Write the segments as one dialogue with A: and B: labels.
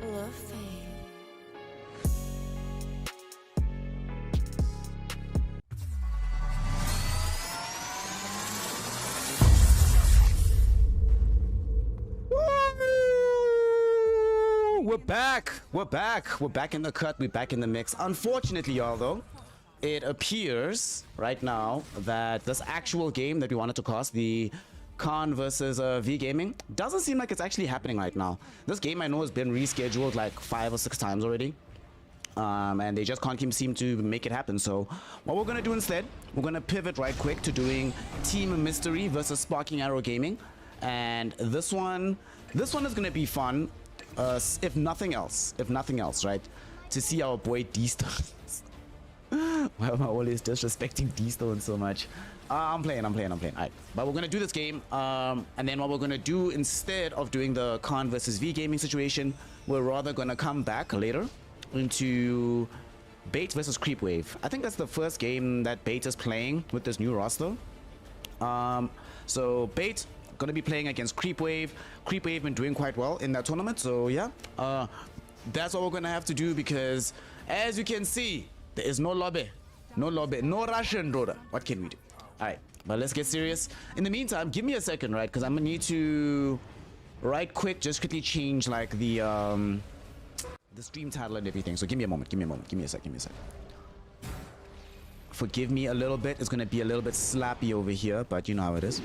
A: love fame.
B: We're back. We're back. We're back in the cut. We're back in the mix. Unfortunately, y'all, though, it appears right now that this actual game that we wanted to cast, the Khan versus V Gaming, doesn't seem like it's actually happening right now. This game I know has been rescheduled like 5 or 6 times already. And they just can't seem to make it happen. So what we're going to do instead, we're going to pivot right quick to doing Team Mystery versus Sparking Arrow Gaming. And this one is going to be fun. If nothing else, right? To see our boy D-Stone. Why am I always disrespecting D-Stone so much? I'm playing. Alright. But we're gonna do this game. And then what we're gonna do instead of doing the Khan versus V Gaming situation, we're rather gonna come back later into Bait versus Creep Wave. I think that's the first game that Bait is playing with this new roster. So Bait gonna be playing against Creep Wave. Creep Wave been doing quite well in that tournament, so yeah, that's what we're gonna have to do, because as you can see, there is no lobby, no Russian rotor. What can we do? All right, but let's get serious. In the meantime, give me a second, right? Because I'm gonna need to right quick just quickly change like the stream title and everything. So give me a moment, give me a sec. Forgive me a little bit. It's gonna be a little bit slappy over here, but you know how it is.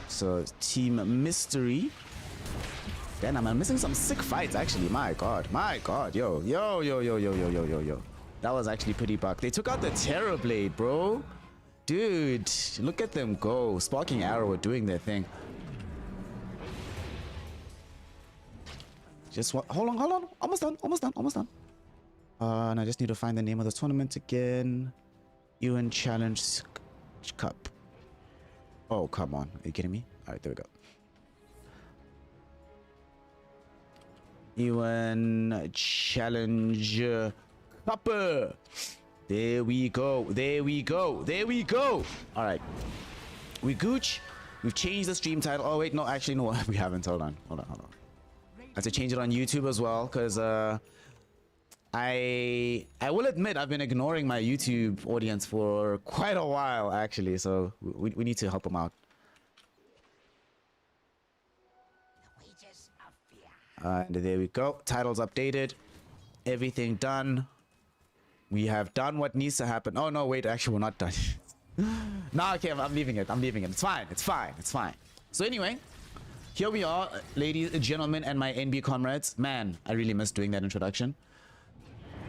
B: So Team Mystery. Damn, I'm missing some sick fights actually. My god, yo. That was actually pretty buck. They took out the Terror Blade, bro. Dude, look at them go. Sparking Arrow are doing their thing. Just what? Hold on. Almost done. And I just need to find the name of the tournament again. UN Challenge Cup. Oh, come on. Are you kidding me? All right, there we go. UN Challenge Cup. There we go. All right. We gooch. We've changed the stream title. Oh, wait. No, actually, no. We haven't. Hold on. I have to change it on YouTube as well, because I will admit I've been ignoring my YouTube audience for quite a while actually, so we need to help them out. And there we go. Titles updated. Everything done. We have done what needs to happen. Oh no, wait, actually we're not done. No, okay, I'm leaving it. It's fine. So anyway, here we are, ladies and gentlemen, and my NB comrades. Man, I really missed doing that introduction.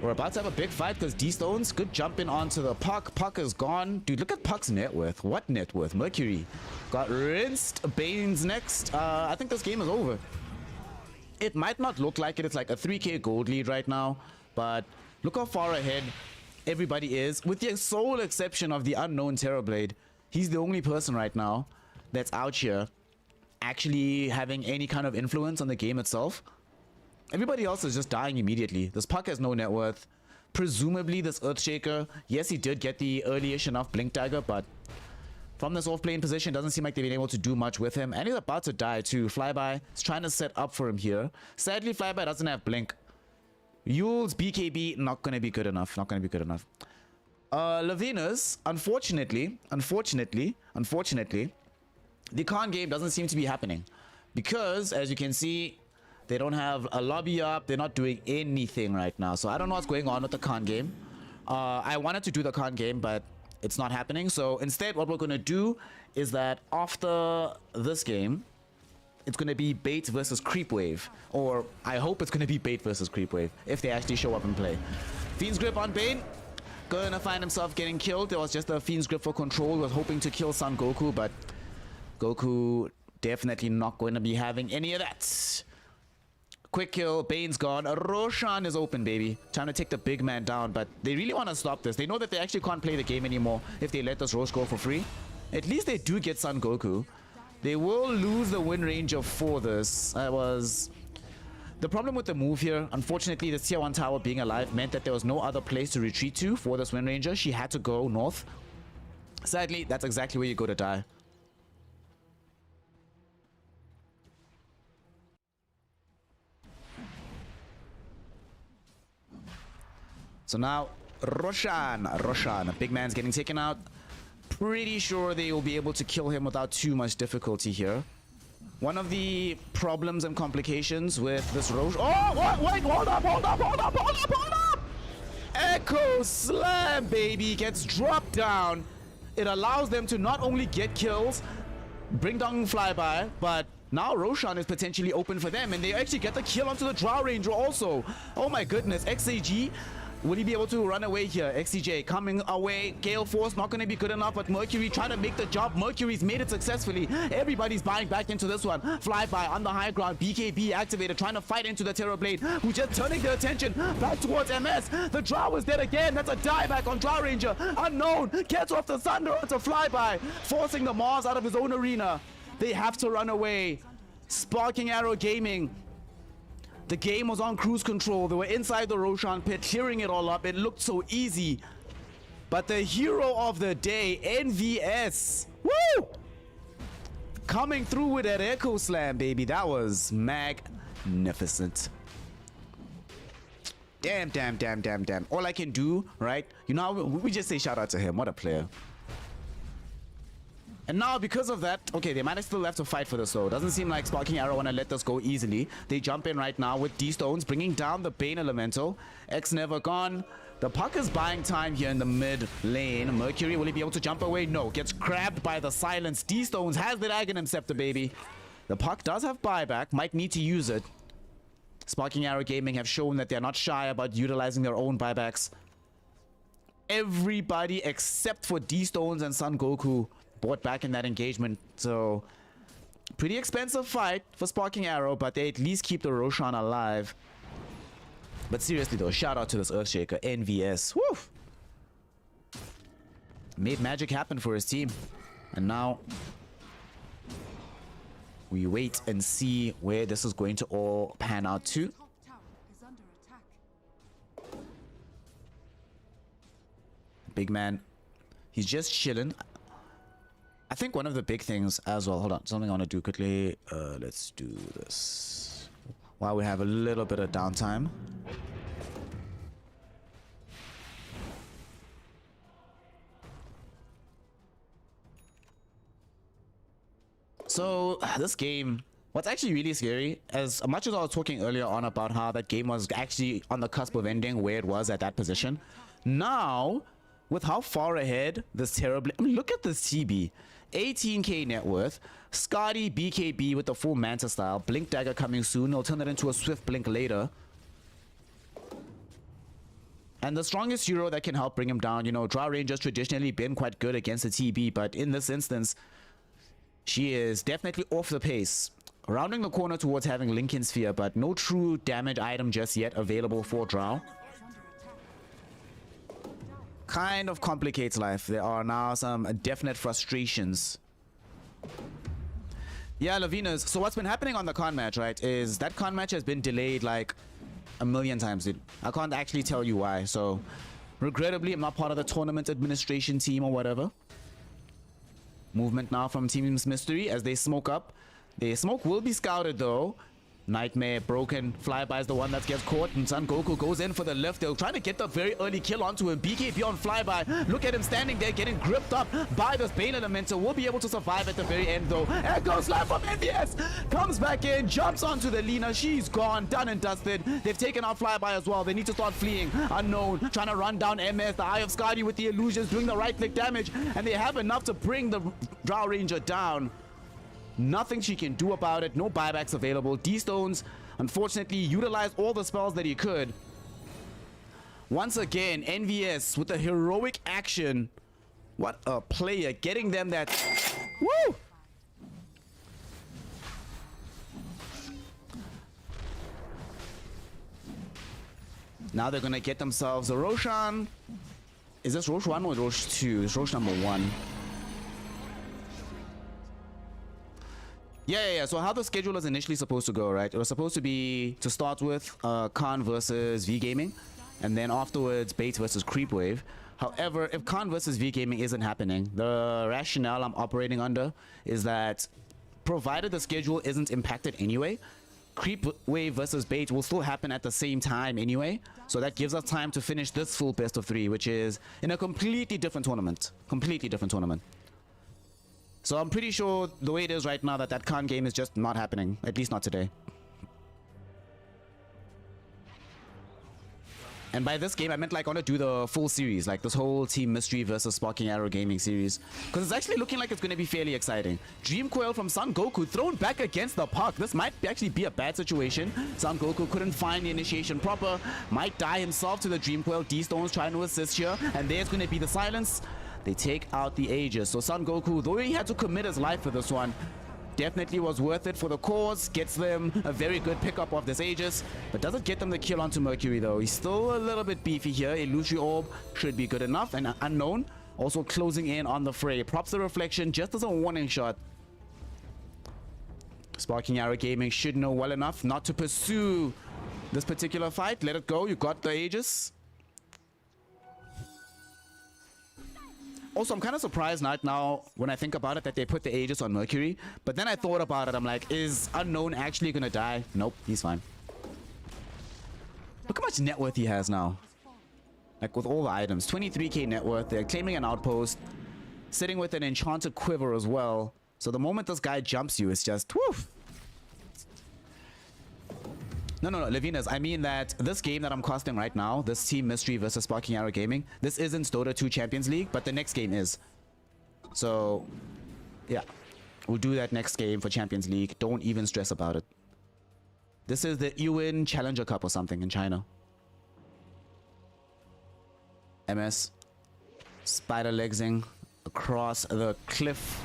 B: We're about to have a big fight because D-Stones, good jumping onto the Puck. Puck is gone. Dude, look at Puck's net worth. What net worth? Mercury got rinsed. Bane's next. I think this game is over. It might not look like it. It's like a 3k gold lead right now. But look how far ahead everybody is. With the sole exception of the unknown Terrorblade. He's the only person right now that's out here actually having any kind of influence on the game itself. Everybody else is just dying immediately. This Puck has no net worth. Presumably this Earthshaker, yes, he did get the early-ish enough Blink Dagger, but from this off-plane position, doesn't seem like they've been able to do much with him. And he's about to die too. Flyby is trying to set up for him here. Sadly, Flyby doesn't have Blink. Yule's BKB, not going to be good enough. Lavinas, unfortunately, the Khan game doesn't seem to be happening. Because, as you can see, they don't have a lobby up. They're not doing anything right now. So I don't know what's going on with the Khan game. I wanted to do the Khan game, but it's not happening. So instead, what we're going to do is that after this game, it's going to be Bait versus Creep Wave. Or I hope it's going to be Bait versus Creep Wave if they actually show up and play. Fiend's Grip on Bane. Gonna find himself getting killed. There was just a Fiend's Grip for control. Was hoping to kill Son Goku, but Goku definitely not going to be having any of that. Quick kill, Bane's gone. Roshan is open, baby. Trying to take the big man down, but they really want to stop this. They know that they actually can't play the game anymore if they let this Rosh go for free. At least they do get Son Goku. They will lose the win range of 4 this. That was the problem with the move here. Unfortunately, the tier 1 tower being alive meant that there was no other place to retreat to for this Wind Ranger. She had to go north. Sadly, that's exactly where you go to die. So now Roshan, a big man's getting taken out. Pretty sure they will be able to kill him without too much difficulty here. One of the problems and complications with this Rosh... Oh, what? Wait, hold up! Echo Slam, baby, gets dropped down. It allows them to not only get kills, bring down flyby, but now Roshan is potentially open for them, and they actually get the kill onto the Drow Ranger also. Oh my goodness, XAG, will he be able to run away here? XCJ coming away. Gale Force not going to be good enough, but Mercury trying to make the job. Mercury's made it successfully. Everybody's buying back into this one. Flyby on the high ground. BKB activated, trying to fight into the Terrorblade, who's just turning their attention back towards MS. The Drow is dead again. That's a dieback on Drow Ranger. Unknown gets off the Thunder onto Flyby, forcing the Mars out of his own arena. They have to run away. Sparking Arrow Gaming. The game was on cruise control. They were inside the Roshan pit, clearing it all up. It looked so easy. But the hero of the day, NVS, woo! Coming through with that Echo Slam, baby. That was magnificent. Damn. All I can do, right? You know, we just say shout out to him. What a player. And now, because of that, okay, they might still have to fight for this, though. Doesn't seem like Sparking Arrow want to let this go easily. They jump in right now with D-Stones, bringing down the Bane Elemental. X never gone. The puck is buying time here in the mid lane. Mercury, will he be able to jump away? No. Gets grabbed by the silence. D-Stones has the Aghanim Scepter, baby. The puck does have buyback. Might need to use it. Sparking Arrow Gaming have shown that they're not shy about utilizing their own buybacks. Everybody except for D-Stones and Son Goku bought back in that engagement. So pretty expensive fight for Sparking Arrow, but they at least keep the Roshan alive. But seriously though, shout out to this Earthshaker, NVS. Woo! Made magic happen for his team. And now we wait and see where this is going to all pan out to. Big man, he's just chilling. I think one of the big things as well, hold on, something I want to do quickly. Let's do this while we have a little bit of downtime. So this game, what's actually really scary, as much as I was talking earlier on about how that game was actually on the cusp of ending where it was at that position, now with how far ahead this terribly, I mean, look at this TB. 18k net worth, Scotty BKB with the full Manta style, Blink Dagger coming soon, he'll turn it into a Swift Blink later. And the strongest hero that can help bring him down, you know, Drow Ranger's traditionally been quite good against the TB, but in this instance, she is definitely off the pace. Rounding the corner towards having Lincoln Sphere, but no true damage item just yet available for Drow. Kind of complicates life. There are now some definite frustrations. Yeah, Lavinas. So what's been happening on the con match, right, is that con match has been delayed like a million times, dude. I can't actually tell you why. So regrettably, I'm not part of the tournament administration team or whatever. Movement now from Teams Mystery as they smoke up. The smoke will be scouted though. Nightmare broken. Flyby is the one that gets caught, and Son Goku goes in for the lift. They're trying to get the very early kill onto him. BKB on Flyby. Look at him standing there getting gripped up by this Bane Elemental. Will be able to survive at the very end though. Echo Slam from NVS. Comes back in, jumps onto the Lina. She's gone, done and dusted. They've taken out Flyby as well. They need to start fleeing. Unknown trying to run down MS. The Eye of Scotty with the illusions doing the right click damage, and they have enough to bring the Drow Ranger down. Nothing she can do about it. No buybacks available. D-Stones unfortunately utilized all the spells that he could. Once again, NVS with the heroic action. What a player, getting them that. Woo! Now they're gonna get themselves a Roshan. Is this Rosh 1 or Rosh 2? It's Rosh number 1. Yeah. So how the schedule was initially supposed to go, right? It was supposed to be, to start with, Khan versus V Gaming, and then afterwards Bates versus Creepwave. However, if Khan versus V Gaming isn't happening, the rationale I'm operating under is that provided the schedule isn't impacted anyway, creep wave versus bait will still happen at the same time anyway. So that gives us time to finish this full best of 3, which is in a completely different tournament. Completely different tournament. So I'm pretty sure the way it is right now that Khan game is just not happening. At least not today. And by this game, I meant like I want to do the full series, like this whole Team Mystery versus Sparking Arrow Gaming series. Because it's actually looking like it's going to be fairly exciting. Dream Coil from Son Goku thrown back against the puck. This might actually be a bad situation. Son Goku couldn't find the initiation proper. Might die himself to the Dream Coil. D-Stone's trying to assist here. And there's going to be the silence. They take out the Aegis. So Son Goku, though he had to commit his life for this one, definitely was worth it for the cause. Gets them a very good pickup of this Aegis, but doesn't get them the kill onto Mercury though. He's still a little bit beefy here. Illusory Orb should be good enough. And Unknown also closing in on the fray. Props the reflection just as a warning shot. Sparking Arrow Gaming should know well enough not to pursue this particular fight. Let it go. You got the Aegis. Also, I'm kind of surprised right now when I think about it that they put the Aegis on Mercury. But then I thought about it. I'm like, is Unknown actually going to die? Nope, he's fine. Look how much net worth he has now. Like with all the items. 23k net worth. They're claiming an outpost. Sitting with an enchanted quiver as well. So the moment this guy jumps you, it's just woof. No, Levinas, I mean that this game that I'm casting right now, this Team Mystery versus Sparking Arrow Gaming, this isn't Dota 2 Champions League, but the next game is. So, yeah. We'll do that next game for Champions League. Don't even stress about it. This is the Yuan Challenger Cup or something in China. MS. Spider legsing across the cliff.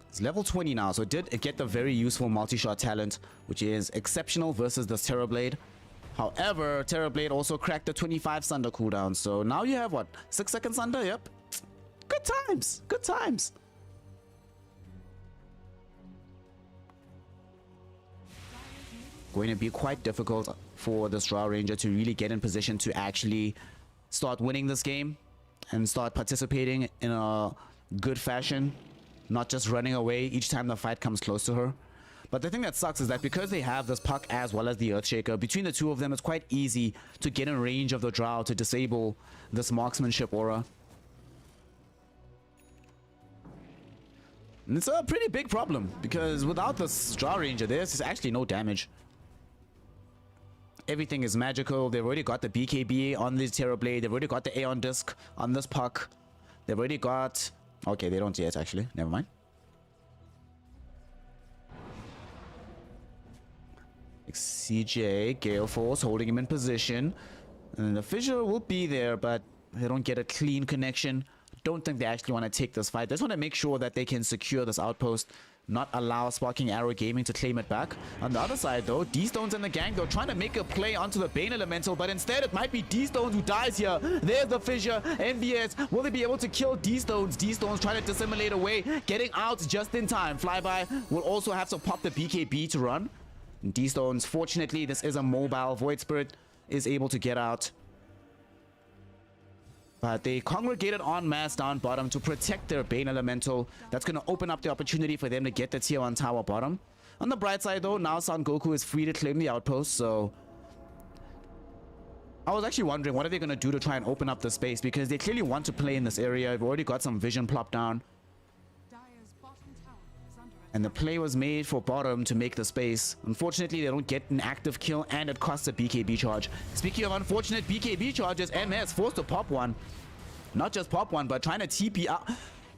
B: It's level 20 now, so it did get the very useful multi-shot talent, which is exceptional versus the Terrorblade. However, Terrorblade also cracked the 25 Sunder cooldown, so now you have what? 6 seconds Sunder? Yep. Good times. Good times. Going to be quite difficult for this Drow Ranger to really get in position to actually start winning this game and start participating in a good fashion. Not just running away each time the fight comes close to her. But the thing that sucks is that because they have this puck as well as the Earthshaker, between the two of them, it's quite easy to get in range of the Drow to disable this marksmanship aura. And it's a pretty big problem, because without this Drow Ranger, there's actually no damage. Everything is magical. They've already got the BKB on this Terrorblade. They've already got the Aeon Disc on this puck. They've already got... Okay, they don't yet, actually. Never mind. CJ, Gale Force holding him in position. And the fissure will be there, but they don't get a clean connection. Don't think they actually want to take this fight. They just want to make sure that they can secure this outpost, not allow Sparking Arrow Gaming to claim it back. On the other side, though, D-Stones and the gang, they're trying to make a play onto the Bane Elemental, but instead it might be D-Stones who dies here. There's the fissure. NBS, will they be able to kill D-Stones? D-Stones trying to dissimulate away, getting out just in time. Flyby will also have to pop the BKB to run. D-Stones, fortunately, this is a mobile. Void Spirit is able to get out. But they congregated en masse down bottom to protect their Bane Elemental. That's going to open up the opportunity for them to get the tier 1 tower bottom. On the bright side, though, now Son Goku is free to claim the outpost, so... I was actually wondering, what are they going to do to try and open up the space? Because they clearly want to play in this area. They've already got some vision plopped down. And the play was made for bottom to make the space. Unfortunately, they don't get an active kill, and it costs a BKB charge. Speaking of unfortunate BKB charges, MS forced to pop one. Not just pop one, but trying to TP out.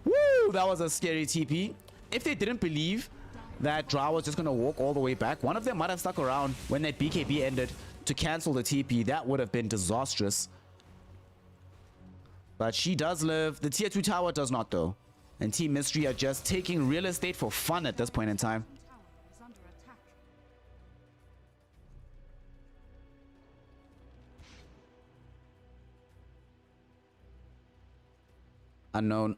B: Woo! That was a scary TP. If they didn't believe that Drow was just going to walk all the way back, one of them might have stuck around when that BKB ended to cancel the TP. That would have been disastrous. But she does live. The tier 2 tower does not, though. And Team Mystery are just taking real estate for fun at this point in time. Unknown.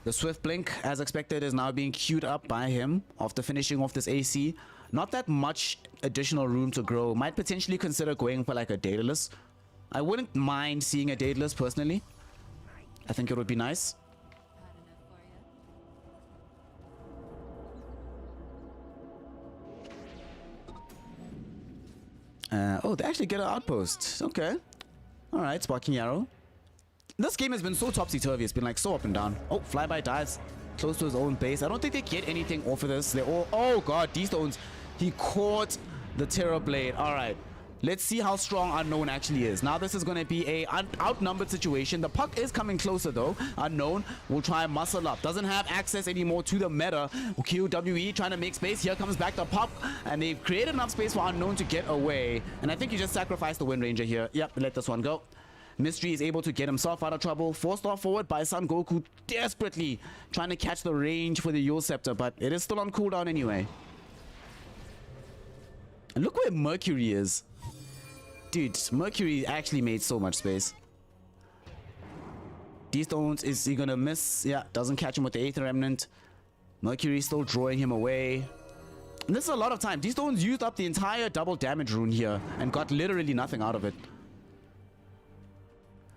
B: The Swift Blink, as expected, is now being queued up by him after finishing off this AC. Not that much additional room to grow. Might potentially consider going for like a Daedalus. I wouldn't mind seeing a Daedalus personally. I think it would be nice. Oh, they actually get an outpost. Okay. Alright, Sparking Arrow. This game has been so topsy-turvy. It's been like so up and down. Oh, Flyby dies close to his own base. I don't think they get anything off of this. They're all... Oh, God. D-Stones. He caught the Terror Blade. Alright. Let's see how strong Unknown actually is. Now, this is going to be a outnumbered situation. The puck is coming closer, though. Unknown will try and muscle up. Doesn't have access anymore to the meta. QWE trying to make space. Here comes back the puck. And they've created enough space for Unknown to get away. And I think he just sacrificed the Wind Ranger here. Yep, let this one go. Mystery is able to get himself out of trouble. Forced off forward by Son Goku. Desperately trying to catch the range for the Yule Scepter. But it is still on cooldown anyway. And look where Mercury is. Dude, Mercury actually made so much space. D-Stones, is he gonna miss? Yeah, doesn't catch him with the Aether Remnant. Mercury still drawing him away. And this is a lot of time. D-Stones used up the entire double damage rune here and got literally nothing out of it.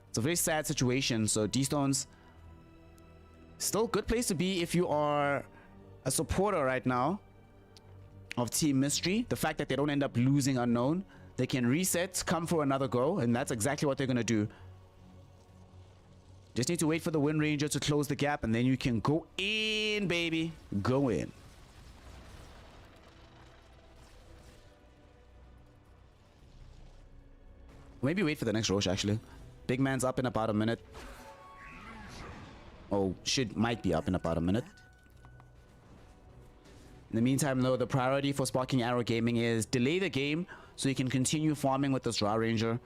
B: It's a very sad situation. So D-Stones, still a good place to be if you are a supporter right now of Team Mystery. The fact that they don't end up losing Unknown. They can reset, come for another go, and that's exactly what they're going to do. Just need to wait for the Wind Ranger to close the gap, and then you can go in, baby. Go in. Maybe wait for the next Roche, actually. Big man's up in about a minute. Oh, might be up in about a minute. In the meantime, though, the priority for Sparking Arrow Gaming is delay the game so you can continue farming with this Ra Ranger.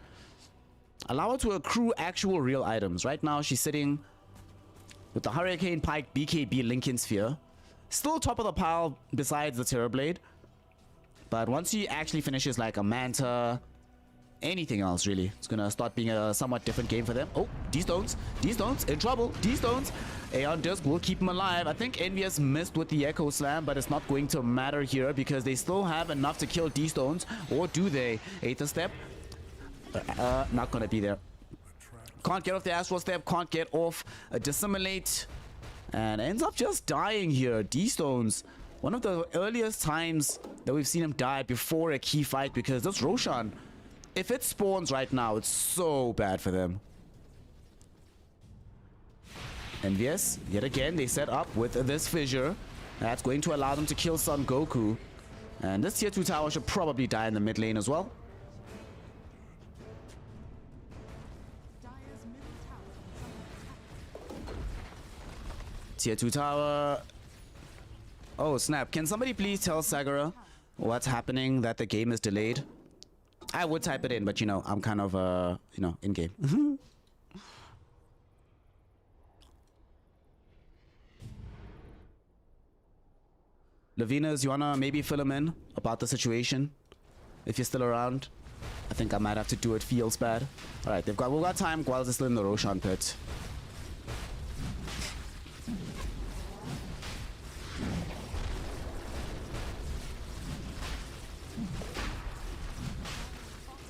B: Allow her to accrue actual real items. Right now, she's sitting with the Hurricane Pike BKB Lincoln Sphere. Still top of the pile besides the Terror Blade. But once she actually finishes like a Manta, anything else really, it's gonna start being a somewhat different game for them. Oh, D-Stones. D-Stones in trouble. D-Stones. Aeon Disc will keep him alive. I think Envious missed with the Echo Slam, but it's not going to matter here because they still have enough to kill D-Stones. Or do they? Aether Step. Not gonna be there. Can't get off the Astral Step. Can't get off a Dissimulate. And ends up just dying here. D-Stones. One of the earliest times that we've seen him die before a key fight, because this Roshan, if it spawns right now, it's so bad for them. Envious, yet again, they set up with this fissure. That's going to allow them to kill Son Goku. And this tier 2 tower should probably die in the mid lane as well. Tier 2 tower. Oh, snap. Can somebody please tell Sagara what's happening, that the game is delayed? I would type it in, but you know, I'm kind of, you know, in-game. Lavinas, you wanna maybe fill him in about the situation? If you're still around. I think I might have to do it. Feels bad. Alright, we've got time. Guals is still in the Roshan pit.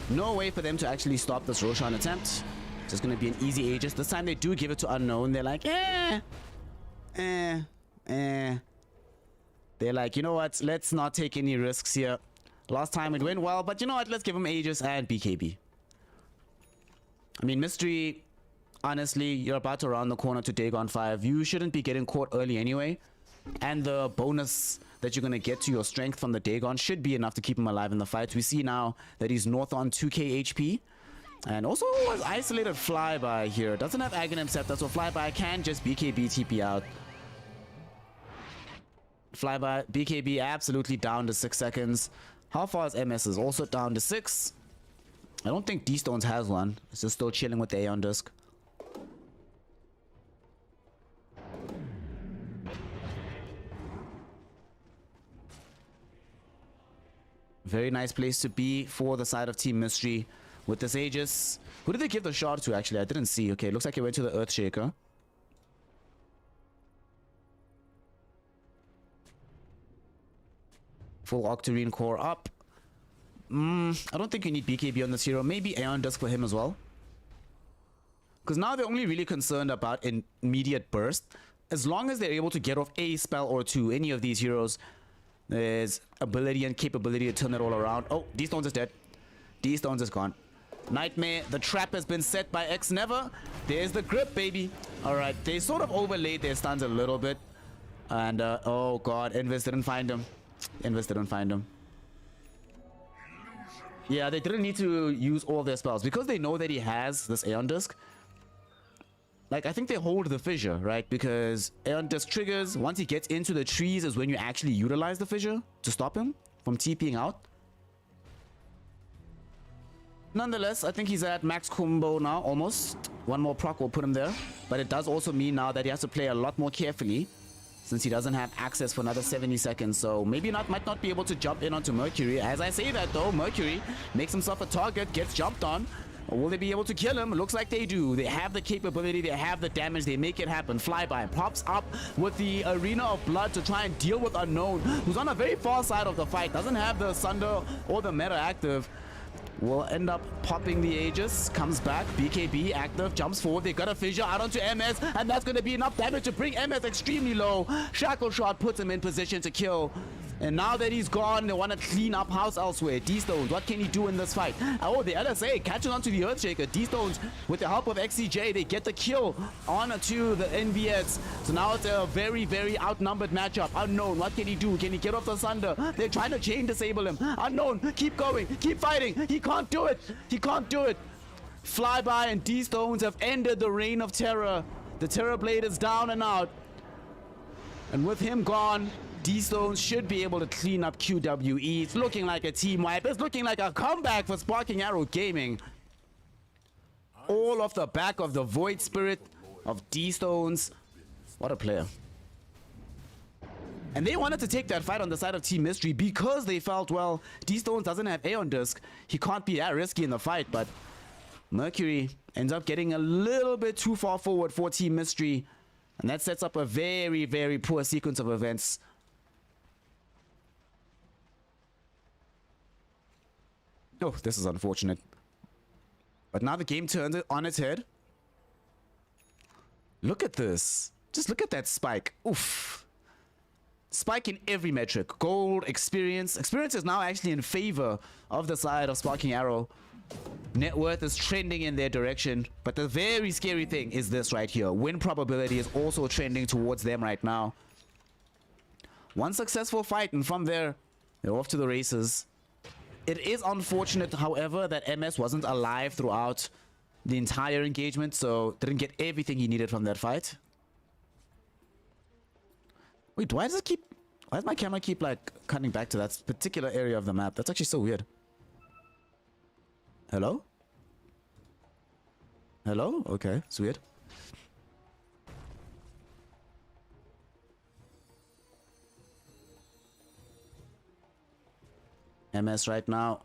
B: No way for them to actually stop this Roshan attempt. It's just gonna be an easy Aegis. This time they do give it to Unknown. They're like, They're like, you know what? Let's not take any risks here. Last time it went well, but you know what? Let's give him Aegis and BKB. I mean, Mystery, honestly, you're about to round the corner to Dagon 5. You shouldn't be getting caught early anyway. And the bonus that you're going to get to your strength from the Dagon should be enough to keep him alive in the fight. We see now that he's north on 2k HP. And also was isolated Flyby here. Doesn't have Aghanim Scepter, so Flyby can just BKB TP out. Flyby, BKB absolutely down to 6 seconds. How far is MS? Is also down to 6. I don't think D-Stones has one. It's just still chilling with the Aeon Disc. Very nice place to be for the side of Team Mystery with this Aegis. Who did they give the shard to, actually? I didn't see. Okay, looks like it went to the Earthshaker. Full Octarine core up. I don't think you need BKB on this hero. Maybe Aeon Disc for him as well. Because now they're only really concerned about an immediate burst. As long as they're able to get off a spell or two, any of these heroes, there's ability and capability to turn it all around. Oh, D-Stones is dead. D-Stones is gone. Nightmare, the trap has been set by X Never. There's the grip, baby. All right, they sort of overlaid their stuns a little bit. And, oh god, Invis didn't find him. Invis didn't find him. Yeah, they didn't need to use all their spells. Because they know that he has this Aeon Disc. Like, I think they hold the fissure, right? Because Aeon Disc triggers. Once he gets into the trees is when you actually utilize the fissure to stop him from TPing out. Nonetheless, I think he's at max combo now, almost. One more proc will put him there. But it does also mean now that he has to play a lot more carefully, since he doesn't have access for another 70 seconds. So maybe might not be able to jump in onto Mercury. As I say that though, Mercury makes himself a target, gets jumped on. Or will they be able to kill him? Looks like they do. They have the capability, they have the damage, they make it happen. Flyby pops up with the Arena of Blood to try and deal with Unknown, who's on a very far side of the fight. Doesn't have the Sunder or the Meta active. Will end up popping the Aegis, comes back, BKB active, jumps forward, they got a fissure out onto MS, and that's going to be enough damage to bring MS extremely low. Shackle Shot puts him in position to kill. And now that he's gone, they want to clean up house elsewhere. D-Stones, what can he do in this fight? Oh, the LSA catches onto the Earthshaker. D-Stones, with the help of XCJ, they get the kill onto the NVX. So now it's a very, very outnumbered matchup. Unknown, what can he do? Can he get off the Sunder? They're trying to chain disable him. Unknown, keep going, keep fighting. He can't do it. He can't do it. Flyby and D-Stones have ended the reign of terror. The Terror Blade is down and out. And with him gone, D-Stones should be able to clean up QWE. It's looking like a team wipe. It's looking like a comeback for Sparking Arrow Gaming. All off the back of the Void Spirit of D-Stones. What a player. And they wanted to take that fight on the side of Team Mystery because they felt, well, D-Stones doesn't have Aeon Disc. He can't be that risky in the fight, but Mercury ends up getting a little bit too far forward for Team Mystery. And that sets up a very, very poor sequence of events. Oh, this is unfortunate. But now the game turns it on its head. Look at this. Just look at that spike. Oof. Spike in every metric. Gold, experience. Experience is now actually in favor of the side of Sparking Arrow. Net worth is trending in their direction. But the very scary thing is this right here. Win probability is also trending towards them right now. One successful fight, and from there, they're off to the races. It is unfortunate, however, that MS wasn't alive throughout the entire engagement, so didn't get everything he needed from that fight. Wait, why does my camera keep like cutting back to that particular area of the map? That's actually so weird. Hello? Hello? Okay, it's weird. MS right now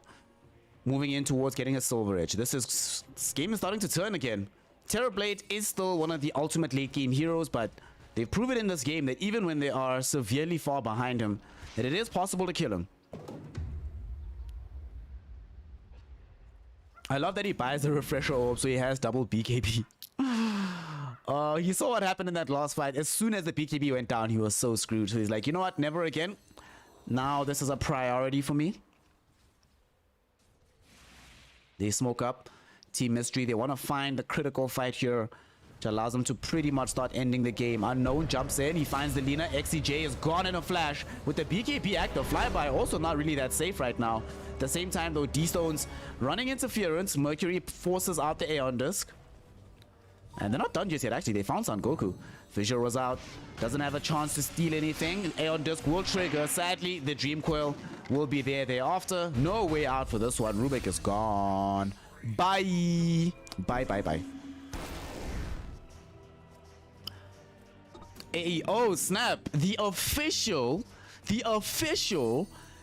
B: moving in towards getting a Silver Edge. This game is starting to turn again. Terrorblade is still one of the ultimate late game heroes, but they've proven in this game that even when they are severely far behind him, that it is possible to kill him. I love that he buys the refresher orb so he has double BKB. He saw what happened in that last fight. As soon as the BKB went down, he was so screwed. So he's like, you know what? Never again. Now this is a priority for me. They smoke up Team Mystery. They want to find the critical fight here, which allows them to pretty much start ending the game. Unknown jumps in. He finds the Lina. XCJ is gone in a flash. With the BKB active, Flyby also not really that safe right now. At the same time, though, D-Stones running interference. Mercury forces out the Aeon Disc. And they're not done just yet, actually. They found Son Goku. Fissure was out. Doesn't have a chance to steal anything. Aeon Disc will trigger. Sadly, the Dream Coil will be there thereafter. No way out for this one. Rubik is gone. Bye. Bye, bye, bye. Hey, oh, snap. The official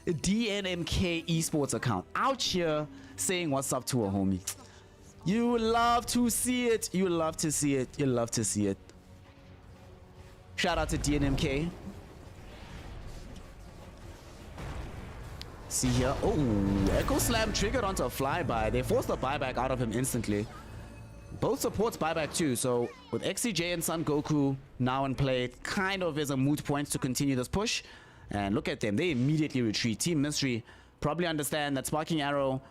B: DNMK esports account out here saying what's up to a homie. You love to see it. You love to see it. You love to see it. Shout out to DNMK. See here. Oh, Echo Slam triggered onto a Flyby. They forced the buyback out of him instantly. Both supports buyback too. So with XCJ and Son Goku now in play, it kind of is a moot point to continue this push. And look at them. They immediately retreat. Team Mystery probably understand that Sparking Arrow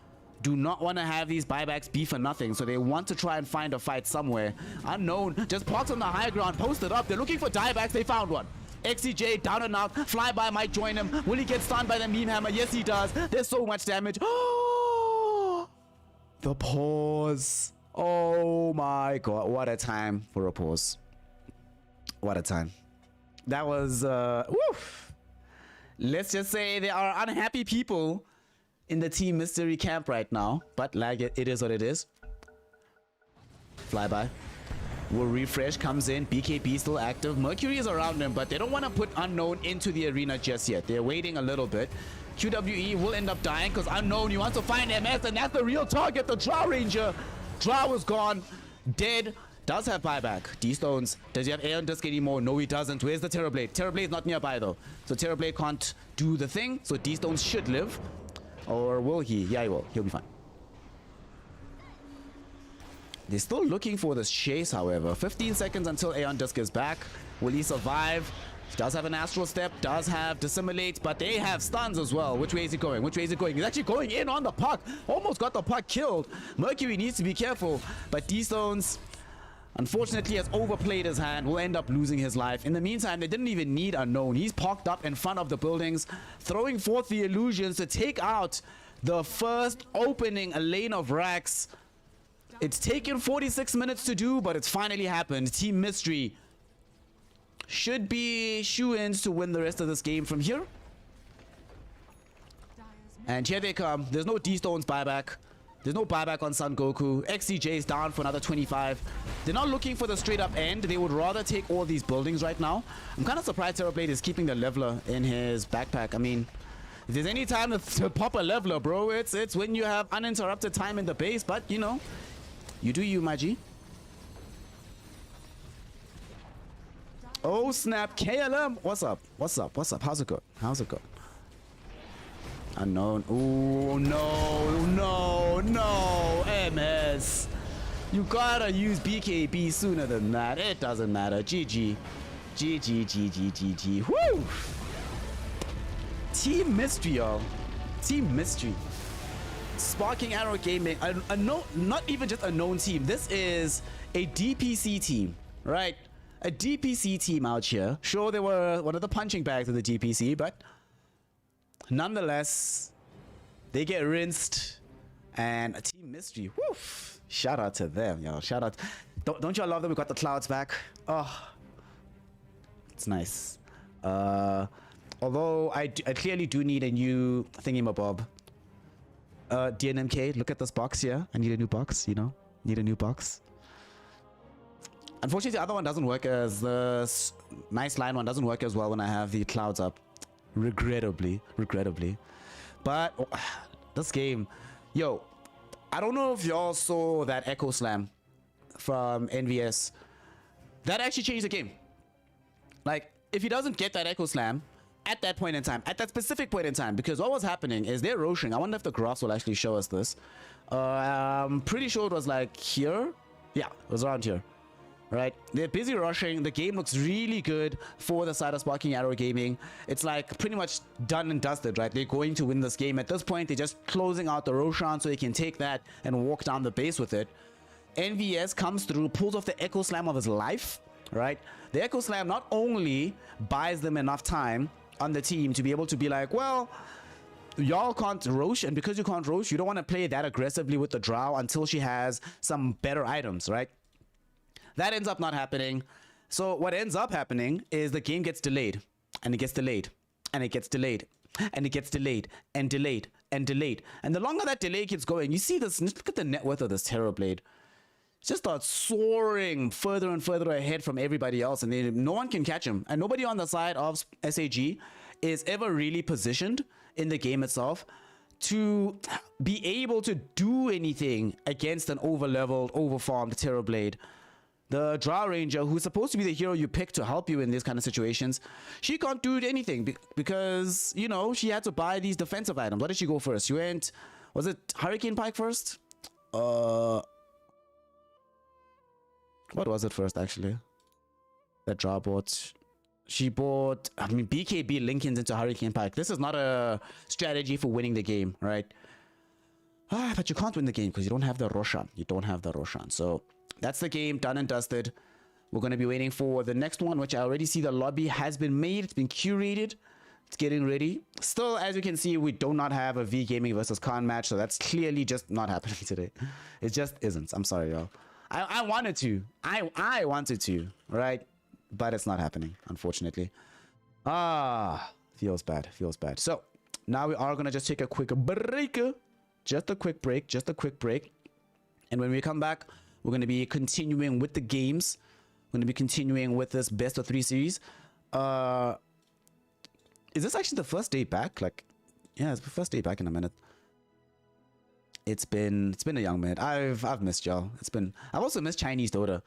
B: do not want to have these buybacks be for nothing, so they want to try and find a fight somewhere. Unknown just parks on the high ground, posted up. They're looking for diebacks. They found one. XCJ down and out. Flyby might join him. Will he get stunned by the meme hammer? Yes, he does. There's so much damage. Oh, the pause. Oh my god, what a time for a pause. What a time. That was woof. Let's just say there are unhappy people in the Team Mystery camp right now, but like it is what it is. Flyby will refresh, comes in. BKB still active. Mercury is around him, but they don't want to put Unknown into the arena just yet. They're waiting a little bit. QWE will end up dying because Unknown, he wants to find MS, and that's the real target, the Drow Ranger. Drow was gone, dead. Does have buyback. D-Stones. Does he have Aeon Disc anymore? No, he doesn't. Where's the Terrorblade? Terrorblade is not nearby though, so Terrorblade can't do the thing. So D-Stones should live. Or will he? Yeah, he will. He'll be fine. They're still looking for this chase, however. 15 seconds until Aeon Disc is back. Will he survive? He does have an Astral Step, does have Dissimulate, but they have stuns as well. Which way is he going? Which way is he going? He's actually going in on the puck. Almost got the puck killed. Mercury needs to be careful, but D-Stones, unfortunately, has overplayed his hand, will end up losing his life. In the meantime, they didn't even need Unknown. He's parked up in front of the buildings, throwing forth the illusions to take out the first opening a lane of racks. It's taken 46 minutes to do, but it's finally happened. Team Mystery should be shoo-ins to win the rest of this game from here. And here they come. There's no D-Stones buyback. There's no buyback on Son Goku. XCJ is down for another 25. They're not looking for the straight up end. They would rather take all these buildings right now. I'm kind of surprised Terrorblade is keeping the leveler in his backpack. I mean, if there's any time to pop a leveler, bro, it's when you have uninterrupted time in the base. But, you know, you do you, my G. Oh, snap. KLM. What's up? What's up? What's up? How's it going? How's it going? Unknown. Oh, no, no, no. MS. You gotta use BKB sooner than that. It doesn't matter. GG. GG, GG, GG. Woo! Team Mystery, y'all. Team Mystery. Sparking Arrow Gaming. Not even just a known team. This is a DPC team, right? A DPC team out here. Sure, they were one of the punching bags of the DPC, but nonetheless, they get rinsed. And a Team Mystery. Woof. Shout out to them, yo. Shout out. Don't y'all love that we got the clouds back? Oh, it's nice. Although I clearly do need a new thingamabob. DNMK, look at this box here. I need a new box, you know? Need a new box. Unfortunately, the other one doesn't work as the nice line one doesn't work as well when I have the clouds up. Regrettably. But oh, this game, yo, I don't know if y'all saw that Echo Slam from NVS. That actually changed the game. Like, if he doesn't get that Echo Slam at that point in time, at that specific point in time, because what was happening is they're roshing. I wonder if the graphs will actually show us this. I'm pretty sure it was like here. Yeah, it was around here. Right, they're busy rushing. The game looks really good for the side of Sparking Arrow Gaming. It's like pretty much done and dusted, right? They're going to win this game. At this point, they're just closing out the Roshan so they can take that and walk down the base with it. NVS comes through, pulls off the Echo Slam of his life, right? The Echo Slam not only buys them enough time on the team to be able to be like, well, y'all can't rosh, and because you can't rosh, you don't want to play that aggressively with the Drow until she has some better items, right? That ends up not happening. So what ends up happening is the game gets delayed, and it gets delayed, and it gets delayed, and it gets delayed, and delayed, and delayed. And the longer that delay keeps going, you see this, look at the net worth of this Terrorblade. It just starts soaring further and further ahead from everybody else, and then no one can catch him. And nobody on the side of SAG is ever really positioned in the game itself to be able to do anything against an over-leveled, over-farmed Terrorblade. The Drow Ranger, who's supposed to be the hero you pick to help you in these kind of situations, she can't do anything because, you know, she had to buy these defensive items. What did she go first? She went, was it Hurricane Pike first? What was it first, actually? That Drow bought. She bought, I mean, BKB Lincolns into Hurricane Pike. This is not a strategy for winning the game, right? But you can't win the game because you don't have the Roshan. You don't have the Roshan. So that's the game, done and dusted. We're going to be waiting for the next one, which I already see the lobby has been made. It's been curated. It's getting ready. Still, as you can see, we do not have a V Gaming versus Khan match. So that's clearly just not happening today. It just isn't. I'm sorry, y'all. I wanted to. I wanted to, right? But it's not happening, unfortunately. Feels bad. Feels bad. So now we are going to just take a quick break. Just a quick break. And when we come back, we're going to be continuing with the games. We're going to be continuing with this best of 3 series. Is this actually the first day back? Like, yeah, it's the first day back in a minute. It's been a young minute. I've missed y'all. I've also missed Chinese Dota.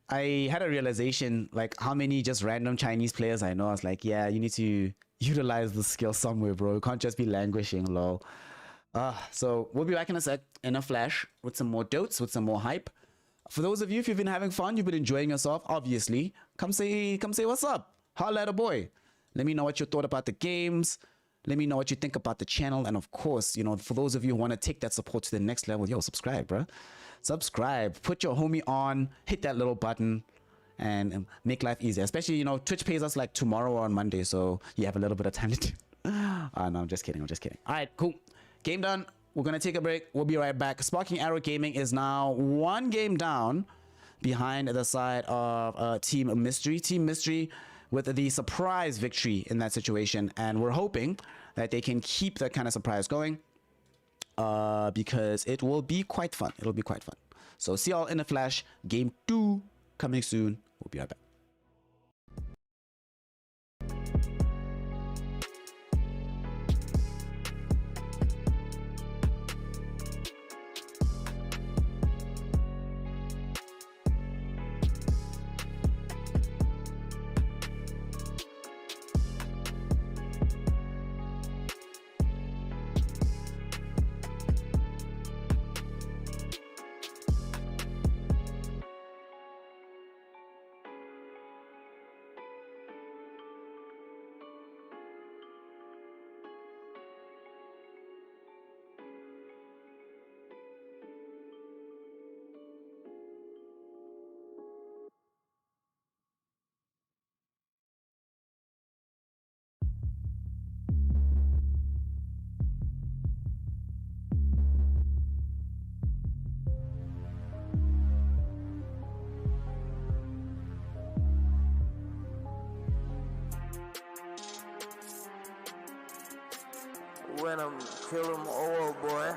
B: I had a realization like how many just random Chinese players I know. I was like, yeah, you need to utilize the skill somewhere, bro. You can't just be languishing, lol. So we'll be back in a sec, in a flash, with some more dotes, with some more hype. For those of you, if you've been having fun, you've been enjoying yourself, obviously, come say what's up. Holla at a boy. Let me know what you thought about the games. Let me know what you think about the channel. And of course, you know, for those of you who want to take that support to the next level, yo, subscribe, bro. Subscribe. Put your homie on. Hit that little button. And make life easier. Especially, you know, Twitch pays us like tomorrow or on Monday. So you have a little bit of time to do. No, I'm just kidding. All right, cool. Game done. We're going to take a break. We'll be right back. Sparking Arrow Gaming is now 1 game down behind the side of Team Mystery. Team Mystery with the surprise victory in that situation. And we're hoping that they can keep that kind of surprise going because it will be quite fun. It'll be quite fun. So see y'all in a flash. Game 2 coming soon. We'll be right back.
A: When I'm killing old boy.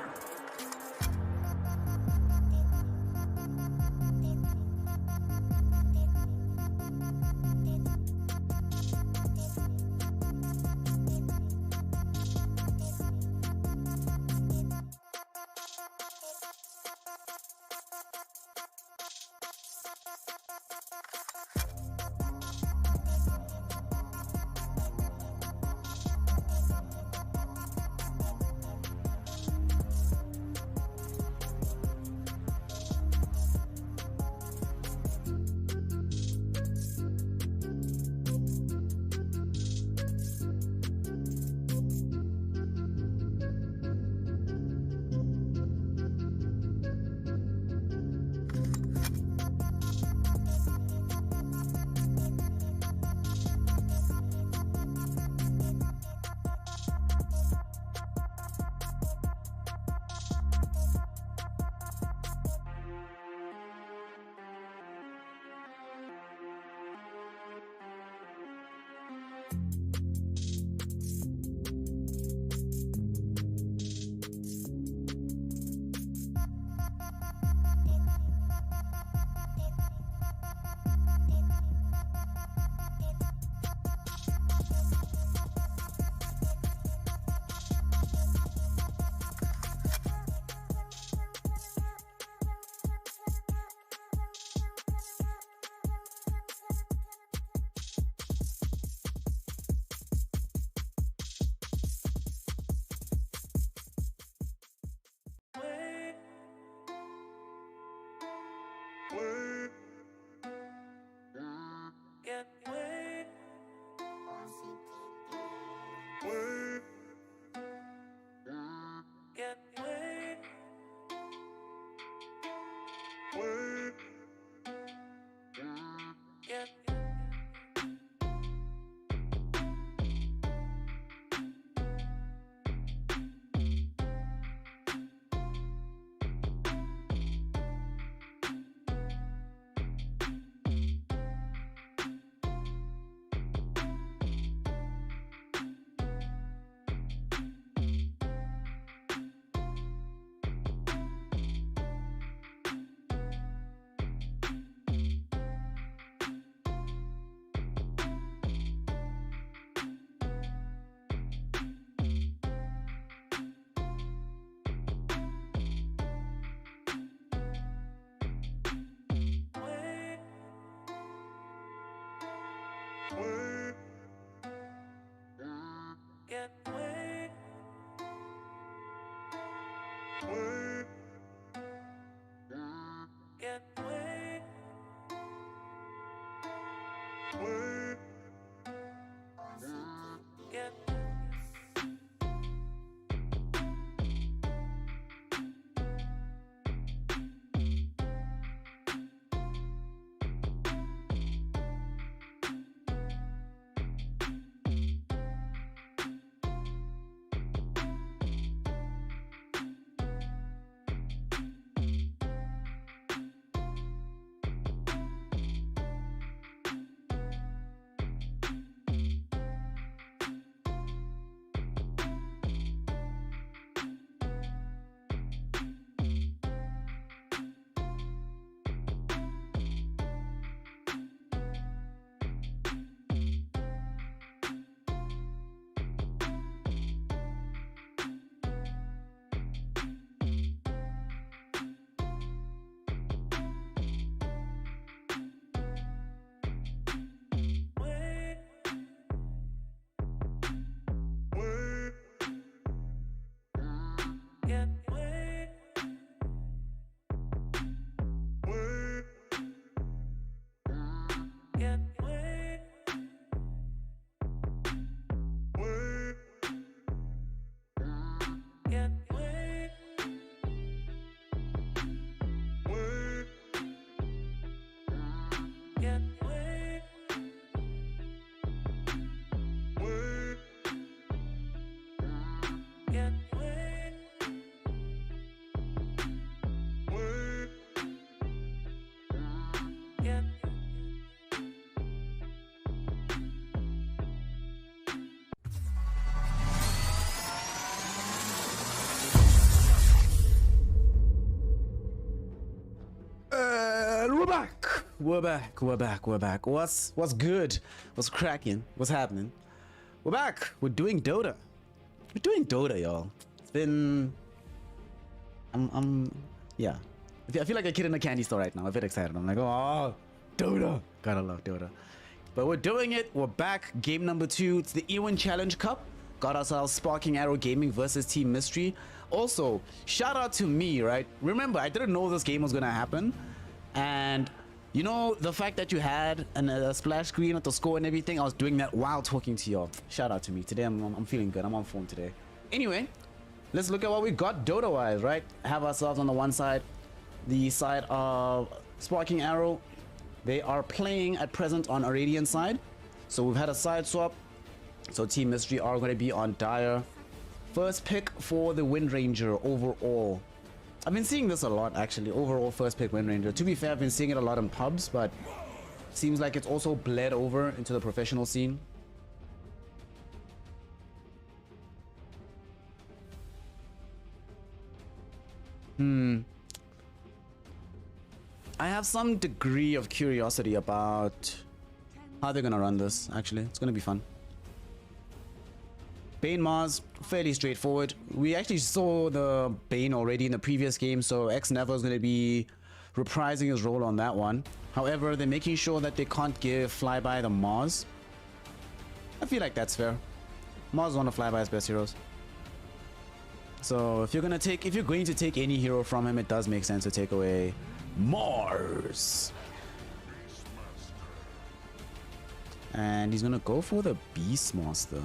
B: We're back. We're back. We're back. We're back. What's good? What's cracking? What's happening? We're back. We're doing Dota. We're doing Dota, y'all. It's been. Yeah. I feel like a kid in a candy store right now. I'm a bit excited. I'm like, oh, Dota. Gotta love Dota. But we're doing it. We're back. Game number 2. It's the E1 Challenge Cup. Got ourselves Sparking Arrow Gaming versus Team Mystery. Also, shout out to me, right? Remember, I didn't know this game was gonna happen. And you know, the fact that you had a splash screen at the score and everything, I was doing that while talking to y'all. Shout out to me. Today I'm feeling good. I'm on form today. Anyway, let's look at what we got Dota wise, right? Have ourselves on the one side, the side of Sparking Arrow. They are playing at present on Irradiant side. So we've had a side swap. So Team Mystery are going to be on Dire. First pick for the Wind Ranger overall. I've been seeing this a lot actually. Overall first pick Wind Ranger. To be fair, I've been seeing it a lot in pubs, but seems like it's also bled over into the professional scene. I have some degree of curiosity about how they're gonna run this. Actually, it's gonna be fun. Bane Mars, fairly straightforward. We actually saw the Bane already in the previous game, so X-Never is going to be reprising his role on that one. However, they're making sure that they can't give Flyby the Mars. I feel like that's fair. Mars is one of Flyby's best heroes. So if you're going to take any hero from him, it does make sense to take away Mars. And he's going to go for the Beastmaster.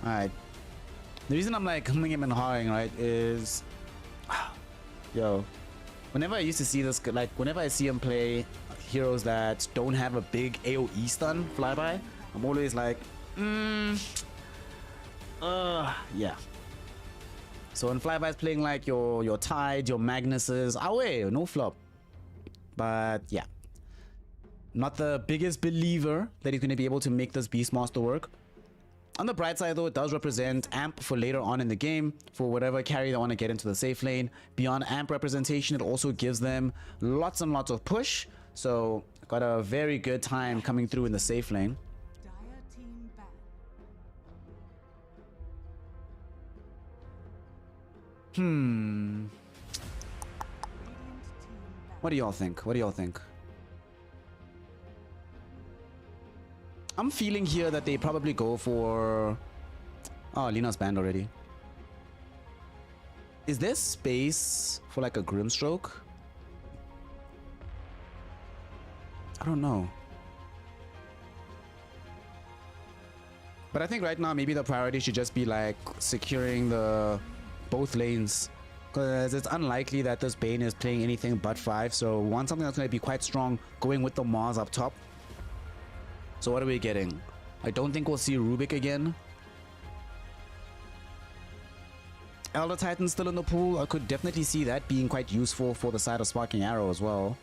B: Alright. The reason I'm like humming him and hawing, right, is yo, whenever I used to see this, like whenever I see him play heroes that don't have a big AoE stun Flyby, I'm always like yeah. So when Flyby's playing like your Tide, your Magnuses, away, no flop. But yeah, not the biggest believer that he's going to be able to make this Beastmaster work. On the bright side though, it does represent AMP for later on in the game, for whatever carry they want to get into the safe lane. Beyond AMP representation, it also gives them lots and lots of push. So got a very good time coming through in the safe lane. What do y'all think? What do y'all think? I'm feeling here that they probably go for... Oh, Lina's banned already. Is there space for like a Grimstroke? I don't know. But I think right now maybe the priority should just be like securing the both lanes, because it's unlikely that this Bane is playing anything but 5. So we want something that's going to be quite strong, going with the Mars up top. So what are we getting? I don't think we'll see Rubik again. Elder Titan still in the pool. I could definitely see that being quite useful for the side of Sparking Arrow as well.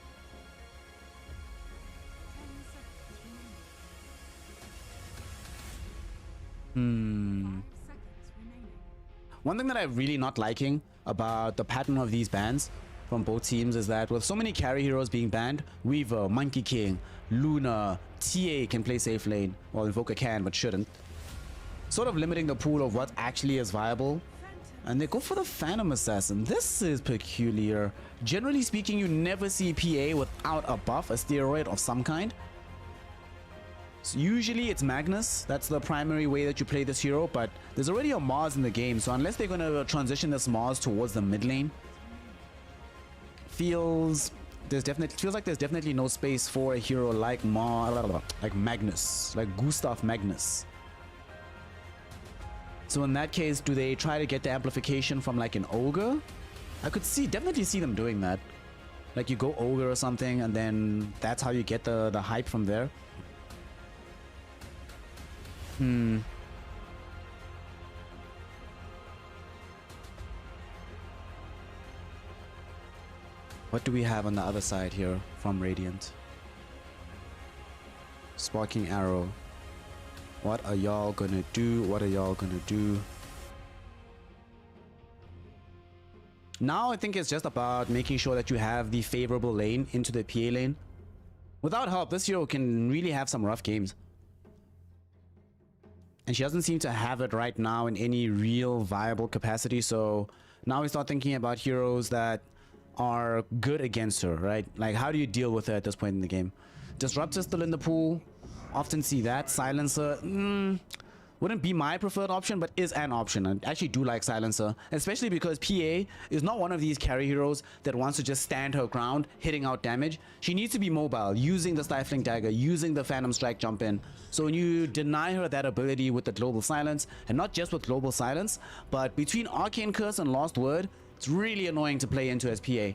B: One thing that I'm really not liking about the pattern of these bans from both teams is that with so many carry heroes being banned, Weaver, Monkey King, Luna, TA can play safe lane. Well, Invoker can, but shouldn't. Sort of limiting the pool of what actually is viable. And they go for the Phantom Assassin. This is peculiar. Generally speaking, you never see PA without a buff, a steroid of some kind. So usually it's Magnus. That's the primary way that you play this hero, but there's already a Mars in the game, so unless they're going to transition this Mars towards the mid lane, feels like there's definitely no space for a hero like Magnus, like Gustav Magnus. So in that case, do they try to get the amplification from like an Ogre? I could definitely see them doing that. Like you go Ogre or something, and then that's how you get the hype from there. What do we have on the other side here from Radiant? Sparking Arrow. What are y'all gonna do? What are y'all gonna do? Now I think it's just about making sure that you have the favorable lane into the PA lane. Without help, this hero can really have some rough games. And she doesn't seem to have it right now in any real viable capacity. So now we start thinking about heroes that are good against her, right? Like, how do you deal with her at this point in the game? Disruptor still in the pool. Often see that. Silencer wouldn't be my preferred option, but is an option. I actually do like Silencer, especially because PA is not one of these carry heroes that wants to just stand her ground, hitting out damage. She needs to be mobile, using the Stifling Dagger, using the Phantom Strike jump in. So when you deny her that ability with the Global Silence, and not just with Global Silence, but between Arcane Curse and Lost Word, it's really annoying to play into as PA.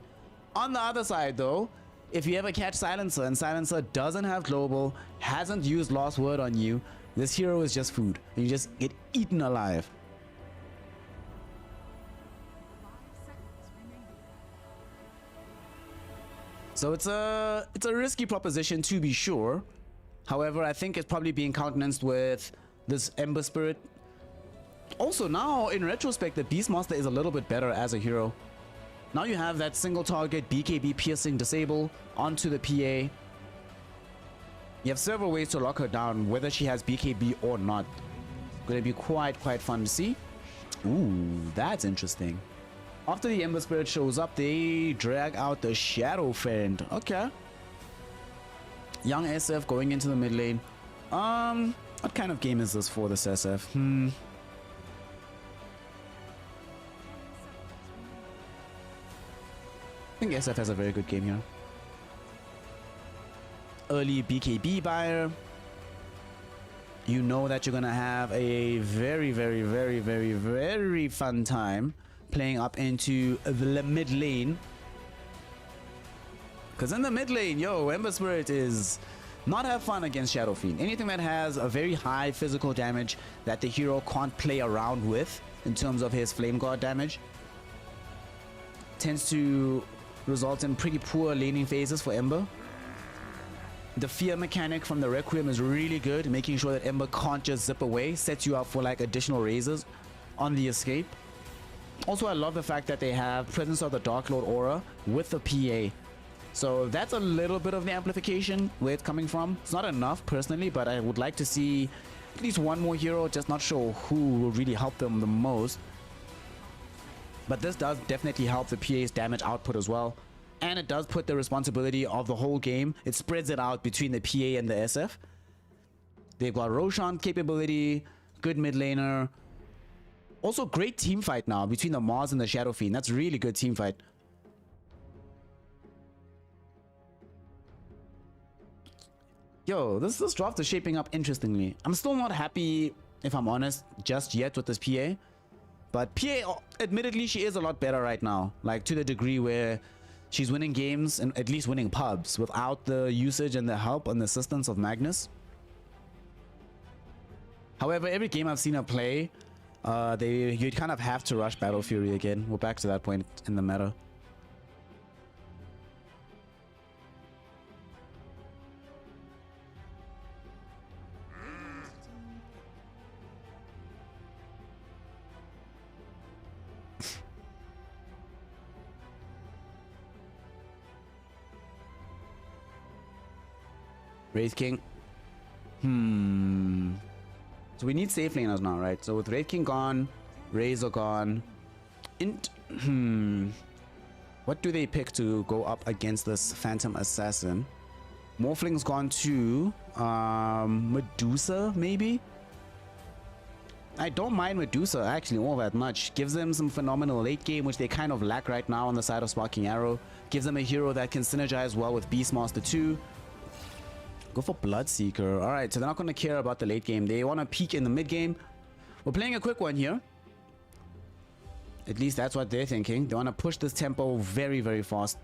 B: On the other side though, if you ever catch Silencer and Silencer doesn't have Global, hasn't used Lost Word on you, this hero is just food. You just get eaten alive. So it's a risky proposition to be sure. However, I think it's probably being countenanced with this Ember Spirit. Also now, in retrospect, the Beastmaster is a little bit better as a hero. Now you have that single target BKB piercing disable onto the PA. You have several ways to lock her down, whether she has BKB or not. Gonna be quite fun to see. Ooh, that's interesting. After the Ember Spirit shows up, they drag out the Shadow Fiend. Okay. Young SF going into the mid lane. What kind of game is this for this SF? I think SF has a very good game here. Early BKB buyer. You know that you're gonna have a very fun time playing up into the mid lane. Because in the mid lane, yo, Ember Spirit is not have fun against Shadow Fiend. Anything that has a very high physical damage that the hero can't play around with in terms of his Flame Guard damage tends to result in pretty poor laning phases for Ember. The fear mechanic from the Requiem is really good, making sure that Ember can't just zip away, sets you up for like additional raises on the escape. Also, I love the fact that they have Presence of the Dark Lord aura with the PA. So that's a little bit of the amplification where it's coming from. It's not enough personally, but I would like to see at least one more hero, just not sure who will really help them the most. But this does definitely help the PA's damage output as well. And it does put the responsibility of the whole game. It spreads it out between the PA and the SF. They've got Roshan capability, good mid laner. Also, great team fight now between the Mars and the Shadow Fiend. That's really good team fight. Yo, this draft is shaping up interestingly. I'm still not happy, if I'm honest, just yet with this PA. But PA, admittedly, she is a lot better right now. Like, to the degree where she's winning games and at least winning pubs without the usage and the help and the assistance of Magnus. However, every game I've seen her play, you'd kind of have to rush Battle Fury again. We're back to that point in the meta. Wraith King. So we need safe laners now, right? So with Wraith King gone, Razor gone. What do they pick to go up against this Phantom Assassin? Morphling's gone to Medusa, maybe? I don't mind Medusa actually all that much. Gives them some phenomenal late game, which they kind of lack right now on the side of Sparking Arrow. Gives them a hero that can synergize well with Beastmaster 2. Go for Bloodseeker. Alright, so they're not going to care about the late game. They want to peak in the mid game. We're playing a quick one here. At least that's what they're thinking. They want to push this tempo very, very fast.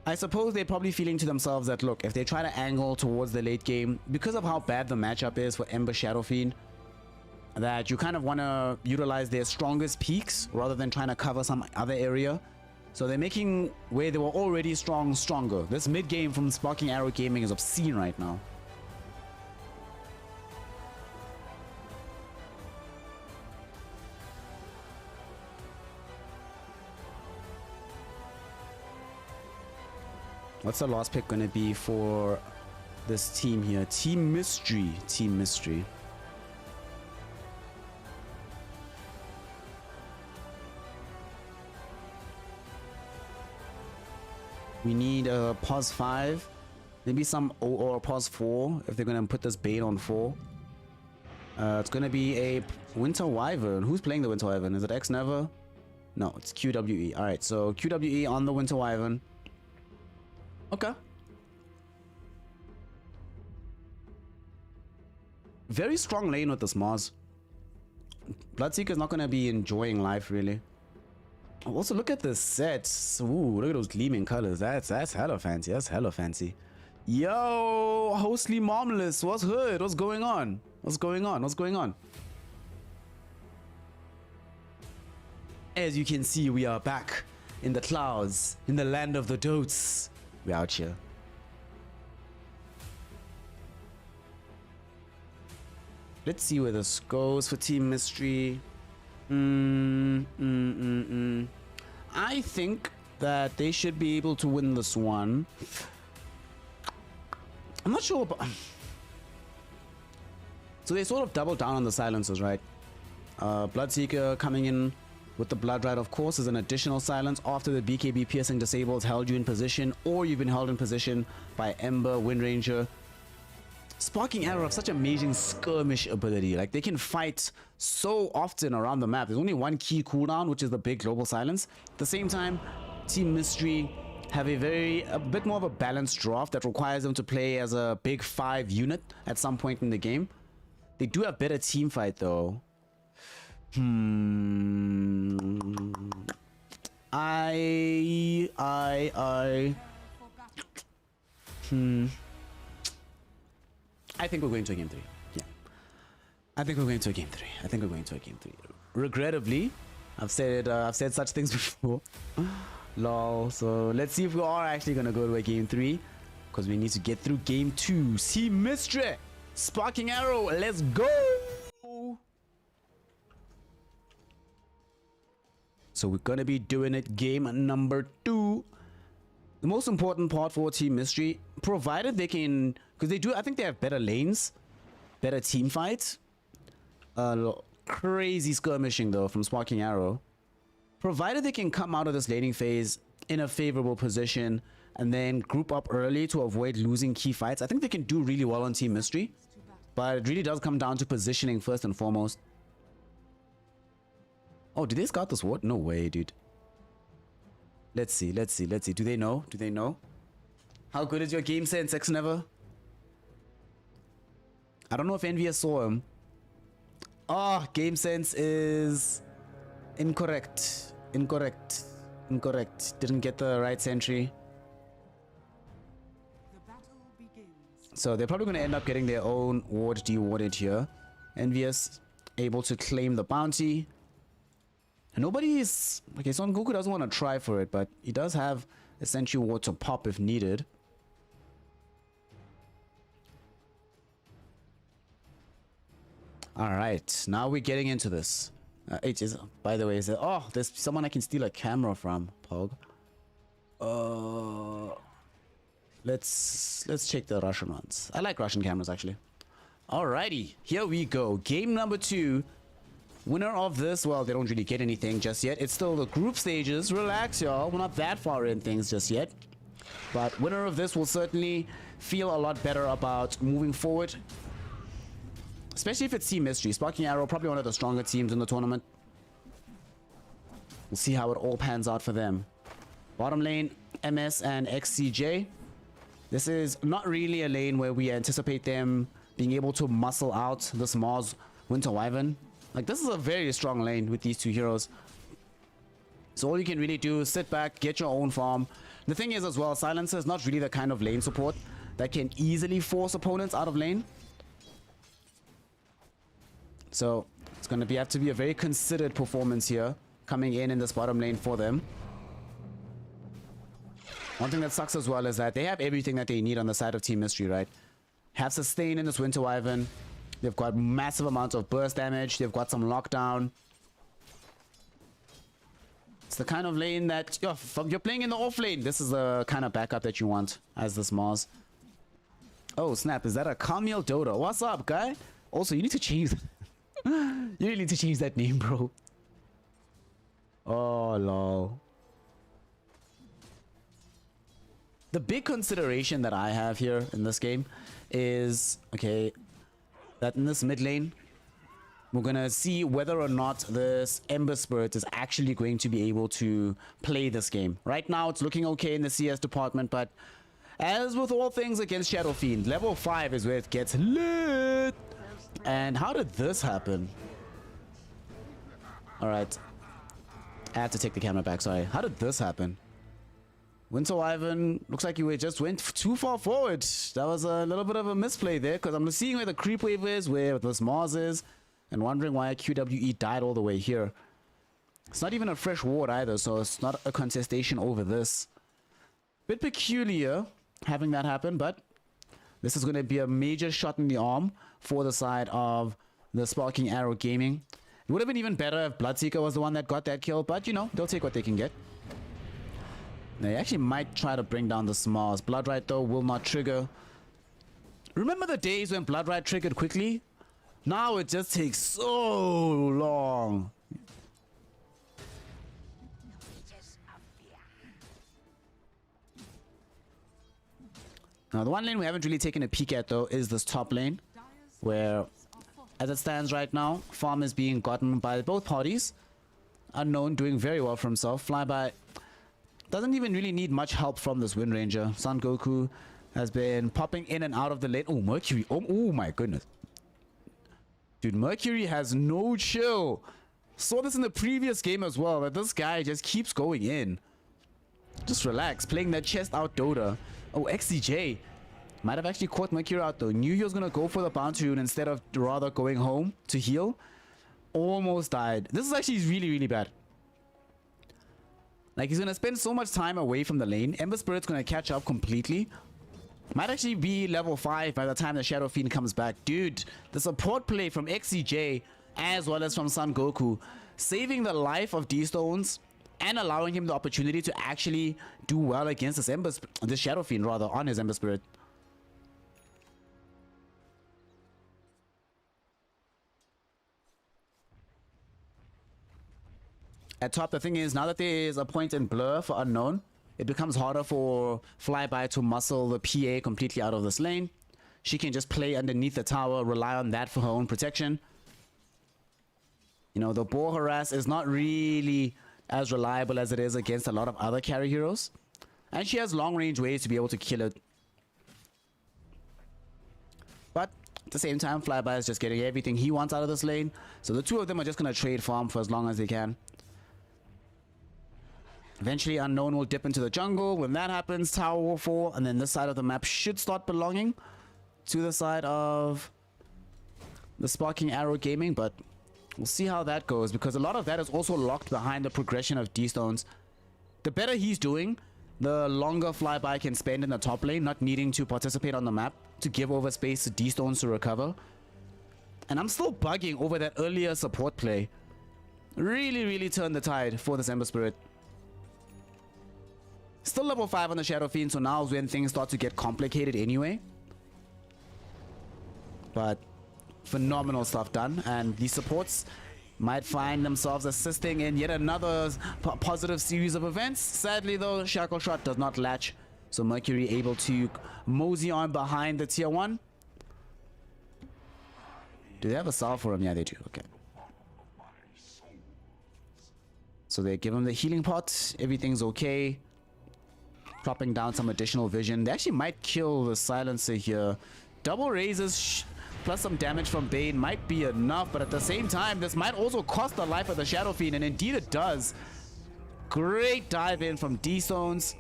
B: I suppose they're probably feeling to themselves that, look, if they try to angle towards the late game, because of how bad the matchup is for Ember Shadow Fiend, that you kind of want to utilize their strongest peaks rather than trying to cover some other area. So they're making where they were already strong, stronger. This mid game from Sparking Arrow Gaming is obscene right now. What's the last pick going to be for this team here? Team Mystery. Team Mystery. We need a pos 5, maybe some or pos 4 if they're going to put this bait on 4. It's going to be a Winter Wyvern. Who's playing the Winter Wyvern? Is it X Never? No, it's QWE. Alright, so QWE on the Winter Wyvern. Okay. Very strong lane with this Mars. Bloodseeker's not going to be enjoying life, really. Also, look at the sets. Ooh, look at those gleaming colors. That's hella fancy. That's hella fancy. Yo, Hostly Marmalus, what's hood? What's going on? What's going on? What's going on? As you can see, we are back in the clouds, in the land of the dotes. We're out here. Let's see where this goes for Team Mystery. I think that they should be able to win this one. I'm not sure about... So they sort of double down on the silencers, right? Bloodseeker coming in with the Blood Rite, of course, is an additional silence after the BKB piercing disables held you in position, or you've been held in position by Ember, Wind Ranger. Sparking Arrow have such amazing skirmish ability. Like, they can fight so often around the map. There's only one key cooldown, which is the big global silence. At the same time, Team Mystery have a bit more of a balanced draft that requires them to play as a big 5 unit at some point in the game. They do have better team fight though. I think we're going to a game 3. Yeah. I think we're going to a game 3. I think we're going to a game 3. Regrettably, I've said such things before. Lol. So let's see if we are actually going to go to a game 3. Because we need to get through game 2. See Mystery. Sparking Arrow. Let's go. So we're going to be doing it game number 2. The most important part for Team Mystery, provided they can, because they do, I think they have better lanes, better team fights. Crazy skirmishing though from Sparking Arrow. Provided they can come out of this laning phase in a favorable position and then group up early to avoid losing key fights, I think they can do really well on Team Mystery. But it really does come down to positioning first and foremost. Oh, did they scout this ward? No way, dude. Let's see. Do they know? How good is your game sense, X-Never? I don't know if Envious saw him. Oh, game sense is incorrect. Didn't get the right sentry. So they're probably going to end up getting their own ward dewarded here. Envious able to claim the bounty. Nobody is... Okay, Son Goku doesn't want to try for it, but he does have a sentry ward to pop if needed. Alright, now we're getting into this. It is, by the way, is it... Oh, there's someone I can steal a camera from, Pog. Let's check the Russian ones. I like Russian cameras, actually. Alrighty, here we go. Game number 2. Winner of this, well, they don't really get anything just yet. It's still the group stages. Relax, y'all. We're not that far in things just yet. But winner of this will certainly feel a lot better about moving forward. Especially if it's Team Mystery. Sparking Arrow, probably one of the stronger teams in the tournament. We'll see how it all pans out for them. Bottom lane, MS and XCJ. This is not really a lane where we anticipate them being able to muscle out this Mars Winter Wyvern. Like, this is a very strong lane with these two heroes. So all you can really do is sit back, get your own farm. The thing is as well, Silencer is not really the kind of lane support that can easily force opponents out of lane. So it's going to have to be a very considered performance here coming in this bottom lane for them. One thing that sucks as well is that they have everything that they need on the side of Team Mystery, right? Have sustain in this Winter Wyvern. They've got massive amounts of burst damage. They've got some lockdown. It's the kind of lane that you're playing in the off lane. This is the kind of backup that you want as this Mars. Oh snap! Is that a Camille Dota? What's up, guy? Also, you need to change. You really need to change that name, bro. Oh lol. The big consideration that I have here in this game is that in this mid lane, we're gonna see whether or not this Ember Spirit is actually going to be able to play this game. Right now, it's looking okay in the CS department, but as with all things against Shadow Fiend, level 5 is where it gets lit. And how did this happen? Alright. I have to take the camera back, sorry. How did this happen? Winter Wyvern looks like you just went too far forward. That was a little bit of a misplay there, because I'm seeing where the creep wave is, where this Mars is, and wondering why QWE died all the way here. It's not even a fresh ward either, so it's not a contestation over this. Bit peculiar having that happen, but this is going to be a major shot in the arm for the side of the Sparking Arrow Gaming. It would have been even better if Bloodseeker was the one that got that kill, but you know, they'll take what they can get. They actually might try to bring down the Mars. Bloodright though will not trigger. Remember the days when Bloodright triggered quickly? Now it just takes so long. Now the one lane we haven't really taken a peek at though is this top lane, where as it stands right now, farm is being gotten by both parties. Unknown doing very well for himself. Flyby doesn't even really need much help from this Wind Ranger. Son Goku has been popping in and out of the lane. Oh, Mercury. Oh my goodness. Dude, Mercury has no chill. Saw this in the previous game as well, but this guy just keeps going in. Just relax. Playing that chest out Dota. Oh, XCJ. Might have actually caught Mercury out though. Knew he was going to go for the bounty rune instead of rather going home to heal. Almost died. This is actually really, really bad. Like, he's going to spend so much time away from the lane. Ember Spirit's going to catch up completely. Might actually be level 5 by the time the Shadow Fiend comes back. Dude, the support play from XCJ as well as from Son Goku, saving the life of D-Stones and allowing him the opportunity to actually do well against this Shadow Fiend rather, on his Ember Spirit. At top, the thing is, now that there is a point in blur for Unknown, it becomes harder for Flyby to muscle the PA completely out of this lane. she can just play underneath the tower, rely on that for her own protection. You know, the boar harass is not really as reliable as it is against a lot of other carry heroes. And she has long range ways to be able to kill it. But at the same time, Flyby is just getting everything he wants out of this lane. So the two of them are just going to trade farm for as long as they can. Eventually, Unknown will dip into the jungle. When that happens, tower will fall. And then this side of the map should start belonging to the side of the Sparking Arrow Gaming. But we'll see how that goes, because a lot of that is also locked behind the progression of D-Stones. The better he's doing, the longer Flyby can spend in the top lane, not needing to participate on the map to give over space to D-Stones to recover. And I'm still bugging over that earlier support play. Really turned the tide for this Ember Spirit. Still level 5 on the Shadow Fiend, so now is when things start to get complicated anyway. But phenomenal stuff done, and these supports might find themselves assisting in yet another positive series of events. Sadly though, Shackle Shot does not latch, so Mercury able to mosey on behind the tier 1. Do they have a salve for him? Yeah, they do. Okay. So they give him the healing pot. Everything's okay. Dropping down some additional vision. They actually might kill the silencer here. Double raises plus some damage from Bane might be enough, but at the same time, this might also cost the life of the Shadow Fiend, and indeed it does. Great dive in from D-Stones.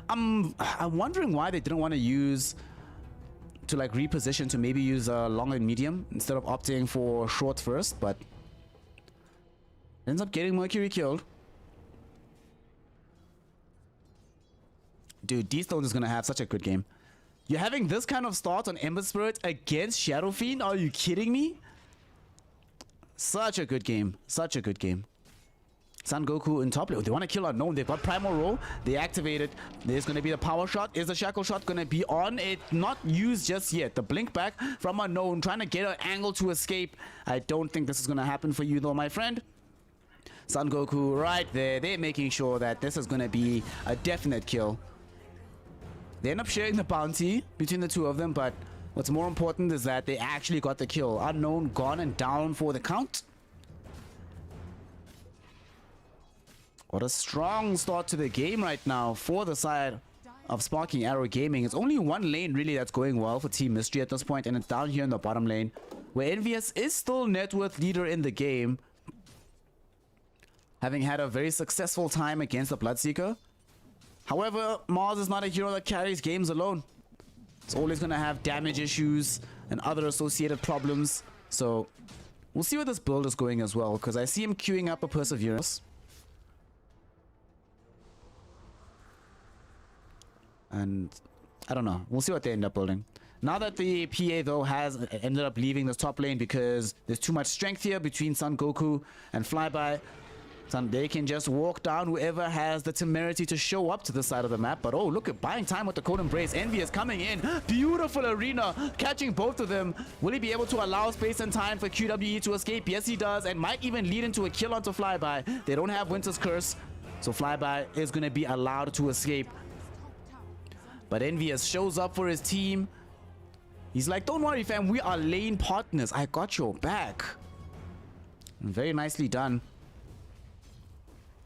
B: I'm wondering why they didn't want to use to like reposition to maybe use a long and medium instead of opting for short first, but ends up getting Mercury killed. Dude, D-Stones is gonna have such a good game. You're having this kind of start on Ember Spirit against Shadow Fiend? Are you kidding me? Such a good game. Such a good game. Son Goku in top lane. They want to kill Unknown. They've got Primal Roll. They activate it. There's going to be the power shot. Is the Shackle Shot going to be on? It not used just yet. The blink back from Unknown, trying to get an angle to escape. I don't think this is going to happen for you though, my friend. Son Goku right there. They're making sure that this is going to be a definite kill. They end up sharing the bounty between the two of them, but what's more important is that they actually got the kill. Unknown gone and down for the count. What a strong start to the game right now for the side of Sparking Arrow Gaming. It's only one lane really that's going well for Team Mystery at this point, and it's down here in the bottom lane, where Envious is still net worth leader in the game, having had a very successful time against the Bloodseeker. However, Mars is not a hero that carries games alone. It's always going to have damage issues and other associated problems. So we'll see where this build is going as well, because I see him queuing up a Perseverance. And I don't know. We'll see what they end up building. Now that the PA though has ended up leaving this top lane because there's too much strength here between Son Goku and Flyby, they can just walk down whoever has the temerity to show up to the side of the map. But oh, look at buying time with the Code Embrace. Envy is coming in. Beautiful arena. Catching both of them. Will he be able to allow space and time for QWE to escape? Yes, he does. And might even lead into a kill onto Flyby. They don't have Winter's Curse, so Flyby is going to be allowed to escape. But Envious shows up for his team. He's like, don't worry, fam. We are lane partners. I got your back. Very nicely done.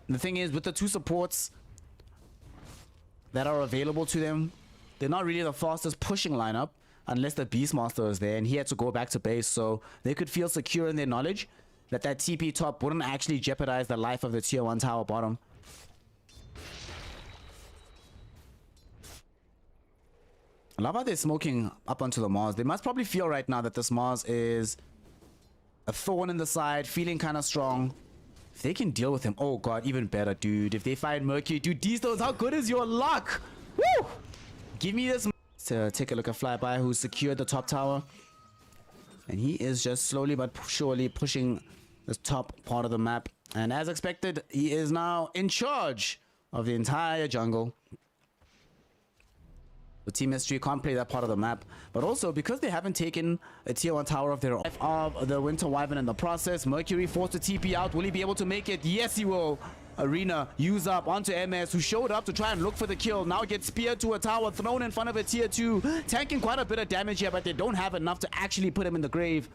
B: The thing is, with the two supports that are available to them, they're not really the fastest pushing lineup unless the Beastmaster is there, and he had to go back to base, so they could feel secure in their knowledge that that TP top wouldn't actually jeopardize the life of the tier 1 tower bottom. I love how they're smoking up onto the Mars. They must probably feel right now that this Mars is a thorn in the side, feeling kind of strong. If they can deal with him, oh god, even better, dude. If they find Mercury, dude, D-Stones, how good is your luck? Woo! Give me this. To take a look at Flyby, who's secured the top tower. And he is just slowly but surely pushing this top part of the map. And as expected, he is now in charge of the entire jungle. The Team Mystery can't play that part of the map, but also because they haven't taken a tier 1 tower of their own, of the Winter Wyvern in the process. Mercury forced to TP out. Will he be able to make it? Yes, he will. Arena use up onto MS, who showed up to try and look for the kill. Now gets speared to a tower, thrown in front of a tier 2. Tanking quite a bit of damage here, but they don't have enough to actually put him in the grave.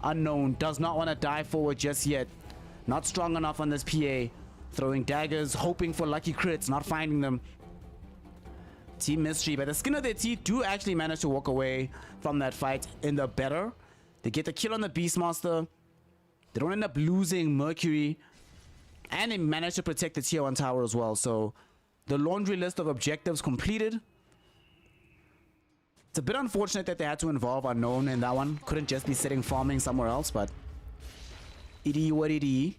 B: Unknown does not want to die forward just yet. Not strong enough on this PA. Throwing daggers, hoping for lucky crits, not finding them. Team Mystery, by the skin of their teeth, do actually manage to walk away from that fight in the better. They get the kill on the Beastmaster. They don't end up losing Mercury. And they manage to protect the tier 1 tower as well. So the laundry list of objectives completed. It's a bit unfortunate that they had to involve Unknown in that one. Couldn't just be sitting farming somewhere else, but it is what it is.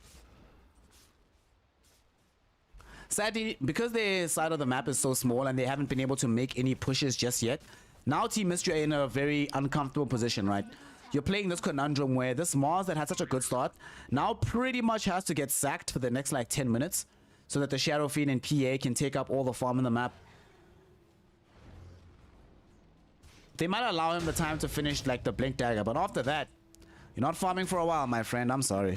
B: Sadly, because their side of the map is so small and they haven't been able to make any pushes just yet, now Team Mystery are in a very uncomfortable position, right? You're playing this conundrum where this Mars that had such a good start now pretty much has to get sacked for the next like 10 minutes so that the Shadow Fiend and PA can take up all the farm in the map. They might allow him the time to finish like the Blink Dagger, but after that, you're not farming for a while, my friend. I'm sorry.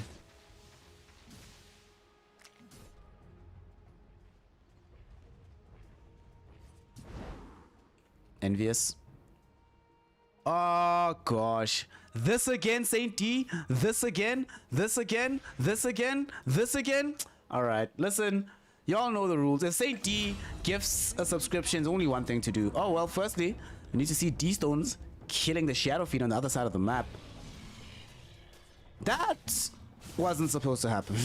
B: Envious. Oh gosh, this again, Saint D. This again, this again, this again, this again. All right, listen, y'all know the rules. If Saint D gifts a subscription, there's only one thing to do. Oh well, firstly, we need to see D Stones killing the Shadow Fiend on the other side of the map. That wasn't supposed to happen.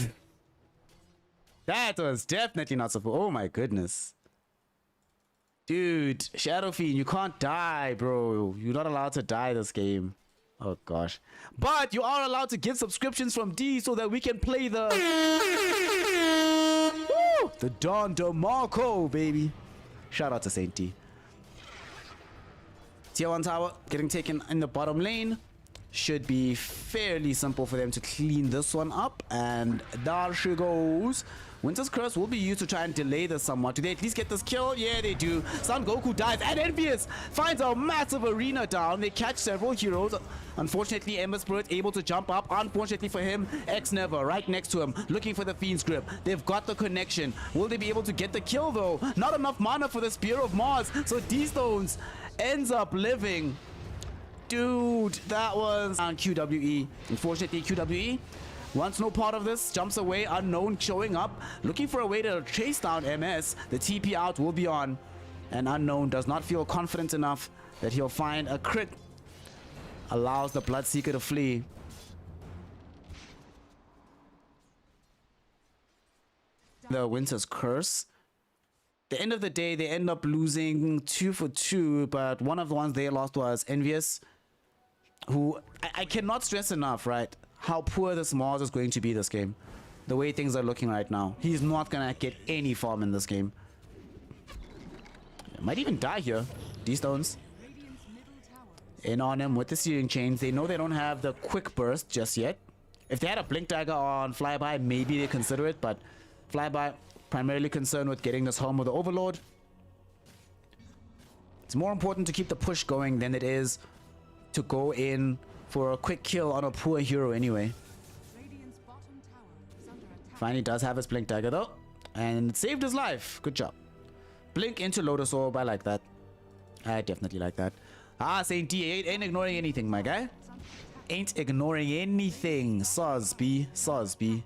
B: That was definitely not supposed. Oh my goodness. Dude, Shadow Fiend, you can't die, bro. You're not allowed to die this game. Oh, gosh. But you are allowed to give subscriptions from D so that we can play the... Woo! The Don DeMarco, baby. Shout out to Saint D. Tier 1 tower getting taken in the bottom lane. Should be fairly simple for them to clean this one up. And there she goes. Winter's Curse will be used to try and delay this somewhat. Do they at least get this kill? Yeah, they do. Son Goku dies, and Envious finds a massive arena down. They catch several heroes. Unfortunately, Ember Spirit able to jump up. Unfortunately for him, X Never right next to him, looking for the Fiend's Grip. They've got the connection. Will they be able to get the kill, though? Not enough mana for the Spear of Mars, so D-Stones ends up living. Dude, that was on QWE. Unfortunately, QWE wants no part of this, jumps away, Unknown showing up, looking for a way to chase down MS. The TP out will be on, and Unknown does not feel confident enough that he'll find a crit. Allows the Bloodseeker to flee. The Winter's Curse. The end of the day, they end up losing 2 for 2, but one of the ones they lost was Envious, who I cannot stress enough, right? How poor this Mars is going to be this game. The way things are looking right now. He's not gonna get any farm in this game. Might even die here. D-Stones. In on him with the Searing Chains. They know they don't have the quick burst just yet. If they had a Blink Dagger on Flyby, maybe they consider it, but Flyby primarily concerned with getting this home with the Overlord. It's more important to keep the push going than it is to go in for a quick kill on a poor hero anyway. Finally does have his Blink Dagger though, and it saved his life. Good job. Blink into Lotus Orb. I like that. I definitely like that. Ah, Saint D ain't ignoring anything, my guy. Ain't ignoring anything. Sosby. Sosby.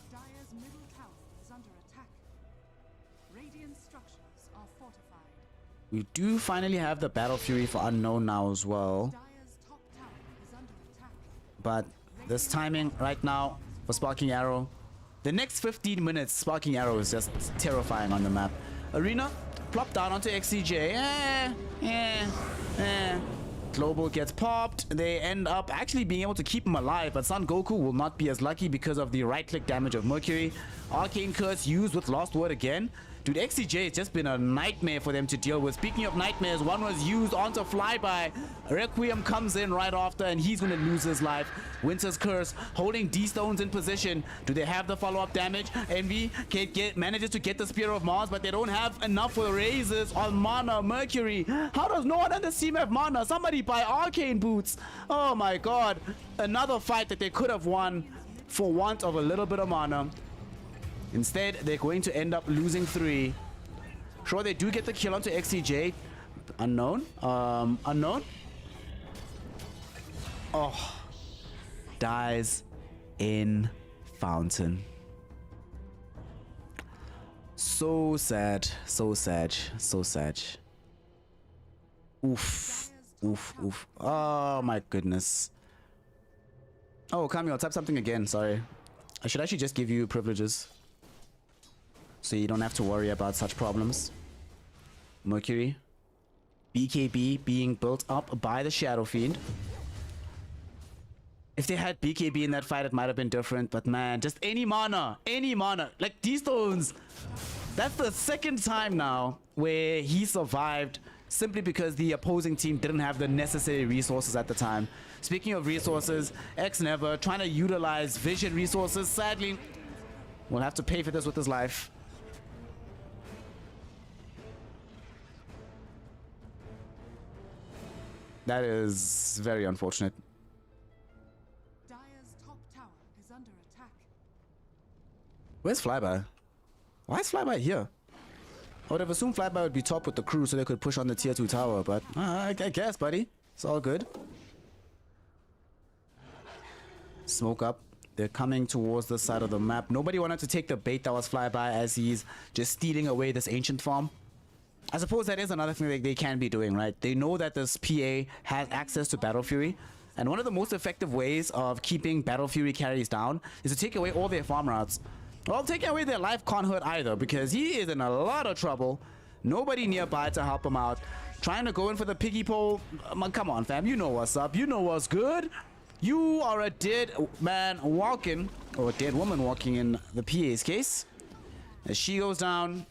C: Dire's middle tower is under attack. Radiant structures are fortified.
B: We do finally have the Battle Fury for Unknown now as well.
C: Dire's top tower is under attack.
B: But this timing right now for Sparking Arrow. The next 15 minutes, Sparking Arrow is just terrifying on the map. Arena, plop down onto XCJ. Global gets popped. They end up actually being able to keep him alive, but Son Goku will not be as lucky because of the right-click damage of Mercury. Arcane Curse used with Lost Word again Dude, XCJ has just been a nightmare for them to deal with. Speaking of nightmares, one was used onto Flyby. Requiem comes in right after, and he's going to lose his life. Winter's Curse holding D-Stones in position. Do they have the follow-up damage? Envy manages to get the Spear of Mars, but they don't have enough for the Razors on mana. Mercury, how does no one on this team have mana? Somebody buy Arcane Boots. Oh my god. Another fight that they could have won for want of a little bit of mana. Instead, they're going to end up losing 3. Sure, they do get the kill onto XCJ. Unknown. Unknown. Oh. Dies in fountain. So sad. So sad. So sad. Oof. Oof. Oof. Oh my goodness. Oh, Camille, type something again. Sorry. I should actually just give you privileges, so you don't have to worry about such problems. Mercury. BKB being built up by the Shadow Fiend. If they had BKB in that fight, it might have been different. But man, just any mana. Any mana. Like D-Stones. That's the second time now where he survived simply because the opposing team didn't have the necessary resources at the time. Speaking of resources, X-Never trying to utilize vision resources. Sadly, we'll have to pay for this with his life. That is very unfortunate.
C: Dire's top tower is under attack.
B: Where's Flyby? Why is Flyby here? I would have assumed Flyby would be top with the crew so they could push on the tier 2 tower, but I guess, buddy. It's all good. Smoke up. They're coming towards the side of the map. Nobody wanted to take the bait that was Flyby as he's just stealing away this ancient farm. I suppose that is another thing that they can be doing, right? They know that this PA has access to Battle Fury, and one of the most effective ways of keeping Battle Fury carries down is to take away all their farm routes. Well, taking away their life can't hurt either, because he is in a lot of trouble. Nobody nearby to help him out. Trying to go in for the piggy pole. Come on, fam. You know what's up. You know what's good. You are a dead man walking, or a dead woman walking in the PA's case. As she goes down,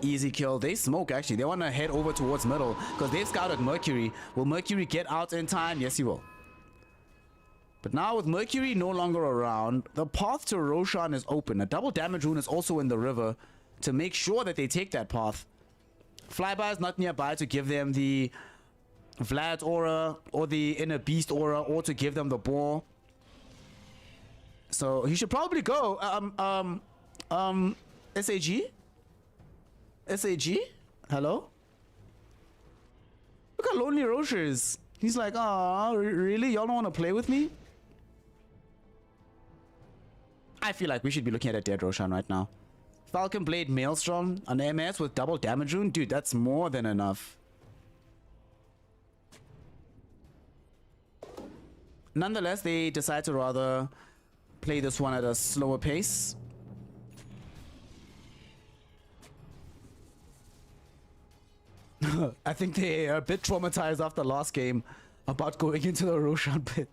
B: easy kill. They smoke, actually. They want to head over towards middle because they've scouted Mercury. Will Mercury get out in time? Yes, he will. But now with Mercury no longer around, the path to Roshan is open. A double damage rune is also in the river to make sure that they take that path. Flyby is not nearby to give them the Vlad's aura or the inner beast aura, or to give them the ball. So he should probably go. SAG? SAG? Hello? Look at Lonely Roshers. He's like, oh, really? Y'all don't want to play with me? I feel like we should be looking at a dead Roshan right now. Falcon Blade Maelstrom on MS with double damage rune? Dude, that's more than enough. Nonetheless, they decide to rather play this one at a slower pace. I think they are a bit traumatized after last game about going into the Roshan pit.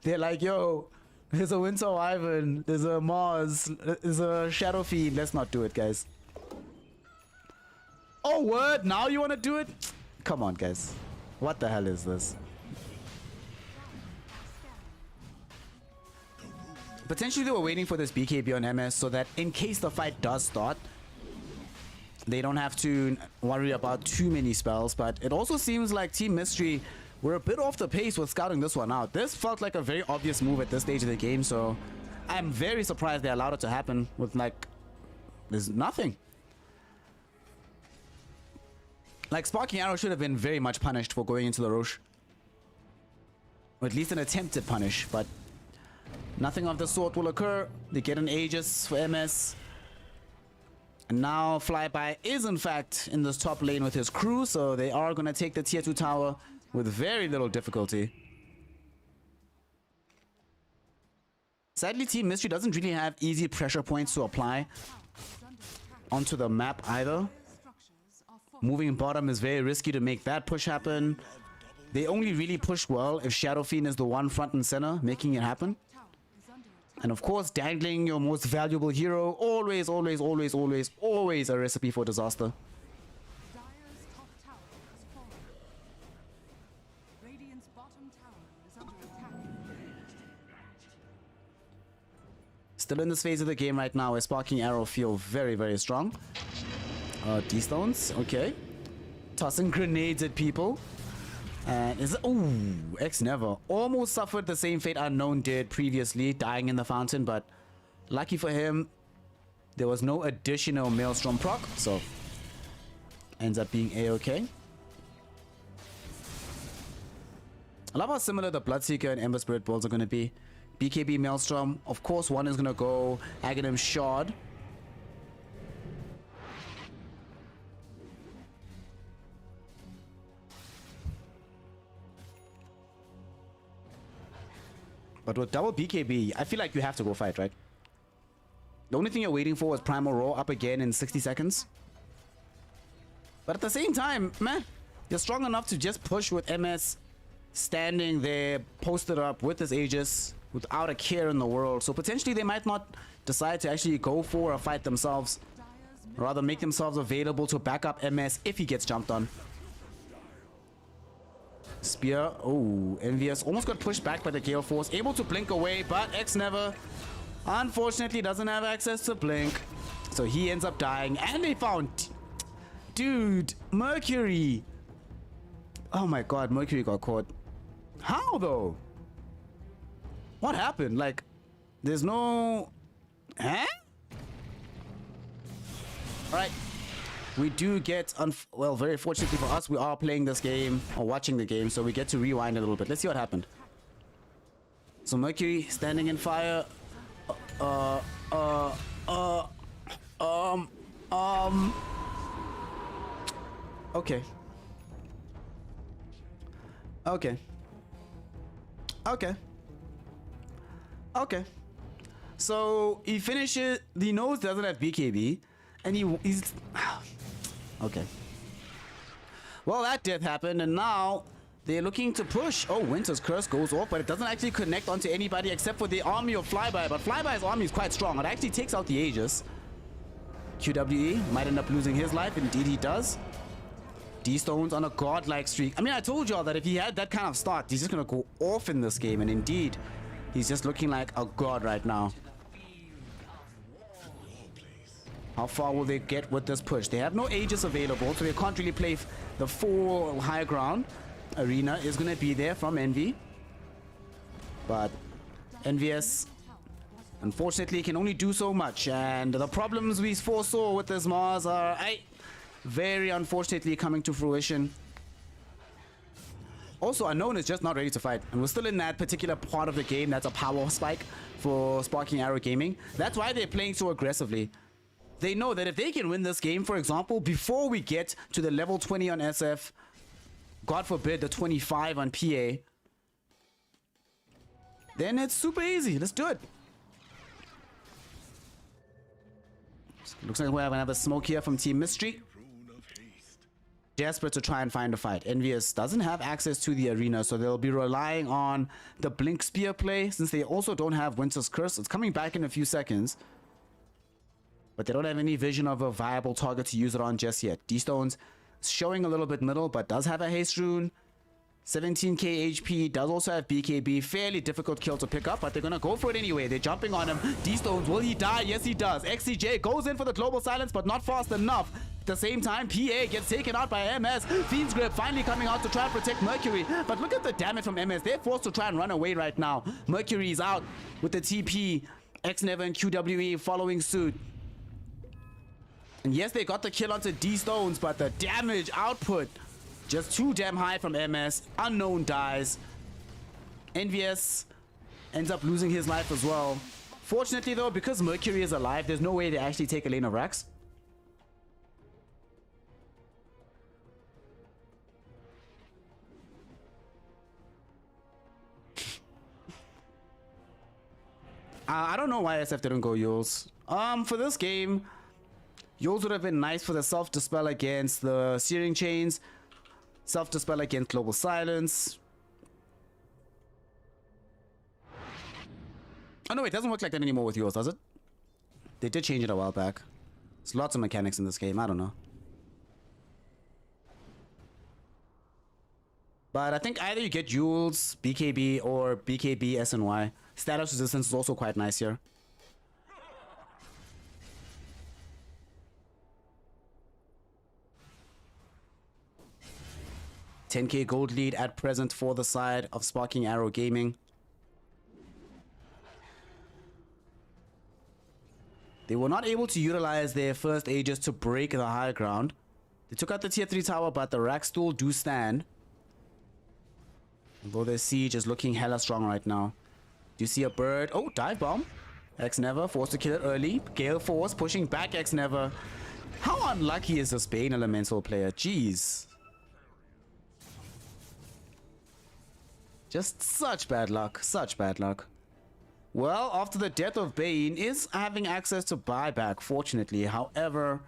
B: They're like, yo, there's a Winter Wyvern, there's a Mars, there's a Shadow Fiend. Let's not do it, guys. Oh, word? Now you want to do it? Come on, guys. What the hell is this? Potentially they were waiting for this BKB on MS so that in case the fight does start, they don't have to worry about too many spells. But it also seems like Team Mystery were a bit off the pace with scouting this one out. This felt like a very obvious move at this stage of the game, so I'm very surprised they allowed it to happen with, like, there's nothing. Like, Sparking Arrow should have been very much punished for going into the Roche. Or at least an attempted punish, but nothing of the sort will occur. They get an Aegis for MS. And now Flyby is in fact in this top lane with his crew, so they are going to take the tier 2 tower with very little difficulty. Sadly, Team Mystery doesn't really have easy pressure points to apply onto the map either. Moving bottom is very risky to make that push happen. They only really push well if Shadow Fiend is the one front and center making it happen. And of course, dangling your most valuable hero, always, always, always, always, always a recipe for disaster.
C: Dire's top tower has fallen. Radiant's bottom tower is under attack.
B: Still in this phase of the game right now where Sparking Arrow feel very, very strong. D-Stones, okay. Tossing grenades at people. And is ooh, X never almost suffered the same fate Unknown did previously, dying in the fountain, but lucky for him, there was no additional Maelstrom proc, so ends up being A-okay. I love how similar the Bloodseeker and Ember Spirit builds are going to be. BKB Maelstrom, of course, one is going to go Aghanim Shard. But with double BKB, I feel like you have to go fight, right? The only thing you're waiting for is Primal Roar up again in 60 seconds. But at the same time, man, you're strong enough to just push with MS standing there, posted up with his Aegis, without a care in the world. So potentially they might not decide to actually go for a fight themselves. Rather make themselves available to back up MS if he gets jumped on. Spear. Oh, Envious almost got pushed back by the Gale Force. Able to blink away, but X never, unfortunately, doesn't have access to blink. So he ends up dying. And they found... Dude, Mercury. Oh my god, Mercury got caught. How though? What happened? Like, there's no... Huh? Alright. We do get, well, very fortunately for us, we are playing this game, or watching the game, so we get to rewind a little bit. Let's see what happened. So Mercury standing in fire. Okay. Okay. Okay. Okay. So he finishes, he knows doesn't have BKB, and he's... Okay. Well, that did happen, and now they're looking to push. Oh, Winter's Curse goes off, but it doesn't actually connect onto anybody except for the army of Flyby. But Flyby's army is quite strong. It actually takes out the Aegis. QWE might end up losing his life. Indeed, he does. D-Stones on a godlike streak. I mean, I told y'all that if he had that kind of start, he's just going to go off in this game. And indeed, he's just looking like a god right now. How far will they get with this push? They have no Aegis available, so they can't really play the full high ground. Arena is going to be there from Envy. But Envious, unfortunately, can only do so much. And the problems we foresaw with this Mars are very unfortunately coming to fruition. Also, Unknown is just not ready to fight. And we're still in that particular part of the game that's a power spike for Sparking Arrow Gaming. That's why they're playing so aggressively. They know that if they can win this game, for example, before we get to the level 20 on SF, God forbid the 25 on PA, then it's super easy. Let's do it. Looks like we have another smoke here from Team Mystery. Desperate to try and find a fight. Envious doesn't have access to the arena, so they'll be relying on the Blink Spear play, since they also don't have Winter's Curse. It's coming back in a few seconds. But they don't have any vision of a viable target to use it on just yet. D-Stones showing a little bit middle, but does have a haste rune. 17k HP, does also have BKB. Fairly difficult kill to pick up, but they're gonna go for it anyway. They're jumping on him. D-Stones, will he die? Yes, he does. XCJ goes in for the global silence, but not fast enough. At the same time, PA gets taken out by MS. Fiend's Grip finally coming out to try and protect Mercury. But look at the damage from MS. They're forced to try and run away right now. Mercury's out with the TP. X-Never and QWE following suit. And yes, they got the kill onto D-Stones, but the damage output just too damn high from MS. Unknown dies. Envious ends up losing his life as well. Fortunately though, because Mercury is alive, there's no way they actually take a lane of Rax. I don't know why SF didn't go Yules. For this game, Yules would have been nice for the self-dispel against the Searing Chains, self-dispel against Global Silence. Oh no, it doesn't work like that anymore with yours, does it? They did change it a while back. There's lots of mechanics in this game. I don't know. But I think either you get Jules, BKB, or BKB, SNY. Status resistance is also quite nice here. $10K gold lead at present for the side of Sparking Arrow Gaming. They were not able to utilize their first Aegis to break the high ground. They took out the tier 3 tower, but the racks still do stand. Although their siege is looking hella strong right now. Do you see a bird? Oh, dive bomb. X Never forced to kill it early. Gale Force pushing back X Never. How unlucky is this Bane Elemental player? Jeez. Just such bad luck. Such bad luck. Well, after the death of Bane is having access to buyback, fortunately. However,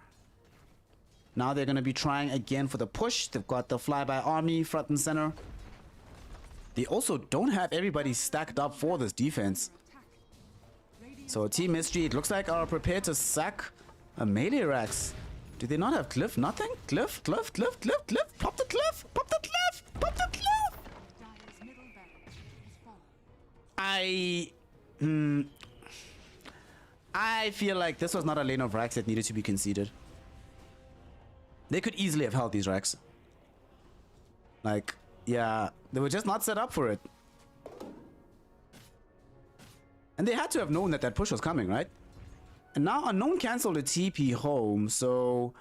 B: now they're going to be trying again for the push. They've got the flyby army front and center. They also don't have everybody stacked up for this defense. So Team Mystery, it looks like, are prepared to sack a melee Rax. Do they not have Cliff? Nothing? Cliff, Cliff, Cliff, Cliff, Cliff. Pop the Cliff! Pop the Cliff! Pop the Cliff! I feel like this was not a lane of racks that needed to be conceded. They could easily have held these racks. Like, yeah, they were just not set up for it. And they had to have known that that push was coming, right? And now Unknown canceled a TP home, so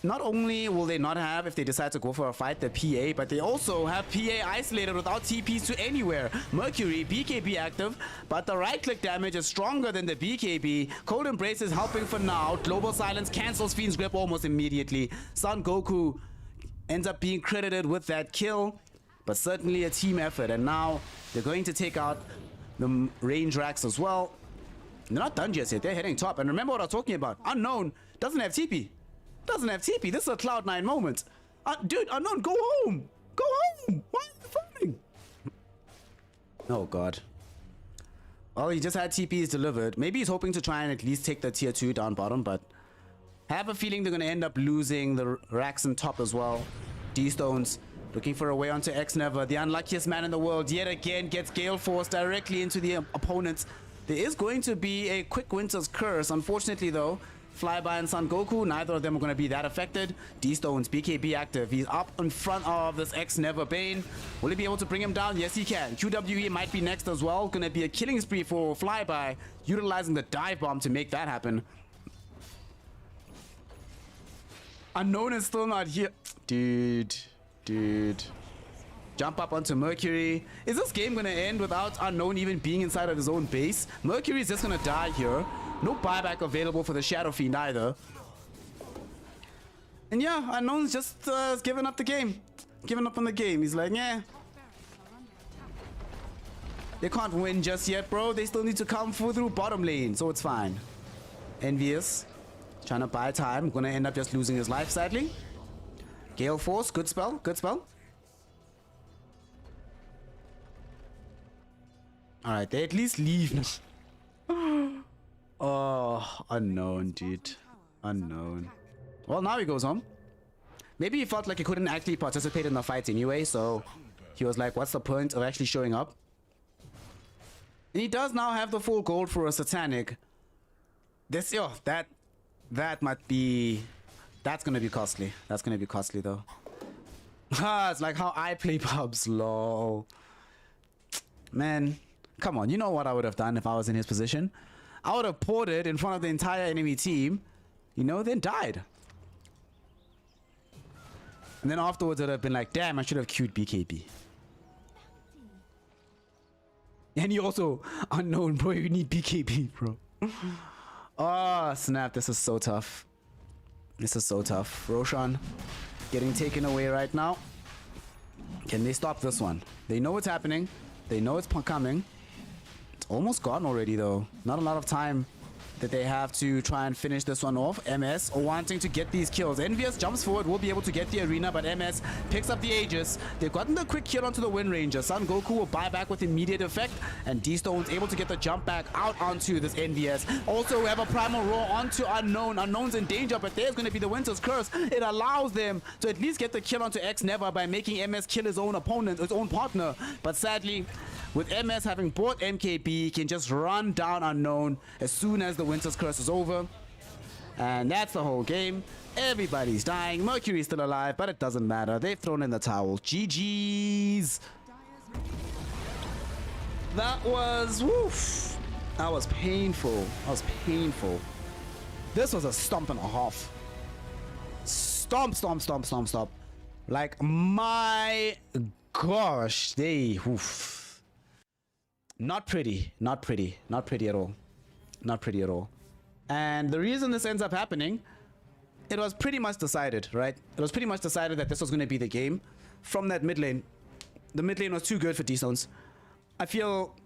B: not only will they not have, if they decide to go for a fight, the PA, but they also have PA isolated without TPs to anywhere. Mercury, BKB active, but the right-click damage is stronger than the BKB. Cold Embrace is helping for now. Global Silence cancels Fiend's Grip almost immediately. Son Goku ends up being credited with that kill, but certainly a team effort. And now they're going to take out the range racks as well. They're not done just yet. They're heading top. And remember what I was talking about. Unknown doesn't have TP. Doesn't have TP. This is a Cloud9 moment. Dude, Unknown, go home. Go home. Why are you farming? Oh, God. Well, he just had TPs delivered. Maybe he's hoping to try and at least take the tier 2 down bottom, but I have a feeling they're going to end up losing the racks in top as well. D-Stones looking for a way onto X Never. The unluckiest man in the world yet again gets Gale Force directly into the opponents. There is going to be a quick Winter's Curse. Unfortunately, though, Flyby and Son Goku, neither of them are going to be that affected. D-Stones, BKB active. He's up in front of this X Never Bane. Will he be able to bring him down? Yes, he can. QWE might be next as well. Going to be a killing spree for Flyby, utilizing the dive bomb to make that happen. Unknown is still not here. Dude. Jump up onto Mercury. Is this game gonna end without Unknown even being inside of his own base? Mercury is just gonna die here. No buyback available for the Shadow Fiend either. And yeah, Unknown's just giving up the game. Giving up on the game. He's like, yeah. They can't win just yet, bro. They still need to come through bottom lane, so it's fine. Envious. Trying to buy time. Gonna end up just losing his life, sadly. Gale Force, good spell, good spell. Alright, they at least leave. Oh, Unknown, dude. Unknown. Well, now he goes home. Maybe he felt like he couldn't actually participate in the fight anyway, so he was like, what's the point of actually showing up? And he does now have the full gold for a Satanic. This, that might be... That's gonna be costly. That's gonna be costly, though. It's like how I play pubs, lol. Man, come on. You know what I would have done if I was in his position? I would have ported in front of the entire enemy team, you know, then died. And then afterwards, it would have been like, damn, I should have queued BKB. And you also, Unknown, bro, you need BKB, bro. Oh, snap. This is so tough. This is so tough. Roshan getting taken away right now. Can they stop this one? They know what's happening. They know it's coming. It's almost gone already, though. Not a lot of time that they have to try and finish this one off. MS wanting to get these kills. Envious jumps forward, will be able to get the arena, but MS picks up the Aegis. They've gotten the quick kill onto the Wind Ranger. Son Goku will buy back with immediate effect, and D-Stone's able to get the jump back out onto this NVS. Also, we have a Primal Roar onto Unknown. Unknown's in danger, but there's going to be the Winter's Curse. It allows them to at least get the kill onto X Never by making MS kill his own opponent, his own partner. But sadly, with MS having bought MKB, he can just run down Unknown as soon as the Winter's Curse is over. And that's the whole game. Everybody's dying. Mercury's still alive, but it doesn't matter. They've thrown in the towel. GG's. That was, woof. That was painful. That was painful. This was a stomp and a half. Stomp, stomp, stomp, stomp, stomp. Like, my gosh. They, woof. Not pretty, not pretty, not pretty at all. Not pretty at all. And the reason this ends up happening, it was pretty much decided, right? It was pretty much decided that this was going to be the game from that mid lane. The mid lane was too good for D-Stones. I feel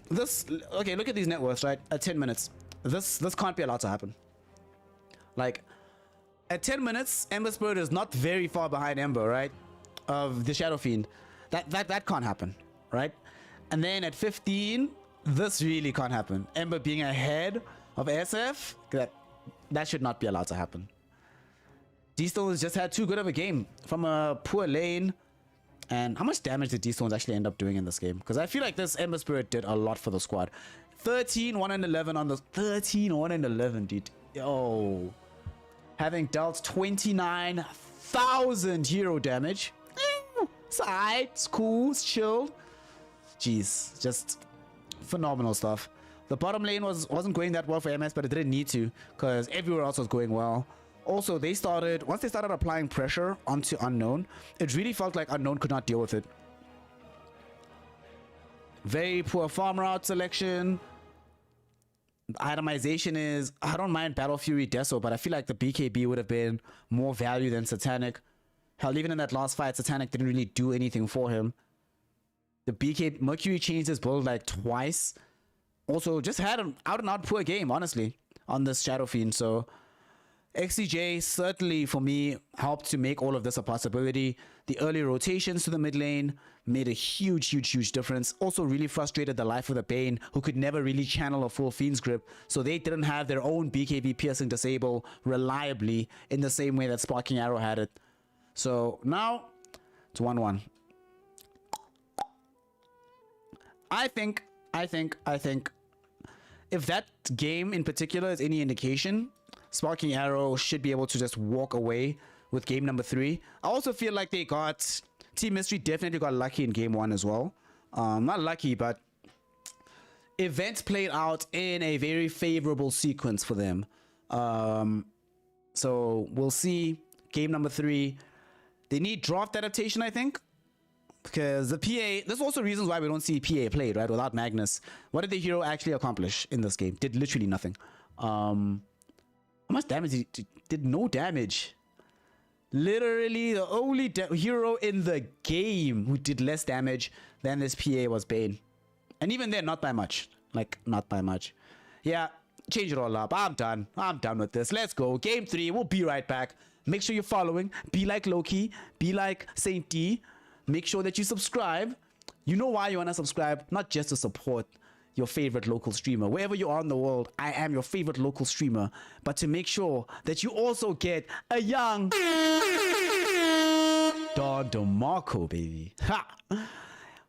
B: this, okay, look at these net worths, right? At 10 minutes, this can't be allowed to happen. Like, at 10 minutes, Ember Spirit is not very far behind Ember, right? Of the Shadow Fiend. That can't happen, right? And then at 15, this really can't happen. Ember being ahead of SF, that should not be allowed to happen. D-Stones just had too good of a game from a poor lane. And how much damage did D-Stones actually end up doing in this game? Because I feel like this Ember Spirit did a lot for the squad. 13, 1 and 11 on the 13, 1 and 11, dude. Yo. Having dealt 29,000 hero damage. It's alright, it's cool, it's chilled. Jeez, just phenomenal stuff. The bottom lane wasn't going that well for MS, but it didn't need to because everywhere else was going well. Also, once they started applying pressure onto Unknown, it really felt like Unknown could not deal with it. Very poor farm route selection. Itemization is, I don't mind Battle Fury Deso, but I feel like the BKB would have been more value than Satanic. Hell, even in that last fight, Satanic didn't really do anything for him. The BK Mercury changed his build like twice. Also, just had an out and out poor game, honestly, on this Shadow Fiend. So, XCJ certainly for me helped to make all of this a possibility. The early rotations to the mid lane made a huge difference. Also, really frustrated the life of the Bane, who could never really channel a full Fiend's grip. So, they didn't have their own BKB piercing disable reliably in the same way that Sparking Arrow had it. So, now it's 1-1. I think if that game in particular is any indication, Sparking Arrow should be able to just walk away with game number 3. I also feel like Team Mystery definitely got lucky in game 1 as well. Not lucky, but events played out in a very favorable sequence for them. So we'll see game number 3. They need draft adaptation, I think. Because the PA, there's also reasons why we don't see PA played, right? Without Magnus. What did the hero actually accomplish in this game? Did literally nothing. How much damage did no damage. Literally the only hero in the game who did less damage than this PA was Bane. And even then, not by much. Like, not by much. Yeah, change it all up. I'm done. I'm done with this. Let's go. Game 3. We'll be right back. Make sure you're following. Be like Loki. Be like Saint D. Make sure that you subscribe. You know why you want to subscribe? Not just to support your favorite local streamer. Wherever you are in the world, I am your favorite local streamer. But to make sure that you also get a young Don DeMarco, baby. Ha!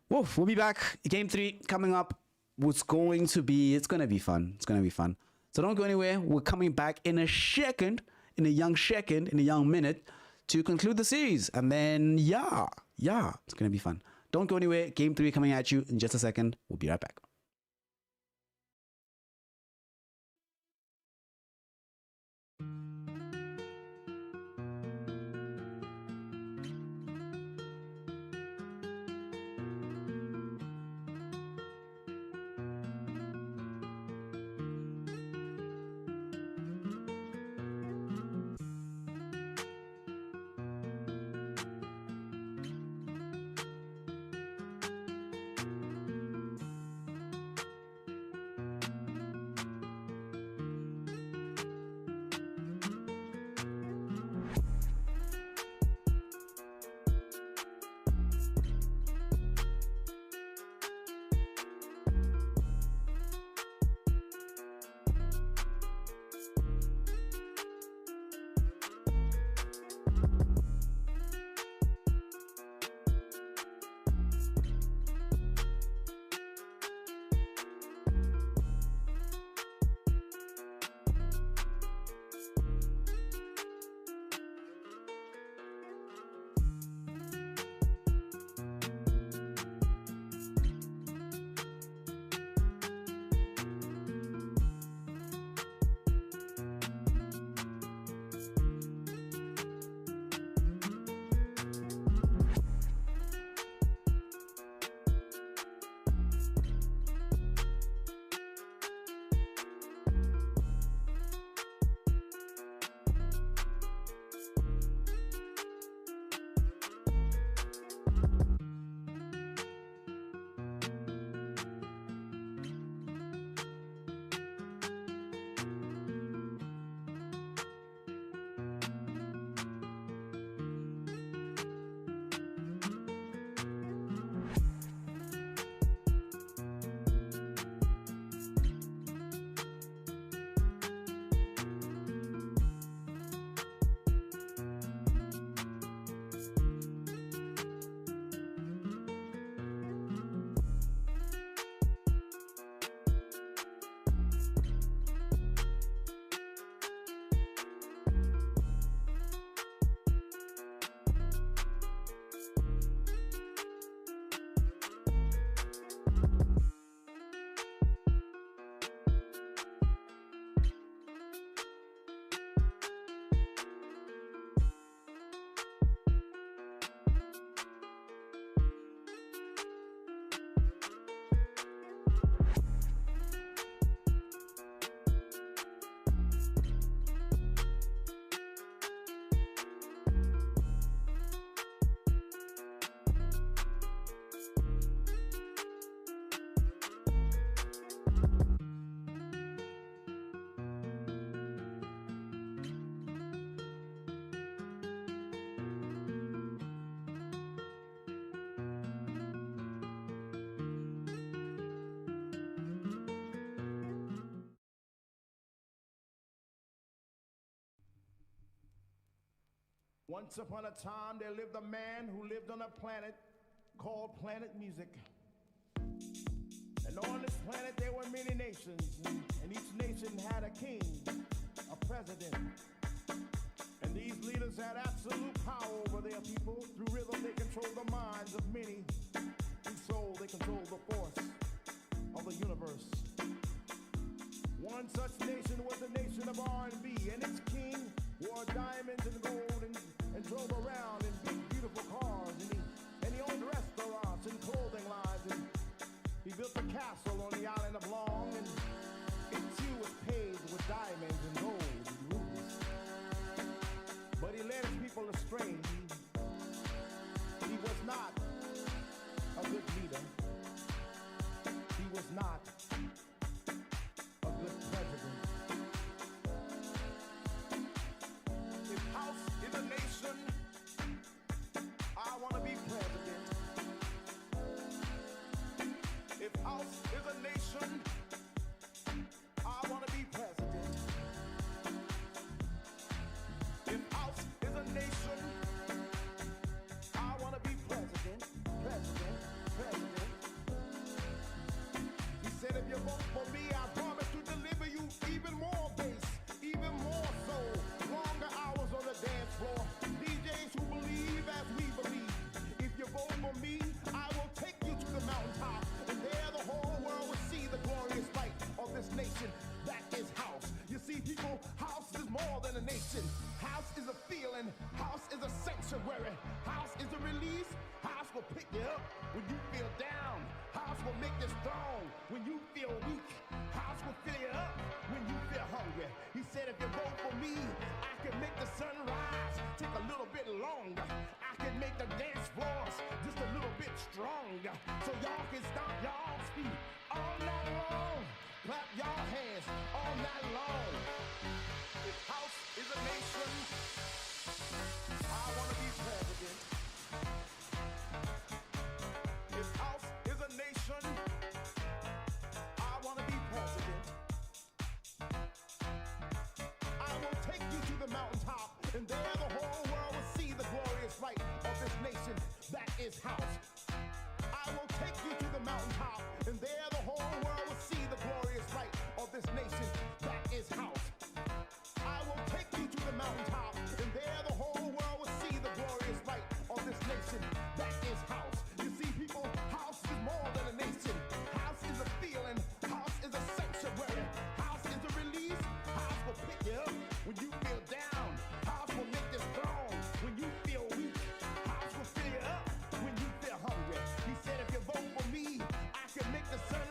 B: Woof, we'll be back. Game 3 coming up. It's going to be fun. It's going to be fun. So don't go anywhere. We're coming back in a second, in a young minute, to conclude the series. And then, yeah, it's going to be fun. Don't go anywhere. Game 3 coming at you in just a second. We'll be right back.
D: Once upon a time, there lived a man who lived on a planet called Planet Music. And on this planet, there were many nations, and each nation had a king, a president. And these leaders had absolute power over their people. Through rhythm, they controlled the minds of many. Through soul, they controlled the force of the universe. One such nation was the nation of R&B, and its king wore diamonds and gold and drove around in big, beautiful cars, and he owned restaurants and clothing lines, and he built a castle on the island of Long, and it too was paved with diamonds and gold and rubies. But he led his people astray. He was not a good leader. He was not a good president. If house is a nation, I want to be president. If house is a nation, I want to be president. If house is a nation, I want to be president, president, president. He said, if you vote for me, I promise to deliver you even more bass, even more soul, longer hours on the dance floor. DJs who believe as we believe. If you vote for me, I will take you to the mountaintop, and there the whole world will see the glorious light of this nation. That is house. You see, people, house is more than a nation. House is a feeling. House is a sanctuary. House is a release. House will pick you up when you feel down. House will make you strong when you feel weak. House will fill you up when you feel hungry. He said, if you vote for me, I can make the sun rise, take a little bit longer. I can make the dance floors just a little bit stronger. So y'all can stomp y'all's feet all night long. Clap y'all hands all night long. If house is a nation, I want to be president. If house is a nation, I want to be president. I will take you to the mountaintop, and there the whole world will see the glorious light of this nation. That is house. I will take you to the mountaintop, and there the whole world will see the glorious light of this nation. That is house. I will take you to the mountaintop, and there the whole world will see the glorious light of this nation. That is house. You see, people, house is more than a nation. House is a feeling. House is a sanctuary. House is a release. House will pick you up when you feel down. House will make you strong when you feel weak. House will fill you up when you feel hungry. He said, if you vote for me, I can make the sun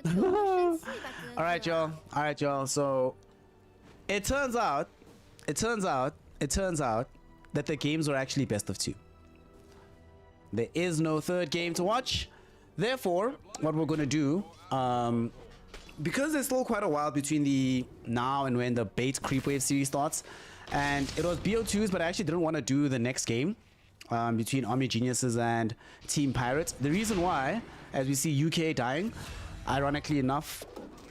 B: All right, y'all. All right, y'all. So it turns out that the games are actually best of 2. There is no third game to watch. Therefore, what we're going to do, because there's still quite a while between the now and when the bait creep wave series starts, and it was BO2s, but I actually didn't want to do the next game between Army Geniuses and Team Pirates. The reason why, as we see UK dying, ironically enough,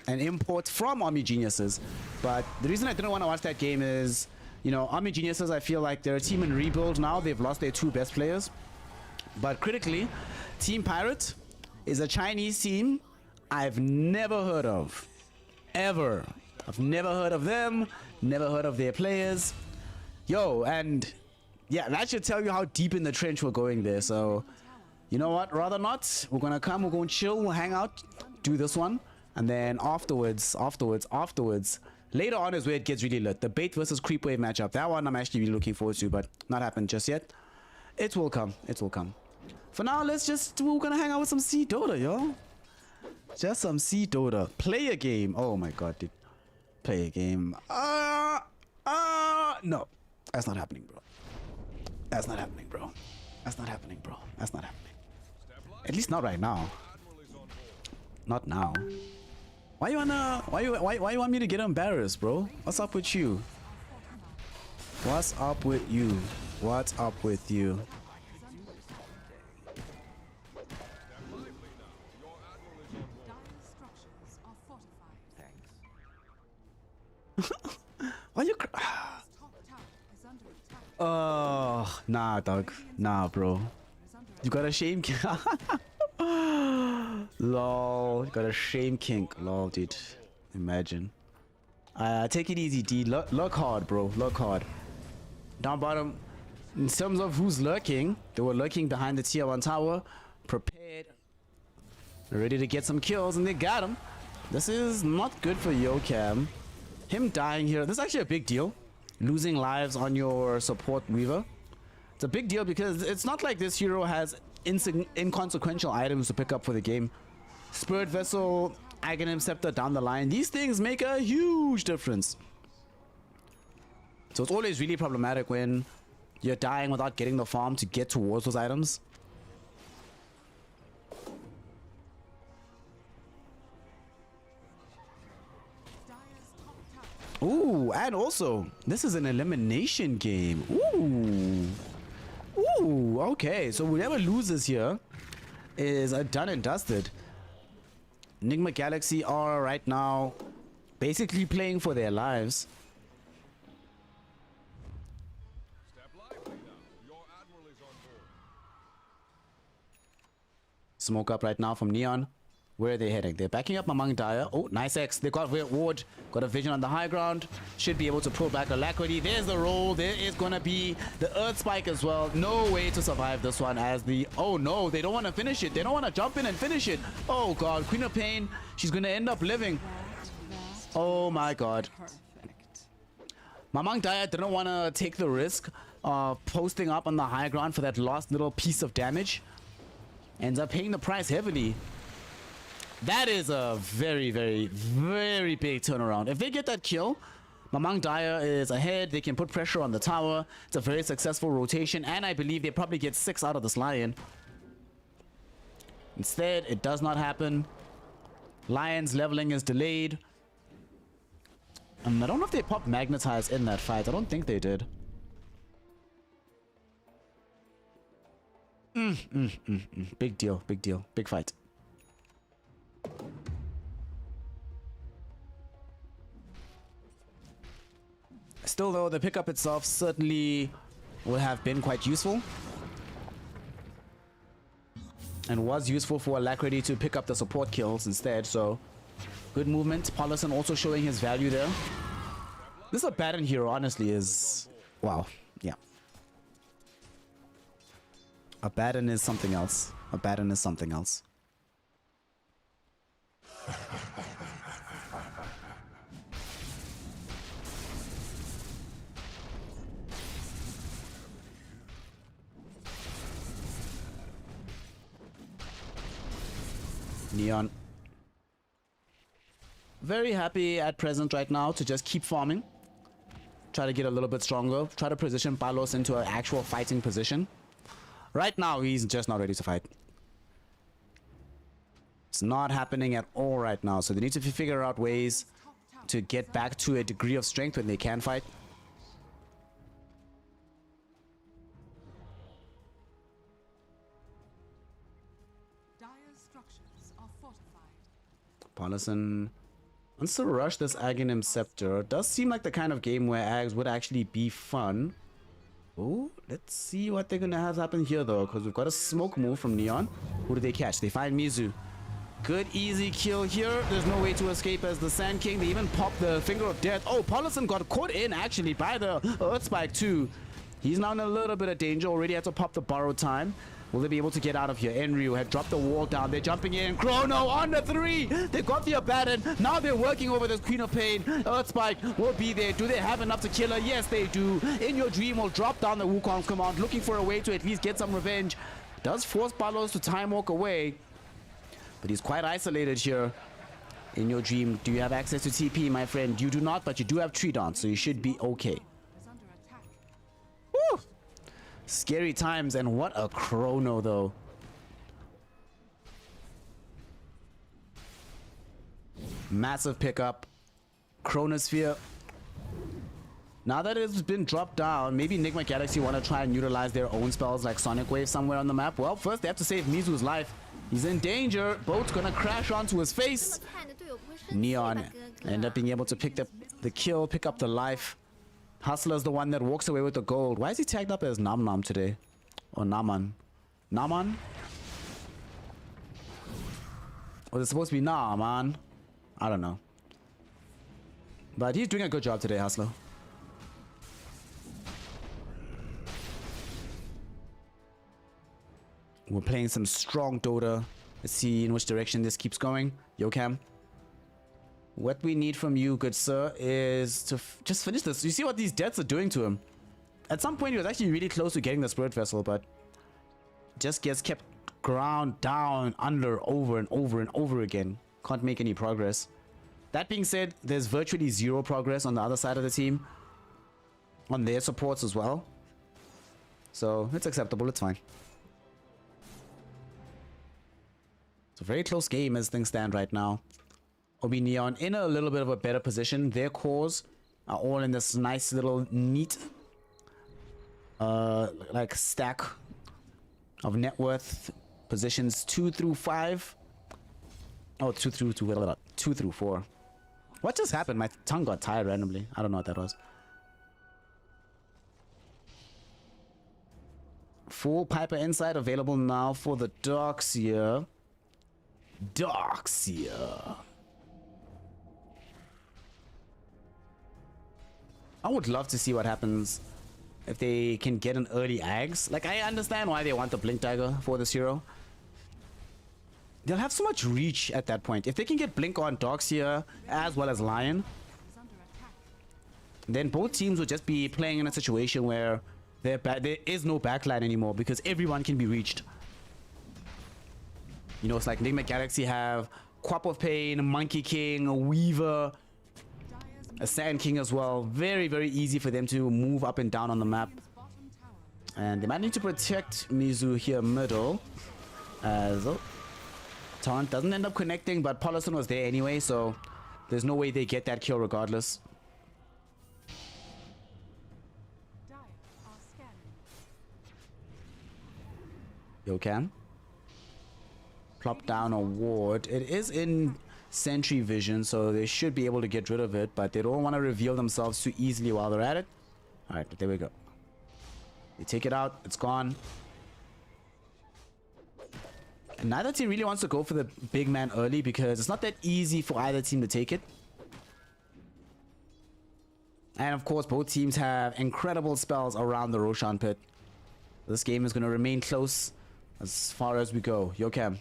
B: an import from Army Geniuses. But the reason I didn't want to watch that game is, you know, Army Geniuses, I feel like they're a team in rebuild now. They've lost their 2 best players. But critically, Team Pirate is a Chinese team I've never heard of. Ever. I've never heard of them, never heard of their players. Yo, and yeah, that should tell you how deep in the trench we're going there. So, you know what? Rather not. We're gonna come, we're gonna chill, we'll hang out, do this one. And then afterwards, later on is where it gets really lit. The bait versus creep wave matchup. That one I'm actually really looking forward to, but not happened just yet. It will come. It will come. For now, we're gonna hang out with some C Dota, yo. Just some C Dota. Play a game. Oh my god, dude. Play a game. No. That's not happening, bro. That's not happening, bro. That's not happening, bro. That's not happening. At least not right now. Not now. Why you want me to get embarrassed, bro? What's up with you? What's up with you? What's up with you? Why you oh, nah, dog. Nah, bro. You got a shame kink. Lol. You got a shame kink. Lol, dude. Imagine. Take it easy, D. Lurk hard, bro. Lurk hard. Down bottom, in terms of who's lurking, they were lurking behind the tier 1 tower, prepared, ready to get some kills, and they got him. This is not good for YoCam. Him dying here, this is actually a big deal. Losing lives on your support Weaver. It's a big deal because it's not like this hero has inconsequential items to pick up for the game. Spirit Vessel, Aghanim Scepter down the line. These things make a huge difference. So it's always really problematic when you're dying without getting the farm to get towards those items. Ooh, and also, this is an elimination game. Ooh. Ooh, okay. So whoever loses here is a done and dusted. Enigma Galaxy are right now basically playing for their lives. Smoke up right now from Neon. Where are they heading? They're backing up among Dire. Oh, nice X. They got Ward. Got a vision on the high ground. Should be able to pull back Alacrity. There's the roll. There is going to be the Earth Spike as well. No way to survive this one as the... Oh, no. They don't want to finish it. They don't want to jump in and finish it. Oh, God. Queen of Pain. She's going to end up living. Oh, my God. Mamang Daya didn't want to take the risk of posting up on the high ground for that last little piece of damage. Ends up paying the price heavily. That is a very, very, very big turnaround. If they get that kill, Mamang Daya is ahead. They can put pressure on the tower. It's a very successful rotation, and I believe they probably get 6 out of this Lion. Instead, it does not happen. Lion's leveling is delayed. I don't know if they popped Magnetize in that fight. I don't think they did. Big deal, big deal. Big fight. Still though, the pickup itself certainly would have been quite useful. And was useful for Alacrity to pick up the support kills instead, so good movement. Paulison also showing his value there. This Abaddon hero honestly is... wow, yeah. Abaddon is something else. Abaddon is something else. Neon. very happy at present right now to just keep farming. Try to get a little bit stronger. Try to position Palos into an actual fighting position. Right now, he's just not ready to fight. It's not happening at all right now. So they need to figure out ways to get back to a degree of strength when they can fight.
C: Dire's structures are fortified.
B: Paulison wants to rush this Aghanim Scepter. Does seem like the kind of game where Ags would actually be fun. Oh, let's see what they're gonna have happen here though, because we've got a smoke move from Neon. Who do they catch? They find Mizu. Good easy kill here. There's no way to escape as the Sand King. They even pop the Finger of Death. Oh, Paulison got caught in actually by the Earth Spike too. He's now in a little bit of danger. Already had to pop the borrowed time. Will they be able to get out of here? Enryu had dropped the wall down. They're jumping in. Chrono on the 3. They got the Abaddon. Now they're working over this Queen of Pain. Earth Spike will be there. Do they have enough to kill her? Yes, they do. In Your Dream will drop down the Wukong's command, looking for a way to at least get some revenge. Does force Palos to time walk away, but he's quite isolated here. In Your Dream, do you have access to TP, my friend? You do not, but you do have Tree Dance, so you should be okay.
C: Is under attack.
B: Woo! Scary times, and what a chrono though. Massive pickup. Chronosphere. Now that it's been dropped down, maybe Enigma Galaxy want to try and utilize their own spells like Sonic Wave somewhere on the map. Well, first they have to save Mizu's life. He's in danger. Boat's gonna crash onto his face. Neon end up being able to pick up the kill, pick up the life. Hustler's the one that walks away with the gold. Why is he tagged up as Nam Nam today? Or Naman? Naman? Or is it supposed to be Naman? I don't know. But he's doing a good job today, Hustler. We're playing some strong Dota. Let's see in which direction this keeps going. Yokam. What we need from you, good sir, is to just finish this. You see what these deaths are doing to him? At some point, he was actually really close to getting the Spirit Vessel, but just gets kept ground down, under, over and over and over again. Can't make any progress. That being said, there's virtually zero progress on the other side of the team. On their supports as well. So, it's acceptable, it's fine. It's a very close game as things stand right now. Obi Neon in a little bit of a better position. Their cores are all in this nice little neat like stack of net worth. Positions 2 through 5. Oh, 2 through 4. What just happened? My tongue got tired randomly. I don't know what that was. Full Piper Insight available now for the D2CL. D2CL. I would love to see what happens if they can get an early Ags. Like, I understand why they want the Blink Dagger for this hero. They'll have so much reach at that point. If they can get Blink on D2CL as well as Lion,
C: Is under attack.
B: then both teams would just be playing in a situation where there is no backline anymore because everyone can be reached. You know, it's like Enigma Galaxy have Quap of Pain, Monkey King, Weaver, a Sand King as well. Very, very easy for them to move up and down on the map.
C: Radiant's bottom tower.
B: And they might need to protect Mizu here middle. As Taunt doesn't end up connecting, but Paulison was there anyway, so there's no way they get that kill regardless.
C: Dire are scanning.
B: Yo, Cam. Plop down a ward. It is in sentry vision, so they should be able to get rid of it, but they don't want to reveal themselves too easily while they're at it. Alright, but there we go. They take it out. It's gone. And neither team really wants to go for the big man early because it's not that easy for either team to take it. And of course, both teams have incredible spells around the Roshan pit. This game is going to remain close as far as we go. Yokam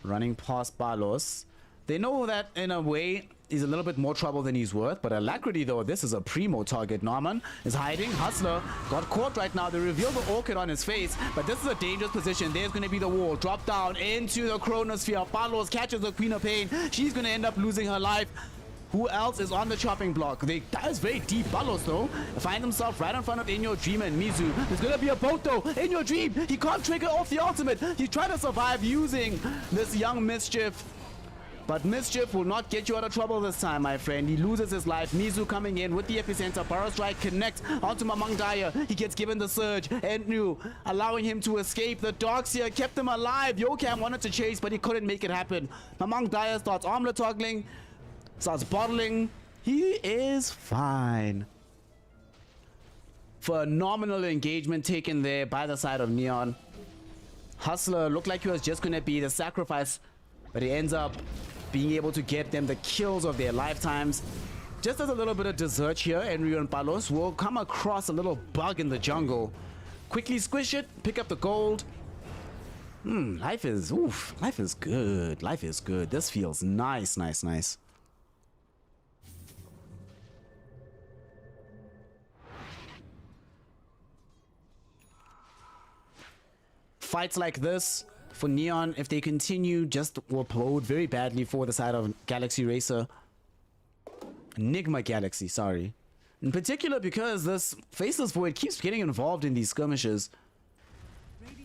B: running past Balos. They know that in a way, he's a little bit more trouble than he's worth. But Alacrity, though, this is a primo target. Norman is hiding. Hustler got caught right now. They reveal the orchid on his face, but this is a dangerous position. There's going to be the wall. Drop down into the chronosphere. Palos catches the Queen of Pain. She's going to end up losing her life. Who else is on the chopping block? That is very deep. Palos, though, find himself right in front of In Your Dream and Mizu. There's gonna be a boat, though. In Your Dream, he can't trigger off the ultimate. He's trying to survive using this young Mischief. But Mischief will not get you out of trouble this time, my friend. He loses his life. Mizu coming in with the epicenter. Burrow Strike connects onto Mamang Daya. He gets given the surge. Ennu allowing him to escape. The dogs here kept him alive. Yokam wanted to chase, but he couldn't make it happen. Mamang Daya starts armlet toggling. Starts bottling. He is fine. Phenomenal engagement taken there by the side of Neon. Hustler looked like he was just going to be the sacrifice, but he ends up being able to get them the kills of their lifetimes. Just as a little bit of dessert here, Enryo and Palos will come across a little bug in the jungle. Quickly squish it, pick up the gold. Life is good. Life is good. This feels nice, nice, nice. Fights like this for Neon, if they continue, just will bode very badly for the side of Galaxy Racer. Enigma Galaxy, sorry. In particular because this Faceless Void keeps getting involved in these skirmishes.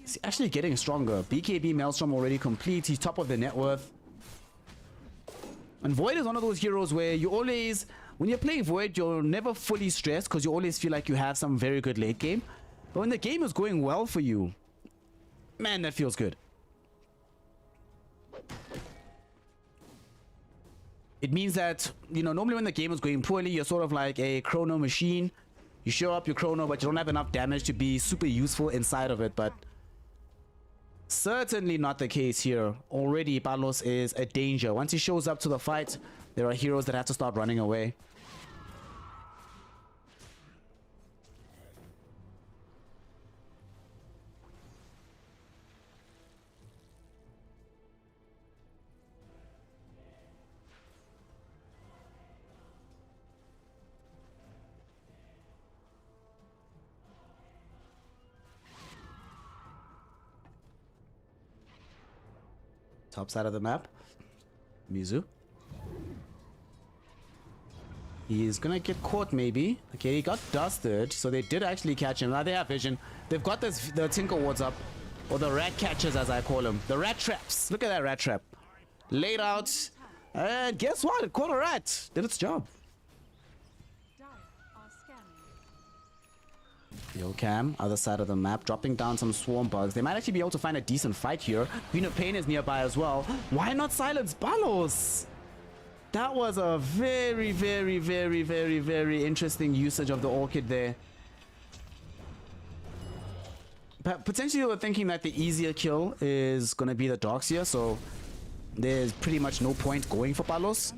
B: He's actually getting stronger. BKB Maelstrom already complete. He's top of the net worth. And Void is one of those heroes where you always, when you're playing Void, you're never fully stressed because you always feel like you have some very good late game. But when the game is going well for you, man, that feels good. It means that, you know, normally when the game is going poorly, you're sort of like a chrono machine. You show up your chrono, but you don't have enough damage to be super useful inside of it. But certainly not the case here. Already, Palos is a danger. Once he shows up to the fight, there are heroes that have to start running away. Top side of the map, Mizu. He is gonna get caught maybe. Okay, he got dusted, so they did actually catch him. Now they have vision. They've got the Tinker Wards up, or the rat catchers as I call them. The rat traps. Look at that rat trap. Laid out. And guess what? It caught a rat. Did its job. Yokam, other side of the map, dropping down some swarm bugs. They might actually be able to find a decent fight here. Queen of Pain is nearby as well. Why not silence Palos? That was a very, very, very, very, very interesting usage of the Orchid there. But potentially we're thinking that the easier kill is going to be the Darkseer, so there's pretty much no point going for Palos.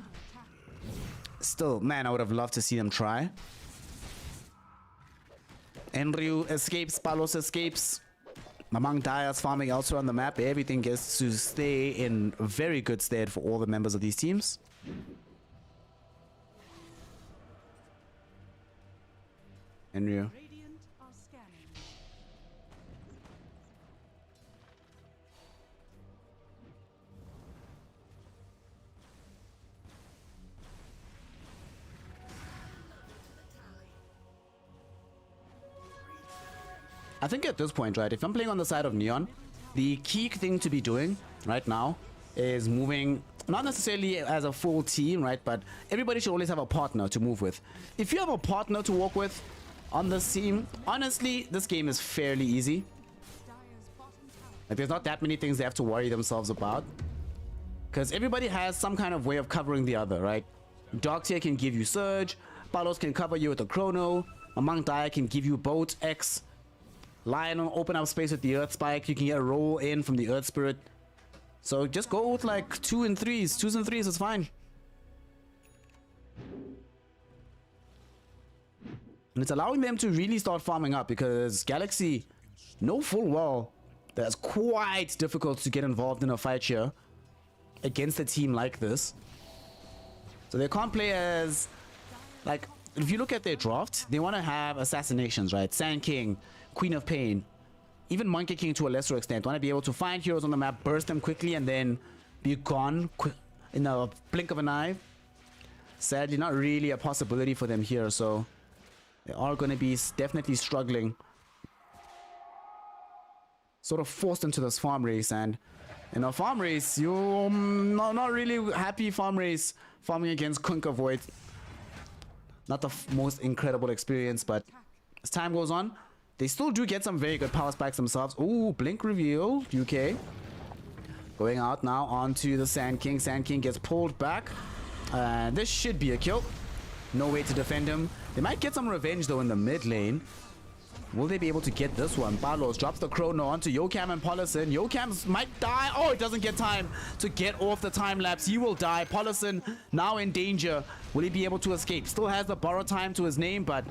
B: Still, man, I would have loved to see them try. Enryu escapes, Palos escapes. Mamang Daya's farming elsewhere on the map. Everything gets to stay in very good stead for all the members of these teams. Enryu. I think at this point, right, if I'm playing on the side of Neon, the key thing to be doing right now is moving, not necessarily as a full team, right, but everybody should always have a partner to move with. If you have a partner to walk with on this team, honestly, this game is fairly easy. Like, there's not that many things they have to worry themselves about, because everybody has some kind of way of covering the other, right? Darkseer can give you Surge, Palos can cover you with the Chrono, Mamang Daya can give you Boat X, Lion will open up space with the Earth Spike. You can get a roll in from the Earth Spirit. So just go with like 2s and 3s. 2s and 3s is fine. And it's allowing them to really start farming up because Galaxy know full well that it's quite difficult to get involved in a fight here against a team like this. So they can't play as, like, if you look at their draft, they want to have assassinations, right? Sand King, Queen of Pain, even Monkey King to a lesser extent. Want to be able to find heroes on the map, burst them quickly, and then be gone in a blink of an eye. Sadly, not really a possibility for them here, so they are going to be definitely struggling. Sort of forced into this farm race, and in a farm race, you're not really happy farm race farming against Kunkka Void. Not the most incredible experience, but as time goes on, they still do get some very good power spikes themselves. Ooh, blink reveal, UK. Going out now onto the Sand King. Sand King gets pulled back. This should be a kill. No way to defend him. They might get some revenge though in the mid lane. Will they be able to get this one? Barlos drops the chrono onto Yokam and Polison. Yokam might die. Oh, it doesn't get time to get off the time lapse. He will die. Polison now in danger. Will he be able to escape? Still has the borrow time to his name, but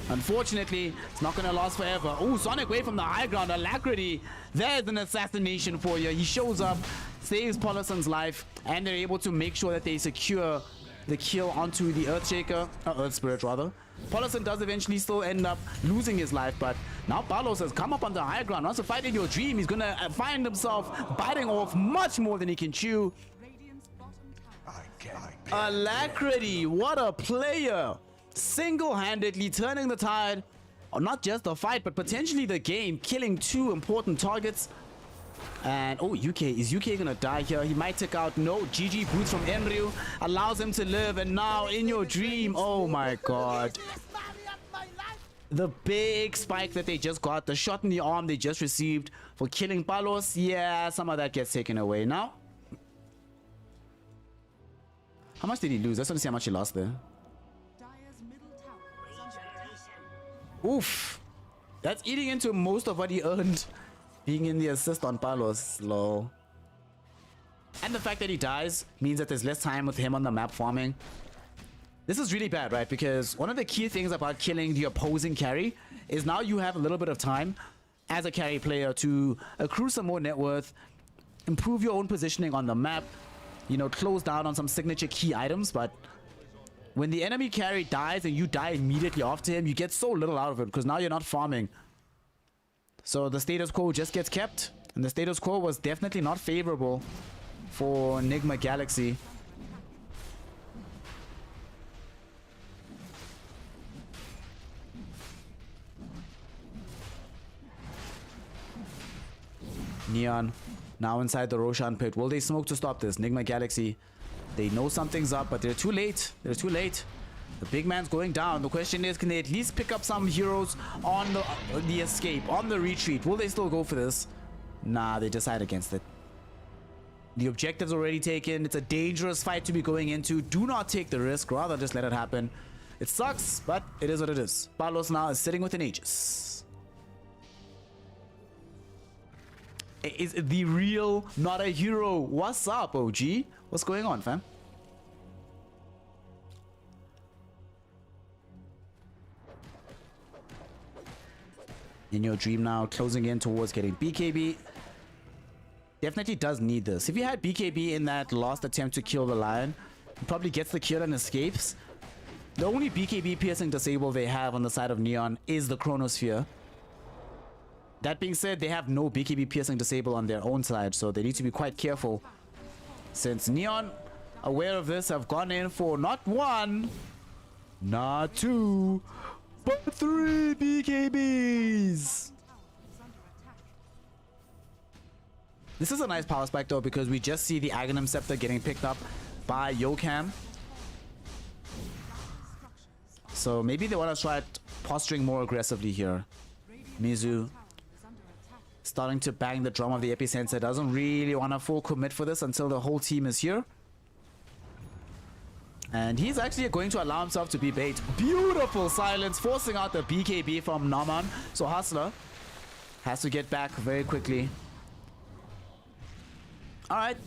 B: unfortunately, it's not going to last forever. Oh, Sonic Wave from the high ground. Alacrity. There's an assassination for you. He shows up, saves Polison's life, and they're able to make sure that they secure the kill onto the Earthshaker, Earth Spirit rather. Polison does eventually still end up losing his life, but now Barlos has come up on the high ground. Wants to fight in your dream. He's gonna find himself biting off much more than he can chew.
C: Radiant's bottom tower.
B: Alacrity, what a player! Single-handedly turning the tide, or not just the fight, but potentially the game, killing two important targets. And oh, is UK gonna die here? He might take out, no, GG boots from Enryu allows him to live, and now in your dream, oh my god. The big spike that they just got, the shot in the arm they just received for killing Palos, yeah, some of that gets taken away now. How much did he lose? I just want to see how much he lost there.
C: Dire's middle tower is under attack.
B: Oof. That's eating into most of what he earned being in the assist on Palos. Low. And the fact that he dies means that there's less time with him on the map farming. This is really bad, right? Because one of the key things about killing the opposing carry is now you have a little bit of time as a carry player to accrue some more net worth, improve your own positioning on the map, you know, close down on some signature key items. But when the enemy carry dies and you die immediately after him, you get so little out of it because now you're not farming. So the status quo just gets kept, and the status quo was definitely not favorable for Enigma Galaxy. Neon now inside the Roshan pit. Will they smoke to stop this? Enigma Galaxy, they know something's up, but they're too late. They're too late. The big man's going down. The question is, can they at least pick up some heroes on the escape, on the retreat? Will they still go for this? Nah, they decide against it. The objective's already taken. It's a dangerous fight to be going into. Do not take the risk. Rather, just let it happen. It sucks, but it is what it is. Palos now is sitting with an Aegis. Is the real, not a hero. What's up, OG? What's going on, fam? In your dream now, closing in towards getting BKB. Definitely does need this. If you had BKB in that last attempt to kill the lion, he probably gets the kill and escapes. The only BKB piercing disable they have on the side of Neon is the Chronosphere. That being said, they have no BKB piercing disable on their own side, so they need to be quite careful. Since Neon, aware of this, have gone in for not one, not two, but 3 BKBs. This is a nice power spike though, because we just see the Aghanim Scepter getting picked up by Yokam. So maybe they want to try posturing more aggressively here. Mizu starting to bang the drum of the epicenter. Doesn't really want to full commit for this until the whole team is here. And he's actually going to allow himself to be bait. Beautiful silence, forcing out the BKB from Naman. So Hustler has to get back very quickly. Alright.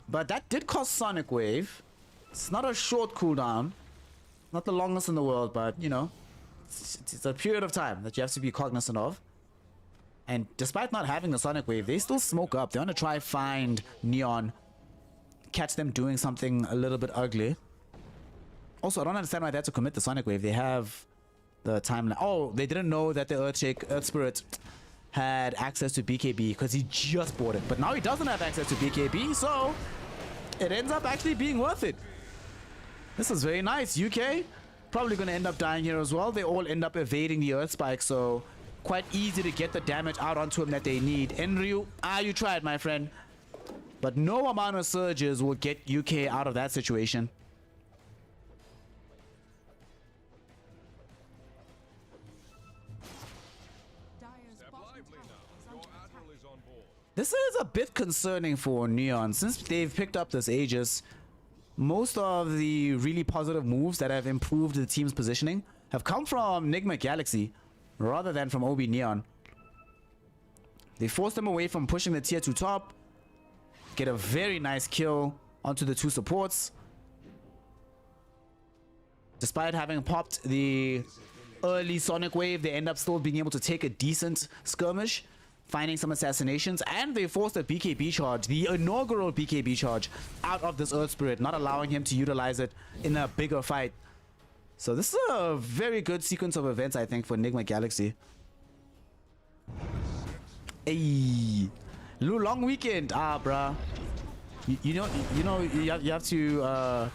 B: But that did cost Sonic Wave. It's not a short cooldown. Not the longest in the world, but you know, it's a period of time that you have to be cognizant of. And despite not having the Sonic Wave, they still smoke up. They want to try find Neon, catch them doing something a little bit ugly. Also, I don't understand why they had to commit the Sonic Wave. They have the timeline. Oh, they didn't know that the Earth Spirit had access to BKB because he just bought it. But now he doesn't have access to BKB, so it ends up actually being worth it. This is very nice. UK probably going to end up dying here as well. They all end up evading the Earth Spike, so quite easy to get the damage out onto him that they need. Enryu, you tried, my friend. But no amount of surges will get UK out of that situation. This is a bit concerning for Neon. Since they've picked up this Aegis, most of the really positive moves that have improved the team's positioning have come from Nigma Galaxy rather than from OB Neon. They forced them away from pushing the tier 2 top, get a very nice kill onto the 2 supports. Despite having popped the early Sonic Wave, they end up still being able to take a decent skirmish, finding some assassinations, and they forced a BKB charge, the inaugural BKB charge, out of this Earth Spirit, not allowing him to utilize it in a bigger fight. So this is a very good sequence of events, I think, for Nigma Galaxy. Hey, long weekend, bruh. You have to,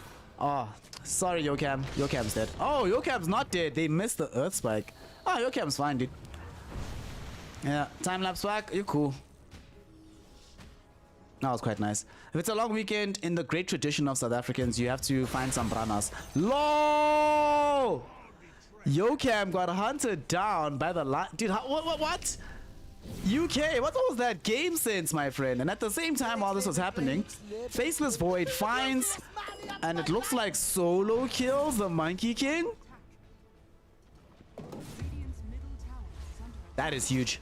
B: sorry, Yokam. Yokam's dead. Oh, Yokam's not dead. They missed the Earth Spike. Yokam's fine, dude. Yeah, time-lapse swag, you're cool. That was quite nice. If it's a long weekend, in the great tradition of South Africans, you have to find some branas. LOL! Yokam got hunted down by the line. Dude, what? UK, what was that game sense, my friend? And at the same time, while this was happening, Faceless Void finds, and it looks like solo kills the Monkey King. That is huge.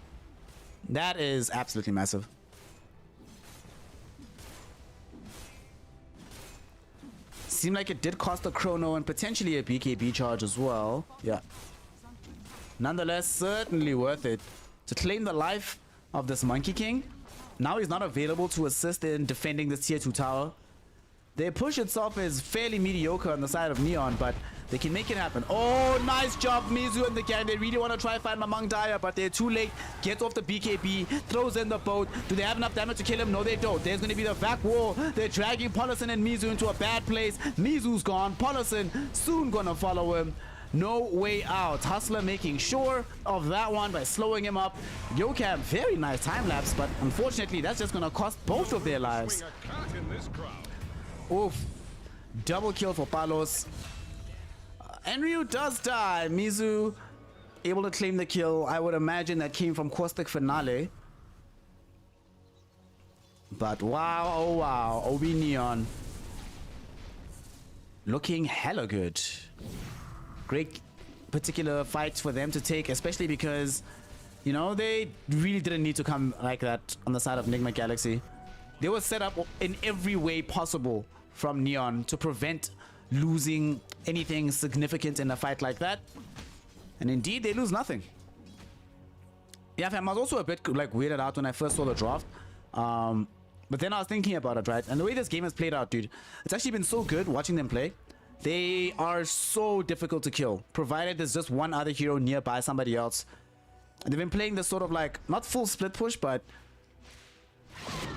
B: That is absolutely massive. Seemed like it did cost a chrono and potentially a BKB charge as well. Yeah. Nonetheless, certainly worth it to claim the life of this Monkey King. Now he's not available to assist in defending this tier 2 tower. Their push itself is fairly mediocre on the side of Neon, but they can make it happen. Oh, nice job, Mizu and the gang. They really want to try find Mamang Daya, but they're too late. Gets off the BKB, throws in the boat. Do they have enough damage to kill him? No, they don't. There's going to be the back wall. They're dragging Polison and Mizu into a bad place. Mizu's gone. Polison soon going to follow him. No way out. Hustler making sure of that one by slowing him up. Yokam, very nice time lapse, but unfortunately, that's just going to cost both of their lives. Oof. Double kill for Palos. Enryu does die. Mizu able to claim the kill. I would imagine that came from Caustic Finale. But wow, oh wow. OB Neon looking hella good. Great particular fights for them to take, especially because, you know, they really didn't need to come like that on the side of Nigma Galaxy. They were set up in every way possible from Neon to prevent losing anything significant in a fight like that. And indeed, they lose nothing. Yeah, fam, I was also a bit like weirded out when I first saw the draft. But then I was thinking about it, right? And the way this game has played out, dude, it's actually been so good watching them play. They are so difficult to kill, provided there's just one other hero nearby somebody else. And they've been playing this sort of like, not full split push, but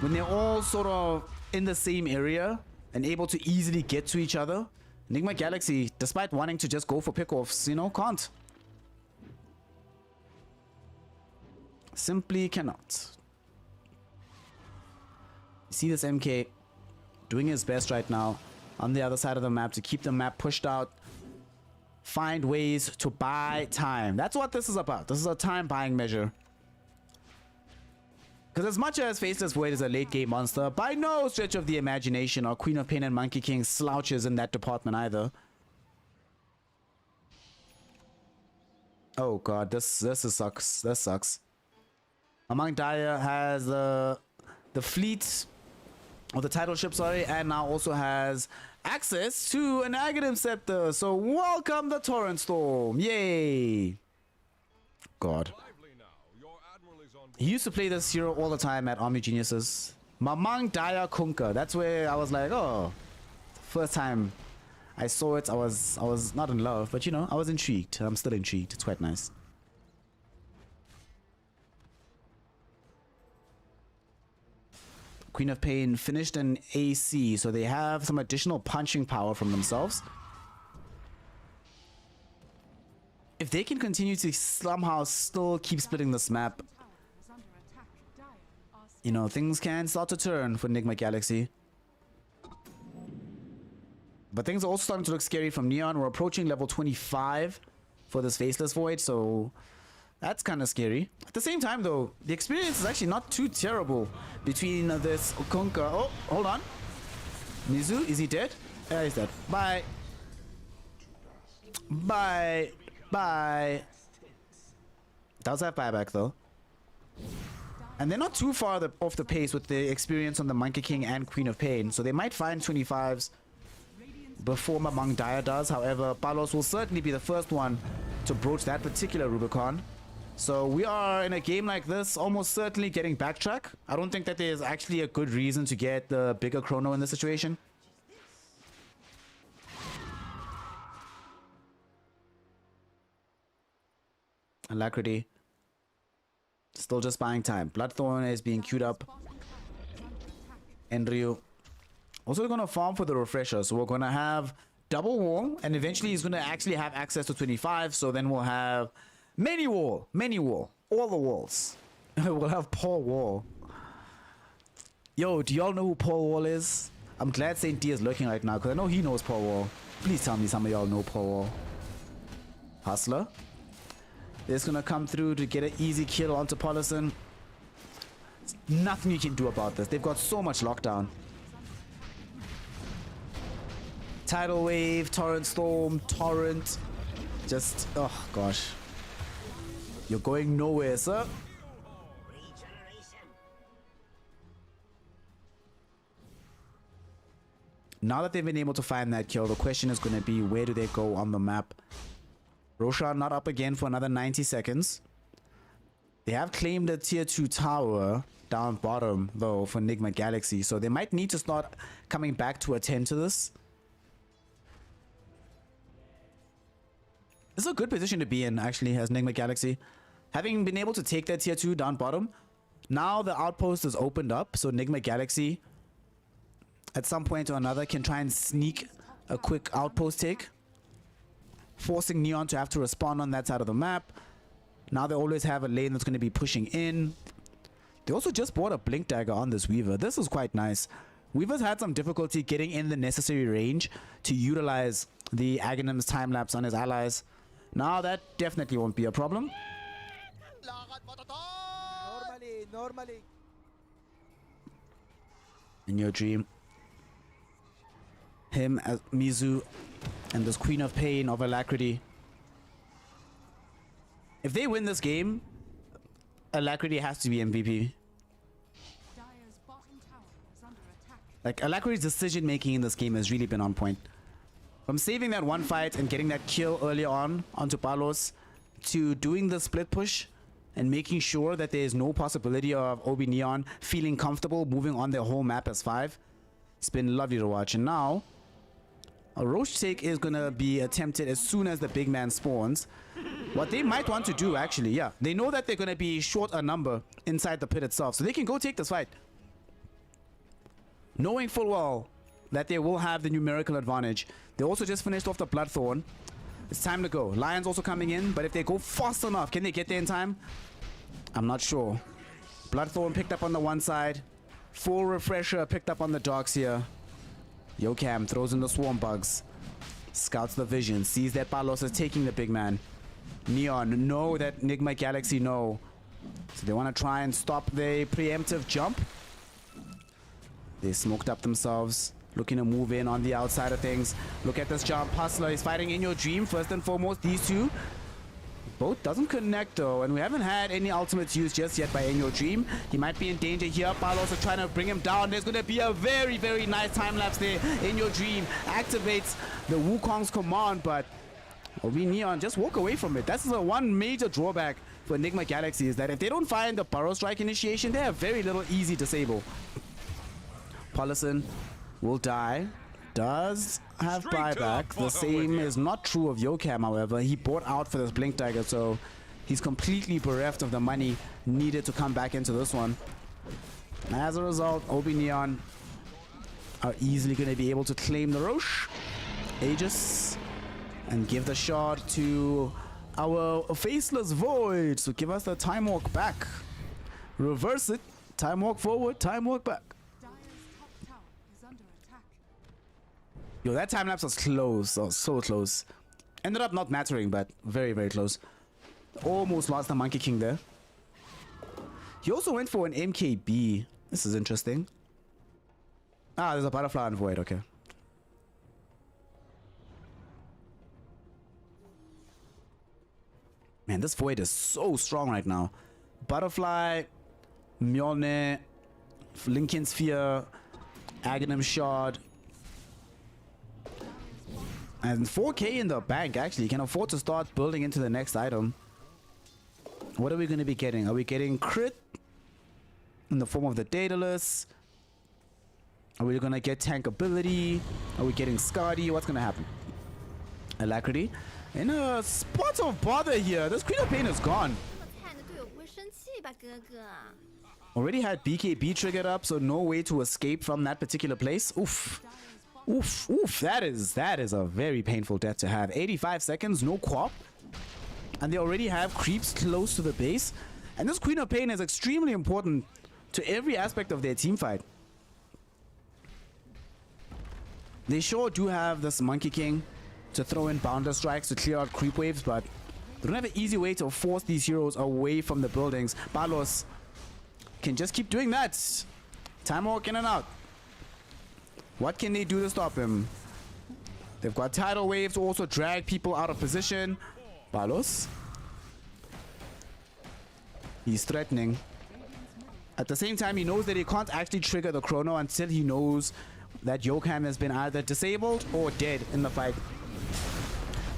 B: when they're all sort of in the same area and able to easily get to each other, Nigma Galaxy, despite wanting to just go for pickoffs, you know, can't. Simply cannot. You see this MK doing his best right now on the other side of the map to keep the map pushed out. Find ways to buy time. That's what this is about. This is a time buying measure. Because as much as Faceless Void is a late game monster, by no stretch of the imagination are Queen of Pain and Monkey King slouches in that department either. Oh god, this sucks. This sucks. Among Daya has the fleet, or the title ship, sorry, and now also has access to an Aghanim Scepter. So welcome the Torrent Storm. Yay. God. He used to play this hero all the time at Army Geniuses. Mamang Daya Kunka. That's where I was like, oh, first time I saw it, I was not in love, but you know, I was intrigued. I'm still intrigued. It's quite nice. Queen of Pain finished an AC, so they have some additional punching power from themselves. If they can continue to somehow still keep splitting this map,
C: Tower is under attack. Dire are
B: you know, things can start to turn for Enigma Galaxy. But things are also starting to look scary from Neon. We're approaching level 25 for this Faceless Void, so that's kind of scary. At the same time, though, the experience is actually not too terrible between this Okunka. Oh, hold on. Mizu, is he dead? Yeah, he's dead. Bye. Bye. Bye. Does have buyback, though. And they're not too far off the pace with the experience on the Monkey King and Queen of Pain, so they might find 25s before Mamang Daya does. However, Palos will certainly be the first one to broach that particular Rubicon. So we are in a game like this almost certainly getting backtrack. I don't think that there's actually a good reason to get the bigger chrono in this situation. Alacrity. Still just buying time. Bloodthorn is being queued up. Enryu. Also going to farm for the refresher. So we're going to have double wall. And eventually he's going to actually have access to 25. So then we'll have many wall. Many wall. All the walls. We'll have Paul Wall. Yo, do y'all know who Paul Wall is? I'm glad St. D is lurking right now because I know he knows Paul Wall. Please tell me some of y'all know Paul Wall. Hustler. They're just gonna come through to get an easy kill onto Paulison. Nothing you can do about this. They've got so much lockdown. Tidal Wave, Torrent Storm, Torrent. Just, oh gosh. You're going nowhere, sir. Now that they've been able to find that kill, the question is going to be, where do they go on the map? Roshan not up again for another 90 seconds. They have claimed a tier 2 tower down bottom, though, for Enigma Galaxy. So they might need to start coming back to attend to this. This is a good position to be in, actually, as Enigma Galaxy. Having been able to take that tier 2 down bottom, now the outpost is opened up. So Enigma Galaxy, at some point or another, can try and sneak a quick outpost take, forcing Neon to have to respond on that side of the map. Now they always have a lane that's going to be pushing in. They also just bought a Blink Dagger on this Weaver. This is quite nice. Weaver's had some difficulty getting in the necessary range to utilize the Aghanim's time-lapse on his allies. Now that definitely won't be a problem.
E: Normally.
B: In your dream, him as Mizu and this Queen of Pain of Alacrity. If they win this game, Alacrity has to be MVP.
C: Dire's bottom tower is under attack.
B: Like, Alacrity's decision making in this game has really been on point. From saving that one fight and getting that kill early on onto Palos, to doing the split push and making sure that there is no possibility of Obi Neon feeling comfortable moving on their whole map as 5. It's been lovely to watch. And now a Roche take is going to be attempted as soon as the big man spawns. What they might want to do, actually, yeah, they know that they're going to be short a number inside the pit itself, so they can go take this fight, knowing full well that they will have the numerical advantage. They also just finished off the Bloodthorn. It's time to go. Lion's also coming in, but if they go fast enough, can they get there in time? I'm not sure. Bloodthorn picked up on the one side. Full Refresher picked up on the Darks here. Yokam throws in the Swarm Bugs. Scouts the vision. Sees that Palos is taking the big man. Neon know that Enigma Galaxy know. So they want to try and stop the preemptive jump. They smoked up themselves. Looking to move in on the outside of things. Look at this jump. Hustler is fighting in your dream. First and foremost, these two. Both doesn't connect though, and we haven't had any ultimates used just yet by In Your Dream. He might be in danger here. Palos is trying to bring him down. There's going to be a very, very nice time-lapse there. In Your Dream activates the Wukong's command, but Obi Neon just walk away from it. That's the one major drawback for Enigma Galaxy, is that if they don't find the Burrow Strike initiation, they have very little easy disable. Paulison will die. Does have buyback. The same is not true of Yokam, however. He bought out for this Blink Dagger, so he's completely bereft of the money needed to come back into this one. As a result, Obi Neon are easily going to be able to claim the Roche Aegis and give the shard to our Faceless Void. So give us the Time Walk back. Reverse it. Time Walk forward, Time Walk back.
C: Dire's top tower is under attack.
B: Yo, that time lapse was close. Oh, so close. Ended up not mattering, but very, very close. Almost lost the Monkey King there. He also went for an MKB. This is interesting. Ah, there's a Butterfly and Void. Okay. Man, this Void is so strong right now. Butterfly, Mjolnir, Lincoln Sphere, Aghanim Shard. And 4k in the bank, actually. You can afford to start building into the next item. What are we going to be getting? Are we getting crit in the form of the Daedalus? Are we going to get tank ability? Are we getting Skadi? What's going to happen? Alacrity. In a spot of bother here. This Queen of Pain is gone.
F: 这么菜的队友不会生气吧，哥哥？
B: Already had BKB triggered up, so no way to escape from that particular place. Oof. Oof, oof. That is a very painful death to have. 85 seconds, no quap. And they already have creeps close to the base. And this Queen of Pain is extremely important to every aspect of their team fight. They sure do have this Monkey King to throw in Bounder Strikes to clear out creep waves, but they don't have an easy way to force these heroes away from the buildings. Palos can just keep doing that. Time Walk in and out. What can they do to stop him? They've got tidal waves to also drag people out of position. Palos. He's threatening. At the same time, he knows that he can't actually trigger the chrono until he knows that Yokam has been either disabled or dead in the fight.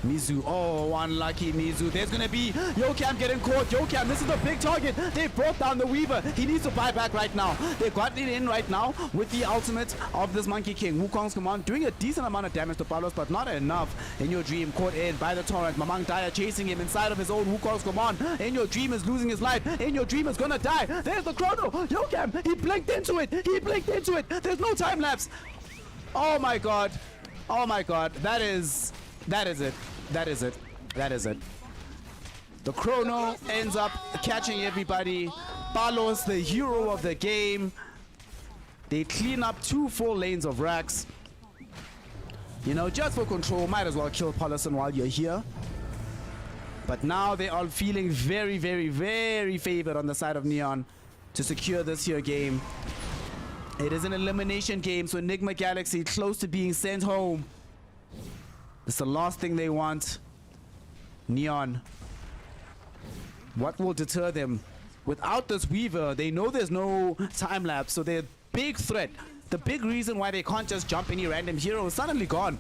B: Mizu, oh, unlucky Mizu. There's gonna be Yokam getting caught. Yokam, this is the big target. They brought down the Weaver. He needs to buy back right now. They got it in right now with the ultimate of this Monkey King. Wukong's command doing a decent amount of damage to Palos, but not enough. In your dream, caught in by the torrent. Mamang Daya chasing him inside of his own Wukong's command. In your dream is losing his life. In your dream is gonna die. There's the chrono. Yokam, he blinked into it. He blinked into it. There's no time lapse. Oh my god. Oh my god. That is it. That is it. That is it. The chrono ends up catching everybody. Palos, the hero of the game. They clean up 2 full lanes of racks. You know, just for control, might as well kill Paulison while you're here. But now they are feeling very, very, very favored on the side of Neon to secure this here game. It is an elimination game, so Enigma Galaxy close to being sent home. It's the last thing they want. Neon. What will deter them? Without this Weaver, they know there's no time lapse, so their big threat, the big reason why they can't just jump any random hero is suddenly gone.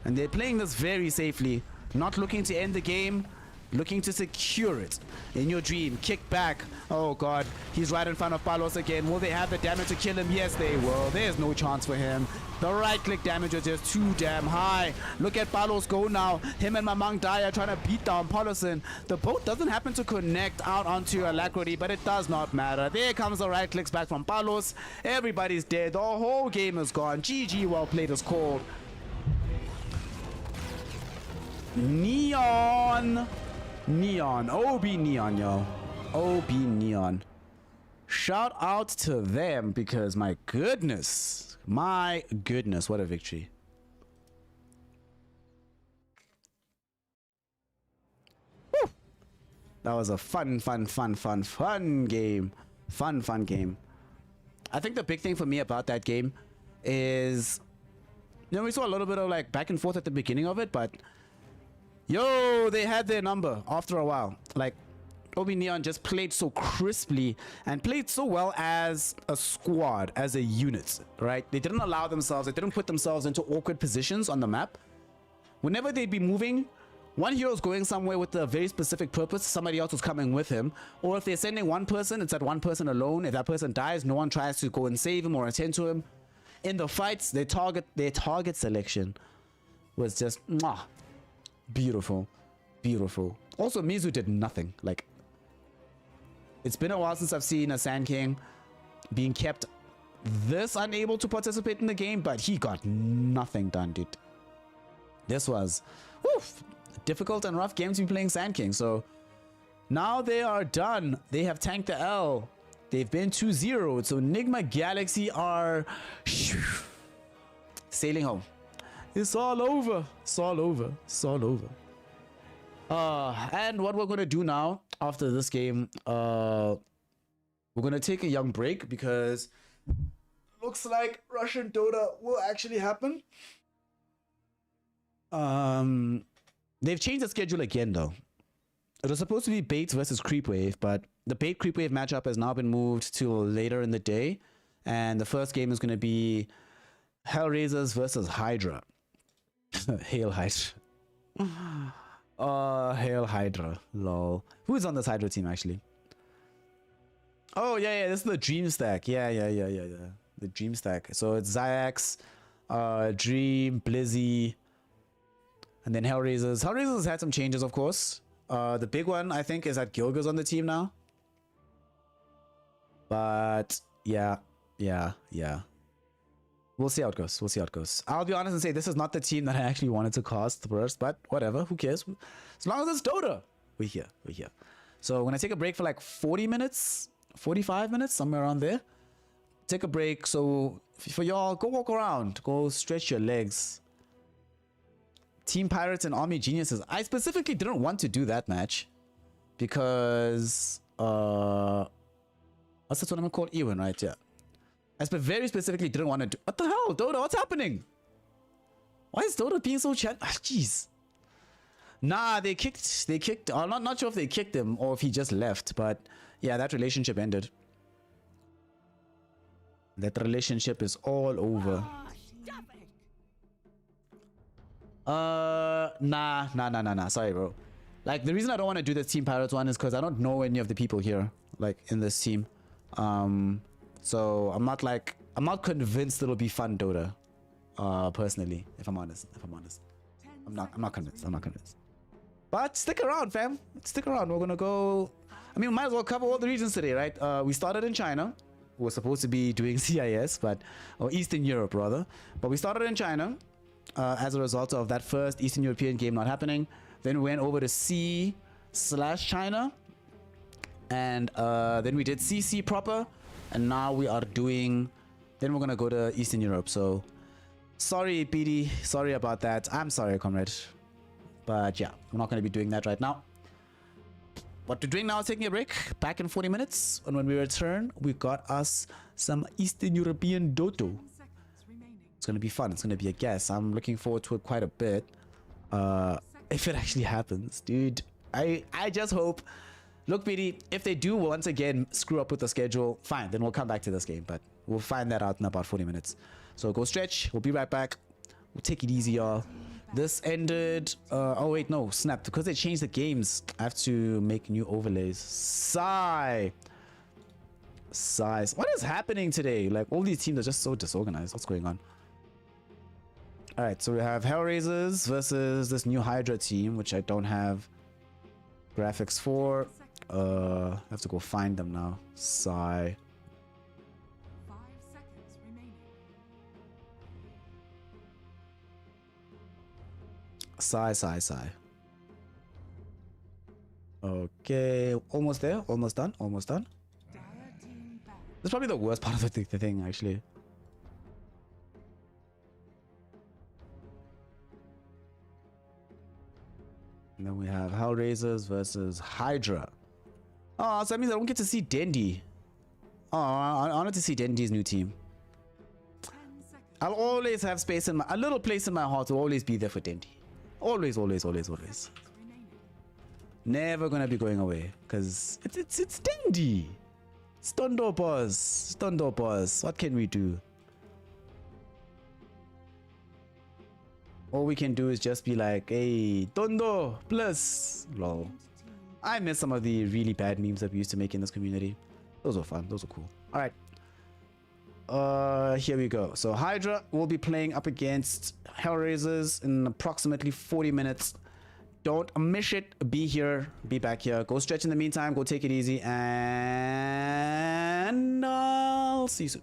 B: And they're playing this very safely, not looking to end the game, looking to secure it. In your dream, kick back. Oh god, he's right in front of Palos again. Will they have the damage to kill him? Yes, they will. There's no chance for him. The right click damage is just too damn high. Look at Palos go now. Him and Mamang Daya trying to beat down Paulison. The boat doesn't happen to connect out onto Alacrity, but it does not matter. There comes the right clicks back from Palos. Everybody's dead. The whole game is gone. GG, well played is called. Neon. Neon. OB Neon, yo. OB Neon. Shout out to them because my goodness, what a victory. Woo. That was a fun game. Fun game. I think the big thing for me about that game is, you know, we saw a little bit of like back and forth at the beginning of it, but yo, they had their number after a while. Like, Obi Neon just played so crisply and played so well as a squad, as a unit, right? They didn't allow themselves, they didn't put themselves into awkward positions on the map. Whenever they'd be moving, one hero's going somewhere with a very specific purpose, somebody else is coming with him. Or if they're sending one person, it's that one person alone. If that person dies, no one tries to go and save him or attend to him. In the fights, their target selection was just mwah, beautiful, beautiful. Also, Mizu did nothing. Like, it's been a while since I've seen a Sand King being kept this unable to participate in the game, but he got nothing done, dude. This was difficult and rough game to be playing Sand King. So now they are done. They have tanked the L. They've been 2-0. So Enigma Galaxy are sailing home. It's all over. It's all over. It's all over. And what we're going to do now after this game, we're going to take a young break because looks like Russian Dota will actually happen. They've changed the schedule again though. It was supposed to be Bait versus Creepwave, but the Bait Creepwave matchup has now been moved to later in the day, and the first game is going to be HellRaisers versus Hydra. Hail Hydra. Hail Hydra. Lol. Who is on this Hydra team actually? Oh yeah, this is the Dream Stack. Yeah. The Dream Stack. So it's Zayax, Dream, Blizzy, and then HellRaisers. HellRaisers had some changes, of course. The big one, I think, is that Gilga's on the team now. But yeah. We'll see how it goes. We'll see how it goes. I'll be honest and say this is not the team that I actually wanted to cast first, but whatever. Who cares? As long as it's Dota, we're here. So when I take a break for like 40 minutes, 45 minutes, somewhere around there. Take a break. So for y'all, go walk around. Go stretch your legs. Team Pirates and Army Geniuses. I specifically didn't want to do that match because what's that tournament called? Ewan, right? Yeah. I very specifically didn't want to do. What the hell, Dota? What's happening? Why is Dota being so chat? Jeez. Nah, they kicked. I'm not sure if they kicked him or if he just left, but yeah, that relationship ended. That relationship is all over. Nah. Sorry, bro. Like, the reason I don't want to do the Team Pirates one is because I don't know any of the people here, like, in this team. So I'm not convinced it'll be fun Dota. Personally, if I'm honest. I'm not convinced. But stick around, fam. Stick around. We're gonna go. I mean, we might as well cover all the regions today, right? We started in China. We're supposed to be doing CIS, or Eastern Europe rather. But we started in China as a result of that first Eastern European game not happening. Then we went over to C/China, and then we did CC proper, and now we are doing. Then we're gonna go to Eastern Europe. So sorry, PD. Sorry about that. I'm sorry, comrade. But yeah, we're not gonna be doing that right now. What we're doing now is taking a break. Back in 40 minutes, and when we return, we got us some Eastern European Doto. It's gonna be fun. It's gonna be a guess. I'm looking forward to it quite a bit. If it actually happens, dude. I just hope. Look, BD, if they do once again screw up with the schedule, fine. Then we'll come back to this game. But we'll find that out in about 40 minutes. So go stretch. We'll be right back. We'll take it easy, y'all. This ended. Oh wait, no, snap. Because they changed the games, I have to make new overlays. Sigh. What is happening today? Like, all these teams are just so disorganized. What's going on? All right, so we have HellRaisers versus this new Hydra team, which I don't have graphics for. I have to go find them now. Sigh.
C: 5 seconds remaining.
B: Sigh. Okay, almost there. Almost done. That's probably the worst part of the thing, actually. And then we have HellRaisers versus Hydra. Oh, so that means I don't get to see Dendi. Oh, I wanted to see Dendi's new team.
C: 10 seconds.
B: I'll always have space in a little place in my heart to always be there for Dendi. Always.
C: Remaining.
B: Never gonna be going away, cause it's Dendi. Stondo boss. What can we do? all we can do is just be like, hey, Tondo, plus, lol. I miss some of the really bad memes that we used to make in this community. Those were fun. Those were cool. All right. Here we go. So Hydra will be playing up against HellRaisers in approximately 40 minutes. Don't miss it. Be here. Be back here. Go stretch in the meantime. Go take it easy. And I'll see you soon.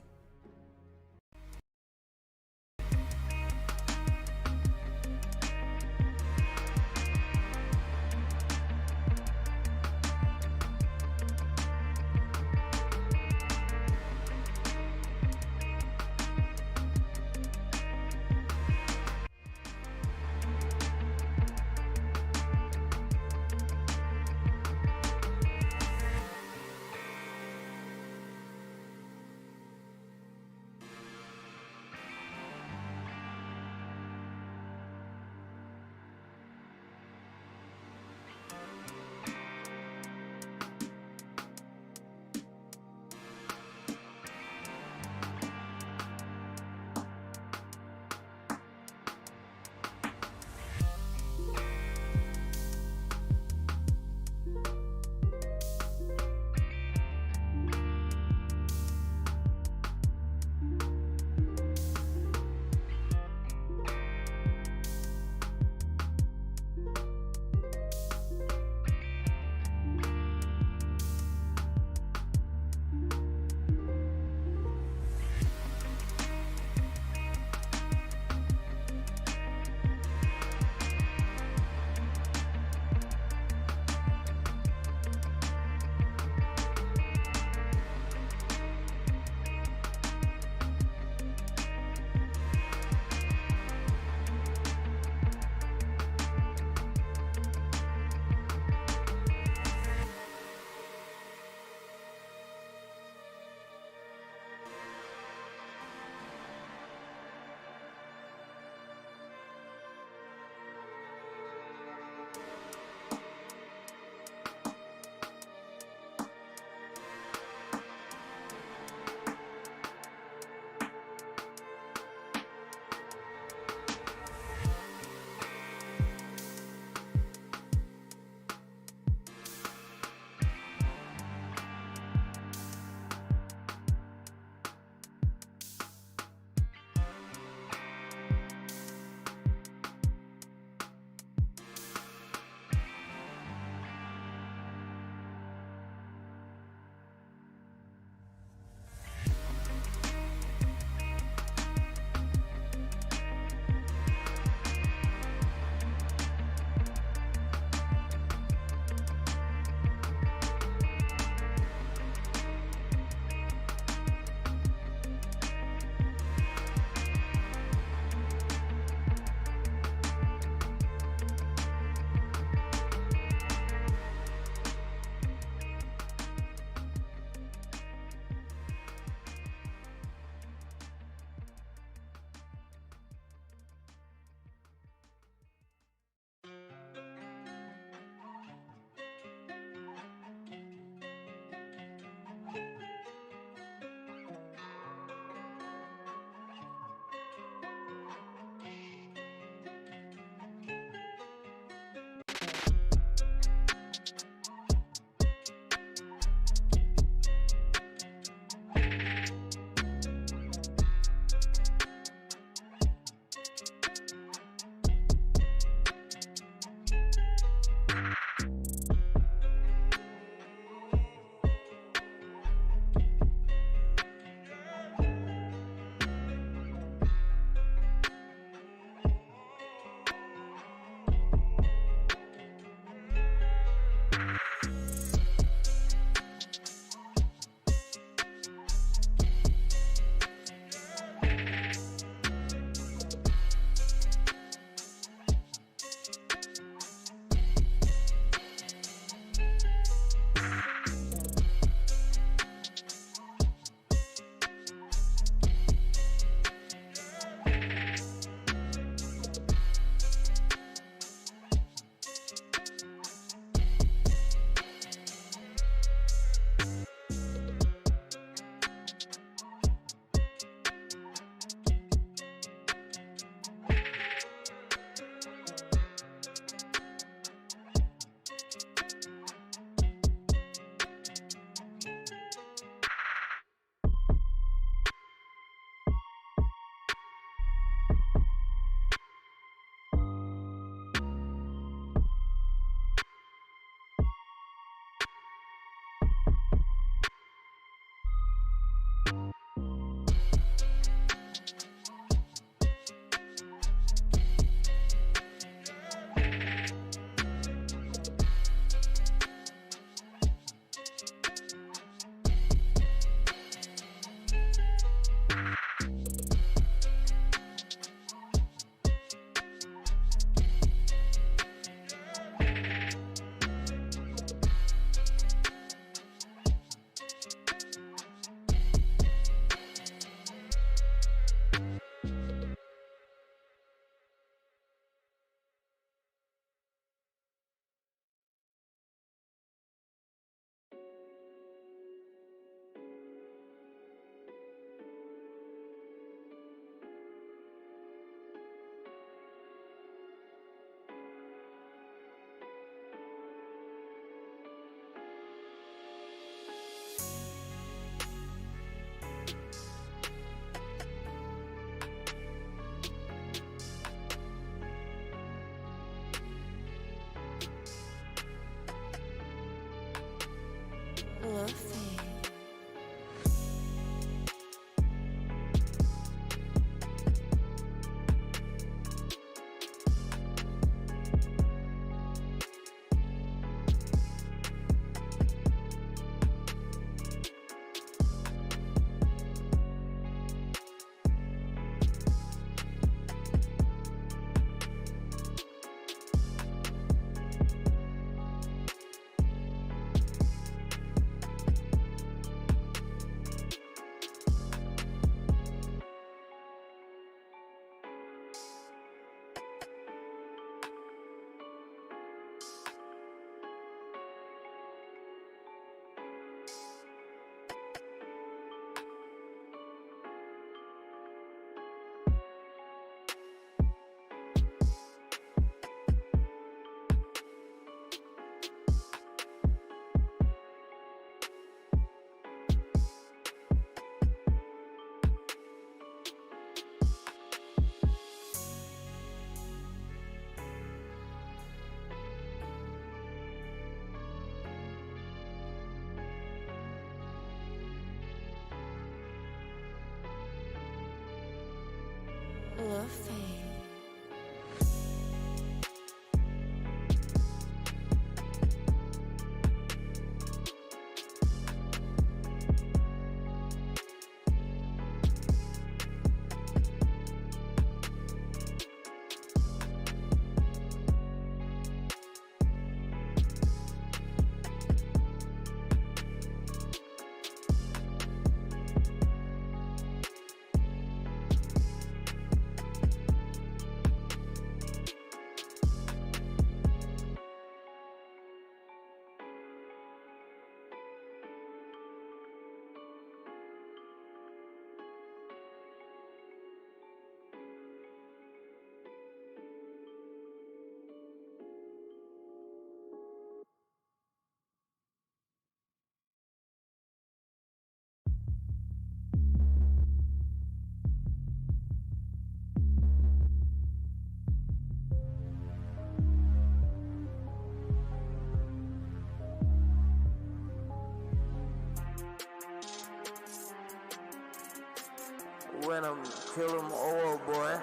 A: When I'm kill 'em all, boy.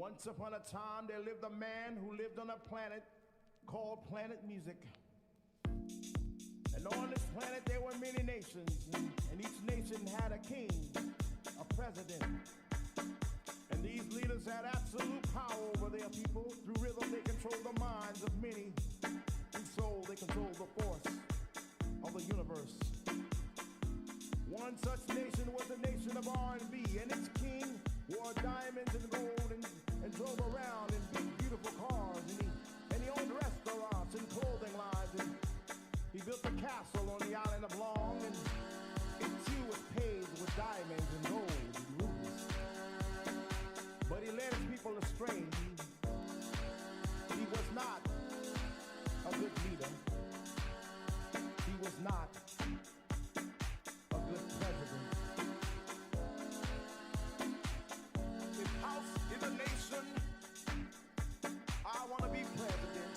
D: Once upon a time, there lived a man who lived on a planet called Planet Music. And on this planet, there were many nations, and each nation had a king, a president. And these leaders had absolute power over their people. Through rhythm, they controlled the minds of many. Through soul, they controlled the force of the universe. One such nation was the nation of R&B, and its king wore diamonds and gold and drove around in big, beautiful cars. And he owned restaurants and clothing lines. And he built a castle on the island of Long, and it too was paved with diamonds and gold and rubies. But he led his people astray. He was not a good leader. He was not a good president. If house is a nation, I want to be president.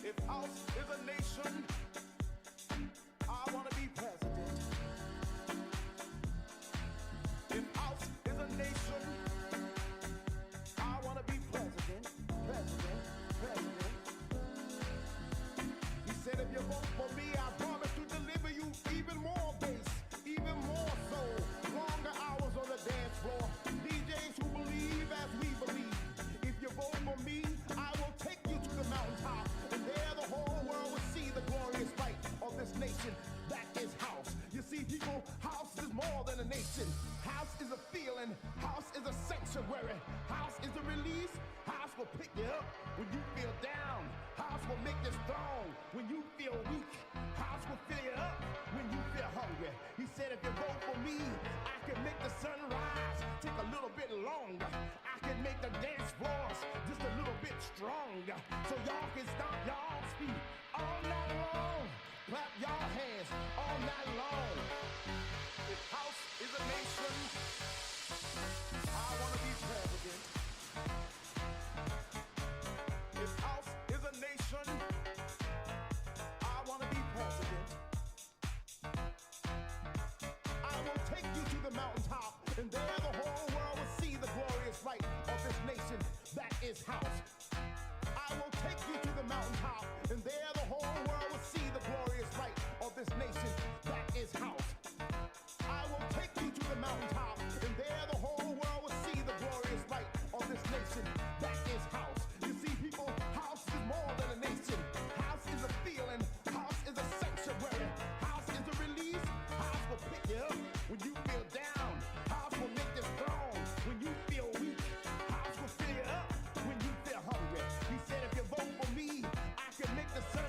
D: If house is a nation, I want to be president. If house is a nation, I want to be president, president, president. He said, if you vote for me, I promise sanctuary. House is a release. House will pick you up when you feel down. House will make you strong when you feel weak. House will fill you up when you feel hungry. He said, if you vote for me, I can make the sun rise, take a little bit longer. I can make the dance floors just a little bit stronger. So y'all can stomp y'all's feet all night long. Clap y'all hands all night long. If house is a nation, I want to be president. If house is a nation, I want to be president. I will take you to the mountaintop, and there the whole world will see the glorious light of this nation that is house. I will take you to the mountaintop, and there the whole world will see the glorious light of this nation that is house. I will take you to the mountaintop, and there the whole world will see the glorious light of this nation that is house. You see, people, house is more than a nation. House is a feeling. House is a sanctuary. House is a release. House will pick you up when you feel down. House will make you strong when you feel weak. House will fill you up when you feel hungry. He said, if you vote for me, I can make the sun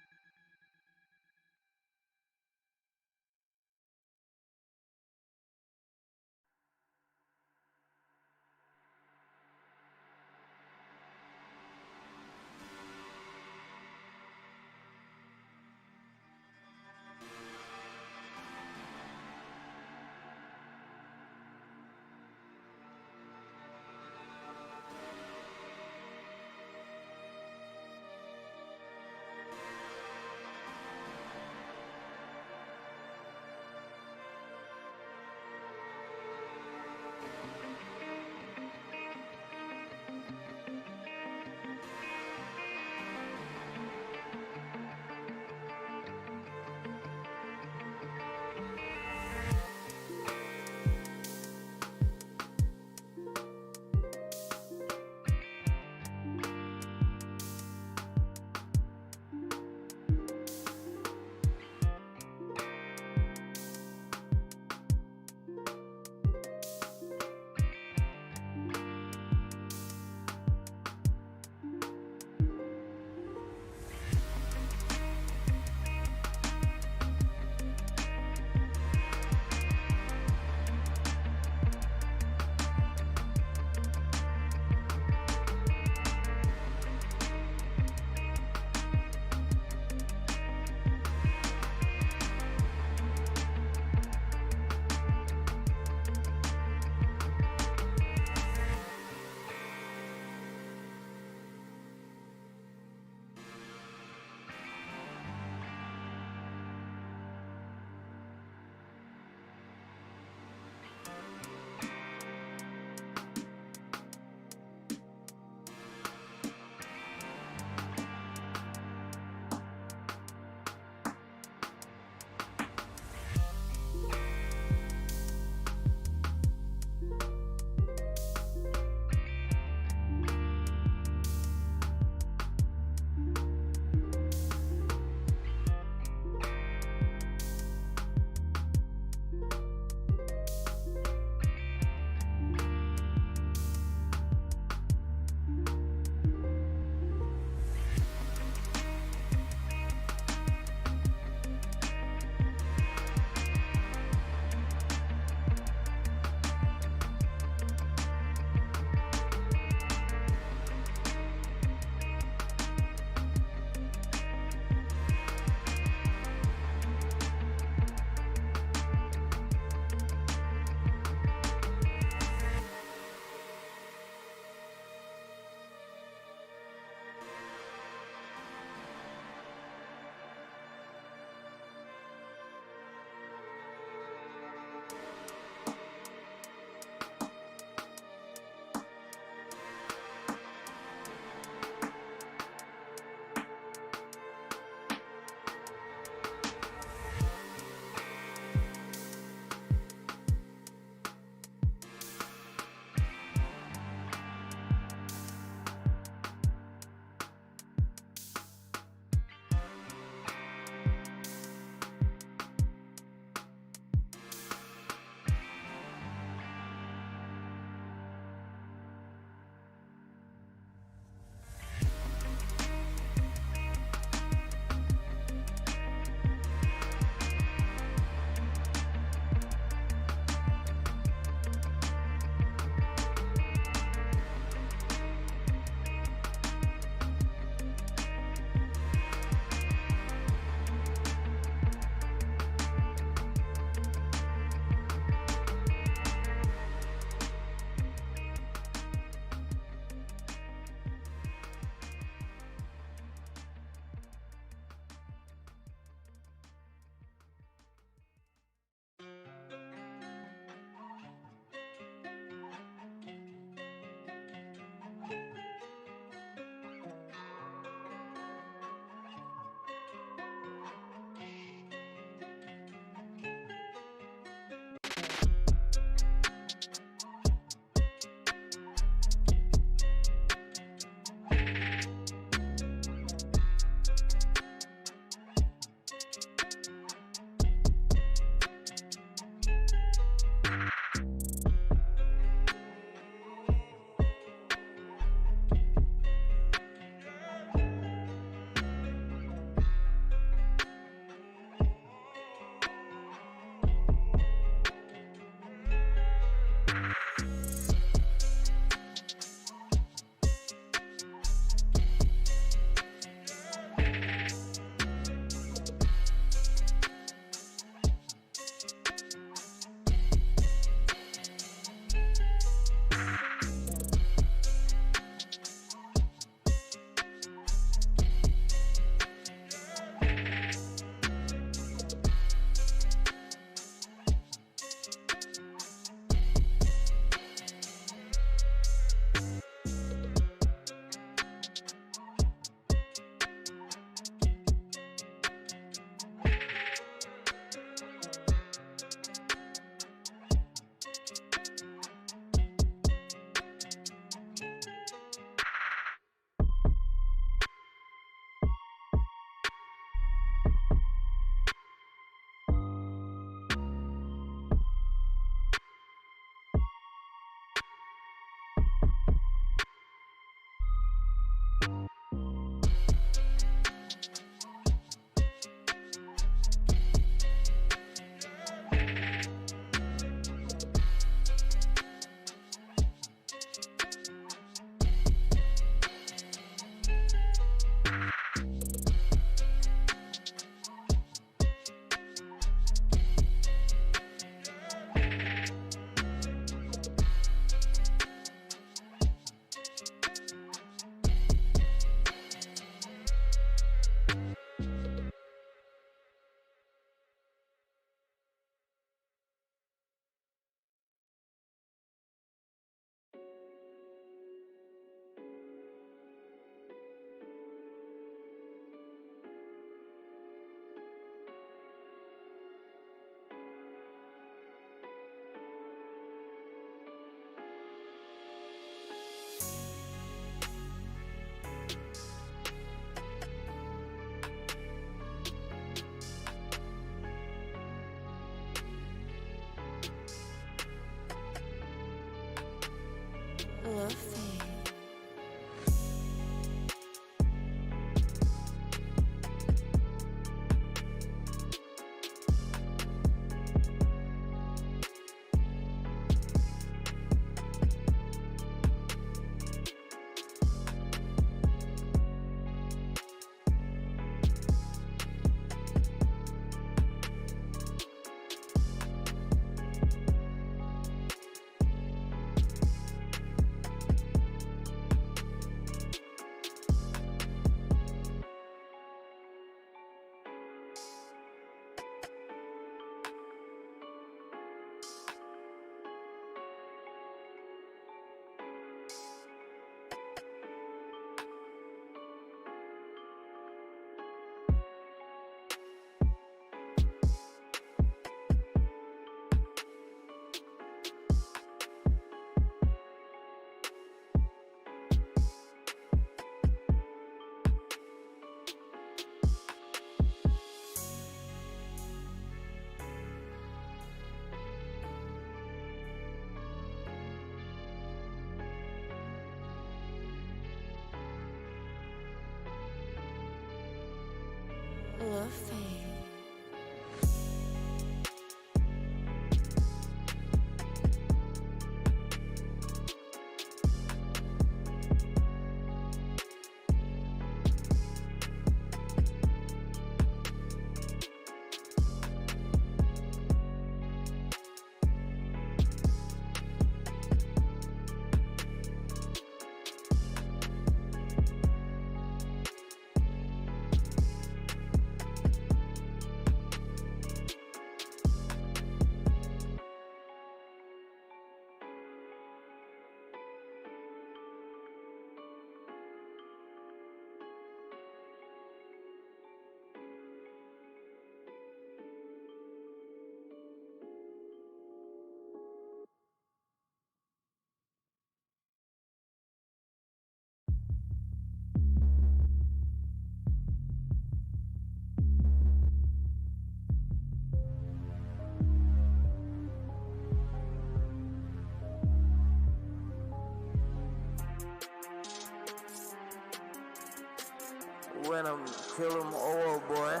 A: when I'm kill 'em all, boy.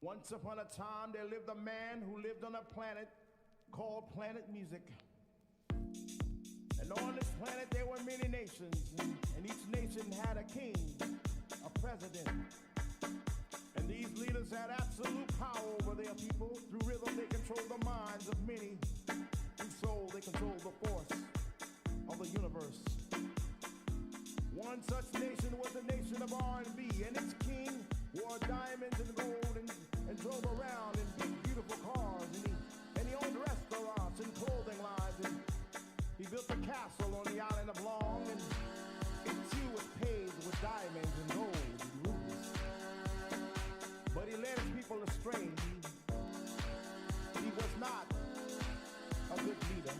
D: Once upon a time, there lived a man who lived on a planet called Planet Music. And on this planet, there were many nations, and each nation had a king, a president. And these leaders had absolute power over their people. Through rhythm, they controlled the minds of many. Through soul, they controlled the force of the universe. One such nation was the nation of R&B, and its king wore diamonds and gold and drove around in big, beautiful cars. And he owned restaurants and clothing lines. And he built a castle on the island of Long, and it too was paved with diamonds and gold and rubies. But he led his people astray. He was not a good leader.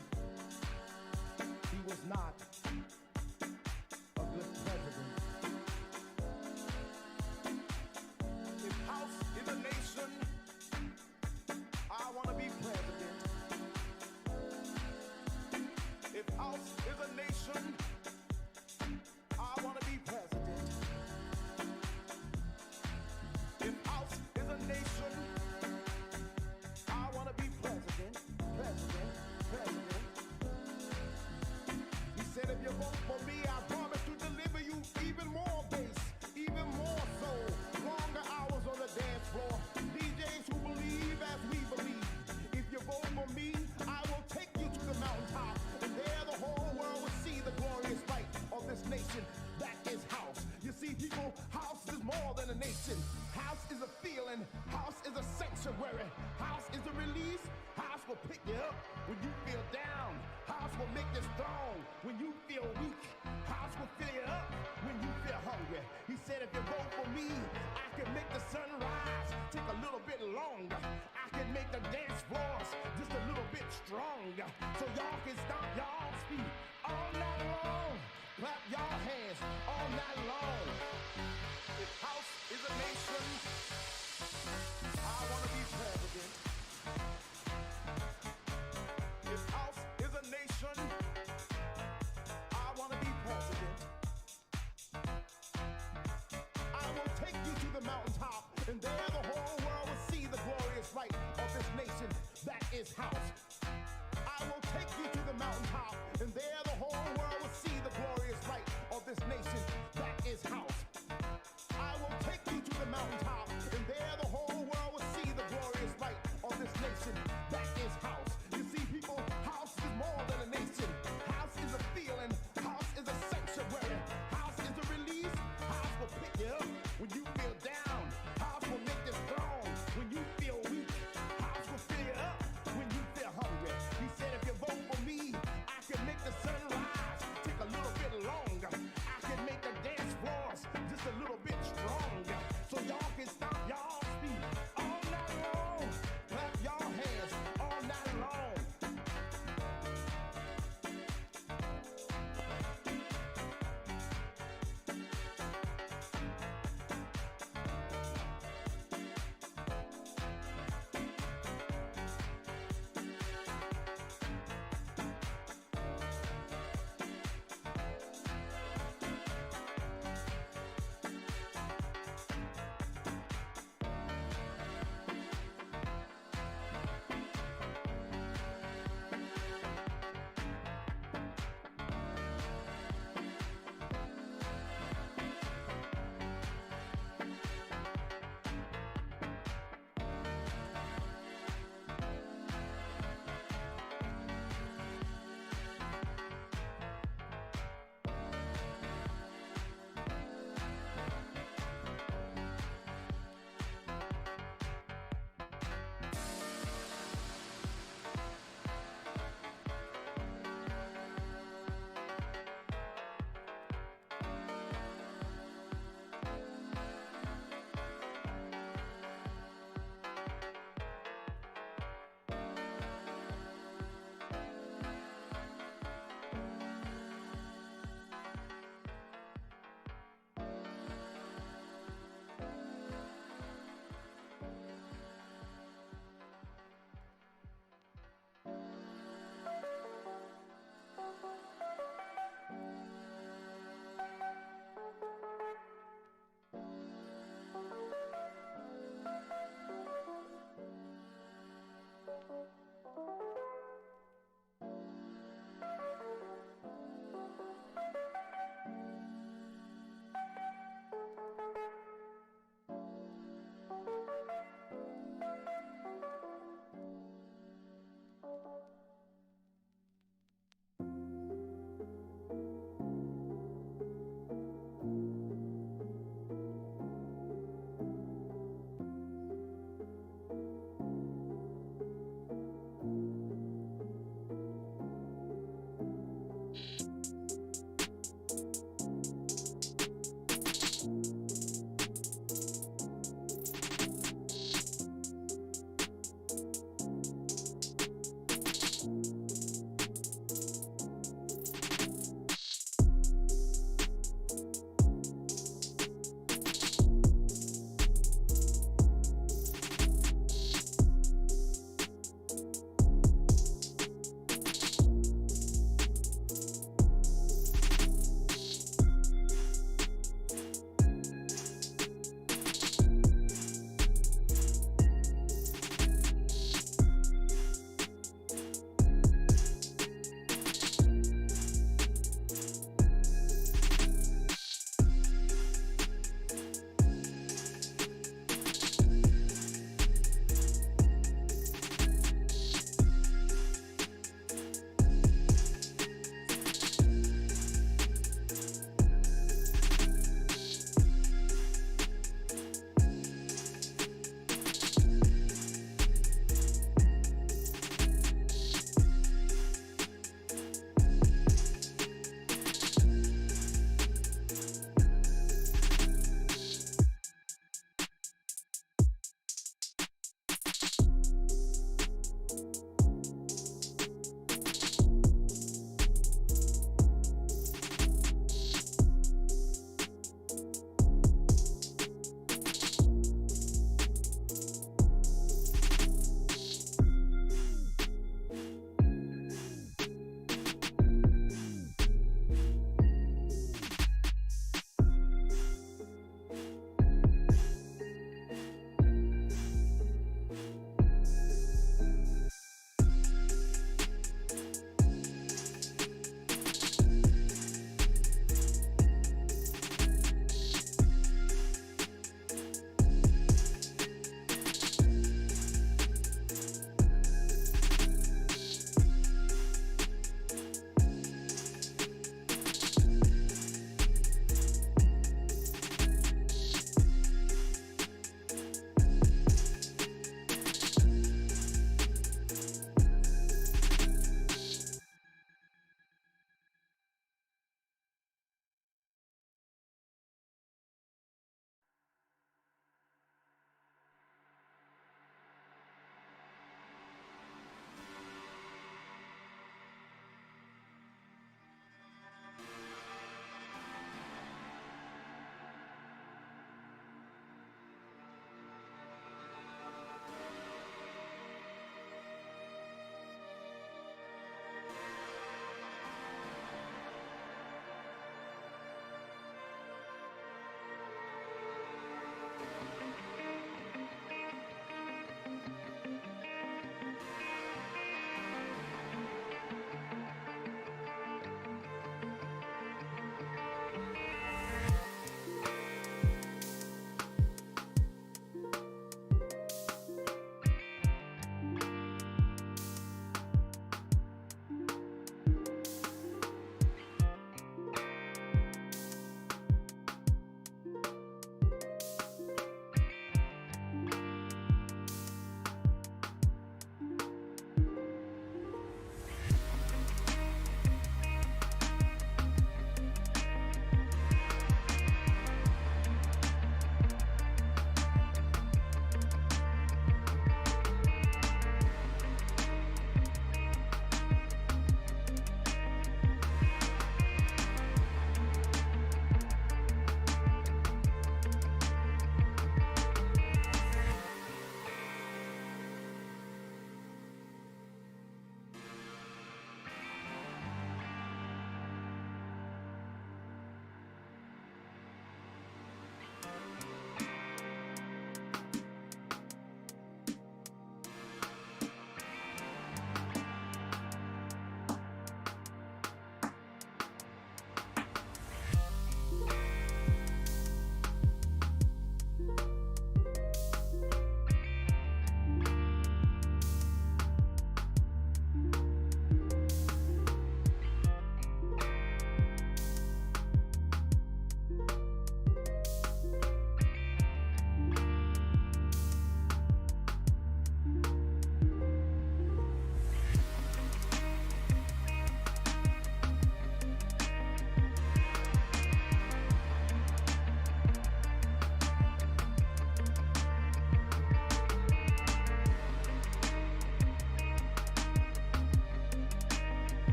D: He was not a good president. If house is a nation, I want to be president. If house is a nation, I want to be president. If house is a nation, I want to be president, president, president. He said if you vote for me, I promise to deliver you even more bass, even more soul, longer hours on the dance floor. DJs who believe as we believe. If you vote for me, I will take you to the mountaintop, and there the whole world will see the glorious light of this nation. That is house. You see, people, house is more than a nation. House is a feeling. House is a sanctuary. House is a release. House will pick you up when you feel down. House will make you strong when you feel weak. House will fill you up when you feel hungry. He said if you vote for me, I can make the sun rise, take a little bit longer. I can make the dance floors just a little bit stronger. So y'all can stomp y'all's feet all night long. Clap y'all hands all night long. If house is a nation, I want to be president. If house is a nation, I want to be president. I will take you to the mountaintop, and there the whole world will see the glorious light of this nation. That is house. I will take you to the mountaintop, and there the whole world will see the glorious light of this nation. That is house. I will take you to the mountaintop, and there the whole world will see the glorious light of this nation. That is house. You see, people, house is more than a nation. House is a feeling. House is a sanctuary. House is a release. House will pick you up when you feel down. House will make you strong when you feel weak. House will fill you up when you feel hungry. He said if you vote for me, I can make the sun rise, take a little bit longer. I can make the dance floors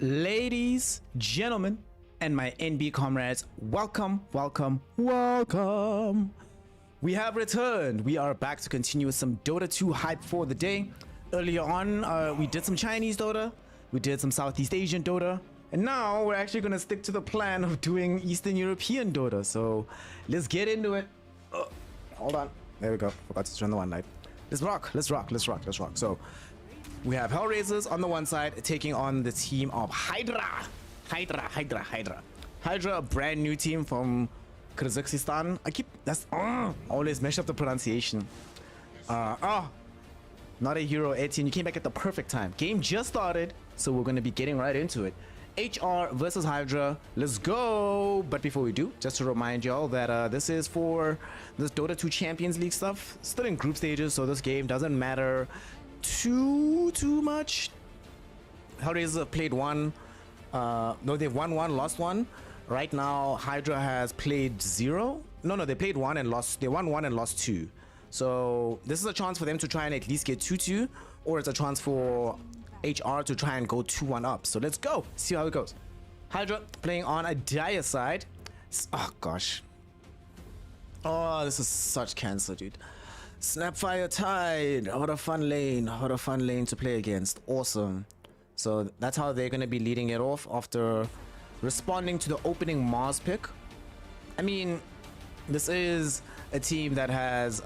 B: Ladies, gentlemen, and my NB comrades, welcome, welcome, welcome. We have returned. We are back to continue with some Dota 2 hype for the day. Earlier on, we did some Chinese Dota, we did some Southeast Asian Dota, and now we're actually going to stick to the plan of doing Eastern European Dota. So let's get into it. Hold on. There we go. Forgot to turn the one light. Let's rock. Let's rock. Let's rock. Let's rock. So we have HellRaisers on the one side taking on the team of Hydra. Hydra, a brand new team from Kazakhstan. Always mess up the pronunciation. Not a hero, Etienne. You came back at the perfect time. Game just started, so we're going to be getting right into it. HR versus Hydra. Let's go. But before we do, just to remind y'all that this is for this Dota 2 Champions League stuff. Still in group stages, so this game doesn't matter too much. HellRaisers have played one. No, they've won one, lost one. Right now, Hydra has played 0. No, they played one and lost. They won one and lost 2. So this is a chance for them to try and at least get 2-2, or it's a chance for HR to try and go 2-1 up. So let's go, see how it goes. Hydra playing on a Dire side. Oh gosh. Oh, this is such cancer, dude. Snapfire Tide. What a fun lane. What a fun lane to play against. Awesome. So that's how they're going to be leading it off after responding to the opening Mars pick. I mean, this is a team that has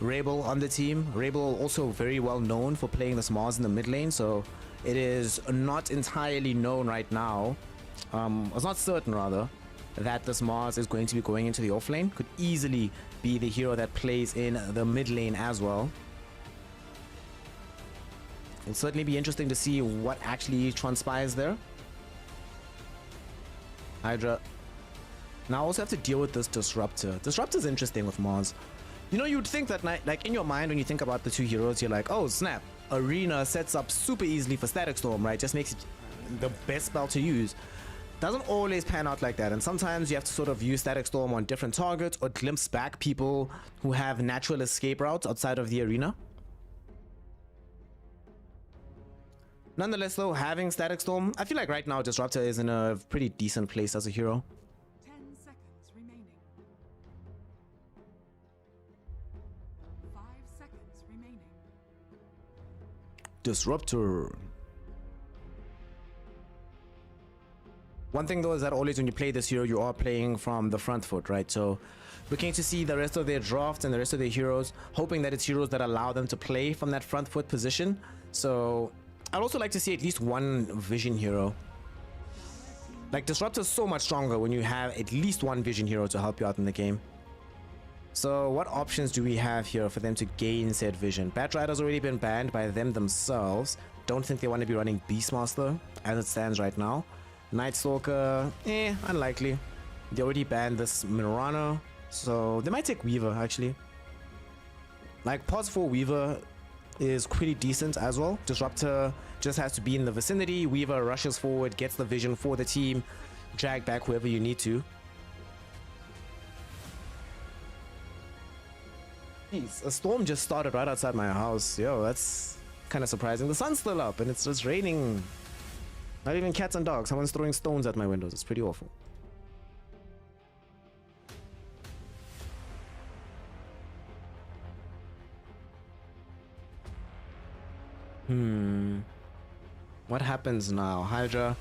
B: Rabel on the team. Rabel also very well known for playing this Mars in the mid lane, so it is not entirely known right now. It's not certain rather that this Mars is going to be going into the off lane. Could easily be the hero that plays in the mid lane as well. It'll certainly be interesting to see what actually transpires there. Hydra now also have to deal with this Disruptor. Disruptor's interesting with Mars. You know, you'd think that, like, in your mind when you think about the two heroes, you're like, oh snap, Arena sets up super easily for Static Storm, right? Just makes it the best spell to use. Doesn't always pan out like that, and sometimes you have to sort of use Static Storm on different targets or glimpse back people who have natural escape routes outside of the arena. Nonetheless though, having Static Storm, I feel like right now Disruptor is in a pretty decent place as a hero.
C: 10 seconds remaining. 5 seconds remaining.
B: Disruptor. One thing though is that always when you play this hero, you are playing from the front foot, right? So looking to see the rest of their draft and the rest of their heroes, hoping that it's heroes that allow them to play from that front foot position. So I'd also like to see at least one vision hero. Like, Disruptor is so much stronger when you have at least one vision hero to help you out in the game. So what options do we have here for them to gain said vision? Batrider's already been banned by them themselves. Don't think they want to be running Beastmaster as it stands right now. Night Stalker, unlikely. They already banned this Mirana, so they might take Weaver actually. Like, pos for Weaver is pretty decent as well. Disruptor just has to be in the vicinity. Weaver rushes forward, gets the vision for the team, drag back whoever you need to. Jeez, a storm just started right outside my house. Yo, that's kind of surprising. The sun's still up and it's just raining. Not even cats and dogs. Someone's throwing stones at my windows. It's pretty awful. What happens now? Hydra.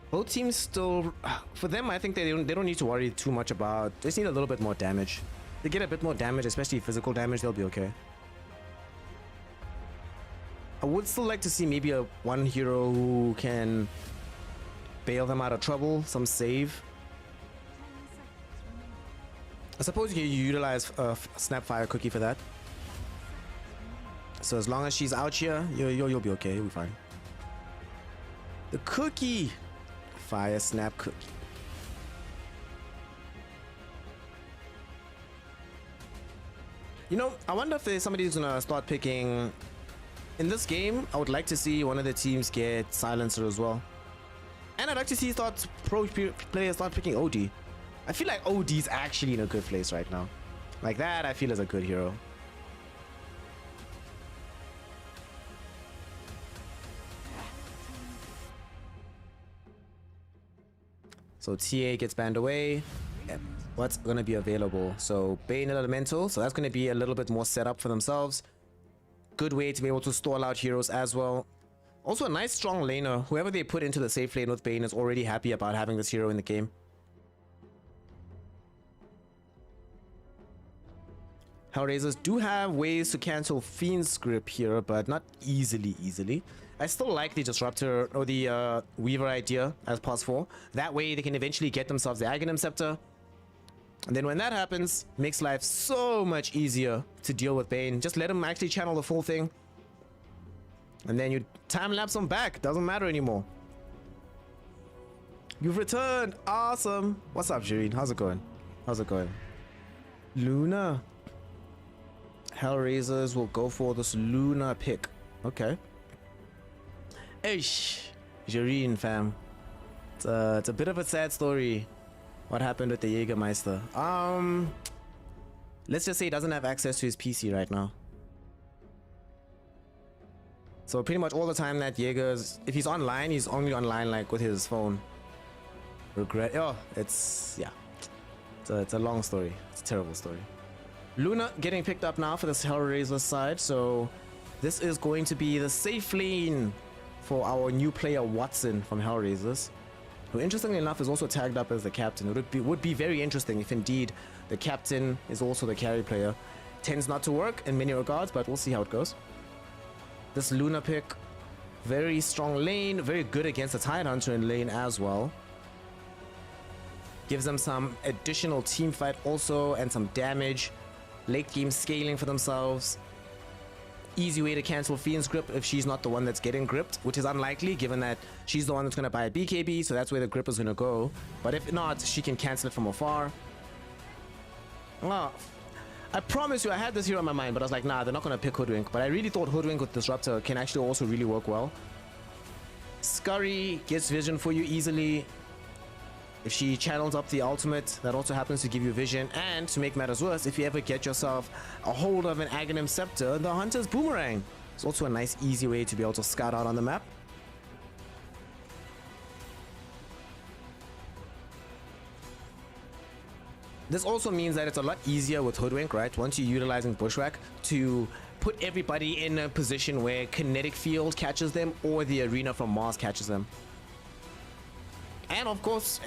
B: Both teams still, for them, I think they don't need to worry too much about. They just need a little bit more damage. They get a bit more damage, especially physical damage, they'll be okay. I would still like to see maybe one hero who can bail them out of trouble, some save. I suppose you utilize a Snapfire Cookie for that. So as long as she's out here, you'll be okay. You'll be fine. The cookie, Fire Snap Cookie. You know, I wonder if somebody's gonna start picking. In this game, I would like to see one of the teams get Silencer as well, and I'd like to see pro players start picking OD. I feel like OD is actually in a good place right now. Like that, I feel is a good hero.
G: So TA gets banned away. Yep. What's going to be available? So Bane and Elemental. So that's going to be a little bit more set up for themselves. Good way to be able to stall out heroes as well. Also a nice strong laner. Whoever they put into the safe lane with Bane is already happy about having this hero in the game. HellRaisers do have ways to cancel Fiend's grip here, but not easily. I still like the Disruptor or the Weaver idea as pass 4. That way they can eventually get themselves the Aghanim Scepter. And then when that happens, makes life so much easier to deal with Bane. Just let him actually channel the full thing. And then you time-lapse him back. Doesn't matter anymore. You've returned. Awesome. What's up, Shireen? How's it going? How's it going? Luna. HellRaisers will go for this Luna pick. Okay. Eish. Shireen, fam. It's a bit of a sad story. What happened with the Jägermeister? Let's just say he doesn't have access to his PC right now. So pretty much all the time that Jäger's, if he's online, he's only online like with his phone. Regret. Oh, it's a long story. It's a terrible story. Luna getting picked up now for this HellRaiser side. So this is going to be the safe lane for our new player Watson from HellRaisers, who interestingly enough is also tagged up as the captain. It would be very interesting if indeed the captain is also the carry player. Tends not to work in many regards, but we'll see how it goes. This Luna pick, very strong lane, very good against the Tidehunter in lane as well. Gives them some additional team fight also and some damage. Late game scaling for themselves. Easy way to cancel Fiend's grip if she's not the one that's getting gripped, which is unlikely given that she's the one that's going to buy a BKB, so that's where the grip is going to go. But if not, she can cancel it from afar. Oh, I promise you I had this hero in my mind, but I was like, nah, they're not going to pick Hoodwink. But I really thought Hoodwink with Disruptor can actually also really work well. Scurry gets vision for you easily. If she channels up the ultimate, that also happens to give you vision. And to make matters worse, if you ever get yourself a hold of an Aghanim Scepter, the Hunter's Boomerang. It's also a nice, easy way to be able to scout out on the map. This also means that it's a lot easier with Hoodwink, right? Once you're utilizing Bushwhack to put everybody in a position where Kinetic Field catches them or the Arena from Mars catches them. And of course,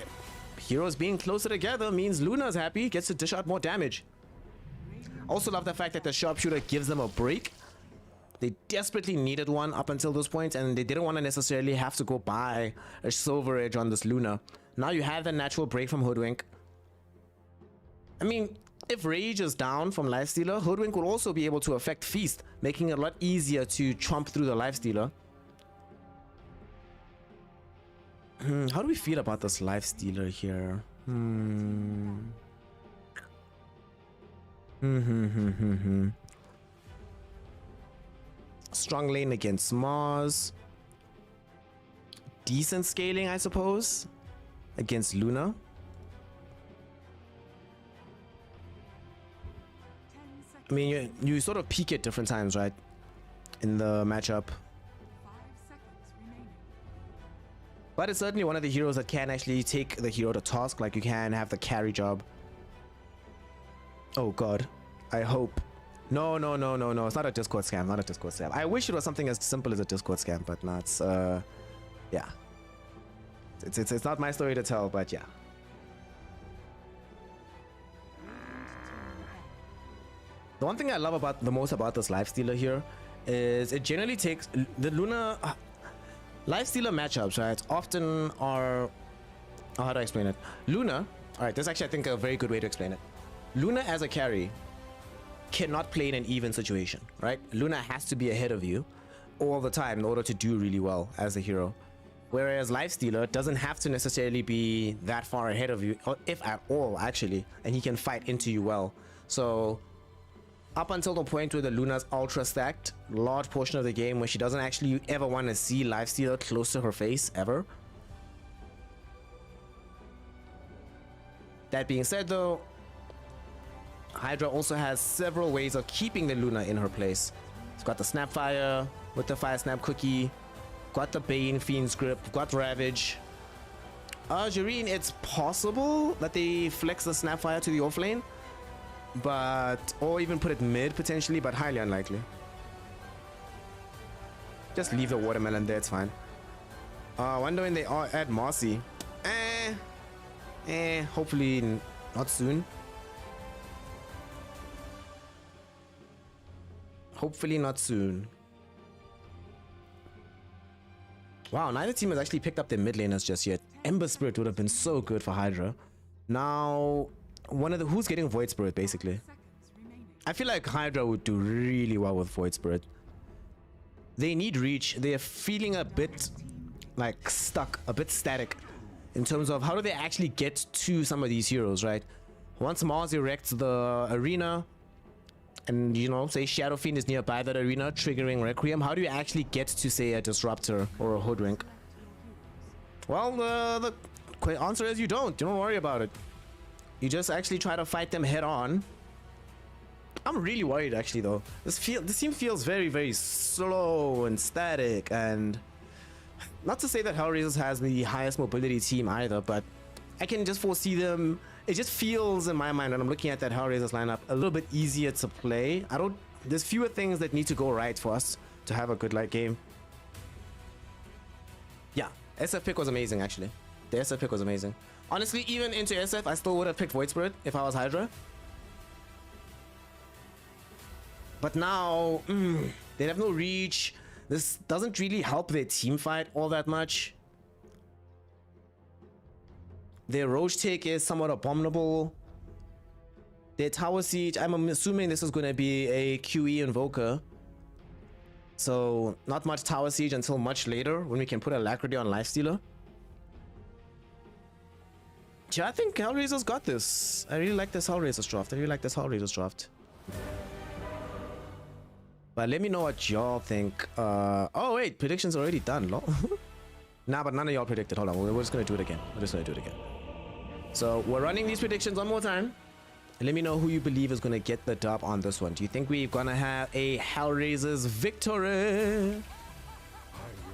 G: heroes being closer together means Luna's happy, gets to dish out more damage. Also love the fact that the Sharpshooter gives them a break. They desperately needed one up until this point, and they didn't want to necessarily have to go buy a Silver Edge on this Luna. Now you have the natural break from Hoodwink. I mean, if Rage is down from Lifestealer, Hoodwink will also be able to affect Feast, making it a lot easier to trump through the Lifestealer. How do we feel about this Lifestealer here? Strong lane against Mars. Decent scaling, I suppose, against Luna. I mean, you sort of peak at different times, right? In the matchup.
C: 5 seconds remaining.
G: But it's certainly one of the heroes that can actually take the hero to task, like you can have the carry job. Oh god. I hope. No. It's not a Discord scam, not a Discord scam. I wish it was something as simple as a Discord scam, but no, it's yeah. It's not my story to tell, but yeah. The one thing I love the most about this Lifestealer here is it generally takes the Luna Lifestealer matchups, right? Often are, oh, how do I explain it? Luna, all right, this is actually I think a very good way to explain it. Luna as a carry cannot play in an even situation, right? Luna has to be ahead of you all the time in order to do really well as a hero. Whereas Lifestealer doesn't have to necessarily be that far ahead of you, or if at all, actually, and he can fight into you well. So up until the point where the Luna's ultra stacked, large portion of the game where she doesn't actually ever want to see Lifestealer close to her face, ever. That being said though, Hydra also has several ways of keeping the Luna in her place. It's got the Snapfire with the Fire Snap Cookie, got the Bane Fiend's Grip, got Ravage. Jareen, it's possible that they flex the Snapfire to the off lane, but or even put it mid potentially, but highly unlikely. Just leave the watermelon there, it's fine. Wonder when they add Marcy. Hopefully not soon. Hopefully not soon. Wow, neither team has actually picked up their mid laners just yet. Ember Spirit would have been so good for Hydra. Now, who's getting Void Spirit basically? I feel like Hydra would do really well with Void Spirit. They need reach. They're feeling a bit like stuck, a bit static in terms of how do they actually get to some of these heroes, right? Once Mars erects the arena and, you know, say Shadow Fiend is nearby that arena triggering Requiem, how do you actually get to, say, a Disruptor or a Hoodwink? Well, the answer is you don't worry about it. You just actually try to fight them head on. I'm really worried actually though. This team feels very, very slow and static, and not to say that HellRaisers has the highest mobility team either, but I can just foresee them. It just feels in my mind when I'm looking at that HellRaisers lineup a little bit easier to play. There's fewer things that need to go right for us to have a good light game. Yeah, SF pick was amazing actually. The SF pick was amazing. Honestly, even into SF, I still would have picked Void Spirit if I was Hydra. But now, they have no reach. This doesn't really help their team fight all that much. Their Roach take is somewhat abominable. Their Tower Siege, I'm assuming this is going to be a QE Invoker. So, not much Tower Siege until much later when we can put Alacrity on Lifestealer. Yeah, I think HellRaisers got this. I really like this HellRaisers draft. But let me know what y'all think. Oh wait, predictions already done, lol. Nah, but none of y'all predicted. Hold on, we're just gonna do it again. So we're running these predictions one more time. And let me know who you believe is gonna get the dub on this one. Do you think we're gonna have a HellRaisers victory?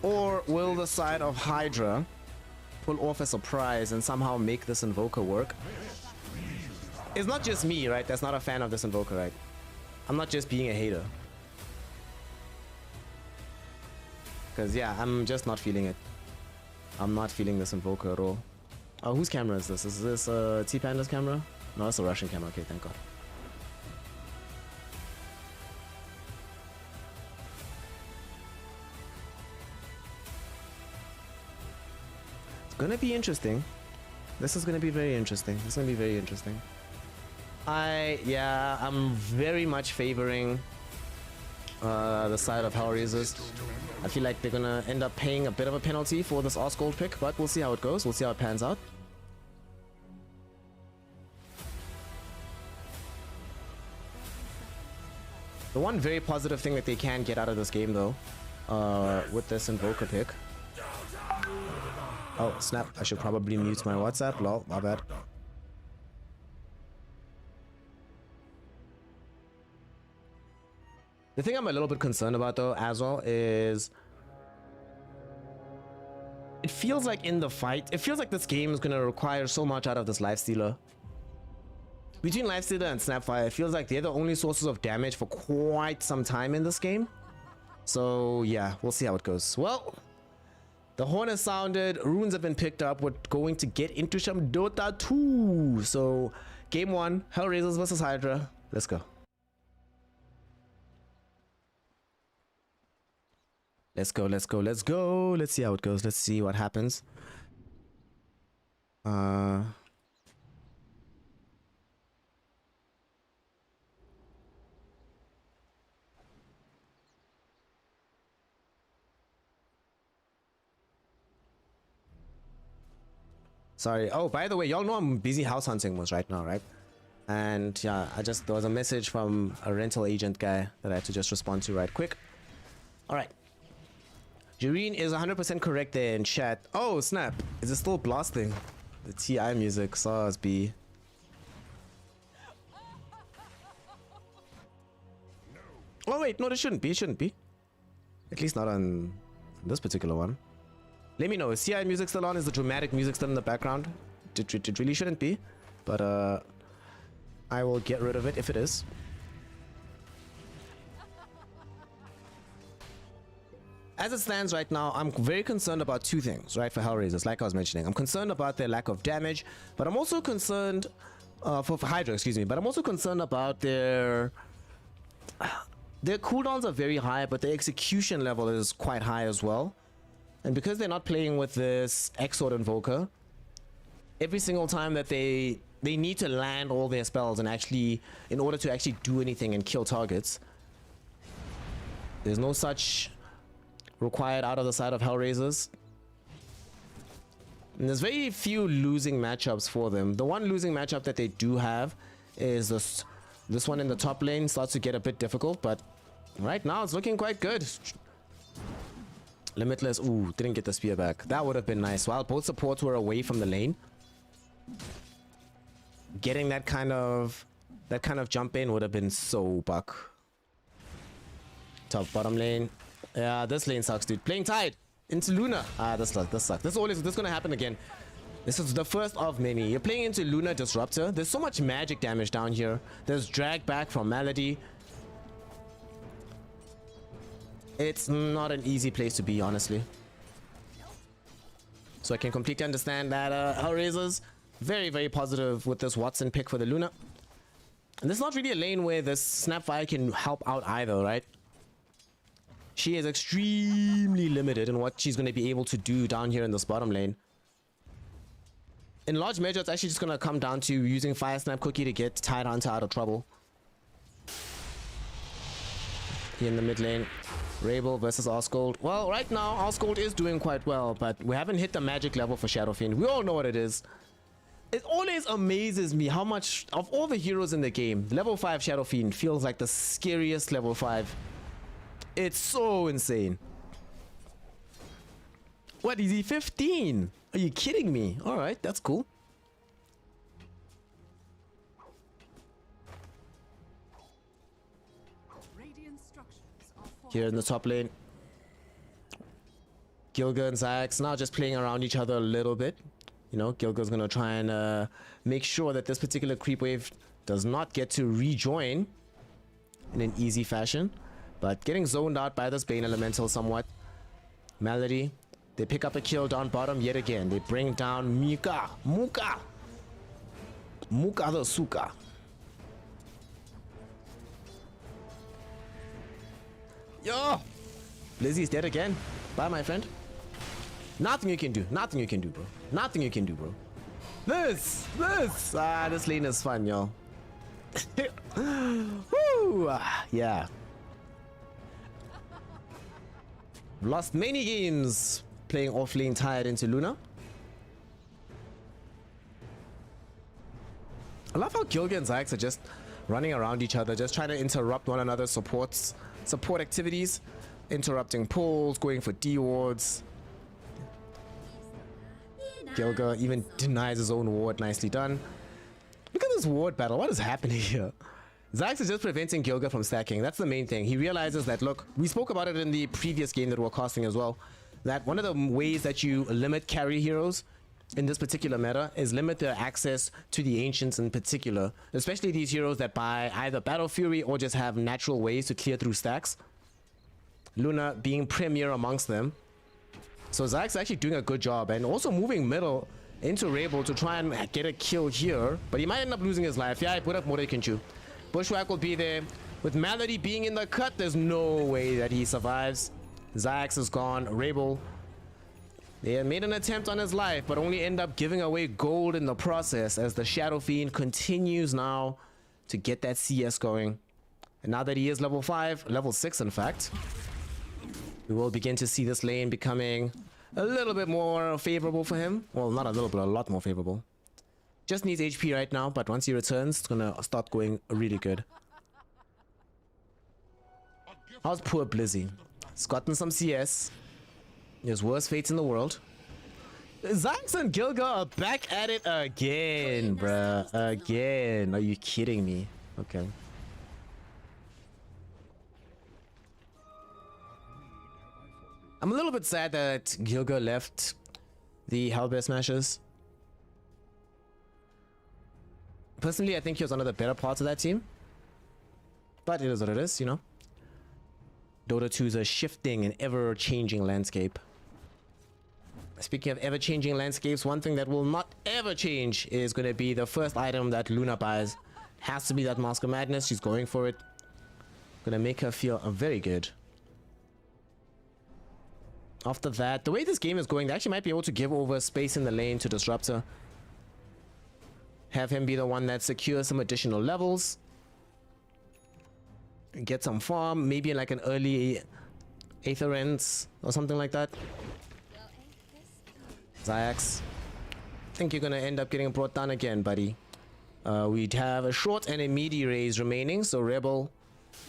G: Or will the side of Hydra pull off a surprise and somehow make this Invoker work? It's not just me, right? That's not a fan of this Invoker, right? I'm not just being a hater. Because yeah, I'm just not feeling it. I'm not feeling this Invoker at all. Oh, whose camera is this? Is this T-Panda's camera? No, it's a Russian camera. Okay, thank God. It's gonna be interesting. This is gonna be very interesting. I'm very much favoring the side of HellRaisers. I feel like they're gonna end up paying a bit of a penalty for this Osgold pick, but we'll see how it goes. We'll see how it pans out. The one very positive thing that they can get out of this game though, with this Invoker pick. Oh snap, I should probably mute my WhatsApp, lol, my bad. The thing I'm a little bit concerned about though as well is it feels like in the fight, it feels like this game is going to require so much out of this Lifestealer. Between Lifestealer and Snapfire, it feels like they're the only sources of damage for quite some time in this game. So yeah, we'll see how it goes. Well, the horn has sounded, runes have been picked up. We're going to get into some Dota 2. So game 1, HellRaisers versus Hydra. Let's go. Let's go. Let's see how it goes. Let's see what happens. Sorry. Oh, by the way, y'all know I'm busy house hunting most right now, right? And yeah, there was a message from a rental agent guy that I had to just respond to right quick. All right. Jareen is 100% correct there in chat. Oh, snap. Is it still blasting? The TI music, SARS B. Oh, wait. No, it shouldn't be. At least not on this particular one. Let me know. Is CI music still on? Is the dramatic music still in the background? It really shouldn't be. But I will get rid of it if it is. As it stands right now, I'm very concerned about two things, right, for HellRaisers, like I was mentioning. I'm concerned about their lack of damage, but I'm also concerned for Hydra, excuse me, but I'm also concerned about their cooldowns are very high, but the execution level is quite high as well. And because they're not playing with this X-Sword Invoker, every single time that they need to land all their spells and actually, in order to actually do anything and kill targets, there's no such required out of the side of HellRaisers. And there's very few losing matchups for them. The one losing matchup that they do have is this one in the top lane. Starts to get a bit difficult, but right now it's looking quite good. Limitless, ooh, didn't get the spear back. That would have been nice. While both supports were away from the lane, getting that kind of jump in would have been so buck. Top bottom lane. Yeah, this lane sucks, dude. Playing tied into Luna. Ah, this sucks. This is gonna happen again. This is the first of many. You're playing into Luna Disruptor. There's so much magic damage down here. There's drag back from Malady. It's not an easy place to be, honestly. So I can completely understand that HellRaisers very, very positive with this Watson pick for the Luna. And this is not really a lane where this Snapfire can help out either, right? She is extremely limited in what she's going to be able to do down here in this bottom lane. In large measure, it's actually just going to come down to using Fire Snap Cookie to get Tide Hunter out of trouble. Here in the mid lane, Rabel versus Osgold. Well, right now, Osgold is doing quite well, but we haven't hit the magic level for Shadow Fiend. We all know what it is. It always amazes me how much, of all the heroes in the game, level 5 Shadow Fiend feels like the scariest level 5. It's so insane. What is he, 15? Are you kidding me? Alright, that's cool.
C: Radiant structures are
G: Here in the top lane, Gilga and Zax now just playing around each other a little bit. You know, Gilga's gonna try and make sure that this particular creep wave does not get to rejoin in an easy fashion. But getting zoned out by this Bane Elemental somewhat. Malady, they pick up a kill down bottom yet again. They bring down Muka the Suka. Yo! Lizzie's dead again. Bye, my friend. Nothing you can do. Nothing you can do, bro. Nothing you can do, bro. This! Ah, this lane is fun, yo. Woo! Yeah. Lost many games playing off lane tied into Luna. I love how Gilga and Zax are just running around each other, just trying to interrupt one another's support activities, interrupting pulls, going for D-wards. Gilga even denies his own ward. Nicely done. Look at this ward battle. What is happening here? Zax is just preventing Gilga from stacking. That's the main thing. He realizes that, look, we spoke about it in the previous game that we're casting as well, that one of the ways that you limit carry heroes in this particular meta is limit their access to the Ancients in particular, especially these heroes that buy either Battle Fury or just have natural ways to clear through stacks. Luna being premier amongst them. So Zax is actually doing a good job and also moving middle into Rabel to try and get a kill here, but he might end up losing his life. Yeah, I put up more than he can chew. Bushwhack will be there. With Malady being in the cut, there's no way that he survives. Zax is gone. Rabel, they had made an attempt on his life, but only end up giving away gold in the process as the Shadow Fiend continues now to get that CS going. And now that he is level 5, level 6 in fact, we will begin to see this lane becoming a little bit more favorable for him. Well, not a little bit, a lot more favorable. Just needs HP right now, but once he returns, it's gonna start going really good. How's poor Blizzy? He's gotten some CS. His worst fates in the world. Zax and Gilga are back at it again, bruh. Again. Are you kidding me? Okay. I'm a little bit sad that Gilga left the Hellbear Smashers. Personally, I think he was one of the better parts of that team. But it is what it is, you know. Dota 2 is a shifting and ever-changing landscape. Speaking of ever-changing landscapes, one thing that will not ever change is going to be the first item that Luna buys. Has to be that Mask of Madness. She's going for it. Gonna make her feel very good. After that, the way this game is going, they actually might be able to give over space in the lane to Disruptor. Have him be the one that secures some additional levels. Get some farm, maybe like an early Aether Ends or something like that. Zayax, I think you're gonna end up getting brought down again, buddy. We'd have a short and a midi raise remaining, so Rebel.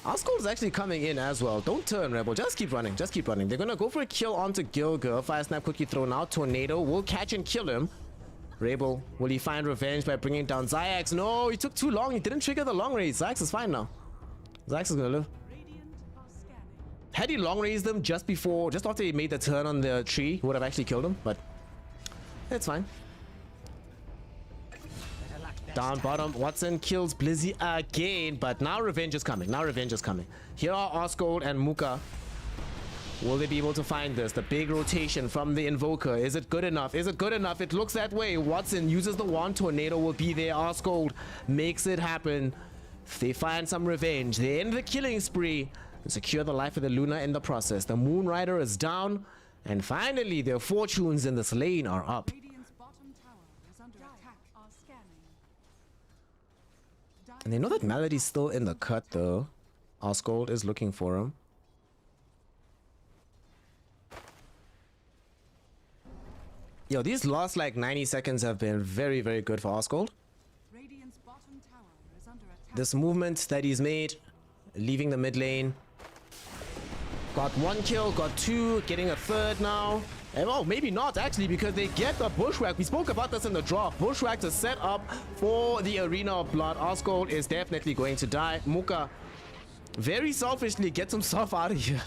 G: Osgold is actually coming in as well. Don't turn, Rebel. Just keep running. Just keep running. They're gonna go for a kill onto Gilga. Fire Snap Cookie thrown out. Tornado will catch and kill him. Rebel, will he find revenge by bringing down Zayax? No, he took too long. He didn't trigger the long raise. Zayax is fine now. Zayax is gonna live.
C: Radiant are scanning.
G: Had he long raised them just after he made the turn on the tree, he would have actually killed him, but it's fine. Down bottom, Watson kills Blizzy again, but now revenge is coming. Now revenge is coming. Here are Osgold and Muka. Will they be able to find this? The big rotation from the Invoker. Is it good enough? Is it good enough? It looks that way. Watson uses the wand. Tornado will be there. Osgold makes it happen. If they find some revenge, they end the killing spree and secure the life of the Luna in the process. The Moonrider is down, and finally their fortunes in this lane are up.
C: Radiant's bottom tower is under attack. Are scanning.
G: And they know that Melody's still in the cut though. Osgold is looking for him. Yo, these last like 90 seconds have been very, very good for Osgold.
C: Radiant's bottom tower is under attack.
G: This movement that he's made, leaving the mid lane. Got one kill, got two, getting a third now. And well, maybe not actually, because they get the Bushwhack. We spoke about this in the draft. Bushwhack to set up for the Arena of Blood. Osgold is definitely going to die. Muka very selfishly gets himself out of here.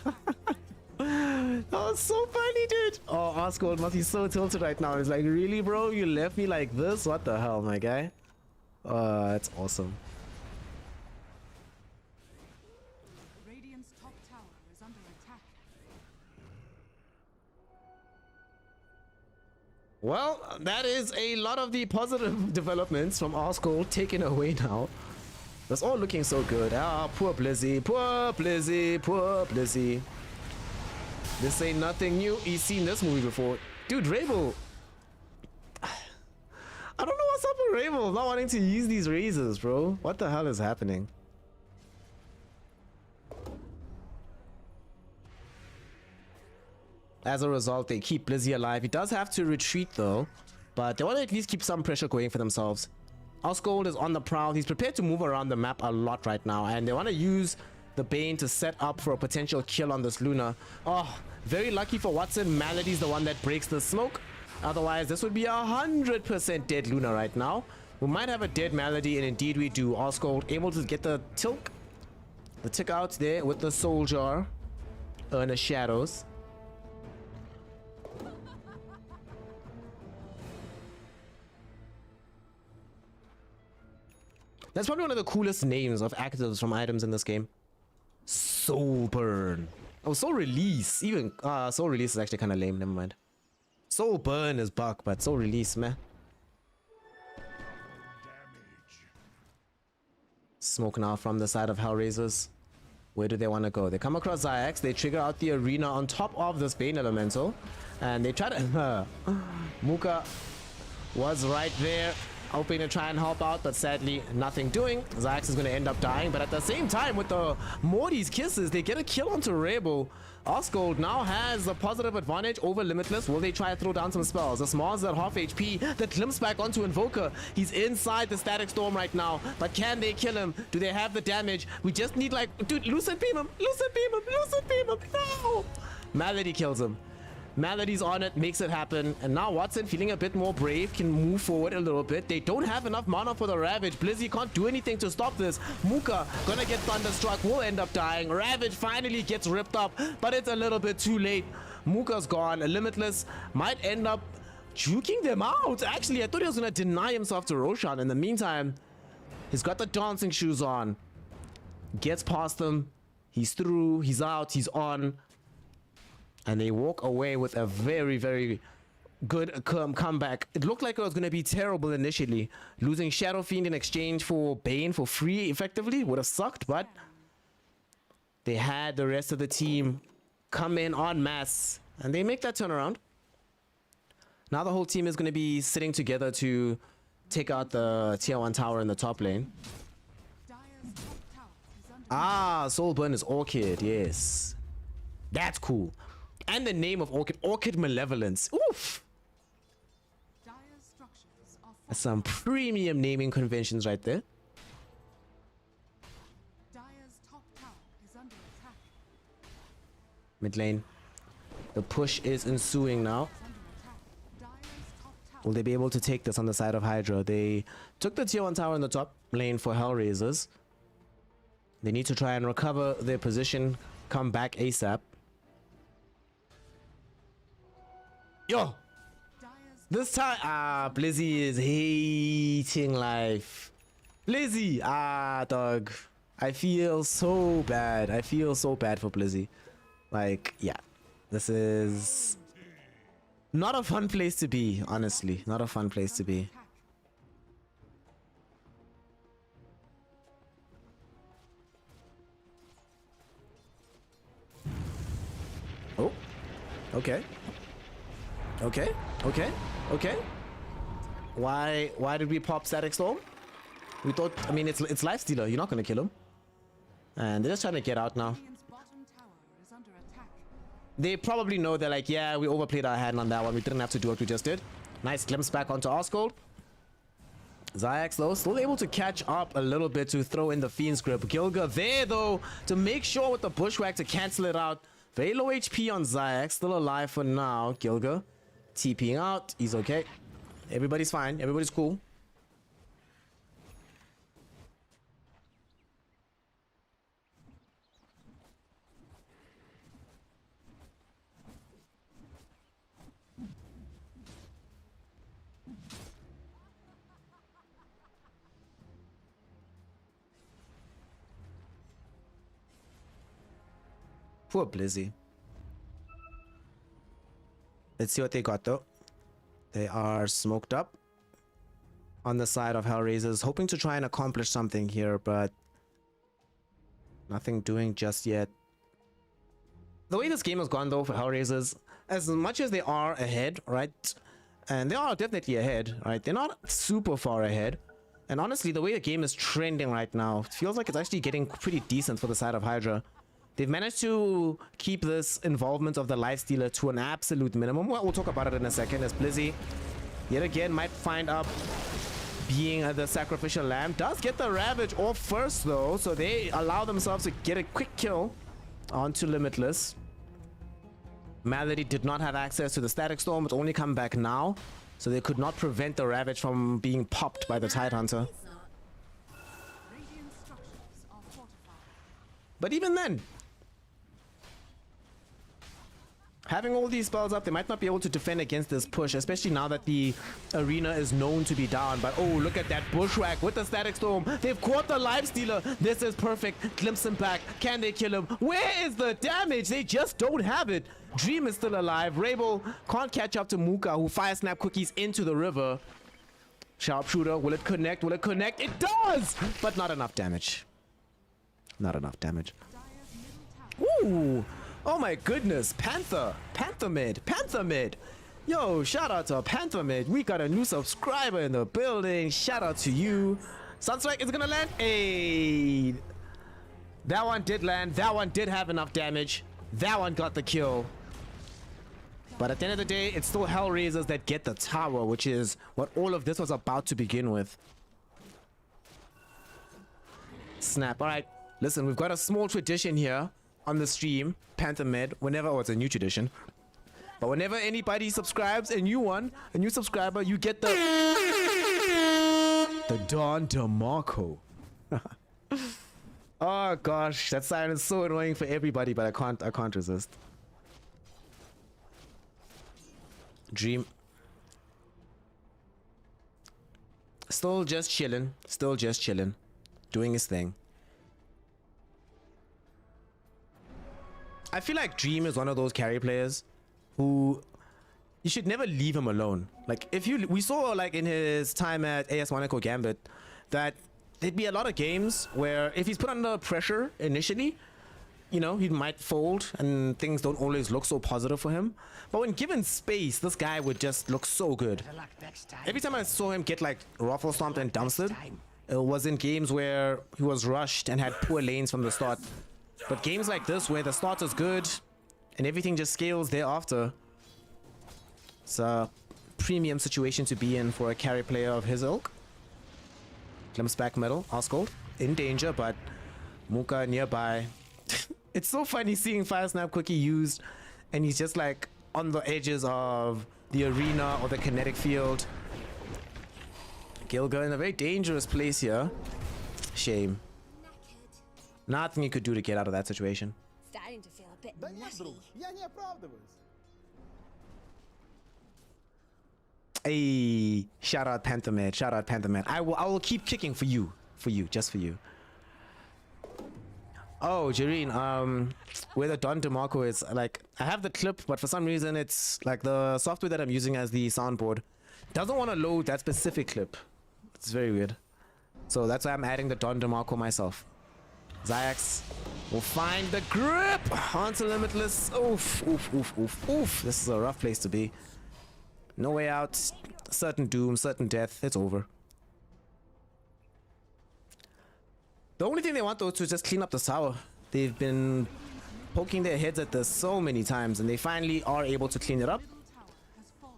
G: That was so funny, dude. Oh, Osgold must be so tilted right now. He's like, really, bro? You left me like this? What the hell, my guy? That's awesome.
C: Radiant's top tower is under attack.
G: Well, that is a lot of the positive developments from Osgold taken away now. That's all looking so good. Ah, poor Blizzy, poor Blizzy, poor Blizzy. This ain't nothing new. He's seen this movie before. Dude, Rabel. I don't know what's up with Rabel not wanting to use these razors, bro. What the hell is happening? As a result, they keep Blizzy alive. He does have to retreat though, but they want to at least keep some pressure going for themselves. Osgold is on the prowl. He's prepared to move around the map a lot right now, and they want to use the Bane to set up for a potential kill on this Luna. Oh, very lucky for Watson. Melody's the one that breaks the smoke. Otherwise, this would be 100% dead Luna right now. We might have a dead Melody, and indeed we do. Osgold able to get the tick out there with the soldier. Earn the shadows. That's probably one of the coolest names of actives from items in this game. Soul Burn. Oh, Soul Release. Even Soul Release is actually kind of lame. Never mind. Soul Burn is buck, but Soul Release, man. Smoke now from the side of HellRaisers. Where do they want to go? They come across Zayax. They trigger out the arena on top of this Bane Elemental. And they try to... Muka was right there, hoping to try and help out, but sadly nothing doing. Zayax is going to end up dying, but at the same time with the Morty's kisses, they get a kill onto Rebel. Osgold now has a positive advantage over Limitless. Will they try to throw down some spells? The Smalls at half HP that glimpse back onto Invoker. He's inside the Static Storm right now, but can they kill him? Do they have the damage? We just need like, dude, Lucid Beam him, Lucid Beam him, Lucid Beam him, no! Melody kills him. Melody's on it, makes it happen, and now Watson, feeling a bit more brave, can move forward a little bit. They don't have enough mana for the Ravage. Blizzy can't do anything to stop this. Muka gonna get Thunderstruck, will end up dying. Ravage finally gets ripped up, but it's a little bit too late. Mooka's gone. Limitless might end up juking them out. Actually, I thought he was going to deny himself to Roshan. In the meantime, he's got the dancing shoes on. Gets past them. He's through. He's out. He's on. And they walk away with a very, very good comeback. It looked like it was going to be terrible initially. Losing Shadow Fiend in exchange for Bane for free effectively would have sucked, but they had the rest of the team come in en masse and they make that turnaround. Now the whole team is going to be sitting together to take out the tier 1 tower in the top lane.
C: Dire's top tower is under
G: Ah, Soulburn is Orchid, yes. That's cool. And the name of Orchid, Orchid Malevolence. Oof!
C: Dire's structures are
G: That's some premium naming conventions right there.
C: Dire's top tower is under attack.
G: Mid lane. The push is ensuing now.
C: Under attack. Dire's top tower
G: Will they be able to take this on the side of Hydra? They took the tier 1 tower in the top lane for HellRaisers. They need to try and recover their position, come back ASAP. Yo!
C: Dire's
G: This time, Blizzy is hating life. Blizzy, dog. I feel so bad. I feel so bad for Blizzy. Like, yeah. This is not a fun place to be, honestly. Not a fun place to be.
C: attack.
G: Oh, okay. Okay, okay, okay. Why did we pop Static Storm? We thought, I mean, it's Lifestealer. You're not gonna kill him. And they're just trying to get out now.
C: Radiant's bottom tower is under attack.
G: They probably know they're like, yeah, we overplayed our hand on that one. We didn't have to do what we just did. Nice glimpse back onto Osgold. Zayax though, still able to catch up a little bit to throw in the Fiend's Grip. Gilga there though, to make sure with the Bushwhack to cancel it out. Very low HP on Zayax, still alive for now. Gilga TPing out, he's okay. Everybody's fine, everybody's cool. Poor Blizzy. Let's see what they got though. They are smoked up on the side of HellRaisers, hoping to try and accomplish something here, but nothing doing just yet. The way this game has gone though for HellRaisers, as much as they are ahead, right? And they are definitely ahead, right? They're not super far ahead. And honestly, the way the game is trending right now, it feels like it's actually getting pretty decent for the side of Hydra. They've managed to keep this involvement of the Lifestealer to an absolute minimum. Well, we'll talk about it in a second as Blizzy, yet again, might find up being the sacrificial lamb. Does get the Ravage off first, though, so they allow themselves to get a quick kill onto Limitless. Malady did not have access to the Static Storm. It's only come back now, so they could not prevent the Ravage from being popped by the Tidehunter.
C: Radiant structures are fortified.
G: But even then, having all these spells up, they might not be able to defend against this push, especially now that the arena is known to be down. But oh, look at that Bushwhack with the Static Storm. They've caught the Lifestealer. This is perfect. Glimpse him back. Can they kill him? Where is the damage? They just don't have it. Dream is still alive. Rabel can't catch up to Mooka, who fire snap cookies into the river. Sharpshooter, will it connect? Will it connect? It does! But not enough damage. Not enough damage.
C: Dire's middle tower
G: Ooh! Oh my goodness, Panther mid. Yo, shout out to Panther mid. We got a new subscriber in the building. Shout out to you. Sunstrike is gonna land. Hey, that one did land. That one did have enough damage. That one got the kill. But at the end of the day, it's still HellRaisers that get the tower, which is what all of this was about to begin with. Snap. All right, listen, we've got a small tradition here on the stream, Panther Med, whenever, oh, it's a new tradition, but whenever anybody subscribes, a new subscriber, you get the Don DeMarco. Oh gosh, that sign is so annoying for everybody, but I can't resist. Dream. Still just chilling. Still just chilling. Doing his thing. I feel like Dream is one of those carry players who you should never leave him alone. Like we saw like in his time at AS Monaco Gambit that there'd be a lot of games where if he's put under pressure initially, you know, he might fold and things don't always look so positive for him. But when given space, this guy would just look so good. Every time I saw him get like ruffle stomped and dumpstered, it was in games where he was rushed and had poor lanes from the start. But games like this where the start is good and everything just scales thereafter, it's a premium situation to be in for a carry player of his ilk. Glimpse back middle, Osgold in danger, but Muka nearby. It's so funny seeing Fire Snap Quickie used and he's just like on the edges of the arena or the kinetic field. Gilga in a very dangerous place here. Shame. Nothing you could do to get out of that situation.
F: Starting to feel a bit
D: Да нет, друг, я не оправдываюсь.
G: Hey, shout out Pantherman, shout out Pantherman. I will keep kicking for you, just for you. Oh, Jareen, where the Don DeMarco is, like, I have the clip, but for some reason it's like the software that I'm using as the soundboard doesn't want to load that specific clip. It's very weird. So that's why I'm adding the Don DeMarco myself. Zayax will find the grip onto Limitless. Oof, oof, oof, oof, oof. This is a rough place to be. No way out. Certain doom, certain death. It's over. The only thing they want though is to just clean up the tower. They've been poking their heads at this so many times and they finally are able to clean it up.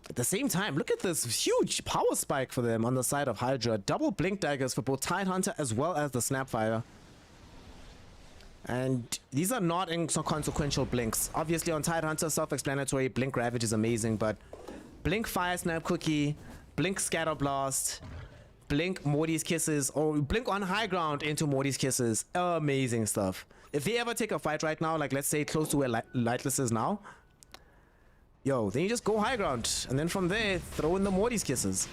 G: At the same time, look at this huge power spike for them on the side of Hydra. Double blink daggers for both Tidehunter as well as the Snapfire. And these are not inconsequential blinks. Obviously on Tidehunter, self-explanatory, blink ravage is amazing, but blink fire snap cookie, blink scatter blast, blink Morty's kisses, or blink on high ground into Morty's kisses. Amazing stuff. If they ever take a fight right now, like let's say close to where Lightless is now, yo, then you just go high ground and then from there throw in the Morty's kisses.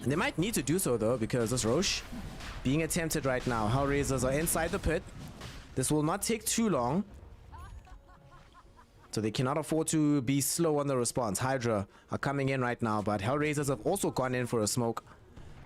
G: And they might need to do so though, because this Roche being attempted right now. HellRaisers are inside the pit. This will not take too long, so they cannot afford to be slow on the response. Hydra are coming in right now, but HellRaisers have also gone in for a smoke.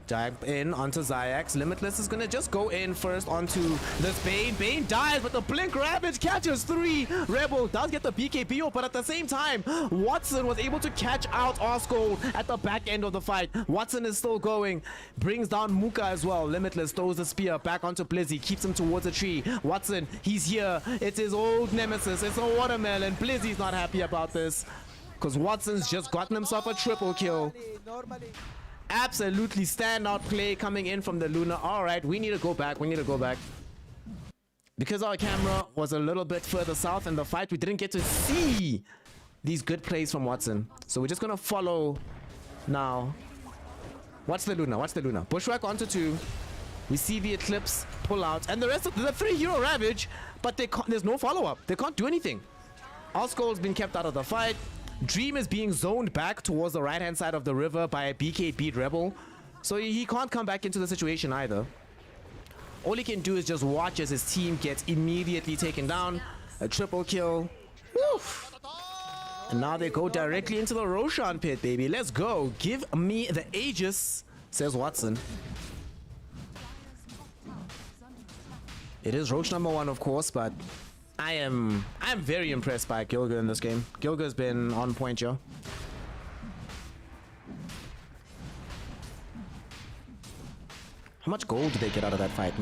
G: Dive in onto Zayax. Limitless is gonna just go in first onto this Bane. Bane dies, but the Blink Ravage catches 3. Rebel does get the BKBO, but at the same time, Watson was able to catch out Osgold at the back end of the fight. Watson is still going. Brings down Muka as well. Limitless throws the spear back onto Blizzy. Keeps him towards a tree. Watson, he's here. It's his old nemesis. It's a watermelon. Blizzy's not happy about this, because Watson's just gotten himself a triple kill.
E: Normally.
G: Absolutely standout play coming in from the Luna. All right, we need to go back. We need to go back. Because our camera was a little bit further south in the fight, we didn't get to see these good plays from Watson. So we're just going to follow now. Watch the Luna. Watch the Luna. Bushwhack onto 2. We see the Eclipse pull out. And the rest of the 3 hero Ravage, but there's no follow-up. They can't do anything. Osgold's been kept out of the fight. Dream is being zoned back towards the right-hand side of the river by a BK beat Rebel. So he can't come back into the situation either. All he can do is just watch as his team gets immediately taken down. A triple kill. Woof. And now they go directly into the Roshan pit, baby. Let's go. Give me the Aegis, says Watson. It is Roche number 1, of course, but I'm very impressed by Gilga in this game. Gilga's been on point, yo. How much gold did they get out of that fight?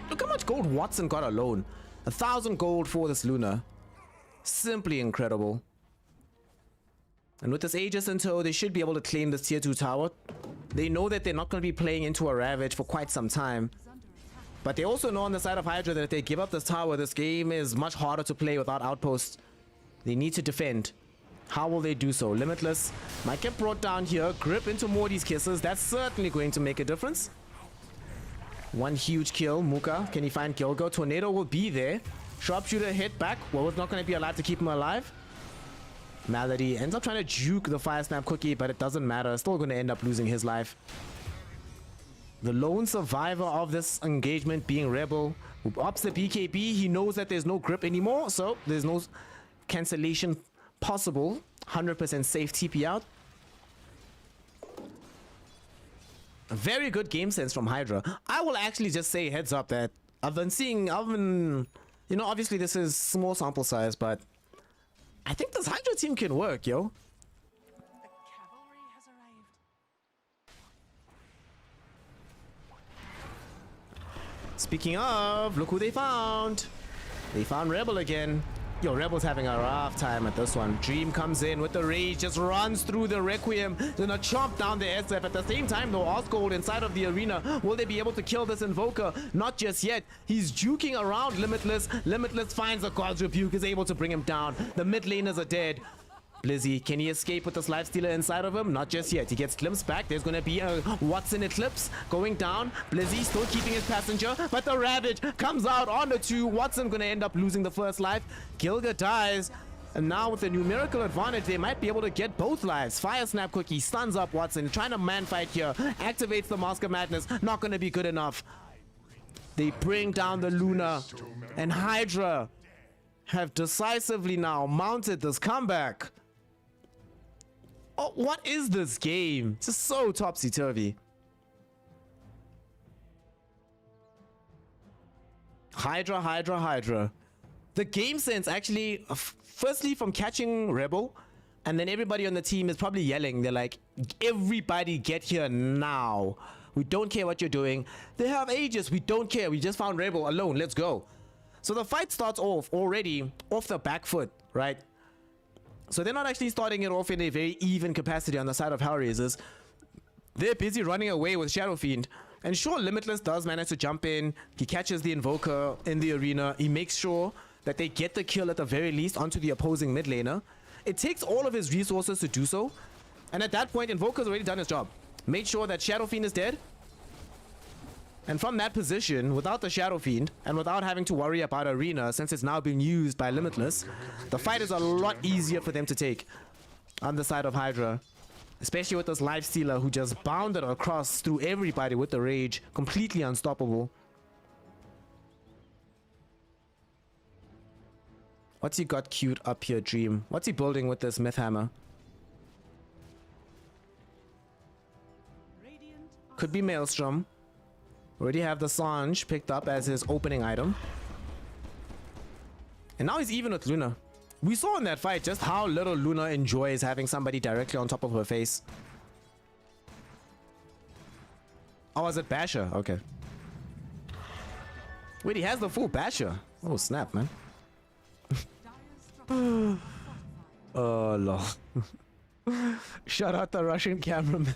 G: Look how much gold Watson got alone. 1,000 gold for this Luna. Simply incredible. And with this Aegis in tow, they should be able to claim this tier 2 tower. They know that they're not going to be playing into a Ravage for quite some time. But they also know on the side of Hydra that if they give up this tower, this game is much harder to play without outposts. They need to defend. How will they do so? Limitless might get brought down here. Grip into Morty's kisses. That's certainly going to make a difference. One huge kill. Muka, can he find Gilgo? Tornado will be there. Sharpshooter hit back. Well, it's not going to be alive to keep him alive. Malady ends up trying to juke the Fire Snap Cookie, but it doesn't matter. Still going to end up losing his life. The lone survivor of this engagement being Rebel, who opts the BKB. He knows that there's no grip anymore, so there's no cancellation possible. 100% safe TP out. A very good game sense from Hydra. I will actually just say heads up that I've been, you know, obviously this is small sample size, but I think this Hydra team can work, yo.
C: The cavalry has arrived.
G: Speaking of, look who they found. They found Rebel again. Yo, Rebel's having a rough time at this one. Dream comes in with the rage, just runs through the Requiem. Gonna chomp down the SF. At the same time, though, Osgold inside of the arena. Will they be able to kill this Invoker? Not just yet. He's juking around Limitless. Limitless finds a God's Rebuke, is able to bring him down. The mid laners are dead. Blizzy, can he escape with this Lifestealer inside of him? Not just yet. He gets glimpsed back. There's going to be a Watson Eclipse going down. Blizzy still keeping his passenger, but the Ravage comes out on the 2. Watson going to end up losing the first life. Gilga dies. And now with the numerical advantage, they might be able to get both lives. Fire Snap Cookie stuns up Watson, trying to man fight here. Activates the Mask of Madness. Not going to be good enough. They bring down the Luna. And Hydra have decisively now mounted this comeback. Oh, what is this game? It's just so topsy-turvy. Hydra, Hydra, Hydra. The game sense actually, firstly from catching Rebel, and then everybody on the team is probably yelling. They're like, everybody get here now. We don't care what you're doing. They have Aegis. We don't care. We just found Rebel alone. Let's go. So the fight starts off already off the back foot, right? So they're not actually starting it off in a very even capacity on the side of HellRaisers. They're busy running away with Shadow Fiend. And sure, Limitless does manage to jump in. He catches the Invoker in the arena. He makes sure that they get the kill at the very least onto the opposing mid laner. It takes all of his resources to do so. And at that point, Invoker's already done his job. Made sure that Shadow Fiend is dead. And from that position, without the Shadow Fiend, and without having to worry about Arena, since it's now been used by Limitless, the fight is a lot easier for them to take on the side of Hydra. Especially with this Lifestealer who just bounded across through everybody with the rage. Completely unstoppable. What's he got queued up here, Dream? What's he building with this Myth Hammer?
C: Radiant are
G: Could be Maelstrom. Already have the Sange picked up as his opening item. And now he's even with Luna. We saw in that fight just how little Luna enjoys having somebody directly on top of her face. Oh, was it Basher? Okay. Wait, he has the full Basher. Oh, snap, man.
C: dire structures.
G: Oh, lol. Shout out the Russian cameraman.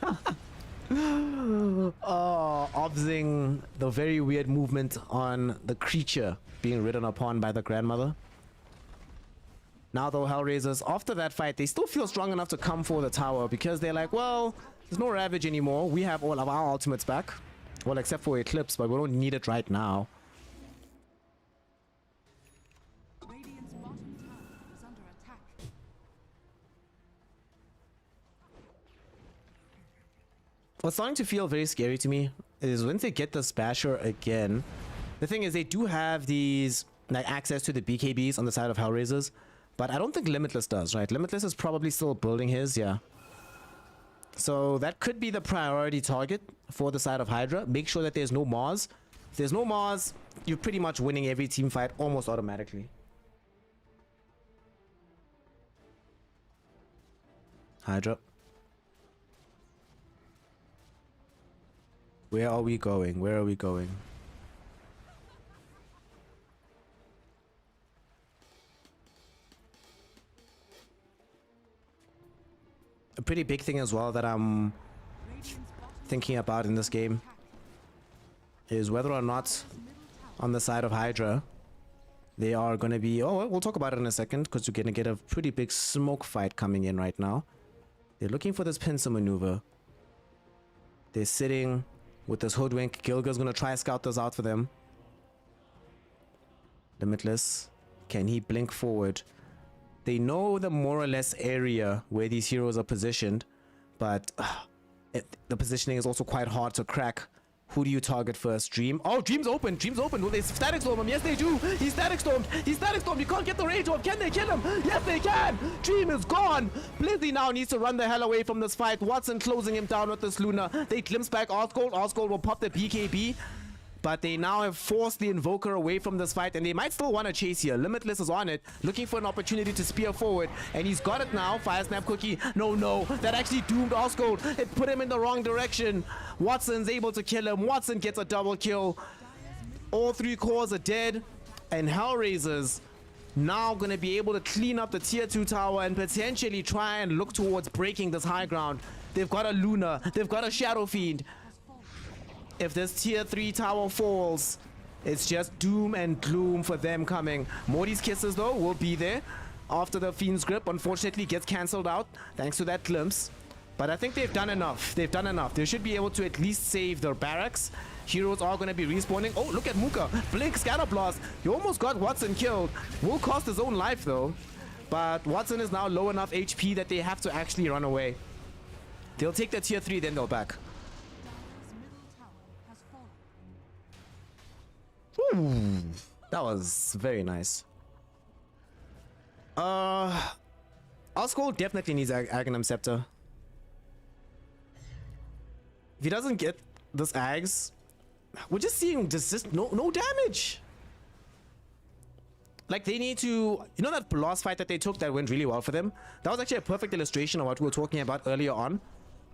G: Oh, observing the very weird movement on the creature being ridden upon by the grandmother. Now though, HellRaisers, after that fight, they still feel strong enough to come for the tower because they're like, well, there's no Ravage anymore. We have all of our ultimates back. Well, except for Eclipse, but we don't need it right now.
C: Radiant's bottom tower is under attack.
G: What's starting to feel very scary to me is when they get the Basher again. The thing is, they do have these like access to the BKBs on the side of HellRaisers, but I don't think Limitless does, right? Limitless is probably still building his, yeah. So that could be the priority target for the side of Hydra. Make sure that there's no Mars. If there's no Mars, you're pretty much winning every team fight almost automatically. Hydra. Where are we going? Where are we going? A pretty big thing as well that I'm
C: Radiant's bottom
G: thinking about in this game is whether or not on the side of Hydra they are going to be... Oh, we'll talk about it in a second because we're going to get a pretty big smoke fight coming in right now. They're looking for this pincer maneuver. They're sitting with this hoodwink. Gilga's going to try and scout this out for them. Limitless. Can he blink forward? They know the more or less area where these heroes are positioned, but the positioning is also quite hard to crack. Who do you target first? Dream? Oh, Dream's open. Dream's open. Will they static storm him? Yes, they do. He's static stormed. He's static stormed. You can't get the rage off. Can they kill him? Yes, they can. Dream is gone. Blizzy now needs to run the hell away from this fight. Watson closing him down with this Luna. They glimpse back Osgold. Osgold will pop the BKB. But they now have forced the Invoker away from this fight, and they might still want to chase here. Limitless is on it, looking for an opportunity to spear forward, and he's got it now. Fire Snap Cookie. No, that actually doomed Osgold. It put him in the wrong direction. Watson's able to kill him. Watson gets a double kill. All 3 cores are dead, and HellRaisers now going to be able to clean up the tier 2 tower and potentially try and look towards breaking this high ground. They've got a Luna. They've got a Shadow Fiend. If this tier 3 tower falls, it's just doom and gloom for them coming. Morty's Kisses, though, will be there after the Fiend's Grip, unfortunately, gets cancelled out thanks to that glimpse. But I think they've done enough. They've done enough. They should be able to at least save their barracks. Heroes are going to be respawning. Oh, look at Muka. Blink, Scatter Blast. You almost got Watson killed. Will cost his own life, though. But Watson is now low enough HP that they have to actually run away. They'll take the tier 3, then they'll back. Ooh, that was very nice. Osgold definitely needs Aghanim Scepter. If he doesn't get this Ags, we're just seeing just no damage. Like, they need to, you know, that last fight that they took that went really well for them? That was actually a perfect illustration of what we were talking about earlier on,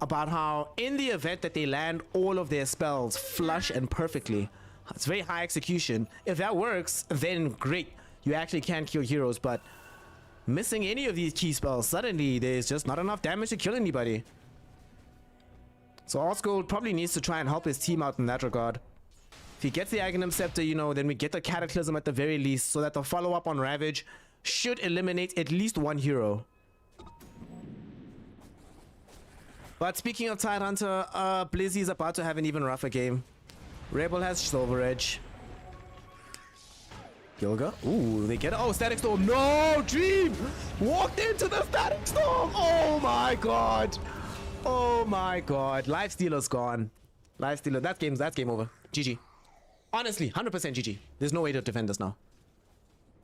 G: about how in the event that they land all of their spells flush and perfectly, it's very high execution. If that works, then great. You actually can kill heroes, but missing any of these key spells, suddenly there's just not enough damage to kill anybody. So Osgold probably needs to try and help his team out in that regard. If he gets the Aghanim Scepter, you know, then we get the Cataclysm at the very least, so that the follow-up on Ravage should eliminate at least 1 hero. But speaking of Tidehunter, Blizzy is about to have an even rougher game. Rebel has Silver Edge. Gilga. Ooh, they get it. Oh, Static Storm. No, Dream walked into the Static Storm. Oh my god. Oh my god. Lifestealer's gone. Lifestealer. That's game over. GG. Honestly, 100% GG. There's no way to defend this now.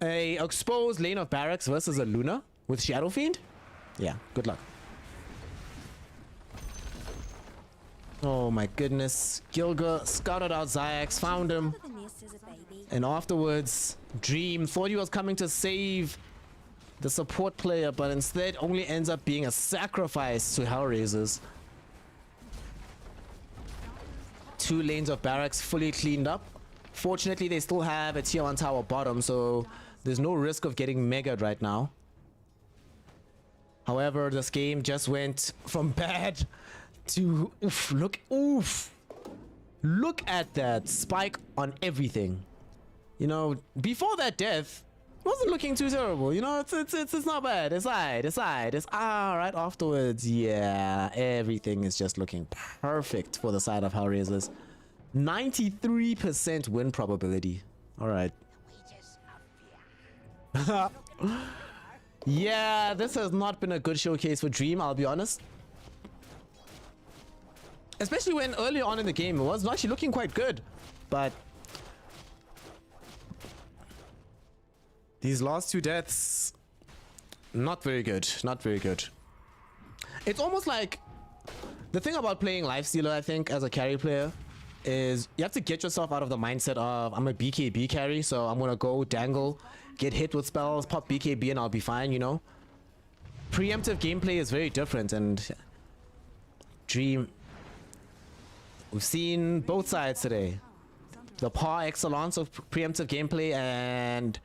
G: A exposed lane of barracks versus a Luna with Shadow Fiend? Yeah, good luck. Oh my goodness. Gilga scouted out Zayax, found him. And afterwards, Dream thought he was coming to save the support player, but instead only ends up being a sacrifice to HellRaisers. 2 lanes of barracks fully cleaned up. Fortunately, they still have a tier 1 tower bottom, so there's no risk of getting megaed right now. However, this game just went from bad to oof. Look at that spike on everything. You know, before that death, it wasn't looking too terrible. You know, it's not bad. It's alright. It's alright afterwards. Yeah, everything is just looking perfect for the side of HellRaisers. 93% win probability. Alright. Yeah, this has not been a good showcase for Dream, I'll be honest. Especially when earlier on in the game it was actually looking quite good. But these last 2 deaths, not very good. Not very good. It's almost like the thing about playing Lifestealer, I think, as a carry player, is you have to get yourself out of the mindset of I'm a BKB carry, so I'm gonna go dangle, get hit with spells, pop BKB, and I'll be fine, you know? Preemptive gameplay is very different, and Dream, we've seen both sides today. The par excellence of preemptive gameplay and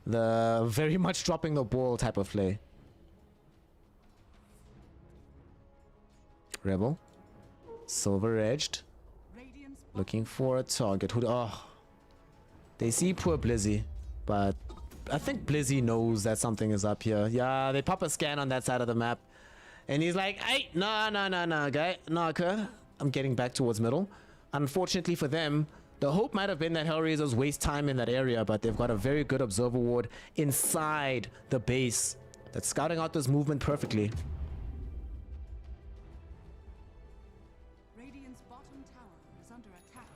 G: the very much dropping the ball type of play. Rebel. Silver Edged. Looking for a target. They see poor Blizzy, but I think Blizzy knows that something is up here. Yeah, they pop a scan on that side of the map, and he's like, "Hey, no, guy, no, I'm getting back towards middle." Unfortunately for them, the hope might have been that HellRaisers waste time in that area, but they've got a very good Observer Ward inside the base that's scouting out this movement perfectly.
C: Radiant's bottom tower is under attack.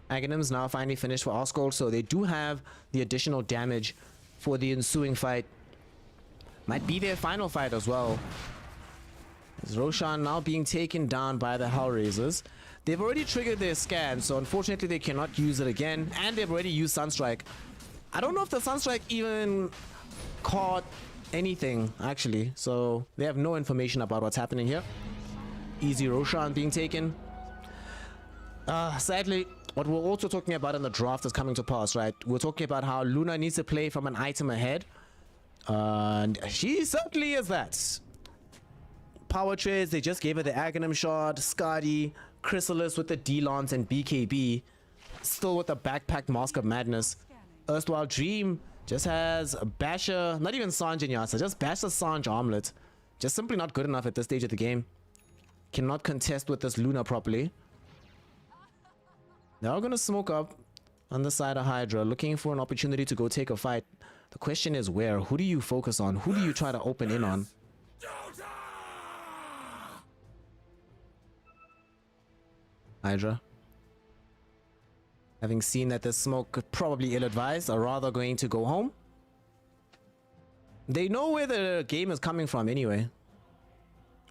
G: Aghanim's now finally finished for Osgold, so they do have the additional damage for the ensuing fight. Might be their final fight as well. Is Roshan now being taken down by the HellRaisers. They've already triggered their scan, so unfortunately they cannot use it again, and they've already used Sunstrike. I don't know if the Sunstrike even caught anything, actually, so they have no information about what's happening here. Easy Roshan being taken. Sadly, what we're also talking about in the draft is coming to pass, right? We're talking about how Luna needs to play from an item ahead, and she certainly is that. Power trades, they just gave her the Aghanim shot, Skadi, Chrysalis with the D-Lance and BKB, still with the backpacked Mask of Madness. Erstwhile Dream just has Basher, not even Sanj and Yasa, just Basher Sanj Armlet. Just simply not good enough at this stage of the game. Cannot contest with this Luna properly. Now gonna smoke up on the side of Hydra, looking for an opportunity to go take a fight. The question is where? Who do you focus on? Who do you try to open in on? Hydra, having seen that the smoke probably ill-advised, are rather going to go home. They know where the game is coming from anyway.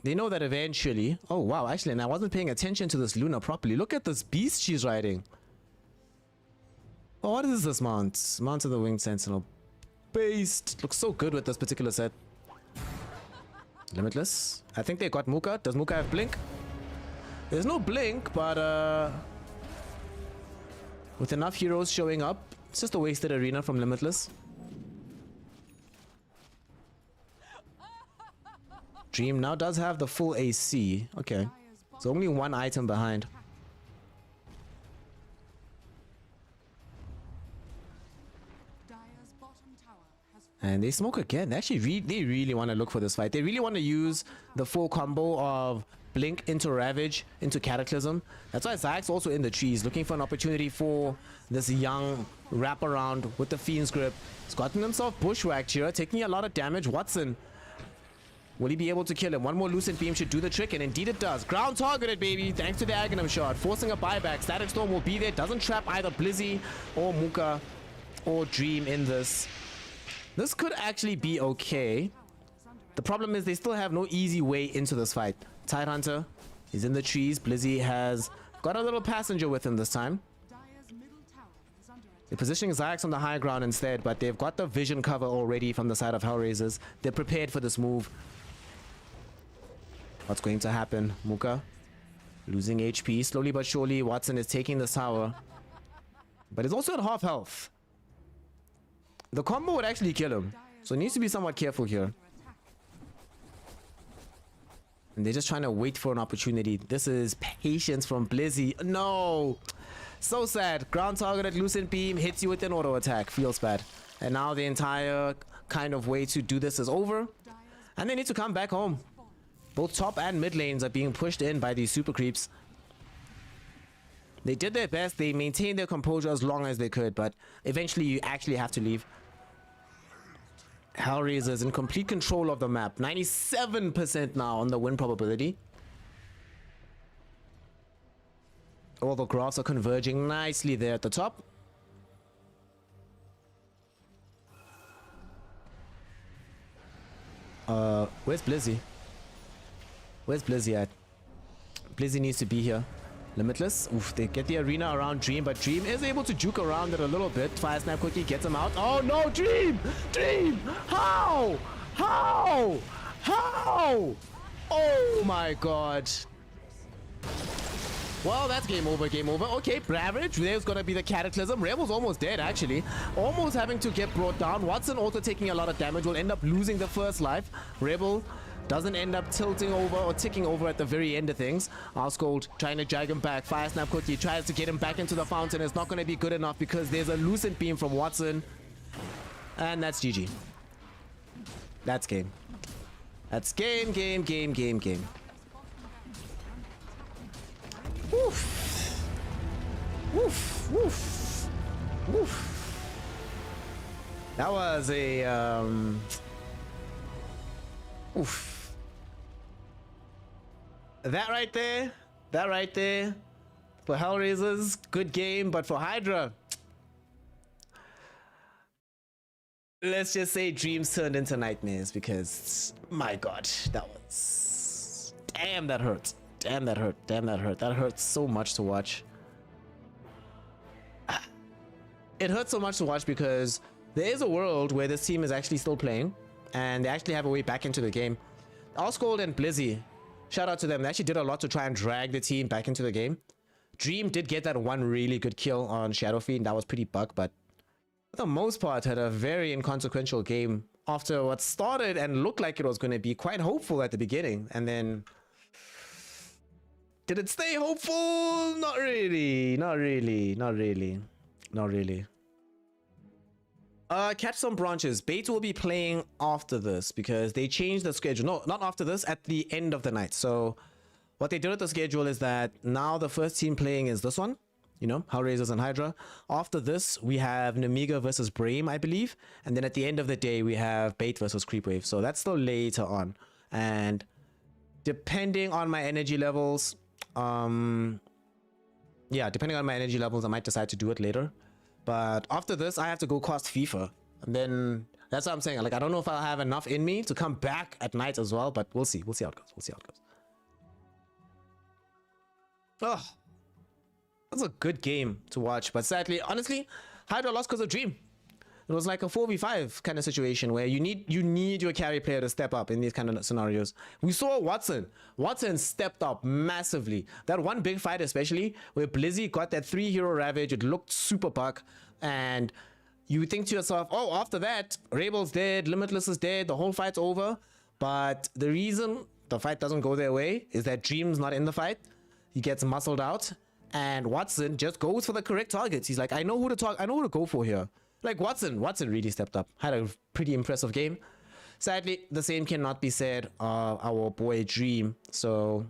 G: They know that eventually... Oh wow, actually, and I wasn't paying attention to this Luna properly. Look at this beast she's riding. Oh, what is this mount? Mount of the Winged Sentinel. Based. Looks so good with this particular set. Limitless. I think they got Muka. Does Muka have Blink? There's no Blink, but with enough heroes showing up, it's just a wasted arena from Limitless. Dream now does have the full AC. Okay. So only one item behind.
C: Dire's bottom tower has
G: And they smoke again. They actually they really want to look for this fight. They really want to use the full combo of Blink into Ravage into Cataclysm. That's why Zayak's also in the trees, looking for an opportunity for this young wraparound with the Fiend's Grip. He's gotten himself bushwhacked here, taking a lot of damage. Watson, will he be able to kill him? One more Lucent Beam should do the trick, and indeed it does. Ground targeted, baby, thanks to the Aghanim shot. Forcing a buyback. Static Storm will be there. Doesn't trap either Blizzy or Muka or Dream in this. This could actually be okay. The problem is they still have no easy way into this fight. Tidehunter is in the trees. Blizzy has got a little passenger with him this time.
C: Dire's middle tower is under attack.
G: They're positioning Zayax on the high ground instead, but they've got the vision cover already from the side of HellRaisers. They're prepared for this move. What's going to happen? Muka losing HP. Slowly but surely, Watson is taking this tower. But he's also at half health. The combo would actually kill him. So he needs to be somewhat careful here. And they're just trying to wait for an opportunity. This is patience from Blizzy. No! So sad. Ground targeted Lucent Beam hits you with an auto attack. Feels bad. And now the entire kind of way to do this is over. And they need to come back home. Both top and mid lanes are being pushed in by these super creeps. They did their best. They maintained their composure as long as they could. But eventually you actually have to leave. HellRaisers in complete control of the map. 97% now on the win probability. All the graphs are converging nicely there at the top. Where's Blizzy? Where's Blizzy at? Blizzy needs to be here. Limitless. Oof, they get the arena around Dream, but Dream is able to juke around it a little bit. Fire Snap quickly gets him out. Oh no, Dream! Dream! How? How? How? Oh my god. Well, that's game over, game over. Okay, Ravage, there's gonna be the Cataclysm. Rebel's almost dead, actually. Almost having to get brought down. Watson also taking a lot of damage. Will end up losing the first life. Rebel doesn't end up tilting over or ticking over at the very end of things. Osgold trying to drag him back. Fire Snap quickly tries to get him back into the fountain. It's not going to be good enough because there's a Lucent Beam from Watson. And that's GG. That's game. That's game, game, game, game, game. Woof. Woof. Woof. Woof. That was a oof. That right there, for HellRaisers, good game, but for Hydra, let's just say dreams turned into nightmares because my god, that was damn, that hurt. Damn, that hurt. Damn, that hurt. That hurts so much to watch. It hurts so much to watch because there is a world where this team is actually still playing and they actually have a way back into the game. Oscold and Blizzy, shout out to them. They actually did a lot to try and drag the team back into the game. Dream did get that one really good kill on Shadow Fiend. That was pretty buck, but for the most part had a very inconsequential game after what started and looked like it was going to be quite hopeful at the beginning. And then did it stay hopeful? Not really. Not really. Not really. Not really. Catch some branches. Bait will be playing after this because they changed the schedule. No, not after this, at the end of the night. So what they did with the schedule is that now the first team playing is this one, you know, HellRaisers and Hydra. After this, we have Nemiga versus Brame, I believe. And then at the end of the day, we have Bait versus Creepwave. So that's still later on. And depending on my energy levels, yeah, depending on my energy levels, I might decide to do it later. But after this, I have to go cast FIFA. And then that's what I'm saying. Like, I don't know if I'll have enough in me to come back at night as well, but we'll see. We'll see how it goes. We'll see how it goes. Oh, that's a good game to watch. But sadly, honestly, Hydra lost because of Dream. It was like a 4v5 kind of situation where you need your carry player to step up in these kind of scenarios. We saw Watson. Watson stepped up massively. That one big fight especially, where Blizzy got that 3-hero ravage. It looked super buck. And you think to yourself, oh, after that, Rabel's dead, Limitless is dead, the whole fight's over. But the reason the fight doesn't go their way is that Dream's not in the fight. He gets muscled out. And Watson just goes for the correct targets. He's like, I know who to go for here. Like Watson really stepped up. Had a pretty impressive game. Sadly, the same cannot be said of our boy Dream. So,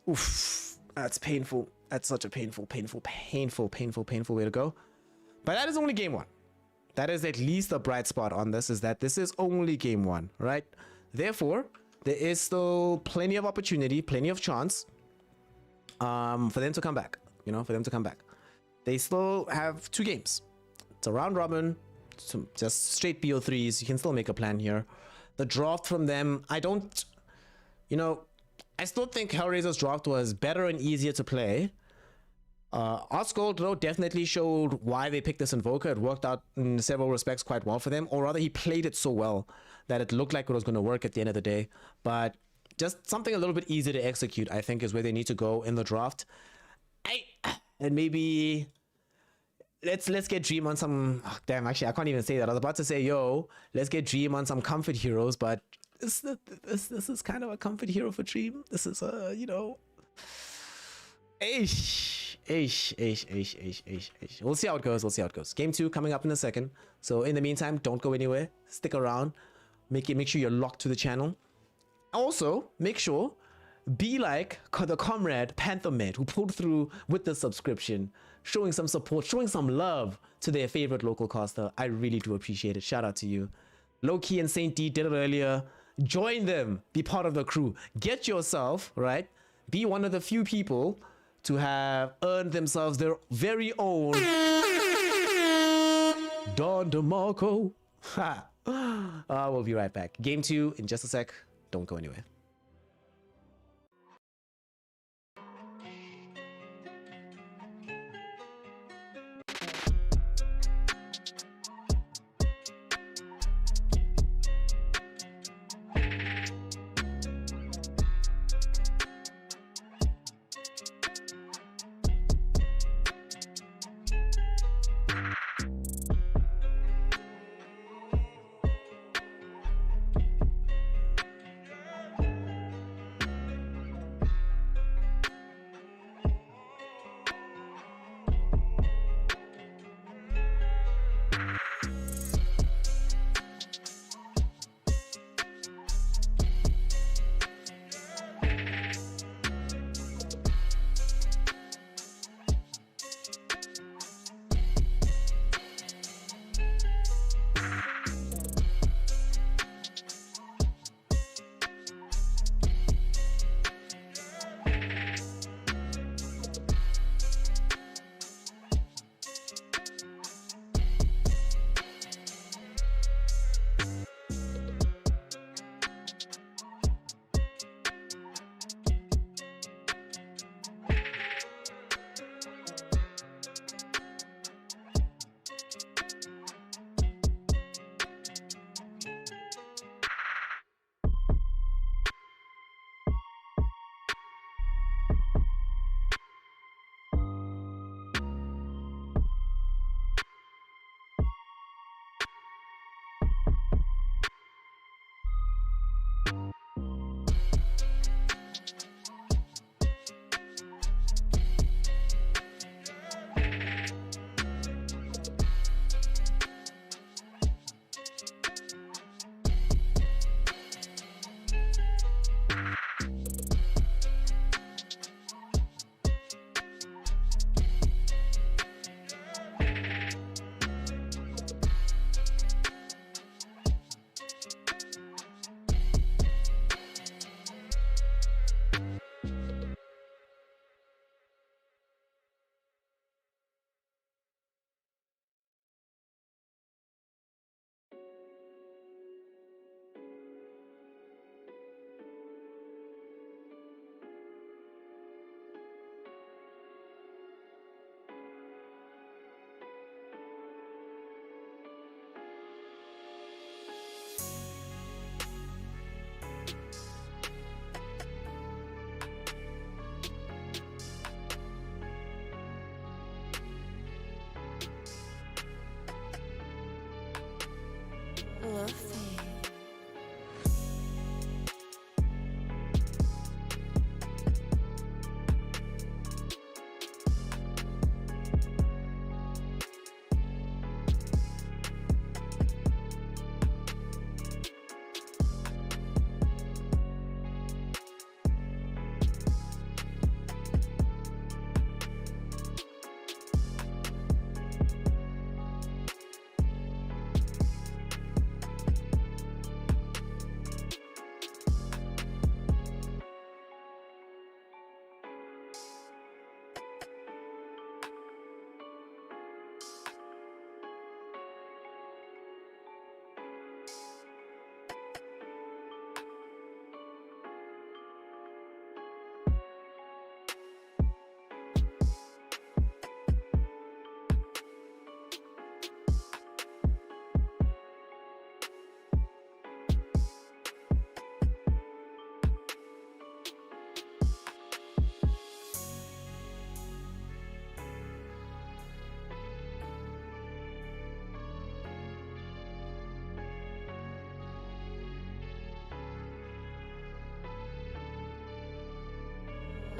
G: oof, that's painful. That's such a painful way to go. But that is only game one. That is at least a bright spot on this, is that this is only game one, right? Therefore, there is still plenty of opportunity, plenty of chance for them to come back. You know, for them to come back. They still have 2 games. It's a round robin, just straight BO3s. You can still make a plan here. The draft from them, I still think HellRaisers draft was better and easier to play. Osgold, though, definitely showed why they picked this Invoker. It worked out in several respects quite well for them, or rather he played it so well that it looked like it was going to work at the end of the day. But just something a little bit easier to execute, I think, is where they need to go in the draft. And maybe let's get Dream on some, oh, damn, actually I can't even say that. I was about to say, yo, let's get Dream on some comfort heroes, but this is kind of a comfort hero for Dream. This is you know, we'll see how it goes. Game 2 coming up in a second. So in the meantime, don't go anywhere. Stick around. Make sure you're locked to the channel. Also, make sure, be like the comrade Panthermed who pulled through with the subscription, showing some support, showing some love to their favorite local caster. I really do appreciate it. Shout out to you. Lowkey and Saint D did it earlier. Join them. Be part of the crew. Get yourself, right? Be one of the few people to have earned themselves their very own Don DeMarco. Ha. We'll be right back. Game 2 in just a sec. Don't go anywhere.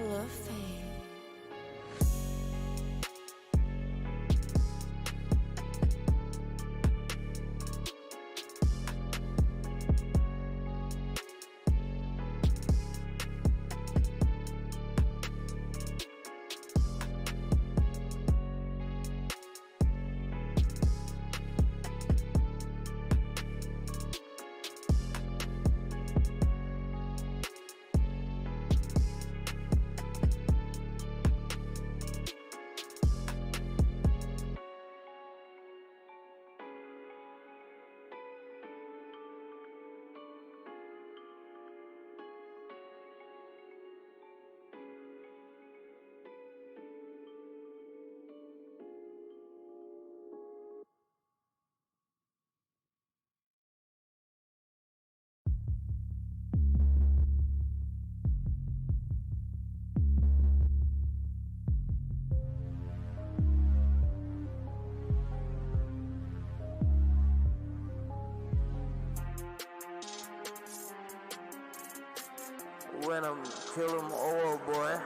H: Hall of Fame.
A: When I'm kill 'em all, boy.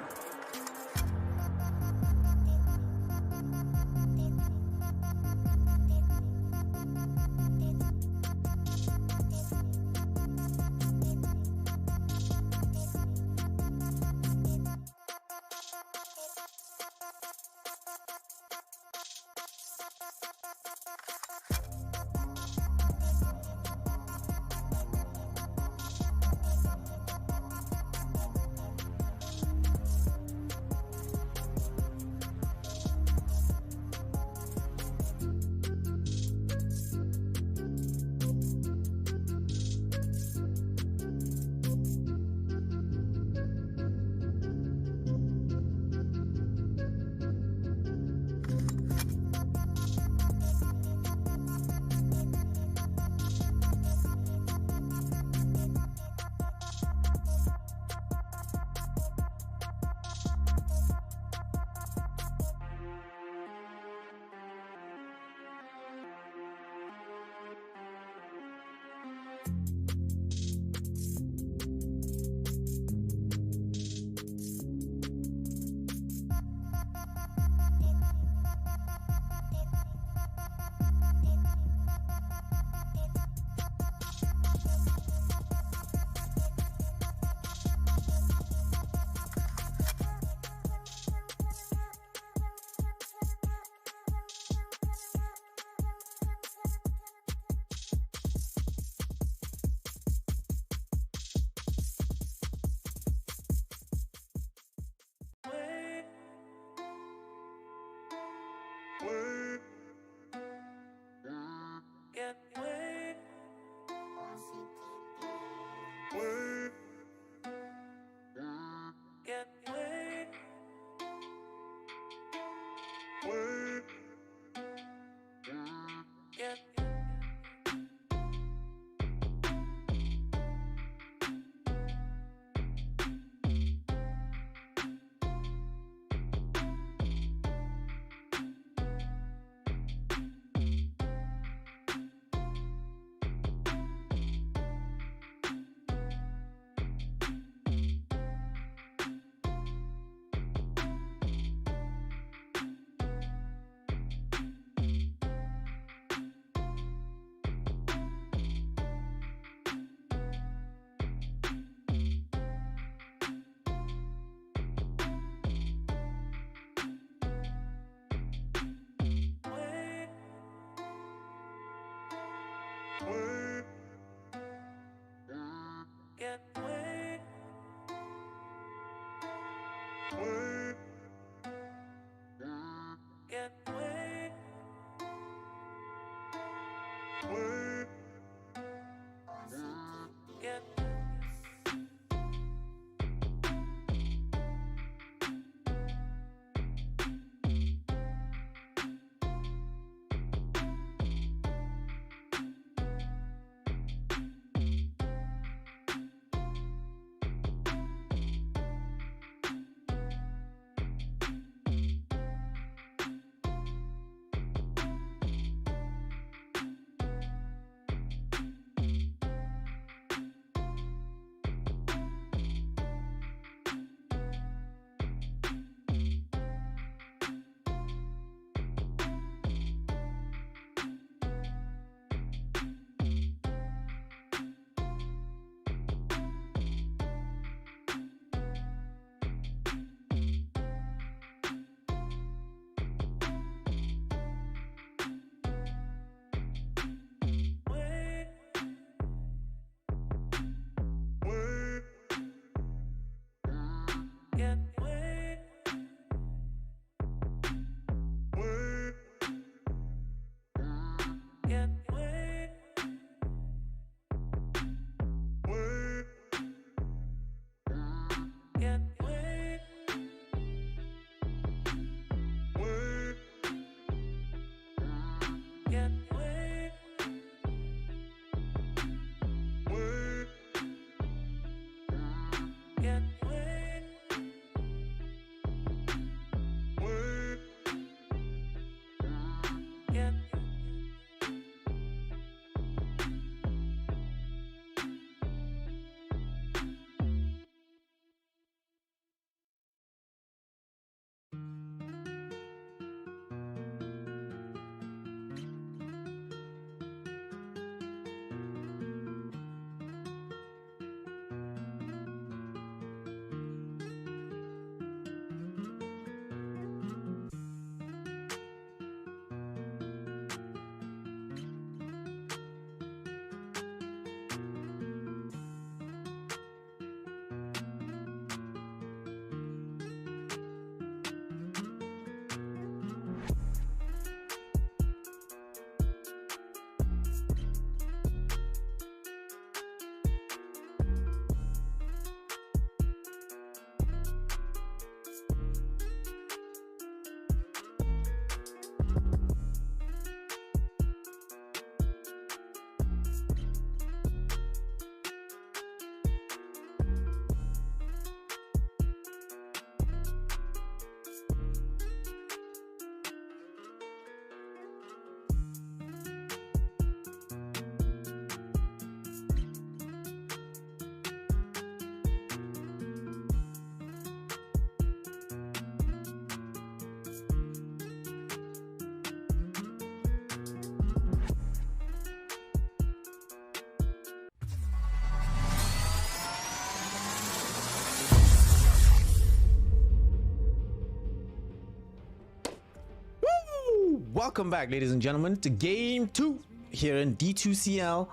G: welcome back, ladies and gentlemen, to game 2 here in D2CL.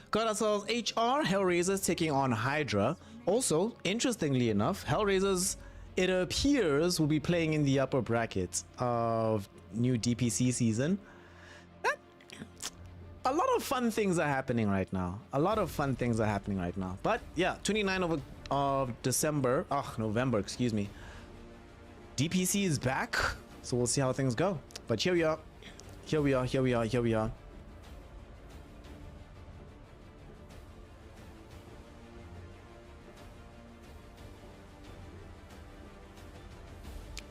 G: Got ourselves HR, HellRaisers taking on Hydra. Also, interestingly enough, HellRaisers, it appears, will be playing in the upper bracket of new DPC season. A lot of fun things are happening right now. But yeah, 29th of November, excuse me. DPC is back, so we'll see how things go. But here we are.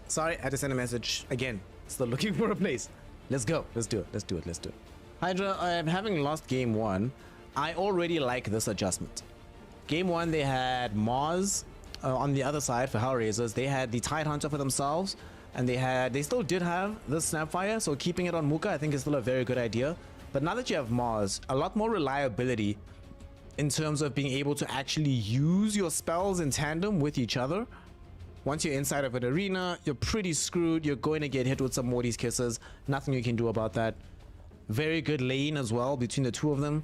G: Sorry, I had to send a message again. Still looking for a place. Let's go. Let's do it. Hydra, I'm having lost game 1. I already like this adjustment. Game 1, they had Mars on the other side for HellRaisers. They had the Tide Hunter for themselves, and they still did have the Snapfire. So keeping it on Muka, I think, is still a very good idea. But now that you have Mars, a lot more reliability in terms of being able to actually use your spells in tandem with each other. Once you're inside of an arena, you're pretty screwed. You're going to get hit with some Morty's Kisses. Nothing you can do about that. Very good lane as well between the two of them.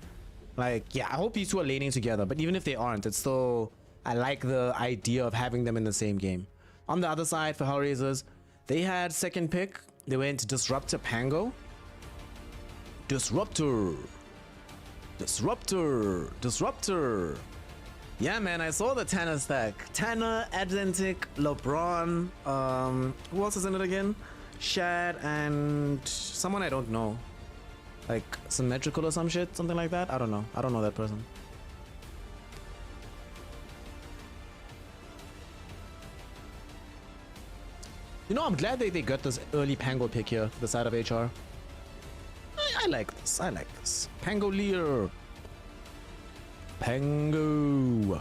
G: Like, yeah, I hope these two are laning together. But even if they aren't, it's still... I like the idea of having them in the same game. On the other side, for HellRaisers, they had second pick. They went Disruptor Pango. Disruptor. Yeah, man, I saw the Tanner stack. Tanner, Adzentic, LeBron, who else is in it again? Shad and someone I don't know. Like Symmetrical or some shit, something like that. I don't know that person. You know, I'm glad they got this early Pango pick here, the side of HR. I like this. Pangolier. Pango.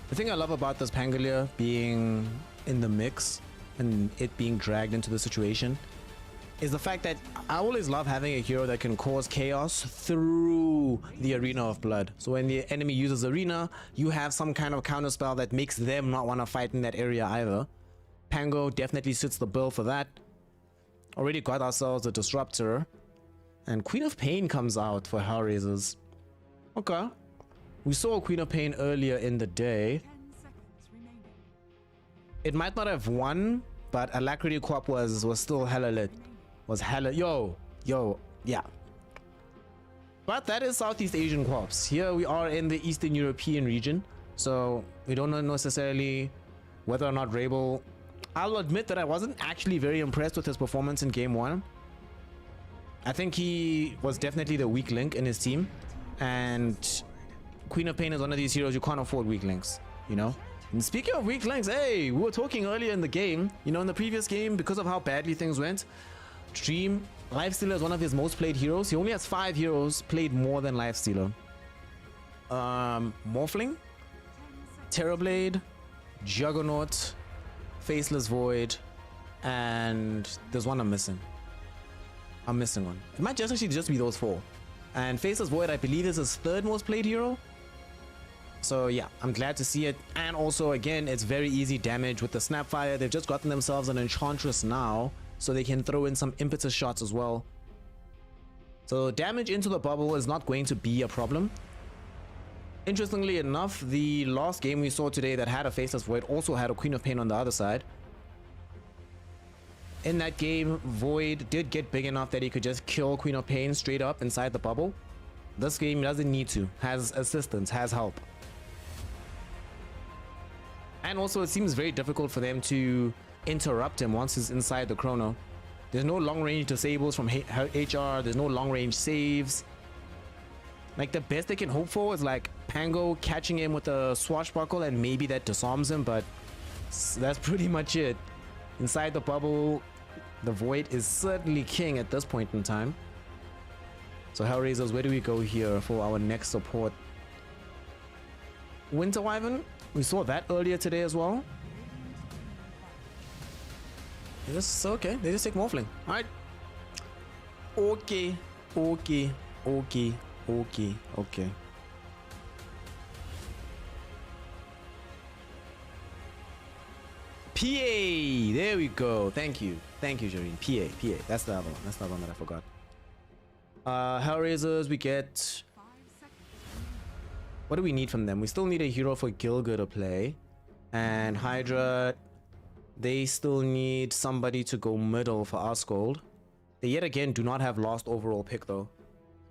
G: The thing I love about this Pangolier being in the mix and it being dragged into the situation is the fact that I always love having a hero that can cause chaos through the Arena of Blood. So when the enemy uses Arena, you have some kind of counter spell that makes them not want to fight in that area either. Pango definitely suits the bill for that. Already got ourselves a Disruptor. And Queen of Pain comes out for HellRaisers. Okay. We saw Queen of Pain earlier in the day.
C: 10 seconds remaining.
G: It might not have won, but Alacrity Corp was still hella lit. Yo, yeah. But that is Southeast Asian Corps. Here we are in the Eastern European region. So we don't know necessarily whether or not Rabel... I'll admit that I wasn't actually very impressed with his performance in game 1. I think he was definitely the weak link in his team. And Queen of Pain is one of these heroes you can't afford weak links, you know? And speaking of weak links, hey, we were talking earlier in the game, you know, in the previous game, because of how badly things went, Dream, Lifestealer is one of his most played heroes. He only has 5 heroes played more than Lifestealer. Morphling, Terrorblade, Juggernaut, Faceless Void, and there's one I'm missing. It might just actually just be those 4. And Faceless Void, I believe, is his 3rd most played hero. So yeah, I'm glad to see it. And also, again, it's very easy damage with the Snapfire. They've just gotten themselves an Enchantress now, so they can throw in some impetus shots as well. So damage into the bubble is not going to be a problem. Interestingly enough, the last game we saw today that had a Faceless Void also had a Queen of Pain on the other side. In that game, Void did get big enough that he could just kill Queen of Pain straight up inside the bubble. This game doesn't need to. Has assistance, has help. And also, it seems very difficult for them to interrupt him once he's inside the chrono. There's no long-range disables from HR. There's no long-range saves. Like, the best they can hope for is, like, Pango catching him with a swashbuckle and maybe that disarms him, but that's pretty much it. Inside the bubble, the Void is certainly king at this point in time. So HellRaisers, where do we go here for our next support? Winter Wyvern, we saw that earlier today as well. Yes, okay, they just take Morphling. Alright. Okay. PA. There we go. Thank you. Thank you, Jareen. PA. That's the other one. That's the other one that I forgot. HellRaisers, we get... What do we need from them? We still need a hero for Gilga to play. And Hydra, they still need somebody to go middle for Asgold. They yet again do not have last overall pick though.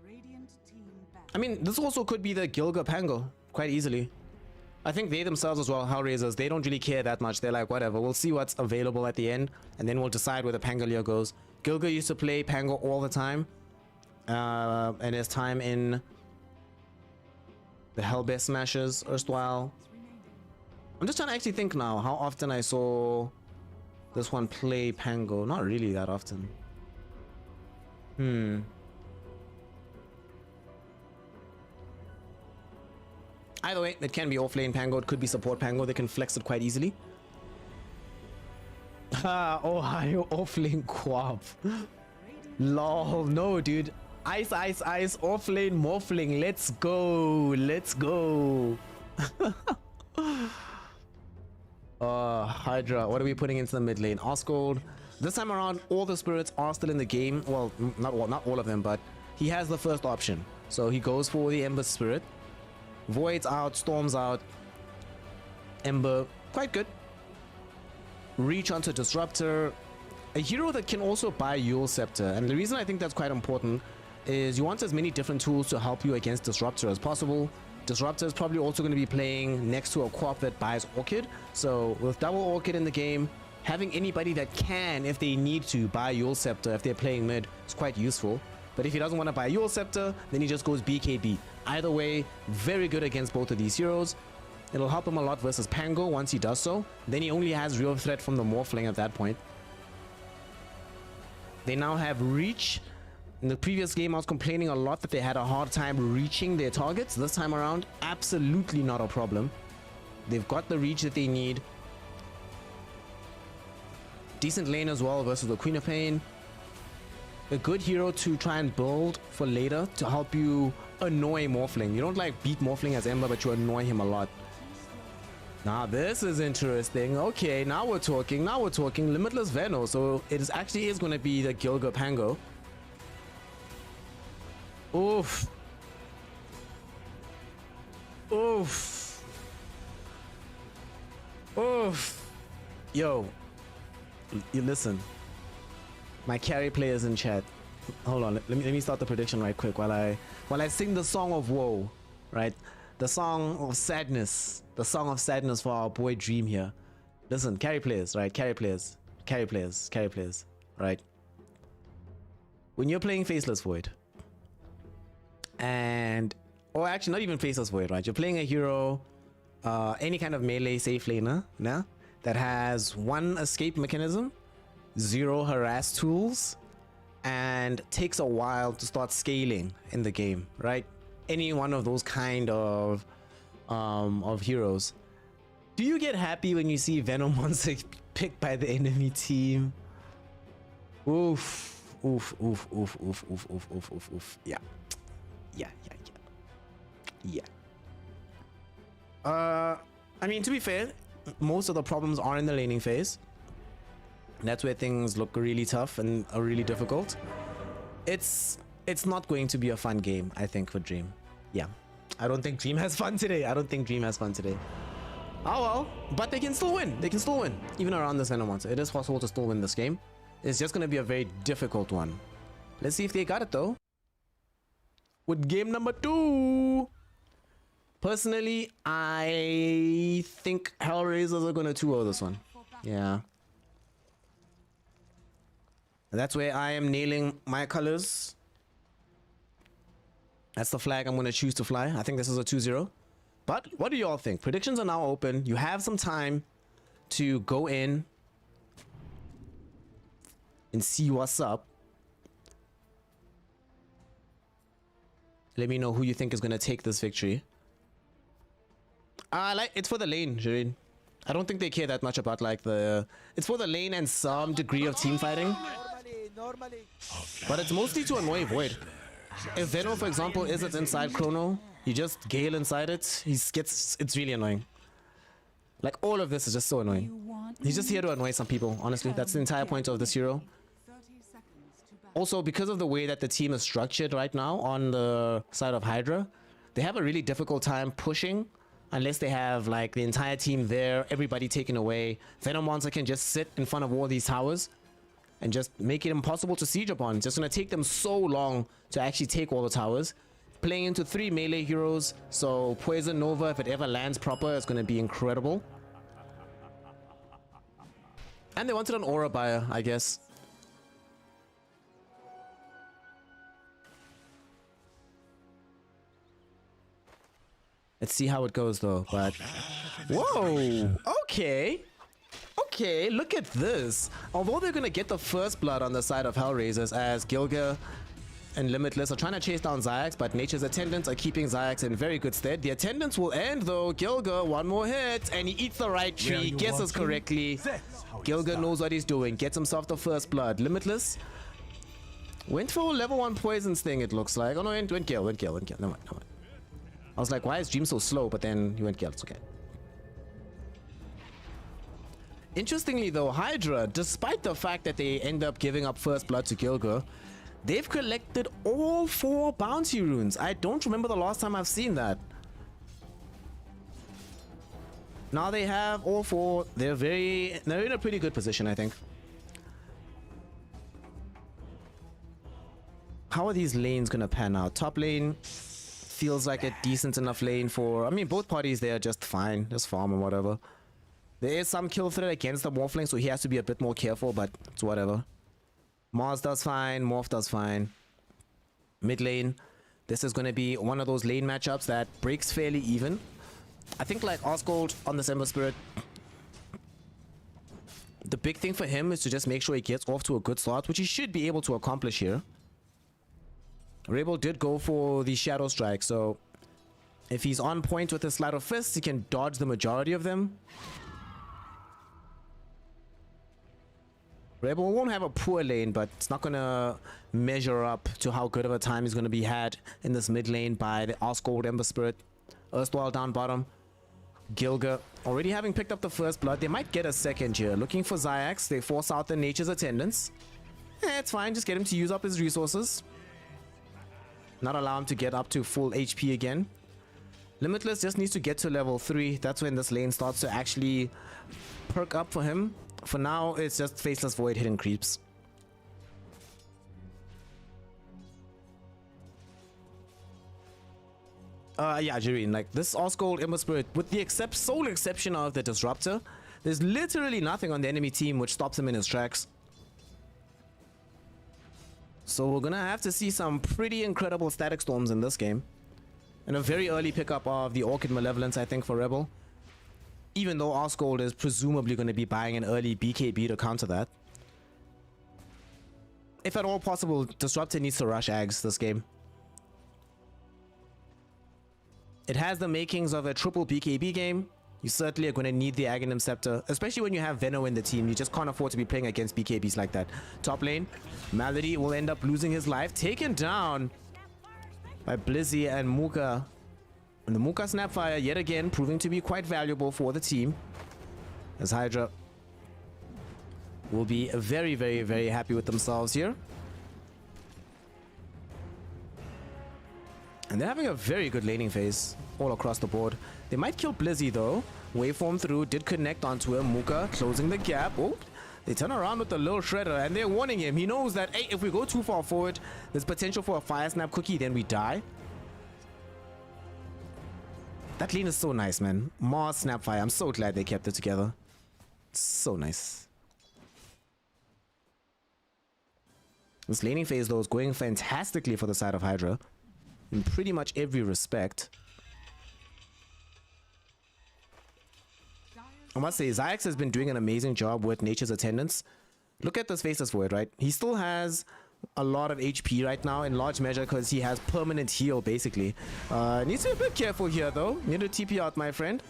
C: Radiant team back.
G: I mean, this also could be the Gilga Pango quite easily. I think they themselves as well, HellRaisers, they don't really care that much. They're like, whatever, we'll see what's available at the end, and then we'll decide where the Pangolier goes. Gilga used to play Pango all the time, and his time in the Hellbest Smashers erstwhile. I'm just trying to actually think now how often I saw this one play Pango. Not really that often. Either way, it can be offlane Pango, it could be support Pango, they can flex it quite easily. Ohio offlane Quap. Lol, no dude. Ice, offlane Morphling, let's go, Hydra, what are we putting into the mid lane? Asgold. This time around, all the spirits are still in the game. Well, not all of them, but he has the first option. So he goes for the Ember Spirit. Void's out, Storm's out. Ember, quite good. Reach onto Disruptor. A hero that can also buy Yule Scepter. And the reason I think that's quite important is you want as many different tools to help you against Disruptor as possible. Disruptor is probably also going to be playing next to a Quap that buys Orchid. So with double Orchid in the game, having anybody that can, if they need to, buy Yule Scepter if they're playing mid is quite useful. But if he doesn't want to buy Yule Scepter, then he just goes BKB. Either way, very good against both of these heroes. It'll help him a lot versus Pango once he does so. Then he only has real threat from the Morphling at that point. They now have Reach. In the previous game, I was complaining a lot that they had a hard time reaching their targets. This time around, absolutely not a problem. They've got the reach that they need. Decent lane as well versus the Queen of Pain. A good hero to try and build for later to help you annoy Morphling. You don't like beat Morphling as Ember, but you annoy him a lot. Now this is interesting. Okay, now we're talking. Limitless Veno. So it actually is going to be the Gilga Pango. Oof. Yo, you listen. My carry players in chat. Hold on, let me start the prediction right quick while I sing the song of woe, right? The song of sadness. The song of sadness for our boy Dream here. Listen, carry players, right? Carry players, right? When you're playing Faceless Void, or actually not even Faceless Void, right? You're playing a hero, any kind of melee safe laner, nah? That has 1 escape mechanism, 0 harass tools, and takes a while to start scaling in the game, right? Any one of those kind of heroes. Do you get happy when you see Venom Monster picked by the enemy team? Oof. Yeah. I mean, to be fair, most of the problems are in the laning phase. That's where things look really tough and are really difficult. It's not going to be a fun game, I think, for Dream. Yeah. I don't think Dream has fun today. Oh well, but they can still win. Even around this Venom Monster. It is possible to still win this game. It's just going to be a very difficult one. Let's see if they got it though. With game number 2. Personally, I think HellRaisers are going to 2-0 this one. Yeah. That's where I am nailing my colors. That's the flag I'm going to choose to fly. I think this is a 2-0. But what do you all think? Predictions are now open. You have some time to go in and see what's up. Let me know who you think is going to take this victory. It's for the lane, Jareen. I don't think they care that much about like the... It's for the lane and some degree of team fighting.
E: Normally.
G: But it's mostly to annoy Void. If Venom, for example, isn't inside Chrono, you just Gale inside it, it's really annoying. Like all of this is just so annoying. He's just here to annoy some people, honestly. That's the entire point of this hero.
C: 30 seconds to battle.
G: Also, because of the way that the team is structured right now on the side of Hydra, they have a really difficult time pushing unless they have like the entire team there, everybody taken away. Venom Monster can just sit in front of all these towers and just make it impossible to siege upon. It's just going to take them so long to actually take all the towers. Playing into 3 melee heroes, so Poison Nova, if it ever lands proper, is going to be incredible. And they wanted an aura buyer, I guess. Let's see how it goes though, but... Whoa! Okay! Okay, look at this. Although they're gonna get the first blood on the side of HellRaisers as Gilga and Limitless are trying to chase down Zayax, but Nature's Attendants are keeping Zayax in very good stead. The Attendants will end though. Gilga, one more hit, and he eats the right tree, guesses correctly. Gilga knows what he's doing, gets himself the first blood. Limitless went for level 1 poisons thing, it looks like. Oh no, went Gale. Never mind. I was like, why is Dream so slow? But then he went Gale, it's okay. Interestingly though, Hydra, despite the fact that they end up giving up first blood to Gilga, they've collected all 4 bounty runes. I don't remember the last time I've seen that. Now they have all 4. They're in a pretty good position, I think. How are these lanes gonna pan out? Top lane feels like a decent enough lane for... I mean, both parties there are just fine. Just farm and whatever. There is some kill threat against the Morphling, so he has to be a bit more careful, but it's whatever. Mars does fine. Morph does fine. Mid lane. This is going to be one of those lane matchups that breaks fairly even. I think like Osgold on the Ember Spirit, the big thing for him is to just make sure he gets off to a good start, which he should be able to accomplish here. Rebel did go for the Shadow Strike, so if he's on point with his Sleight of Fist, he can dodge the majority of them. Rebel won't have a poor lane, but it's not going to measure up to how good of a time is going to be had in this mid lane by the Osgold Ember Spirit. Erstwhile down bottom. Gilga already having picked up the first blood. They might get a second here. Looking for Zayax. They force out the Nature's Attendants. It's fine. Just get him to use up his resources. Not allow him to get up to full HP again. Limitless just needs to get to level 3. That's when this lane starts to actually perk up for him. For now, it's just Faceless Void hitting creeps. Yeah, Jireen, like this Osgold Ember Spirit, with the sole exception of the Disruptor, there's literally nothing on the enemy team which stops him in his tracks. So we're gonna have to see some pretty incredible Static Storms in this game. And a very early pickup of the Orchid Malevolence, I think, for Rebel. Even though Osgold is presumably going to be buying an early BKB to counter that. If at all possible, Disruptor needs to rush Ags this game. It has the makings of a triple BKB game. You certainly are going to need the Aghanim Scepter, especially when you have Veno in the team. You just can't afford to be playing against BKBs like that. Top lane, Malady will end up losing his life, taken down by Blizzy and Muka. And the Muka Snapfire yet again proving to be quite valuable for the team, as Hydra will be very, very, very happy with themselves here. And they're having a very good laning phase all across the board. They might kill Blizzy though. Waveform through, did connect onto him. Muka closing the gap. Oh, they turn around with the little shredder and they're warning him. He knows that, hey, if we go too far forward, there's potential for a fire snap cookie, then we die. That lane is so nice, man. Mars Snapfire. I'm so glad they kept it together. So nice. This laning phase though is going fantastically for the side of Hydra in pretty much every respect. I must say, Zayax has been doing an amazing job with Nature's Attendants. Look at this Faceless Void, right? He still has a lot of HP right now, in large measure because he has permanent heal, basically. Needs to be a bit careful here, though. Need to TP out, my friend.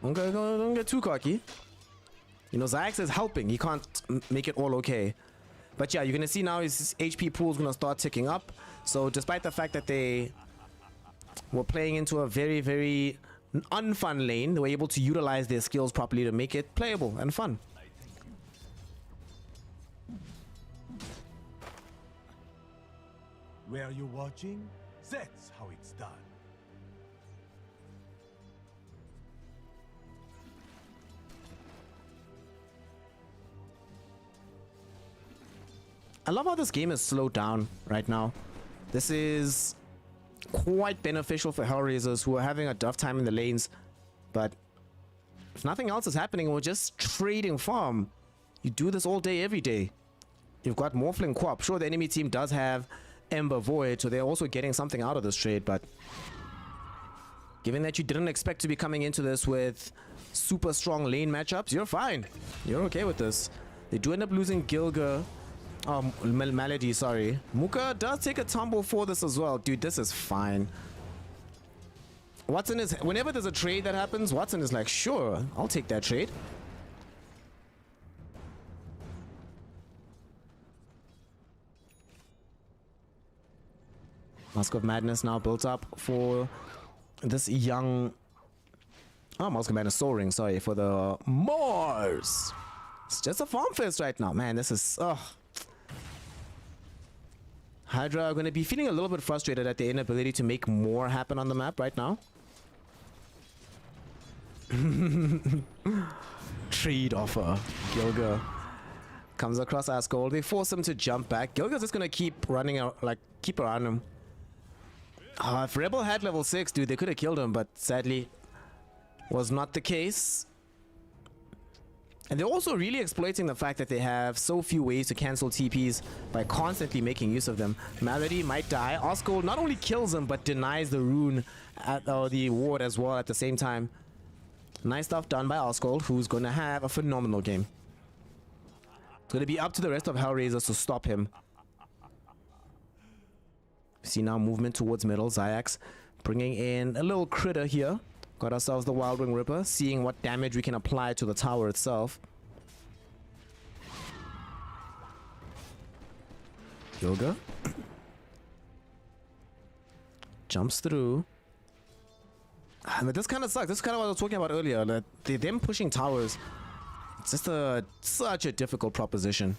G: Don't get too cocky. You know, Zayax is helping. He can't make it all okay. But yeah, you're going to see now his HP pool is going to start ticking up. So despite the fact that they were playing into a very, very unfun lane. They were able to utilize their skills properly to make it playable and fun.
H: Where you're watching, that's how it's done.
G: I love how this game is slowed down right now. This is quite beneficial for HellRaisers who are having a tough time in the lanes. But if nothing else is happening, we're just trading farm. You do this all day, every day. You've got Morphling Co-op. Sure, the enemy team does have Ember Void, so they're also getting something out of this trade, but given that you didn't expect to be coming into this with super strong lane matchups, you're fine. You're okay with this. They do end up losing Gilga. Malady, sorry. Muka does take a tumble for this as well. Dude, this is fine. Watson is, whenever there's a trade that happens, Watson is like, sure, I'll take that trade. Mask of Madness now built up for this young... Oh, Mask of Madness Soul Ring, sorry, for the Mars. It's just a farm fest right now. Man, this is... Hydra are going to be feeling a little bit frustrated at the inability to make more happen on the map right now. Trade offer. Gilga comes across Asgold. They force him to jump back. Gilga's just going to keep running out, like, keep around him. If Rebel had level 6, dude, they could have killed him, but sadly was not the case. And they're also really exploiting the fact that they have so few ways to cancel TPs by constantly making use of them. Malady might die. Osgold not only kills him, but denies the rune at the ward as well at the same time. Nice stuff done by Osgold, who's going to have a phenomenal game. It's going to be up to the rest of HellRaisers to stop him. See now movement towards middle. Zayax bringing in a little critter here. Got ourselves the Wild Wing Ripper, seeing what damage we can apply to the tower itself. Yoga jumps through. But this kind of sucks. This is kind of what I was talking about earlier. That them pushing towers, it's just such a difficult proposition.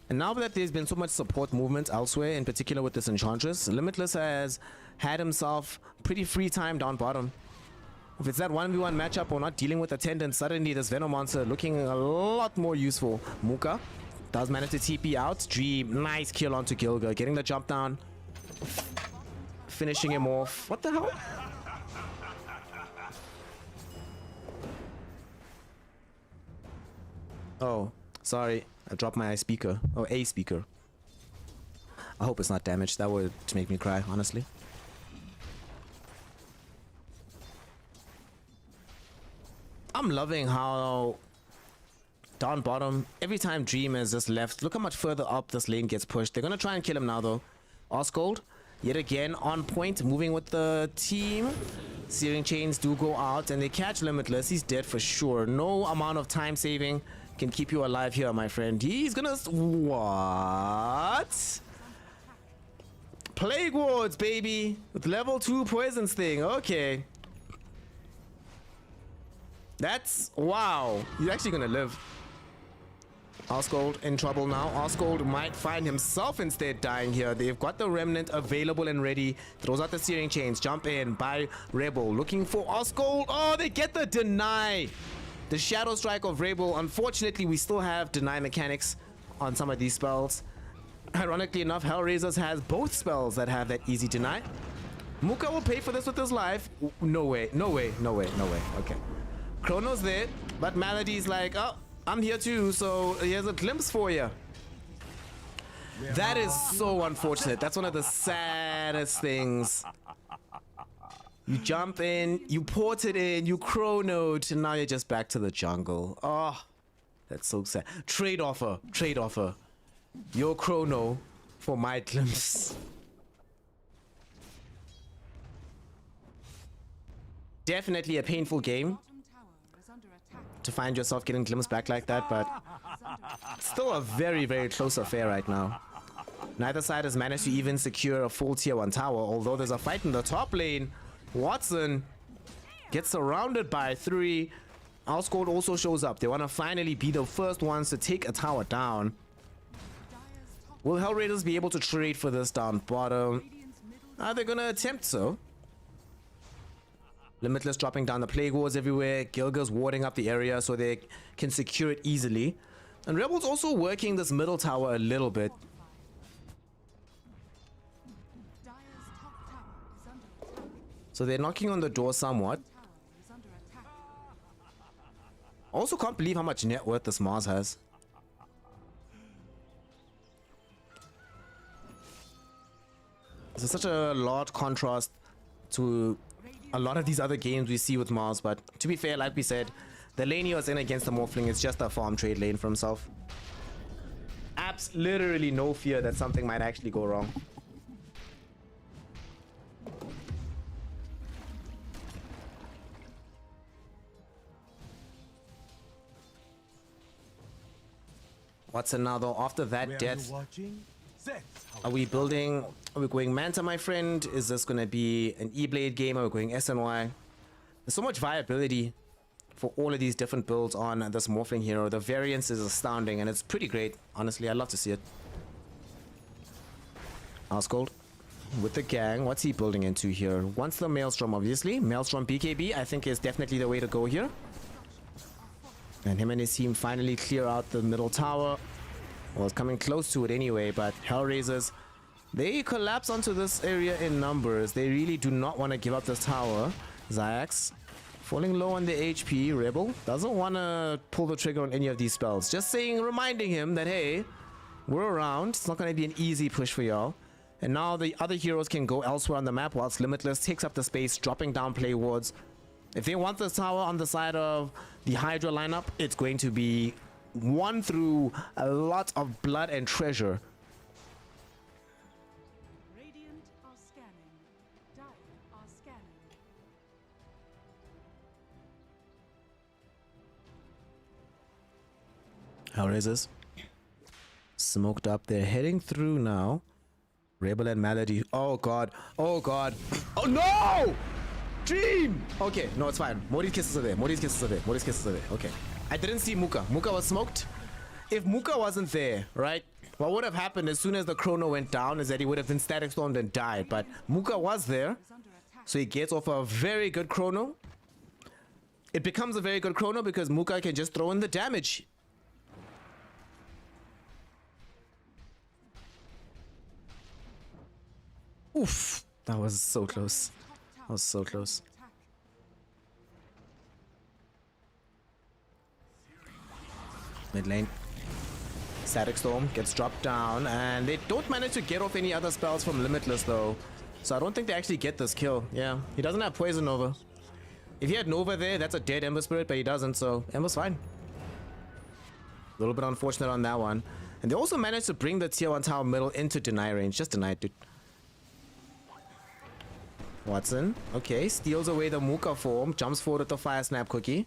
G: And now that there's been so much support movement elsewhere, in particular with this Enchantress, Limitless has had himself pretty free time down bottom. If it's that 1v1 matchup or not dealing with attendance, suddenly this Venom Monster looking a lot more useful. Muka does manage to TP out. Dream, nice kill onto Gilga, getting the jump down. Finishing him off. What the hell? Oh, sorry. I dropped my speaker. Oh, a speaker. I hope it's not damaged. That would make me cry, honestly. I'm loving how down bottom, every time Dream is just left, look how much further up this lane gets pushed. They're going to try and kill him now, though. Osgold, yet again, on point, moving with the team. Searing Chains do go out, and they catch Limitless. He's dead for sure. No amount of time saving can keep you alive here, my friend. He's gonna... What? Plague Wards, baby. With level 2 poison sting. Okay. That's... Wow. He's actually gonna live. Osgold in trouble now. Osgold might find himself instead dying here. They've got the Remnant available and ready. Throws out the Searing Chains. Jump in by Rebel. Looking for Osgold. Oh, they get the deny. The Shadow Strike of Rebel. Unfortunately, we still have deny mechanics on some of these spells. Ironically enough, HellRaisers has both spells that have that easy deny. Muka will pay for this with his life. No way, no way, no way, no way. Okay. Chrono's there, but Malady's like, oh, I'm here too, so here's a glimpse for you. That is so unfortunate. That's one of the saddest things. You jump in, you port it in, you chronoed, and now you're just back to the jungle. Oh, that's so sad. Trade offer, trade offer. Your chrono for my glimpse. Definitely a painful game to find yourself getting glimpse back like that, but still a very, very close affair right now. Neither side has managed to even secure a full tier 1 tower, although there's a fight in the top lane. Watson gets surrounded by 3. Our squad also shows up. They want to finally be the first ones to take a tower down. Will HellRaisers be able to trade for this down bottom? Are they gonna attempt so? Limitless dropping down the plague wars everywhere. Gilga's warding up the area so they can secure it easily. And Rebels also working this middle tower a little bit.
C: Dire's top tower is under attack.
G: So they're knocking on the door somewhat.
C: Tower is under attack.
G: Also can't believe how much net worth this Mars has. This is such a large contrast to a lot of these other games we see with Mars, but to be fair, like we said, the lane he was in against the Morphling is just a farm trade lane for himself. Literally no fear that something might actually go wrong. What's another after that
H: Where
G: death?
H: you watching? That's how
G: Are we building? Are we going Manta, my friend? Is this going to be an E-Blade game? Are we going SNY? There's so much viability for all of these different builds on this Morphling hero. The variance is astounding and it's pretty great. Honestly, I'd love to see it. Osgold with the gang. What's he building into here? Wants the Maelstrom, obviously. Maelstrom BKB, I think, is definitely the way to go here. And him and his team finally clear out the middle tower. Well, it's coming close to it anyway, but HellRaisers, they collapse onto this area in numbers. They really do not want to give up this tower. Zayax falling low on the HP. Rebel doesn't want to pull the trigger on any of these spells. Just saying, reminding him that, hey, we're around. It's not going to be an easy push for y'all. And now the other heroes can go elsewhere on the map whilst Limitless takes up the space, dropping down play wards. If they want this tower on the side of the Hydra lineup, it's going to be won through a lot of blood and treasure.
C: Radiant are scanning. Dire are scanning.
G: HellRaisers smoked up. They're heading through now. Rebel and Malady. Oh god. Oh god. Oh no! Dream! Okay, no, it's fine. Mori's kisses are there. Mori's kisses are there. Mori's kisses are there. Okay. I didn't see Muka. Muka was smoked. If Muka wasn't there, right? What would have happened as soon as the chrono went down is that he would have been static stormed and died. But Muka was there.
C: Is under attack.
G: So he gets off a very good chrono. It becomes a very good chrono because Muka can just throw in the damage. Oof. That was so close. That was so close.
C: Attack.
G: Mid lane. Static Storm gets dropped down, and they don't manage to get off any other spells from Limitless though. So I don't think they actually get this kill. Yeah, he doesn't have Poison Nova. If he had Nova there, that's a dead Ember Spirit, but he doesn't, so Ember's fine. A little bit unfortunate on that one. And they also managed to bring the tier 1 tower middle into deny range. Just deny it, dude. Watson, okay, steals away the Muka form, jumps forward with the Fire Snap Cookie.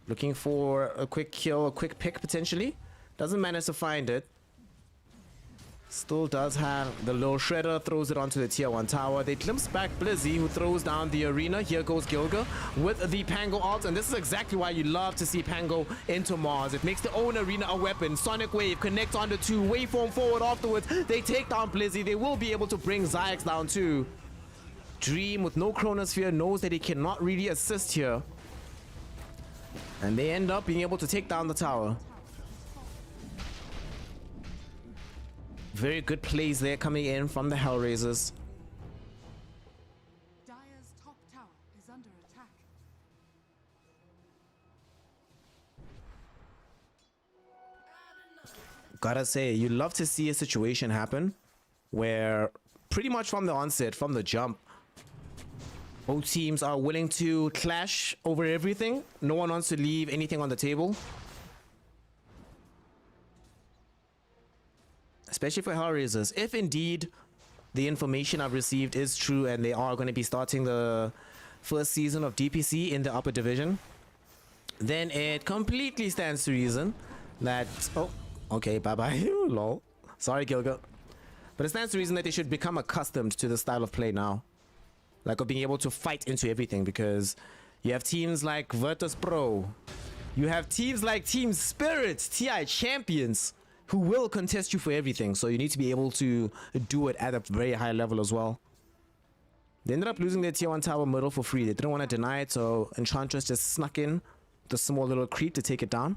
G: Looking for a quick kill, a quick pick potentially. Doesn't manage to find it. Still does have the little shredder, throws it onto the tier 1 tower. They glimpse back Blizzy, who throws down the arena. Here goes Gilga with the Pango ult, and this is exactly why you love to see Pango into Mars. It makes the own arena a weapon. Sonic Wave connects onto 2, waveform forward afterwards. They take down Blizzy. They will be able to bring Zayax down too. Dream with no Chronosphere knows that he cannot really assist here. And they end up being able to take down the tower. Very good plays there coming in from the HellRaisers.
C: Dire's top tower is under attack.
G: Gotta say, you love to see a situation happen where pretty much from the onset, from the jump, both teams are willing to clash over everything. No one wants to leave anything on the table. Especially for HellRaisers. If indeed the information I've received is true and they are going to be starting the first season of DPC in the upper division, then it completely stands to reason that... Oh, okay, bye-bye. Lol. Sorry, Gilga. But it stands to reason that they should become accustomed to the style of play now. like of being able to fight into everything, because you have teams like Virtus Pro, you have teams like Team Spirit, TI Champions, who will contest you for everything. So you need to be able to do it at a very high level as well. They ended up losing their tier 1 tower middle for free. They didn't want to deny it, so Enchantress just snuck in the small little creep to take it down.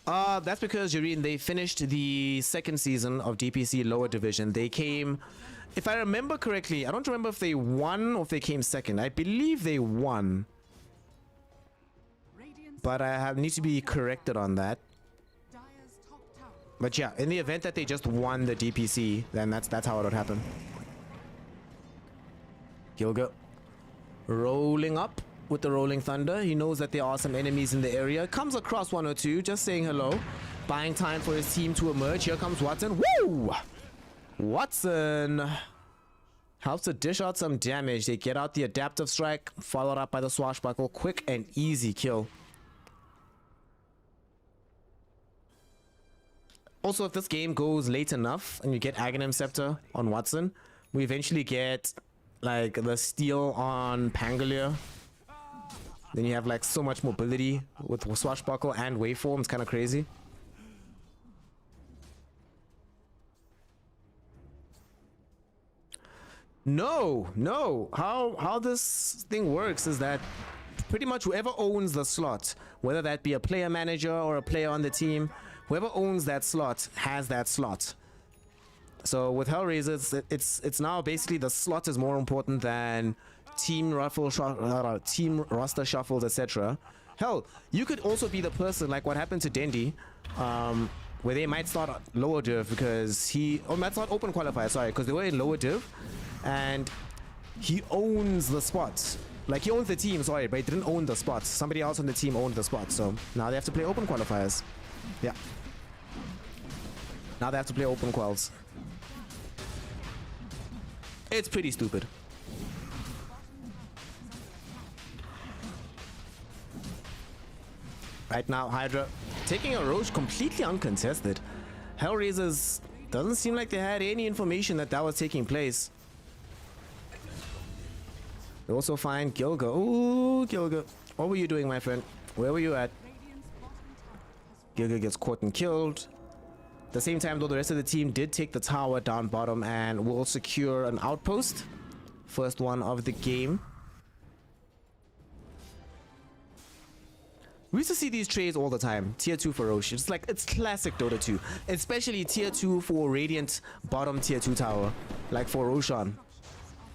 G: That's because, Jareen, they finished the second season of DPC lower division. They came, if I remember correctly, I don't remember if they won or if they came second. I believe they won, but I need to be corrected on that.
C: Dire's top tower.
G: But yeah, in the event that they just won the DPC, then that's how it would happen. Gilga rolling up with the Rolling Thunder. He knows that there are some enemies in the area. Comes across 1 or 2, just saying hello. Buying time for his team to emerge. Here comes Watson. Woo! Watson helps to dish out some damage. They get out the Adaptive Strike, followed up by the Swashbuckle. Quick and easy kill. Also, if this game goes late enough and you get Aghanim Scepter on Watson, we eventually get like the Steel on Pangolier. Then you have like so much mobility with Swashbuckle and Waveform. It's kind of crazy. No. How this thing works is that pretty much whoever owns the slot, whether that be a player manager or a player on the team, whoever owns that slot has that slot. So with HellRaisers, it's now basically the slot is more important than team roster shuffles, etc. Hell, you could also be the person like what happened to Dendi, where they might start lower div because might start open qualifier, sorry, because they were in lower div and he owns the spots. Like he owns the team, sorry, but he didn't own the spots. Somebody else on the team owned the spots, so now they have to play open qualifiers. Yeah. Now they have to play open quals. It's pretty stupid. Right now, Hydra taking a Roche completely uncontested. HellRaisers doesn't seem like they had any information that was taking place. They also find Gilga. Ooh, Gilga. What were you doing, my friend? Where were you at? Gilga gets caught and killed. At the same time, though, the rest of the team did take the tower down bottom and will secure an outpost. First one of the game. We used to see these trades all the time. Tier 2 for Roche. It's like, it's classic Dota 2. Especially tier 2 for Radiant bottom tier 2 tower. Like for Roshan.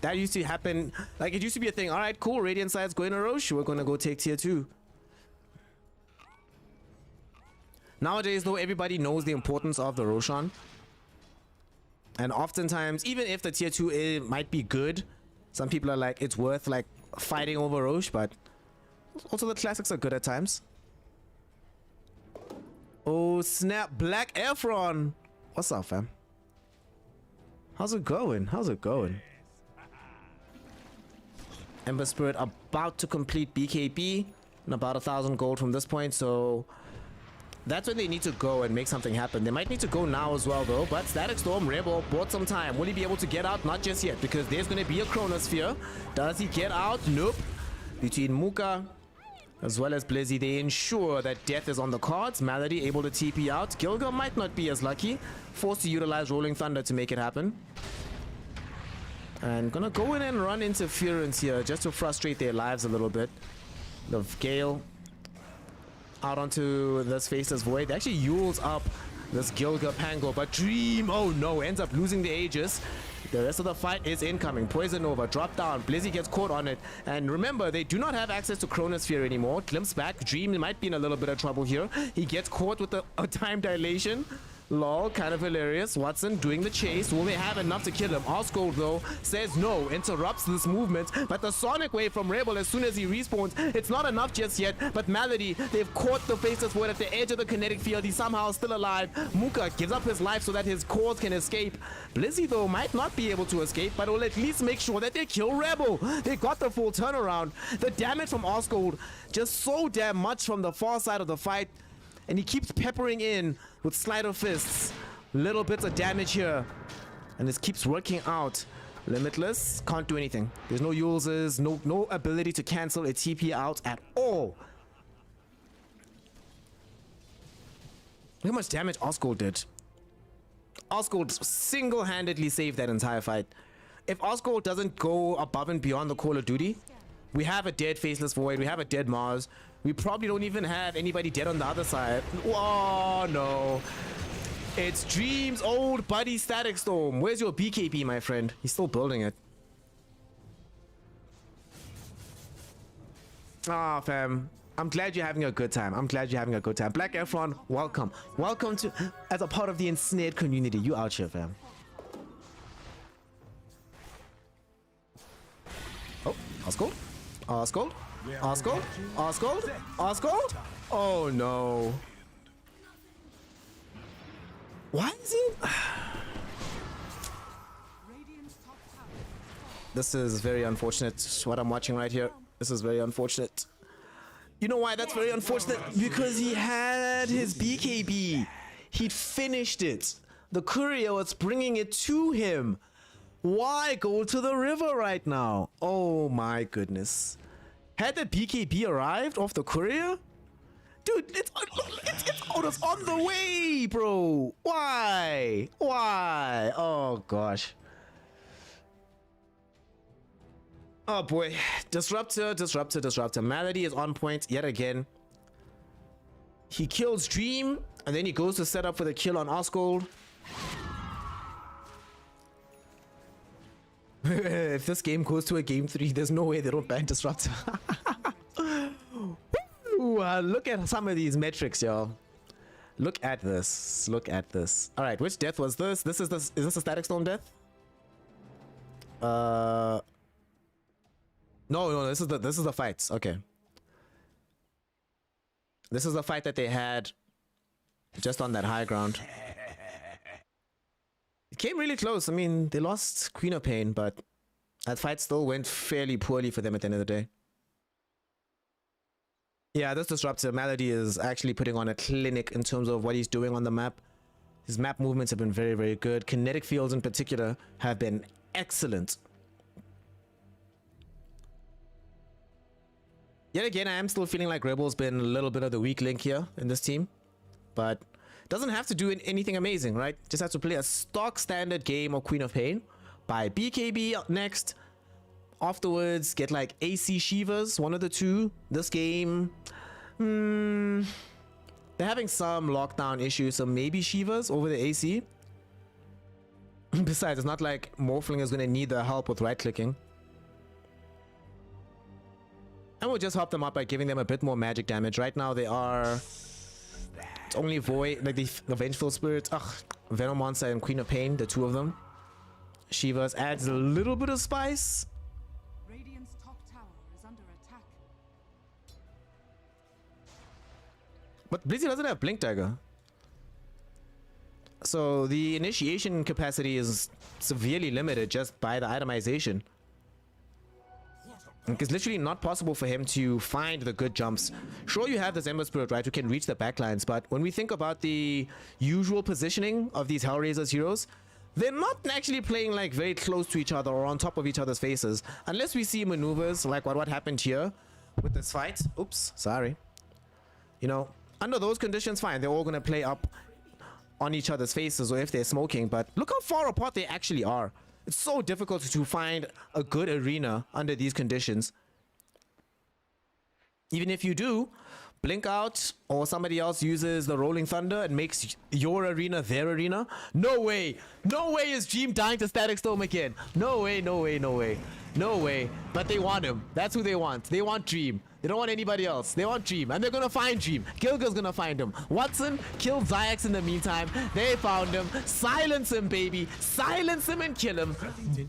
G: That used to happen. Like, it used to be a thing. Alright, cool. Radiant side's going to Roche. We're going to go take tier 2. Nowadays, though, everybody knows the importance of the Roshan. And oftentimes, even if the tier 2 might be good, some people are like, it's worth like fighting over Roche, but also the classics are good at times. Oh snap, Black Efron. What's up, fam? How's it going? How's it going? Ember Spirit about to complete BKB and about 1,000 gold from this point, so that's when they need to go and make something happen. They might need to go now as well, though. But Static Storm, Rebel bought some time. Will he be able to get out? Not just yet, because there's going to be a Chronosphere. Does he get out? Nope. Between Muka as well as Blizzy, they ensure that death is on the cards. Malady able to TP out. Gilga might not be as lucky. Forced to utilize Rolling Thunder to make it happen. And gonna go in and run interference here just to frustrate their lives a little bit. The Gale out onto this Faceless Void. They actually yules up this Gilga Pango, but Dream, oh no, ends up losing the Aegis. The rest of the fight is incoming. Poison Nova, drop down. Blizzy gets caught on it. And remember, they do not have access to Chronosphere anymore. Glimpse back. Dream might be in a little bit of trouble here. He gets caught with a time dilation. Lol, kind of hilarious. Watson doing the chase. Will they have enough to kill him? Osgold, though, says no. Interrupts this movement. But the Sonic Wave from Rebel, as soon as he respawns, it's not enough just yet. But Malady, they've caught the Faceless Void at the edge of the kinetic field. He's somehow still alive. Muka gives up his life so that his cores can escape. Blizzy, though, might not be able to escape, but will at least make sure that they kill Rebel. They got the full turnaround. The damage from Osgold, just so damn much from the far side of the fight. And he keeps peppering in with Sleight of Fists. Little bits of damage here. And this keeps working out. Limitless can't do anything. There's no uses, no ability to cancel a TP out at all. Look how much damage Osgold did. Osgold single-handedly saved that entire fight. If Osgold doesn't go above and beyond the Call of Duty, we have a dead Faceless Void, we have a dead Mars. We probably don't even have anybody dead on the other side. Oh no. It's Dream's old buddy Static Storm. Where's your BKB, my friend? He's still building it. Ah, fam. I'm glad you're having a good time. I'm glad you're having a good time. Black Efron, welcome. Welcome to, as a part of the Ensnared community. You out here, fam. Oh, Osgold? Osgold? Osgold? Osgold? Osgold? Oh, no. Why is he... This is very unfortunate, what I'm watching right here. This is very unfortunate. You know why that's very unfortunate? Because he had his BKB. He'd finished it. The courier was bringing it to him. Why go to the river right now? Oh my goodness. Had the BKB arrived off the courier? Dude, it's on the way, bro. Why? Why? Oh gosh. Oh boy. Disruptor. Malady is on point yet again. He kills Dream, and then he goes to set up for the kill on Osgold. If this game goes to a game 3, there's no way they don't ban Disruptor. Ooh, look at some of these metrics, y'all. Look at this. Look at this. All right, which death was this? Is this a Static Storm death? No, this is the fights. Okay. This is the fight that they had just on that high ground. It came really close. I mean, they lost Queen of Pain, but that fight still went fairly poorly for them at the end of the day. Yeah, this Disruptor, Malady is actually putting on a clinic in terms of what he's doing on the map. His map movements have been very, very good. Kinetic fields in particular have been excellent. Yet again, I am still feeling like Rebel's been a little bit of the weak link here in this team. But doesn't have to do anything amazing, right? Just has to play a stock standard game of Queen of Pain. Buy BKB next. Afterwards, get like AC Shivas, one of the two. This game, they're having some lockdown issues, so maybe Shivas over the AC. Besides, it's not like Morphling is going to need the help with right-clicking. And we'll just help them out by giving them a bit more magic damage. Right now, they are... It's only Void, like the Vengeful Spirits. Ugh, Venom Monster and Queen of Pain, the two of them. Shivas adds a little bit of spice.
C: Radiant's top tower is under attack.
G: But Blizzy doesn't have Blink Dagger. So the initiation capacity is severely limited just by the itemization. It's literally not possible for him to find the good jumps. Sure, you have this Ember Spirit, right, who can reach the backlines, but when we think about the usual positioning of these HellRaisers heroes, they're not actually playing like very close to each other or on top of each other's faces. Unless we see maneuvers like what happened here with this fight. Oops, sorry. You know, under those conditions, fine. They're all going to play up on each other's faces or if they're smoking, but look how far apart they actually are. It's so difficult to find a good arena under these conditions. Even if you do, blink out or somebody else uses the Rolling Thunder and makes your arena their arena. No way. No way is Dream dying to Static Storm again. No way, no way, no way. No way. But they want him. That's who they want. They want Dream. They don't want anybody else. They want Dream. And they're going to find Dream. Gilga's going to find him. Watson killed Zayax in the meantime. They found him. Silence him, baby. Silence him and kill him.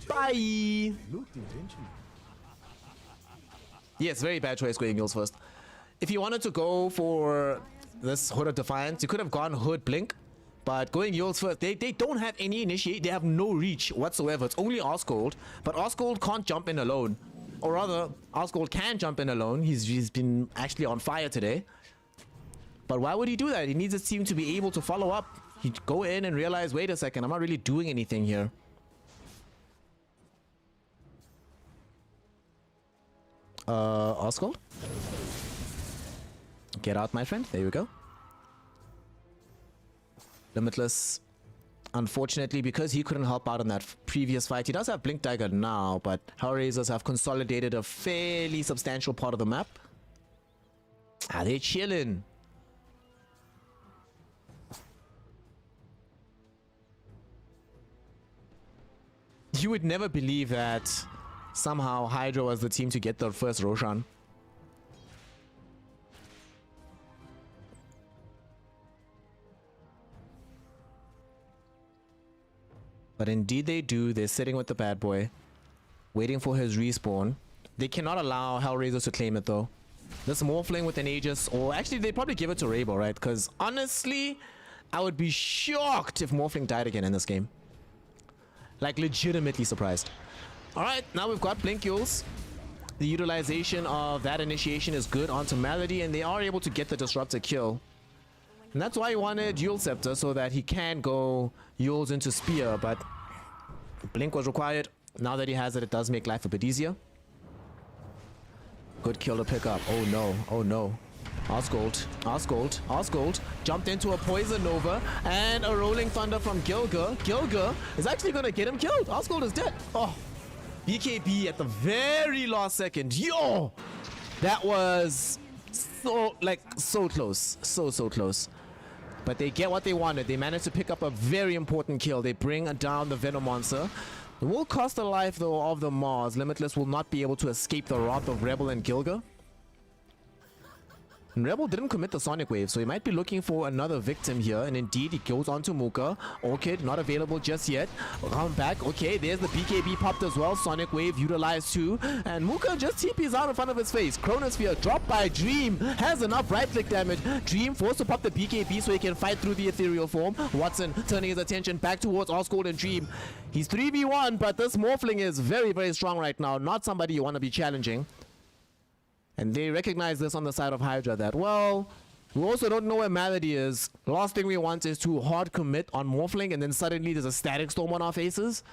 G: Bye. Yes, very bad choice going Yules first. If you wanted to go for this Hood of Defiance, you could have gone Hood Blink. But going Yules first, they don't have any initiate. They have no reach whatsoever. It's only Osgold. But Osgold can't jump in alone. Or rather, Osgold can jump in alone. He's been actually on fire today. But why would he do that? He needs his team to be able to follow up. He'd go in and realize, wait a second, I'm not really doing anything here. Oscar. Get out, my friend. There we go. Limitless. Unfortunately, because he couldn't help out in that previous fight, he does have Blink Dagger now, but HellRaisers have consolidated a fairly substantial part of the map. Ah, they're chilling. You would never believe that somehow Hydra was the team to get the first Roshan. But indeed they do. They're sitting with the bad boy, waiting for his respawn. They cannot allow HellRaisers to claim it though. This Morphling with an Aegis, or actually they'd probably give it to Rainbow, right? Because honestly, I would be shocked if Morphling died again in this game. Like legitimately surprised. Alright, now we've got Blink Yules. The utilization of that initiation is good onto Malady, and they are able to get the Disruptor kill. And that's why he wanted Yule Scepter, so that he can go Yules into Spear, but Blink was required. Now that he has it, it does make life a bit easier. Good kill to pick up. Oh no, oh no. Osgold jumped into a Poison Nova and a Rolling Thunder from Gilga. Gilga is actually gonna get him killed. Osgold is dead. Oh, BKB at the very last second. Yo, that was so close, so close. But they get what they wanted. They managed to pick up a very important kill. They bring down the Venom Monster. It will cost the life though of the Mars. Limitless will not be able to escape the wrath of Rebel and Gilga. And Rebel didn't commit the Sonic Wave, so he might be looking for another victim here. And indeed, he goes on to Muka. Orchid, not available just yet. Round back. Okay, there's the BKB popped as well. Sonic Wave utilized too. And Muka just TPs out in front of his face. Chronosphere dropped by Dream. Has enough right-click damage. Dream forced to pop the BKB so he can fight through the ethereal form. Watson turning his attention back towards Osgold and Dream. He's 3v1, but this Morphling is very, very strong right now. Not somebody you want to be challenging. And they recognize this on the side of Hydra that, well, we also don't know where Malady is. The last thing we want is to hard commit on Morphling and then suddenly there's a Static Storm on our faces.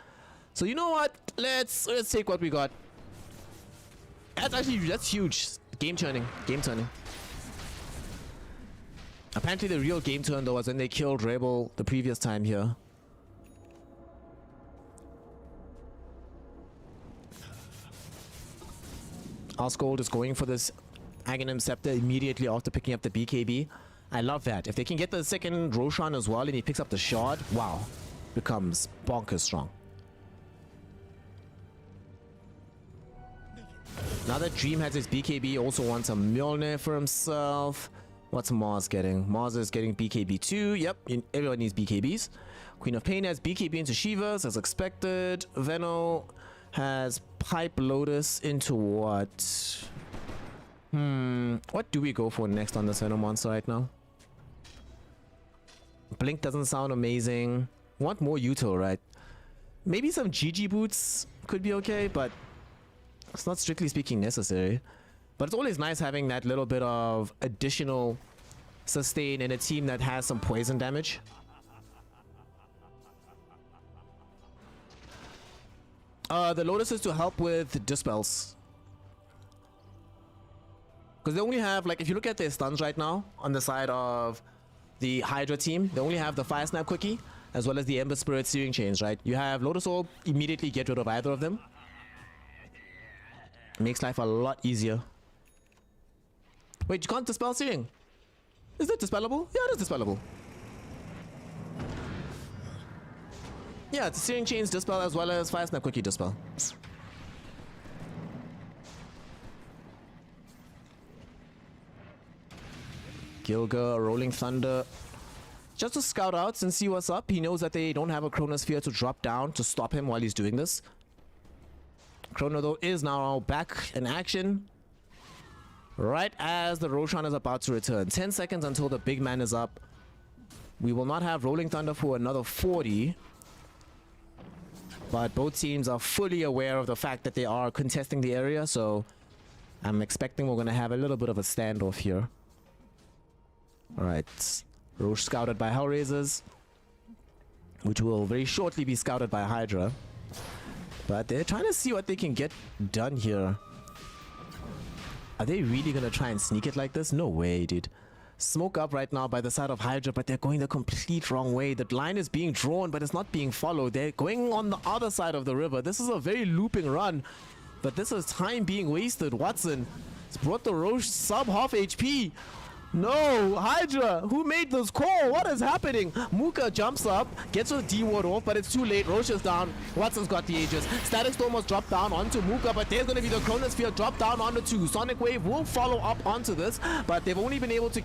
G: So you know what? Let's take what we got. That's huge. Game turning. Apparently the real game turn though was when they killed Rebel the previous time here. Osgold is going for this Aghanim Scepter immediately after picking up the BKB. I love that. If they can get the second Roshan as well and he picks up the Shard, wow, becomes bonkers strong. Now that Dream has his BKB, he also wants a Mjolnir for himself. What's Mars getting? Mars is getting BKB too. Yep, everyone needs BKBs. Queen of Pain has BKB into Shivas as expected. Veno has Pipe Lotus into what? What do we go for next on the Venom Monster right now? Blink doesn't sound amazing. Want more util, right? Maybe some GG boots could be okay, but it's not strictly speaking necessary. But it's always nice having that little bit of additional sustain in a team that has some poison damage. The Lotus is to help with dispels. Because they only have, like, if you look at their stuns right now on the side of the Hydra team, they only have the Fire Snap Quickie as well as the Ember Spirit Searing Chains, right? You have Lotus Orb, immediately get rid of either of them. Makes life a lot easier. Wait, you can't dispel Searing? Is that dispellable? Yeah, it is dispellable. Yeah, it's Searing Chains dispel as well as Fire Snap Quickie dispel. Gilga, Rolling Thunder. Just to scout out and see what's up. He knows that they don't have a Chronosphere to drop down to stop him while he's doing this. Chrono though is now back in action. Right as the Roshan is about to return. 10 seconds until the big man is up. We will not have Rolling Thunder for another 40. But both teams are fully aware of the fact that they are contesting the area, so I'm expecting we're going to have a little bit of a standoff here. Alright, Roche scouted by HellRaisers, which will very shortly be scouted by Hydra. But they're trying to see what they can get done here. Are they really gonna try and sneak it like this? No way, dude. Smoke up right now by the side of Hydra, but they're going the complete wrong way. The line is being drawn, but it's not being followed. They're going on the other side of the river. This is a very looping run, but this is time being wasted. Watson has brought the Roche sub half HP. No, Hydra, who made this call? What is happening? Muka jumps up, gets a D-ward off, but it's too late. Roche is down. Watson's got the Aegis. Static Storm was dropped down onto Muka, but there's going to be the Chronosphere dropped down onto 2. Sonic Wave will follow up onto this, but they've only been able to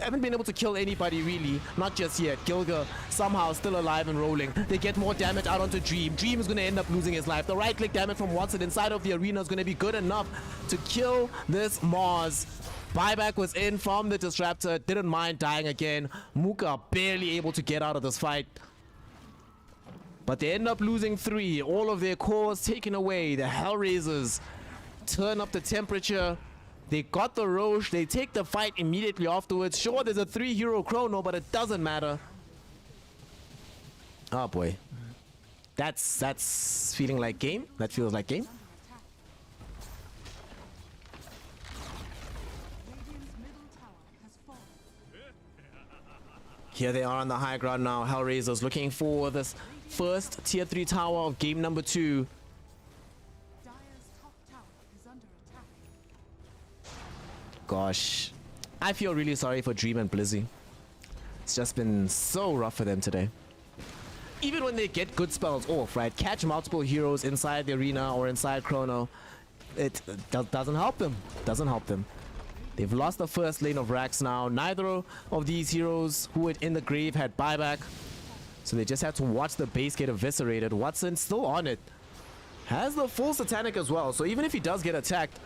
G: haven't been able to kill anybody really. Not just yet. Gilga somehow still alive and rolling. They get more damage out onto Dream. Dream is going to end up losing his life. The right-click damage from Watson inside of the arena is going to be good enough to kill this Mars. Buyback was in from the Disruptor, didn't mind dying again. Muka barely able to get out of this fight. But they end up losing 3. All of their cores taken away. The HellRaisers turn up the temperature. They got the Roche. They take the fight immediately afterwards. Sure, there's a 3-hero chrono, but it doesn't matter. Oh boy. That's feeling like game. That feels like game. Here they are on the high ground now. HellRaisers looking for this first tier 3 tower of game number 2.
C: Dire's top tower is under attack.
G: Gosh, I feel really sorry for Dream and Blizzy. It's just been so rough for them today. Even when they get good spells off, right? Catch multiple heroes inside the arena or inside Chrono, it doesn't help them. Doesn't help them. They've lost the first lane of Rax now. Neither of these heroes who were in the grave had buyback. So they just had to watch the base get eviscerated. Watson still on it. Has the full Satanic as well. So even if he does get attacked,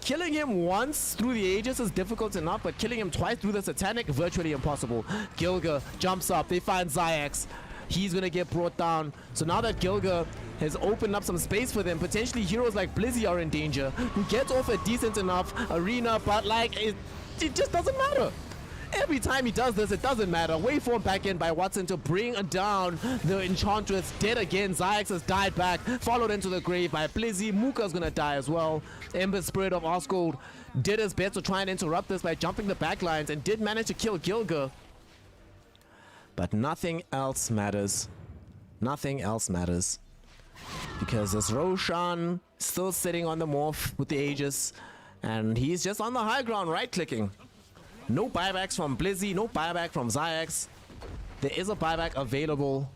G: killing him once through the Aegis is difficult enough, but killing him twice through the Satanic, virtually impossible. Gilga jumps up. They find Zyax. He's going to get brought down. So now that Gilga has opened up some space for them, potentially heroes like Blizzy are in danger, who gets off a decent enough arena, but like it just doesn't matter. Every time he does this, it doesn't matter. Waveform back in by Watson to bring down the Enchantress. Dead again. Zyax has died back, followed into the grave by Blizzy. Muka's gonna die as well. Ember Spirit of Osgold did his best to try and interrupt this by jumping the backlines and did manage to kill Gilga. But nothing else matters. Nothing else matters. Because this Roshan still sitting on the morph with the Aegis, and he's just on the high ground right-clicking. No buybacks from Blizzy, no buyback from Zyax. There is a buyback available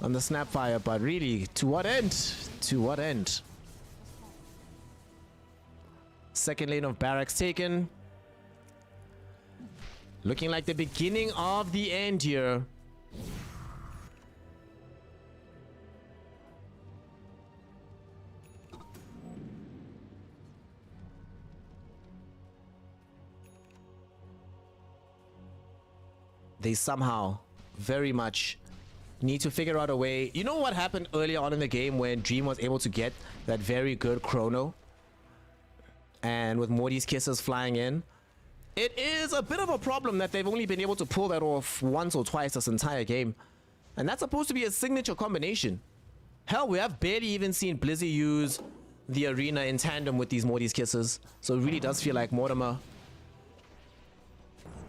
G: on the Snapfire, but really, to what end? To what end? Second lane of Barracks taken. Looking like the beginning of the end here. They somehow very much need to figure out a way. You know what happened earlier on in the game when Dream was able to get that very good chrono? And with Morty's kisses flying in, it is a bit of a problem that they've only been able to pull that off once or twice this entire game. And that's supposed to be a signature combination. Hell, we have barely even seen Blizzy use the arena in tandem with these Morty's kisses. So it really does feel like Mortimer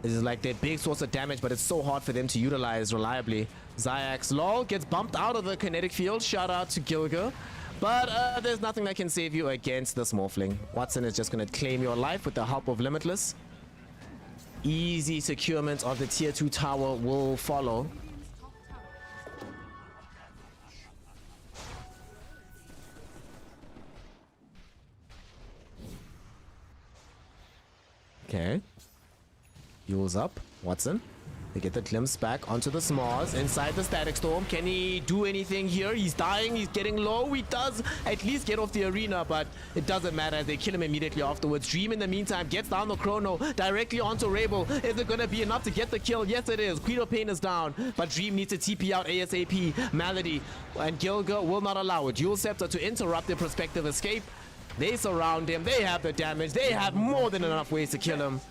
G: is like their big source of damage, but it's so hard for them to utilize reliably. Zyax, lol, gets bumped out of the kinetic field. Shout out to Gilga. But there's nothing that can save you against this Morphling. Watson is just going to claim your life with the help of Limitless. Easy securement of the tier 2 tower will follow. Okay. Yule's up. Watson. They get the glimpse back onto the Smars inside the Static Storm. Can he do anything here? He's dying. He's getting low. He does at least get off the arena, but it doesn't matter as they kill him immediately afterwards. Dream in the meantime gets down the chrono directly onto Rabel. Is it going to be enough to get the kill? Yes, it is. Queen of Pain is down, but Dream needs to TP out ASAP. Malady and Gilga will not allow it. Yule Scepter to interrupt their prospective escape. They surround him. They have the damage. They have more than enough ways to kill him.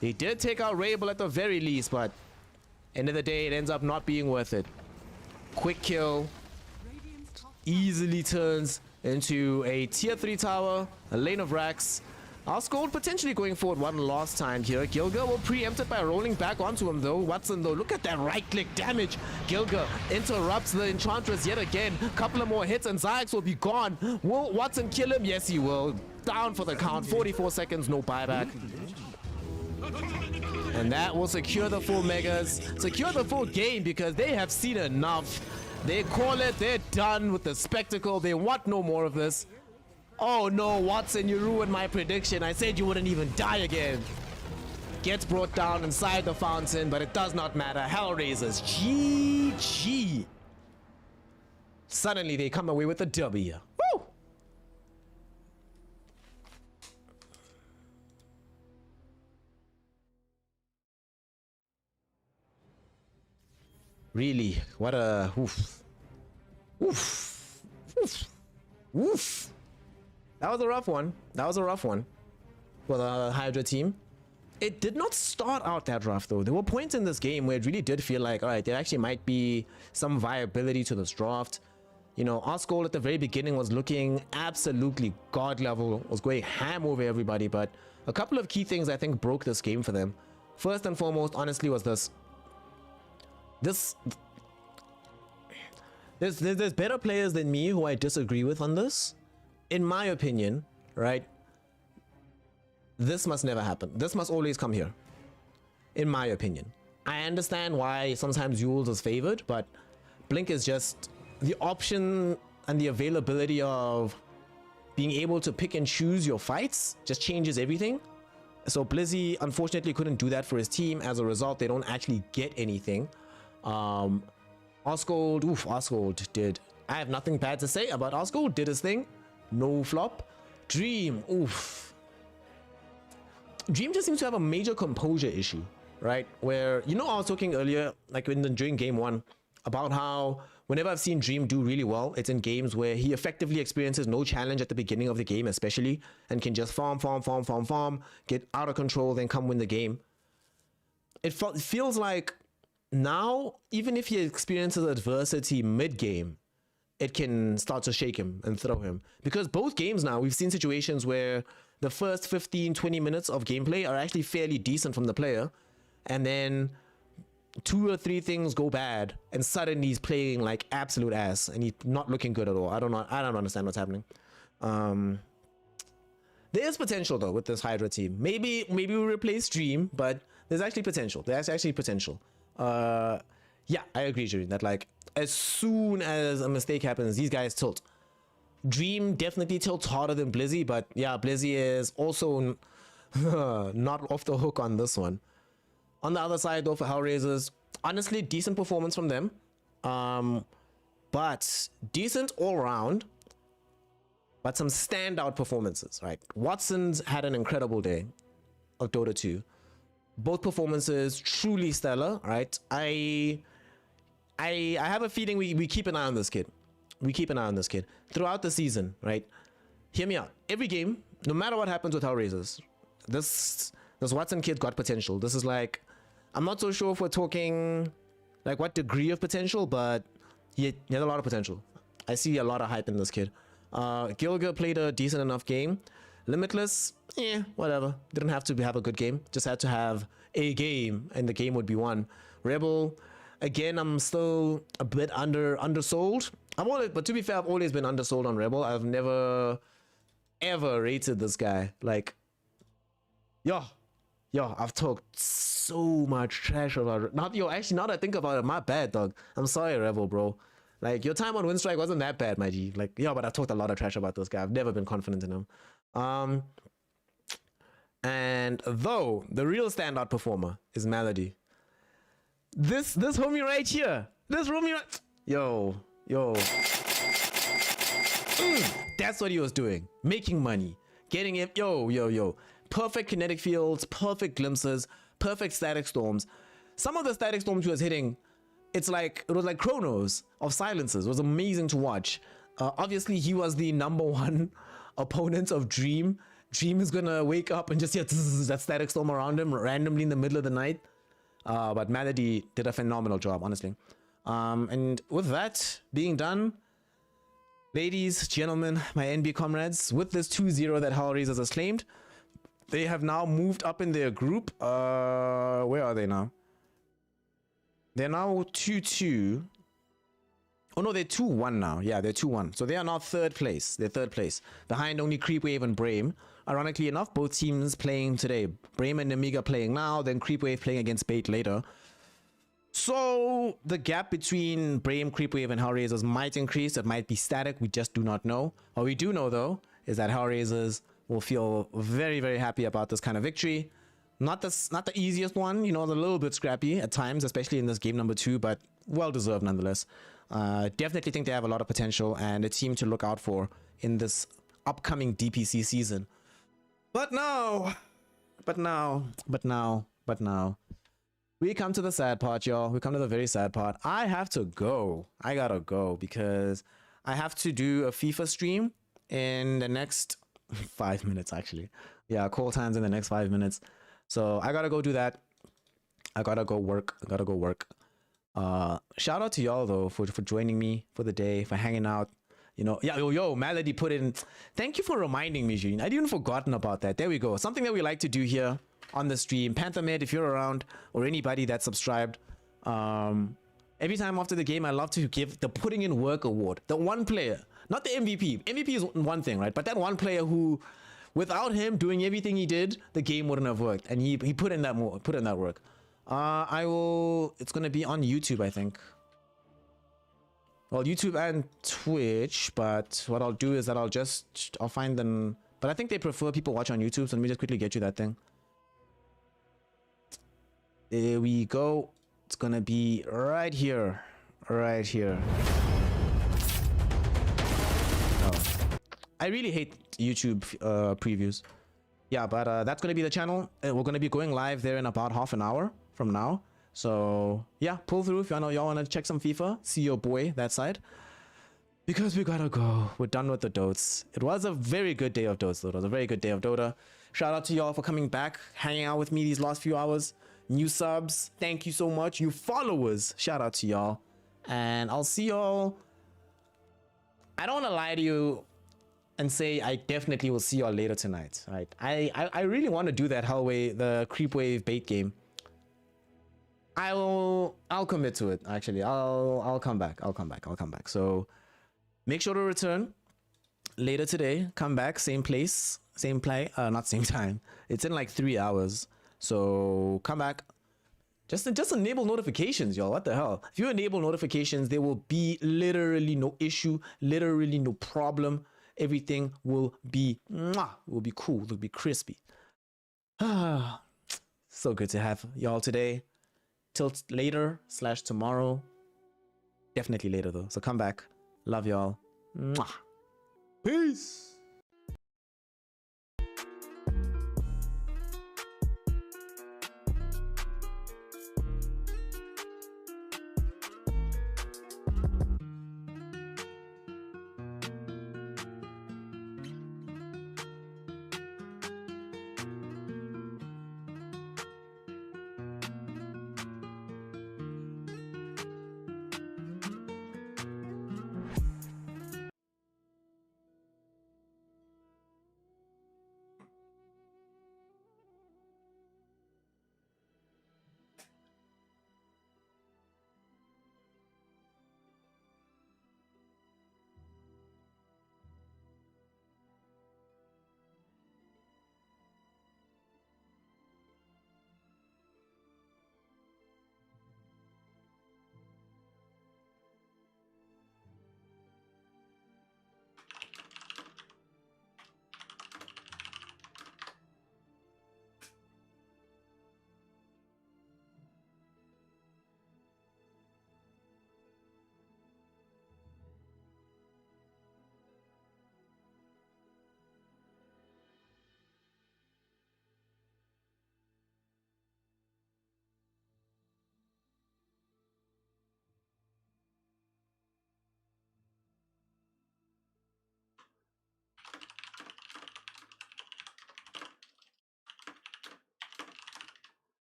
G: They did take out Rabel at the very least, but end of the day, it ends up not being worth it. Quick kill. Easily turns into a tier 3 tower, a lane of racks. Outscored potentially going forward one last time here. Gilga will preempt it by rolling back onto him though. Watson though, look at that right click damage. Gilga interrupts the Enchantress yet again. Couple of more hits and Zyx will be gone. Will Watson kill him? Yes, he will. Down for the count. 44 seconds, no buyback. And that will secure the full megas, secure the full game because they have seen enough. They call it, they're done with the spectacle. They want no more of this. Oh no, Watson, you ruined my prediction. I said you wouldn't even die again. Gets brought down inside the fountain, but it does not matter. HellRaisers, GG. Suddenly they come away with a W. Woo! Really, what a oof. Oof. Oof. Oof. That was a rough one. That was a rough one for the Hydra team. It did not start out that rough though. There were points in this game where it really did feel like, all right, there actually might be some viability to this draft. You know, our goal at the very beginning was looking absolutely god level, was going ham over everybody, but a couple of key things I think broke this game for them. First and foremost, honestly, was this. There's better players than me who I disagree with on this. In my opinion, right, this must never happen. This must always come here. In my opinion. I understand why sometimes Yules is favored, but Blink is just the option and the availability of being able to pick and choose your fights just changes everything. So Blizzy unfortunately couldn't do that for his team. As a result, they don't actually get anything. Osgold did. I have nothing bad to say about Osgold. Did his thing. No flop. Dream, oof. Dream just seems to have a major composure issue, right? Where, you know, I was talking earlier, like during game 1, about how whenever I've seen Dream do really well, it's in games where he effectively experiences no challenge at the beginning of the game, especially, and can just farm, get out of control, then come win the game. It feels like now, even if he experiences adversity mid-game, it can start to shake him and throw him. Because both games now, we've seen situations where the first 15-20 minutes of gameplay are actually fairly decent from the player, and then 2 or 3 things go bad, and suddenly he's playing like absolute ass, and he's not looking good at all. I don't understand what's happening. There is potential though with this Hydra team. Maybe we replace Dream, but there's actually potential. There's actually potential. Yeah, I agree, Jerry, that like as soon as a mistake happens, these guys tilt. Dream definitely tilts harder than Blizzy, but yeah, Blizzy is also not off the hook on this one. On the other side though, for HellRaisers, honestly, decent performance from them. But decent all round, but some standout performances, right? Watson's had an incredible day of Dota 2. Both performances truly stellar, right? I have a feeling we keep an eye on this kid. We keep an eye on this kid throughout the season, right? Hear me out. Every game, no matter what happens with HellRaisers, this Watson kid got potential. This is like, I'm not so sure if we're talking like what degree of potential, but he has a lot of potential. I see a lot of hype in this kid. Gilga played a decent enough game. Limitless, whatever. Didn't have to have a good game. Just had to have a game, and the game would be won. Rebel, again, I'm still a bit undersold. But to be fair, I've always been undersold on Rebel. I've never ever rated this guy. Like, yo, I've talked so much trash about it. Now that I think about it, my bad, dog. I'm sorry, Rebel, bro. Like, your time on Winstrike wasn't that bad, my G. Like, but I've talked a lot of trash about this guy. I've never been confident in him. And though the real standout performer is Melody, this homie right here, yo, that's what he was doing, making money, getting it, yo, perfect kinetic fields, perfect glimpses, perfect static storms. Some of the static storms he was hitting, it was like chronos of silences. It was amazing to watch. Obviously he was the #1 opponent of Dream. Dream is gonna wake up and just hear that static storm around him randomly in the middle of the night. But Melody did a phenomenal job, honestly. And with that being done, Ladies, gentlemen, my NB comrades, with this 2-0 that HellRaisers has claimed, they have now moved up in their group. Where are they now? They're now 2-2. Oh no, they're 2-1 now. Yeah, they're 2-1. So they are now third place. They're third place. Behind only Creepwave and Brame. Ironically enough, both teams playing today. Brame and Amiga playing now, then Creepwave playing against Bait later. So the gap between Brame, Creepwave, and HellRaisers might increase. It might be static. We just do not know. What we do know, though, is that HellRaisers will feel very, very happy about this kind of victory. Not the easiest one. You know, it's a little bit scrappy at times, especially in this game number 2, but well-deserved nonetheless. Definitely think they have a lot of potential and a team to look out for in this upcoming DPC season. But now, we come to the sad part, y'all. We come to the very sad part. I have to go. I gotta go because I have to do a FIFA stream in the next 5 minutes, actually. Yeah, call times in the next 5 minutes. So I gotta go do that. I gotta go work. Shout out to y'all, though, for joining me for the day, for hanging out. You know, yeah, yo, Melody put in. Thank you for reminding me, Jean. I'd even forgotten about that. There we go. Something that we like to do here on the stream. PantherMed, if you're around, or anybody that's subscribed. Every time after the game, I love to give the putting in work award. The one player, not the MVP. MVP is one thing, right? But that one player who, without him doing everything he did, the game wouldn't have worked. And he put in that work. It's gonna be on YouTube, I think. Well, YouTube and Twitch, but what I'll do is that I'll find them. But I think they prefer people watch on YouTube, so let me just quickly get you that thing. There we go. It's gonna be right here. Right here. Oh. I really hate YouTube previews. Yeah, but that's gonna be the channel. We're gonna be going live there in about half an hour from now. So yeah, pull through if y'all wanna check some FIFA. See your boy that side. Because we gotta go. We're done with the Dotes. It was a very good day of Dotes, though. It was a very good day of Dota. Shout out to y'all for coming back, hanging out with me these last few hours. New subs, thank you so much. New followers, shout out to y'all. And I'll see y'all. I don't want to lie to you and say I definitely will see y'all later tonight. Right? I really want to do that the Creepwave bait game. I'll commit to it. Actually, I'll come back. I'll come back. So make sure to return later today. Come back, same place, same play. Not same time. It's in like 3 hours. So come back. Just enable notifications, y'all. What the hell? If you enable notifications, there will be literally no issue, literally no problem. Everything will be cool. It'll be crispy. So good to have y'all today. Till later / tomorrow. Definitely later though. So come back. Love y'all. Peace.